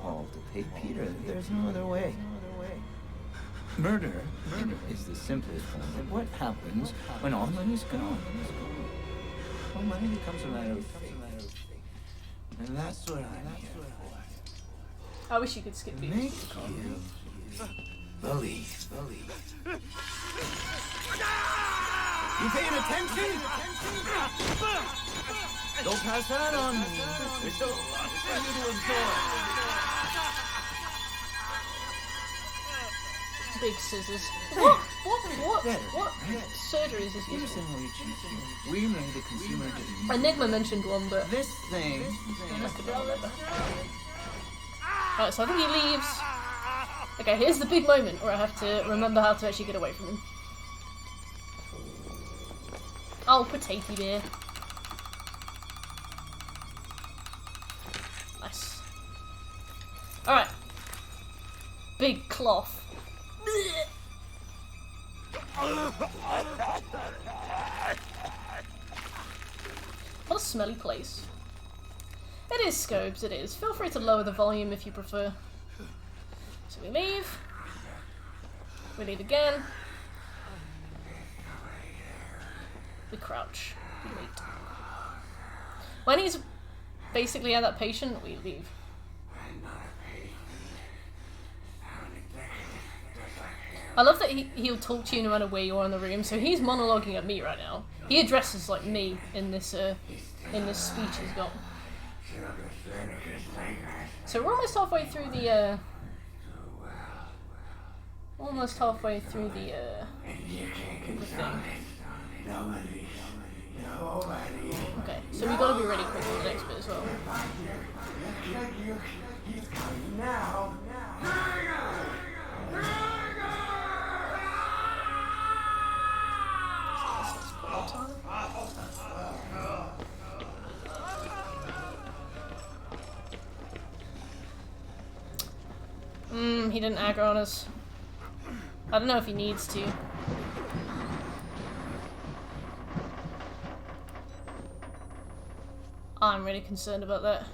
Paul to pay Peter. There's no other way. Murder is the simplest form of what happens when all money's gone. All money becomes a matter of faith. And that's what I'm here for. I wish you could skip Make these. you believe. You paying attention? Don't pass that on me. There's a lot for you to absorb. Big scissors. What Better. surgeries is Here's useful? how we cheat you. We made the consumer get Enigma mentioned one, but this thing. Alright, so I think he leaves. Okay, here's the big moment where I have to remember how to actually get away from him. Oh, potato beer. Nice. Alright. Big cloth. What a smelly place. It is Scopes, it is. Feel free to lower the volume if you prefer. So we leave. We leave again. We crouch. We wait. When he's basically at that patient, we leave. I love that he'll talk to you no matter where you are in the room. So he's monologuing at me right now. He addresses like me in this speech he's got. So we're almost halfway through the thing. Okay, so we gotta be ready quick for the next bit as well. He's coming now. He didn't aggro on us. I don't know if he needs to. I'm really concerned about that.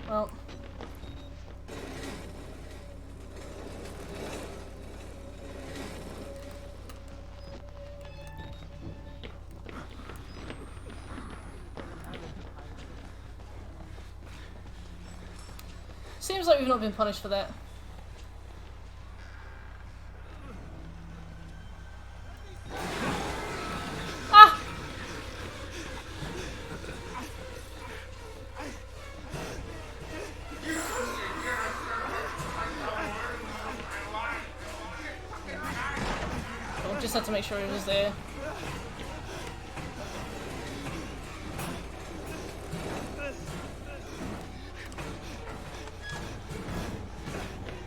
Well. Seems like we've not been punished for that. Just had to make sure he was there.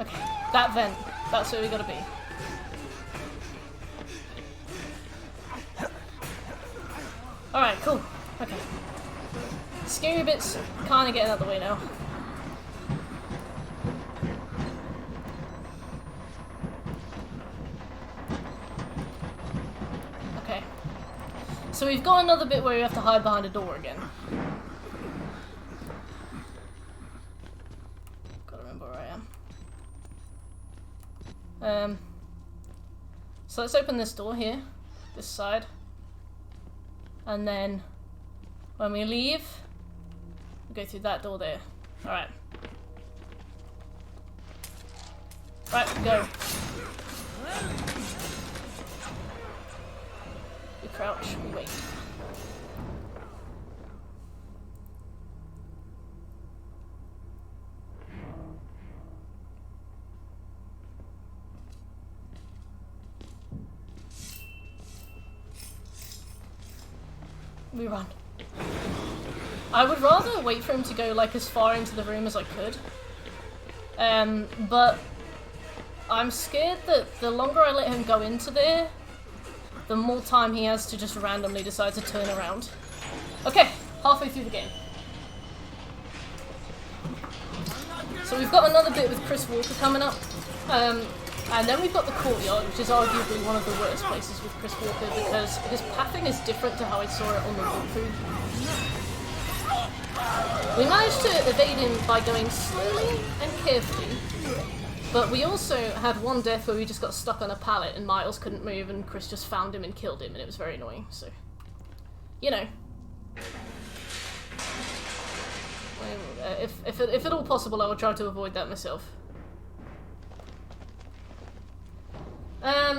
Okay, that vent. That's where we gotta be. Alright, cool. Okay. Scary bits kinda getting out of the way now. Okay. So we've got another bit where we have to hide behind a door again. Gotta remember where I am. So let's open this door here. This side. And then when we leave, we go through that door there. Alright. Right, go. We crouch, we wait. We run. I would rather wait for him to go like as far into the room as I could. But I'm scared that the longer I let him go into there, the more time he has to just randomly decide to turn around. Okay, halfway through the game. So we've got another bit with Chris Walker coming up. And then we've got the Courtyard, which is arguably one of the worst places with Chris Walker because his pathing is different to how I saw it on the walkthrough. We managed to evade him by going slowly and carefully, but we also had one death where we just got stuck on a pallet and Miles couldn't move and Chris just found him and killed him and it was very annoying, so... You know. If at all possible, I will try to avoid that myself.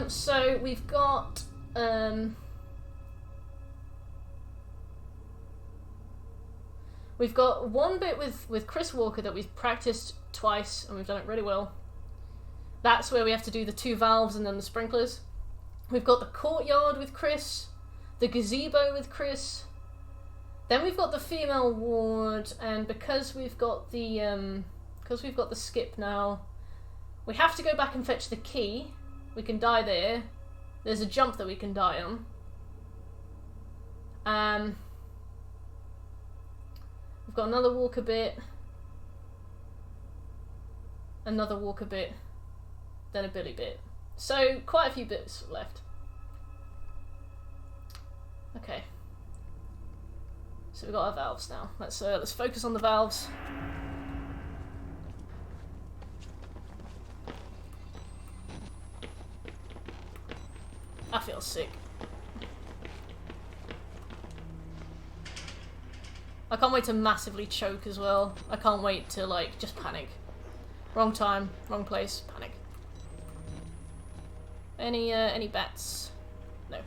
So we've got, we've got one bit with Chris Walker that we've practiced twice and we've done it really well. That's where we have to do the 2 valves and then the sprinklers. We've got the Courtyard with Chris, the gazebo with Chris. Then we've got the female ward, and because we've got the skip now, we have to go back and fetch the key. We can die there. There's a jump that we can die on. We've got another walker bit. Another walker bit. Then a Billy bit. So, quite a few bits left. Okay. So we've got our valves now. Let's focus on the valves. I feel sick. I can't wait to massively choke as well. I can't wait to like just panic. Wrong time, wrong place, panic. Any bats? No.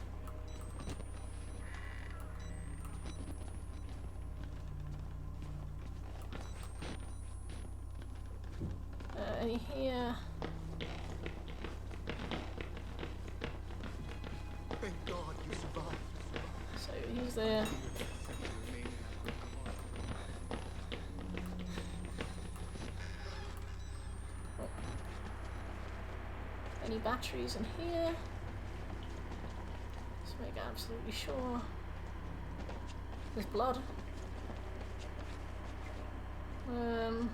Any here? Thank God you survived. So he's there. Any batteries in here? Let's make absolutely sure. There's blood. No.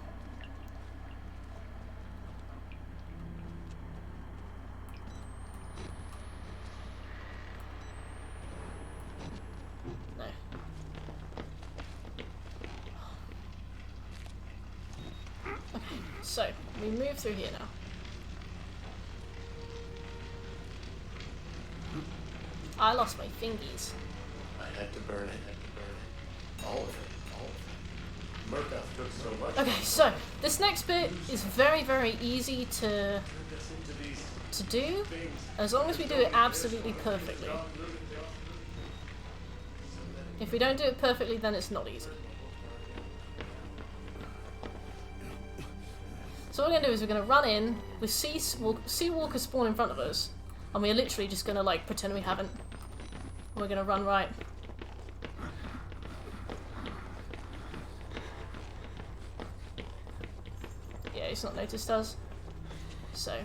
Okay, so we move through here now. I lost my fingies. I had to burn it. All of it. Murkoff took so much. Okay, so this next bit is very, very easy to do, as long as we do it absolutely perfectly. If we don't do it perfectly, then it's not easy. So what we're going to do is we're going to run in, we'll see Walker spawn in front of us, And we're literally just gonna like pretend we haven't. We're gonna run right. Yeah, he's not noticed us. So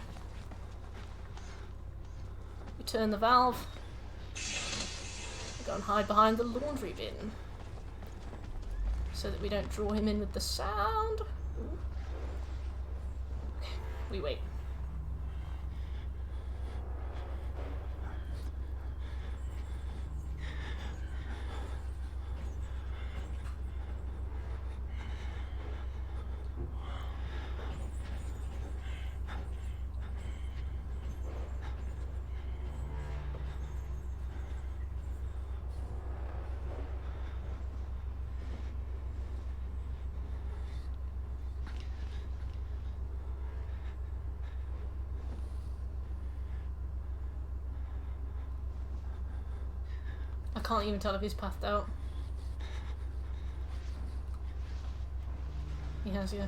we turn the valve. We go and hide behind the laundry bin. So that we don't draw him in with the sound. Ooh. Okay, we wait. I can't even tell if he's pathed out. He has, yeah.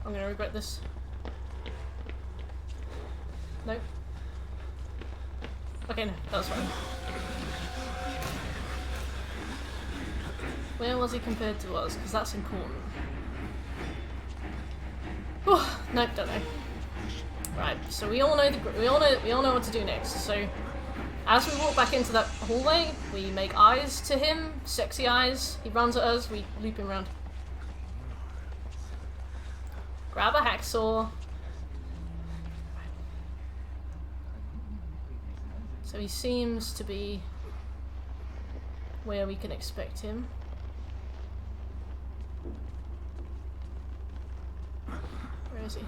I'm gonna regret this. Nope. Okay, no, that was fine. Where was he compared to us? Because that's important. Whew, nope, don't know. Right, so we all know what to do next. So as we walk back into that hallway, we make eyes to him, sexy eyes. He runs at us, we loop him around. Grab a hacksaw. So he seems to be where we can expect him. Where is he?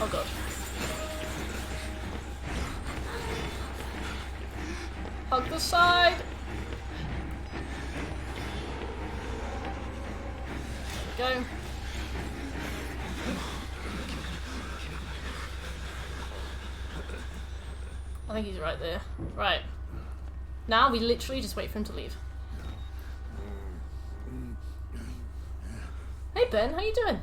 Oh god. Hug the side! There we go. I think he's right there. Right. Now we literally just wait for him to leave. Hey Ben, how you doing?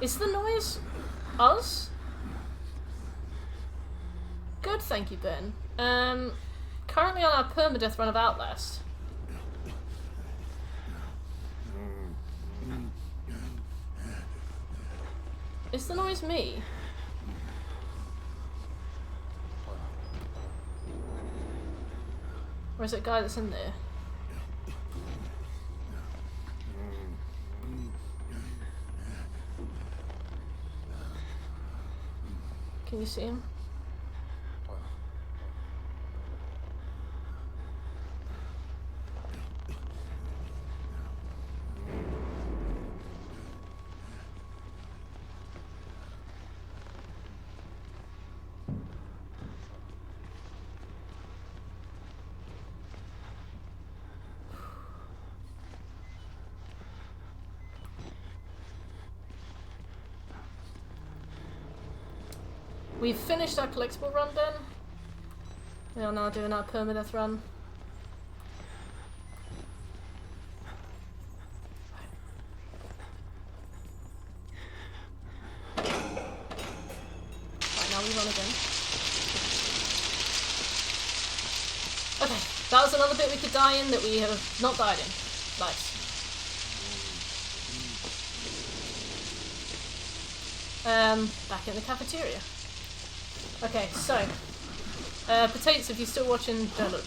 Is the noise us? Good, thank you, Ben. Currently on our permadeath run of Outlast. Is the noise me? Or is it a guy that's in there? Can you see him? We've finished our collectible run, Ben. We are now doing our permadeath run. Right, now we run again. Okay, that was another bit we could die in that we have not died in. Nice. Back in the cafeteria. Okay, so, Potatoes, if you're still watching, don't look.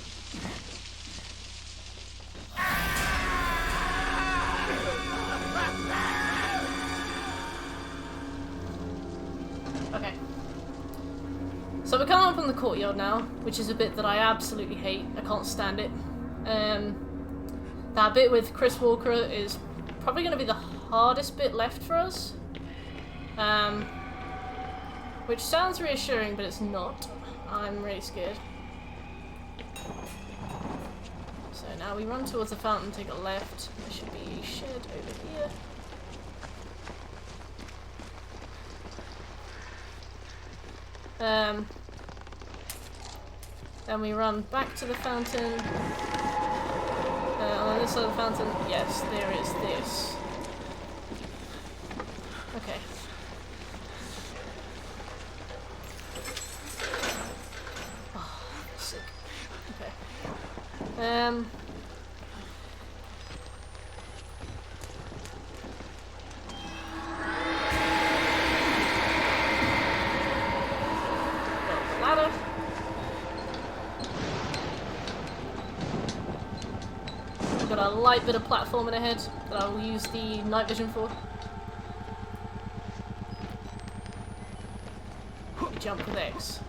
Okay. So we're coming up on the courtyard now, which is a bit that I absolutely hate. I can't stand it. That bit with Chris Walker is probably going to be the hardest bit left for us. Which sounds reassuring, but it's not. I'm really scared. So now we run towards the fountain, take a left. There should be a shed over here. Then we run back to the fountain. On this side of the fountain, yes, there is this. Okay. Oh, sick. Okay. Ladder. We've got a light bit of platforming ahead that I will use the night vision for. Jump with X.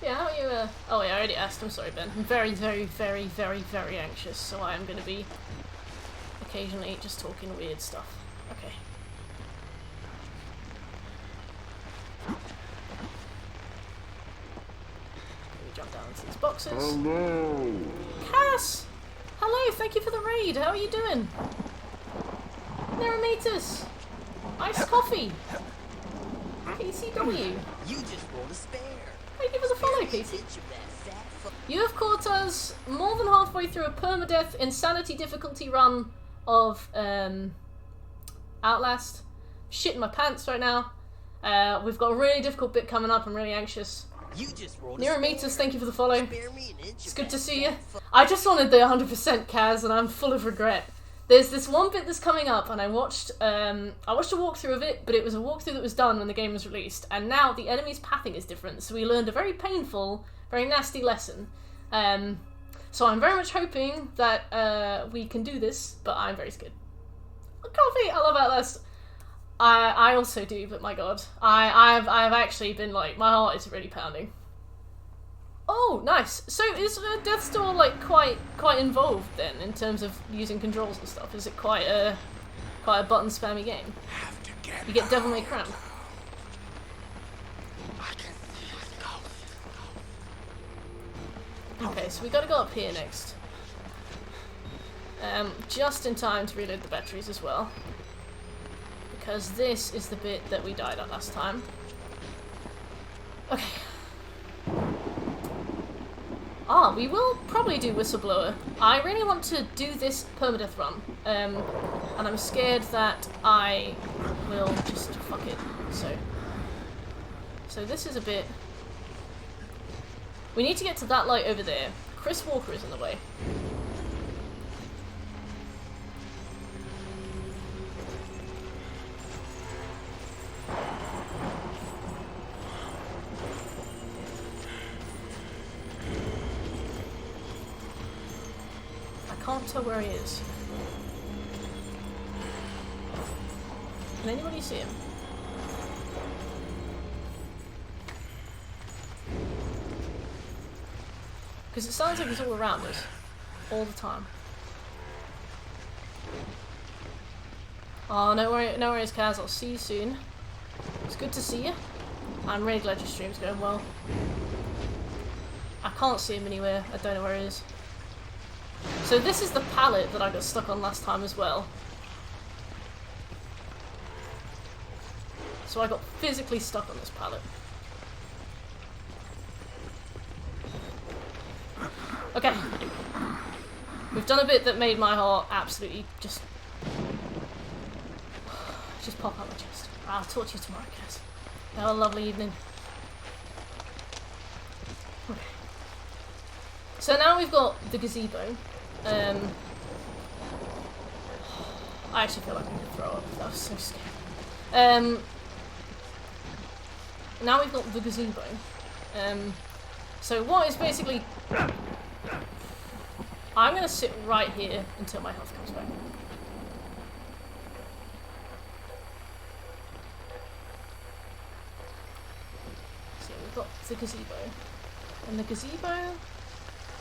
Yeah, how are you, oh yeah, I already asked, I'm sorry Ben. I'm very, very, very, very, very anxious, so I am gonna be occasionally just talking weird stuff. Okay. Jump down into these boxes. Hello! Cass! Hello, thank you for the raid, how are you doing? Neurometers! Iced coffee! KCW! You just rolled a spare. Hey, give us a follow, Casey. You have caught us more than halfway through a permadeath insanity difficulty run of Outlast. Shitting my pants right now. We've got a really difficult bit coming up, I'm really anxious. You just rolled Neurometers, thank you for the follow. It's good to see you. I just wanted the 100% Kaz and I'm full of regret. There's this one bit that's coming up and I watched a walkthrough of it, but it was a walkthrough that was done when the game was released, and now the enemy's pathing is different, so we learned a very painful, very nasty lesson. So I'm very much hoping that we can do this, but I'm very scared. Coffee! I love Outlast. I also do, but my god. I've actually been like, my heart is really pounding. Oh, nice. So is Death's Door like quite involved then in terms of using controls and stuff? Is it quite a button spammy game? You get Devil May Cry. Okay, so we gotta go up here next. Just in time to reload the batteries as well. Because this is the bit that we died at last time. Okay. We will probably do Whistleblower. I really want to do this permadeath run. And I'm scared that I will just fuck it. So this is a bit... We need to get to that light over there. Chris Walker is in the way. I can't tell where he is. Can anybody see him? Because it sounds like he's all around us. All the time. Oh, no worries, Kaz. I'll see you soon. It's good to see you. I'm really glad your stream's going well. I can't see him anywhere. I don't know where he is. So this is the pallet that I got stuck on last time as well. So I got physically stuck on this pallet. Okay. We've done a bit that made my heart absolutely just pop out my chest. I'll talk to you tomorrow, guys. Have a lovely evening. Okay. So now we've got the gazebo. I actually feel like I could throw up. That was so scary. Now we've got the gazebo. So what is basically... I'm going to sit right here until my health comes back. So we've got the gazebo. And the gazebo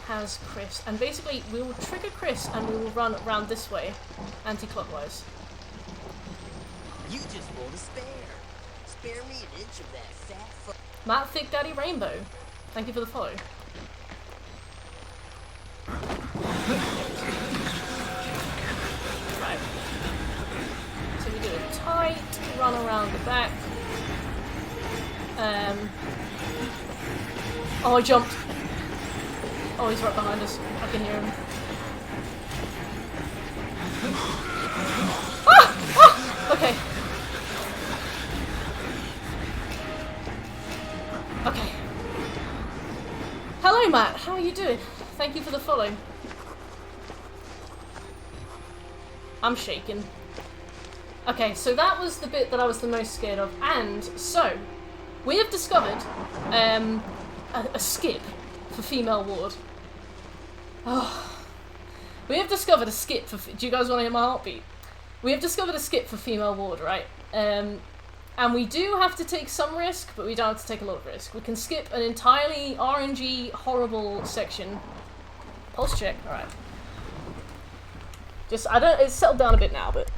has Chris. And basically we will trigger Chris and we will run around this way, anti-clockwise. You just rolled a spare. spare me an inch of that fat fuck? Matt Thick Daddy Rainbow, thank you for the follow. Right. So we do a tight run around the back. Oh, I jumped. Oh, he's right behind us. I can hear him. Ah! Ah! Okay. Okay. Hello, Matt. How are you doing? Thank you for the follow. I'm shaking. Okay, so that was the bit that I was the most scared of. And so, we have discovered a skip for female ward. Oh. We have discovered a skip for... Do you guys want to hear my heartbeat? We have discovered a skip for female ward, right? And we do have to take some risk, but we don't have to take a lot of risk. We can skip an entirely RNG horrible section. Pulse check, alright. Just, it's settled down a bit now, but...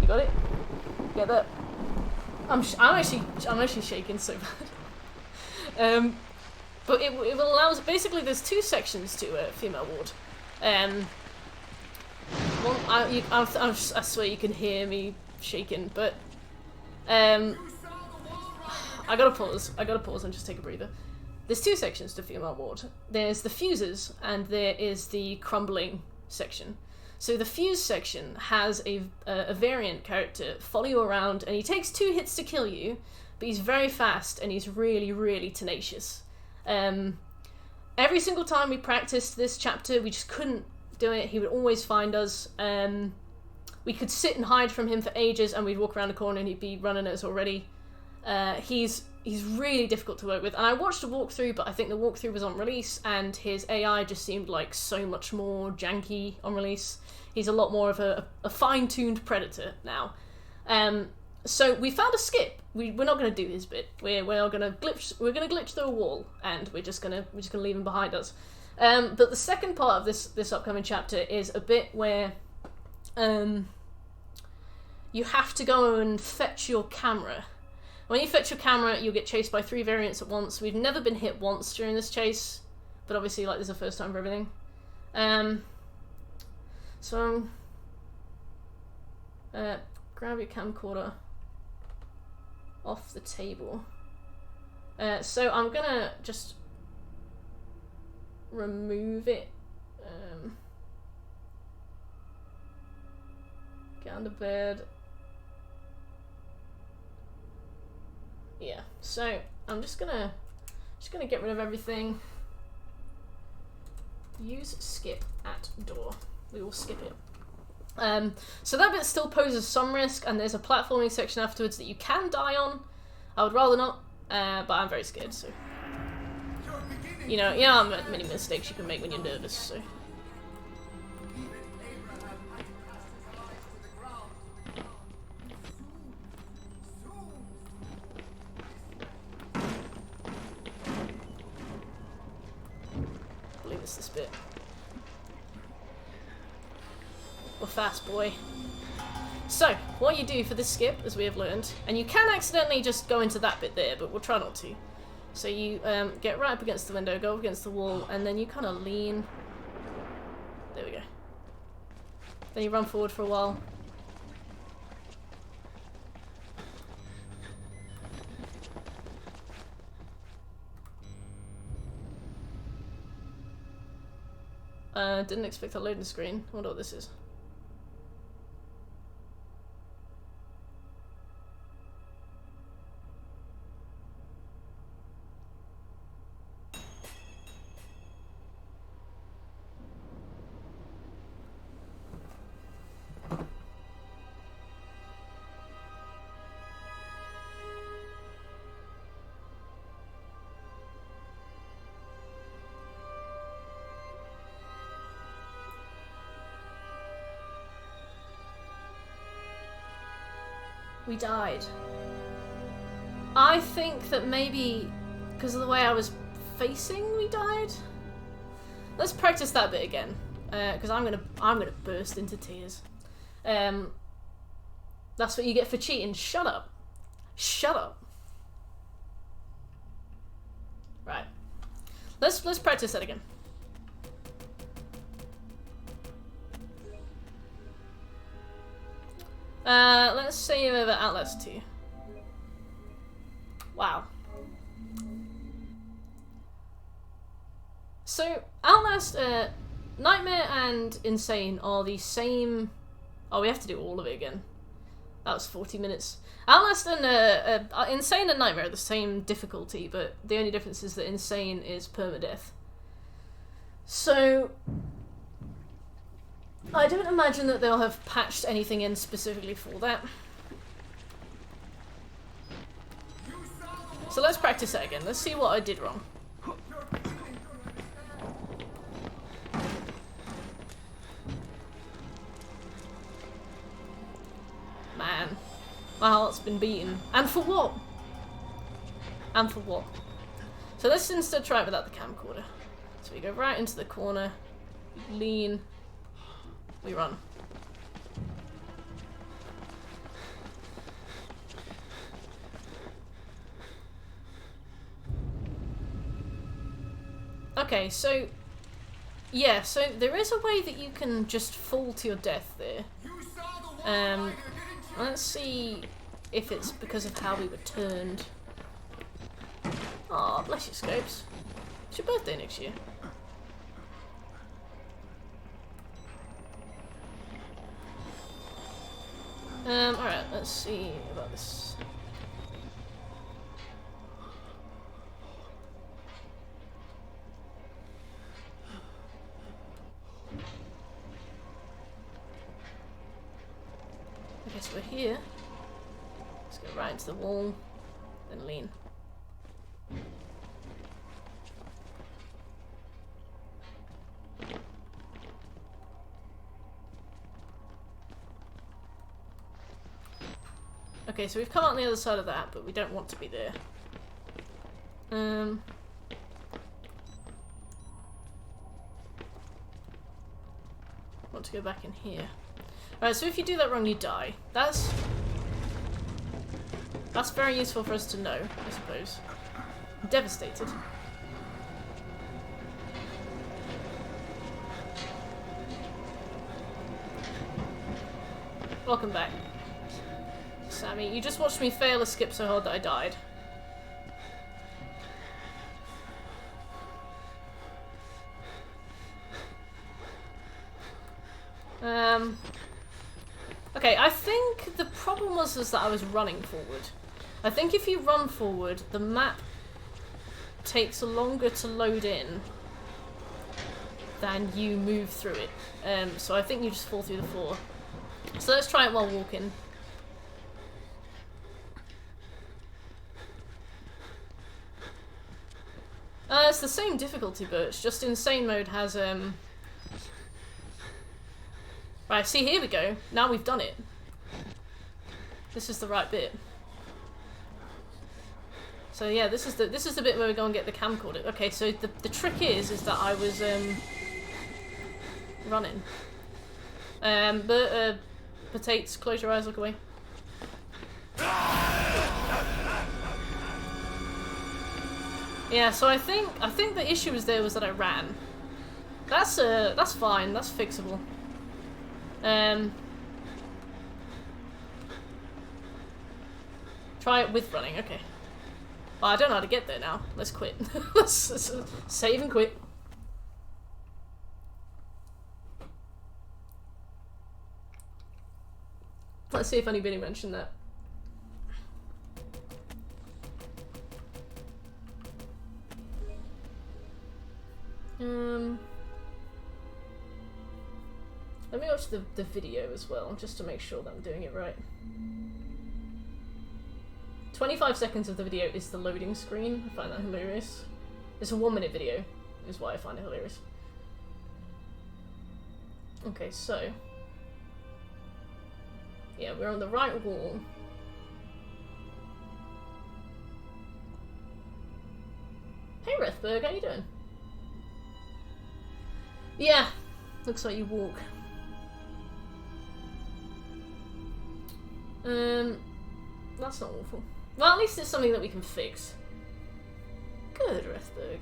You got it? Get that? I'm actually shaking so bad. But it will allow us, basically there's two sections to female ward. One, I swear you can hear me shaking, but I gotta pause and just take a breather. There's two sections to female ward. There's the fuses and there is the crumbling section. So the fuse section has a variant character follow you around, and he takes 2 hits to kill you, but he's very fast and he's really, really tenacious. Every single time we practiced this chapter, we just couldn't do it. He would always find us. We could sit and hide from him for ages, and we'd walk around the corner and he'd be running at us already. He's really difficult to work with, and I watched a walkthrough, but I think the walkthrough was on release, and his AI just seemed like so much more janky on release. He's a lot more of a fine-tuned predator now. So we found a skip. We're not going to do his bit. We're going to glitch through a wall, and we're just gonna leave him behind us. But the second part of this upcoming chapter is a bit where you have to go and fetch your camera. When you fetch your camera, you'll get chased by 3 variants at once. We've never been hit once during this chase, but obviously, like, this is the first time for everything. So, grab your camcorder off the table. So I'm gonna just remove it. Get under bed. Yeah, so I'm just gonna get rid of everything. Use skip at door. We will skip it. So that bit still poses some risk, and there's a platforming section afterwards that you can die on. I would rather not, but I'm very scared, so... You know, many mistakes you can make when you're nervous, so... I believe it's this bit. We're fast, boy. So, what you do for this skip, as we have learned, and you can accidentally just go into that bit there, but we'll try not to. So you get right up against the window, go up against the wall, and then you kind of lean. There we go. Then you run forward for a while. Didn't expect a loading screen. I wonder what this is. We died. I think that maybe because of the way I was facing, we died. Let's practice that bit again, because I'm gonna burst into tears. That's what you get for cheating. Shut up. Shut up. Right. Let's practice that again. Let's say over Outlast 2. Wow. So, Outlast, Nightmare and Insane are the same... Oh, we have to do all of it again. That was 40 minutes. Outlast and Insane and Nightmare are the same difficulty, but the only difference is that Insane is permadeath. So, I don't imagine that they'll have patched anything in specifically for that. So let's practice that again. Let's see what I did wrong. Man. My heart's been beaten. And for what? And for what? So let's instead try it without the camcorder. So we go right into the corner, lean, we run. Okay, so yeah, so there is a way that you can just fall to your death there. Let's see if it's because of how we were turned. Aw, bless you, Scopes. It's your birthday next year. Alright, let's see about this. Okay, so we're here. Let's go right into the wall, then lean. Okay, so we've come out on the other side of that, but we don't want to be there. Want to go back in here. Alright, so if you do that wrong, you die. That's very useful for us to know, I suppose. I'm devastated. Welcome back. Sammy, you just watched me fail a skip so hard that I died. Okay, I think the problem was that I was running forward. I think if you run forward, the map takes longer to load in than you move through it. So I think you just fall through the floor. So let's try it while walking. It's the same difficulty, but it's just Insane mode has, Right, see, here we go. Now we've done it. This is the right bit. So yeah, this is the bit where we go and get the camcorder. Okay, so the trick is that I was, running. Potatoes, close your eyes, look away. Yeah, so I think the issue was that I ran. That's fine, that's fixable. Try it with running, okay. Well, I don't know how to get there now. Let's quit. let's save and quit. Let's see if anybody mentioned that. Let me watch the video as well, just to make sure that I'm doing it right. 25 seconds of the video is the loading screen. I find that hilarious. It's a 1-minute video, is why I find it hilarious. Okay, so... yeah, we're on the right wall. Hey Rethberg, how you doing? Yeah, looks like you walk. That's not awful. Well, at least it's something that we can fix. Good, Rethberg.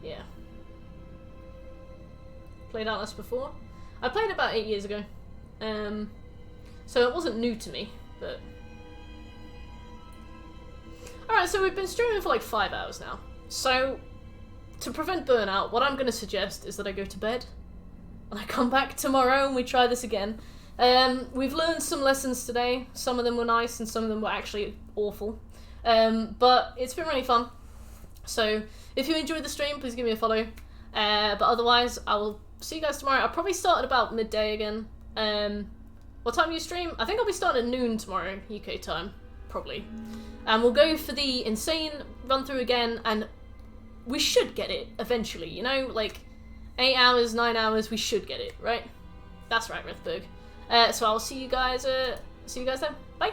Yeah. Played Outlast before. I played it about 8 years ago. So it wasn't new to me, but... Alright, so we've been streaming for like 5 hours now. So, to prevent burnout, what I'm going to suggest is that I go to bed. And I come back tomorrow and we try this again. We've learned some lessons today. Some of them were nice and some of them were actually awful. But it's been really fun. So, if you enjoyed the stream, please give me a follow. But otherwise, I will see you guys tomorrow. I'll probably start at about midday again. What time do you stream? I think I'll be starting at noon tomorrow, UK time. Probably. And we'll go for the insane run through again, and we should get it eventually, you know? Like, 8 hours, 9 hours, we should get it, right? That's right, Rethberg. So I'll see you guys then. Bye!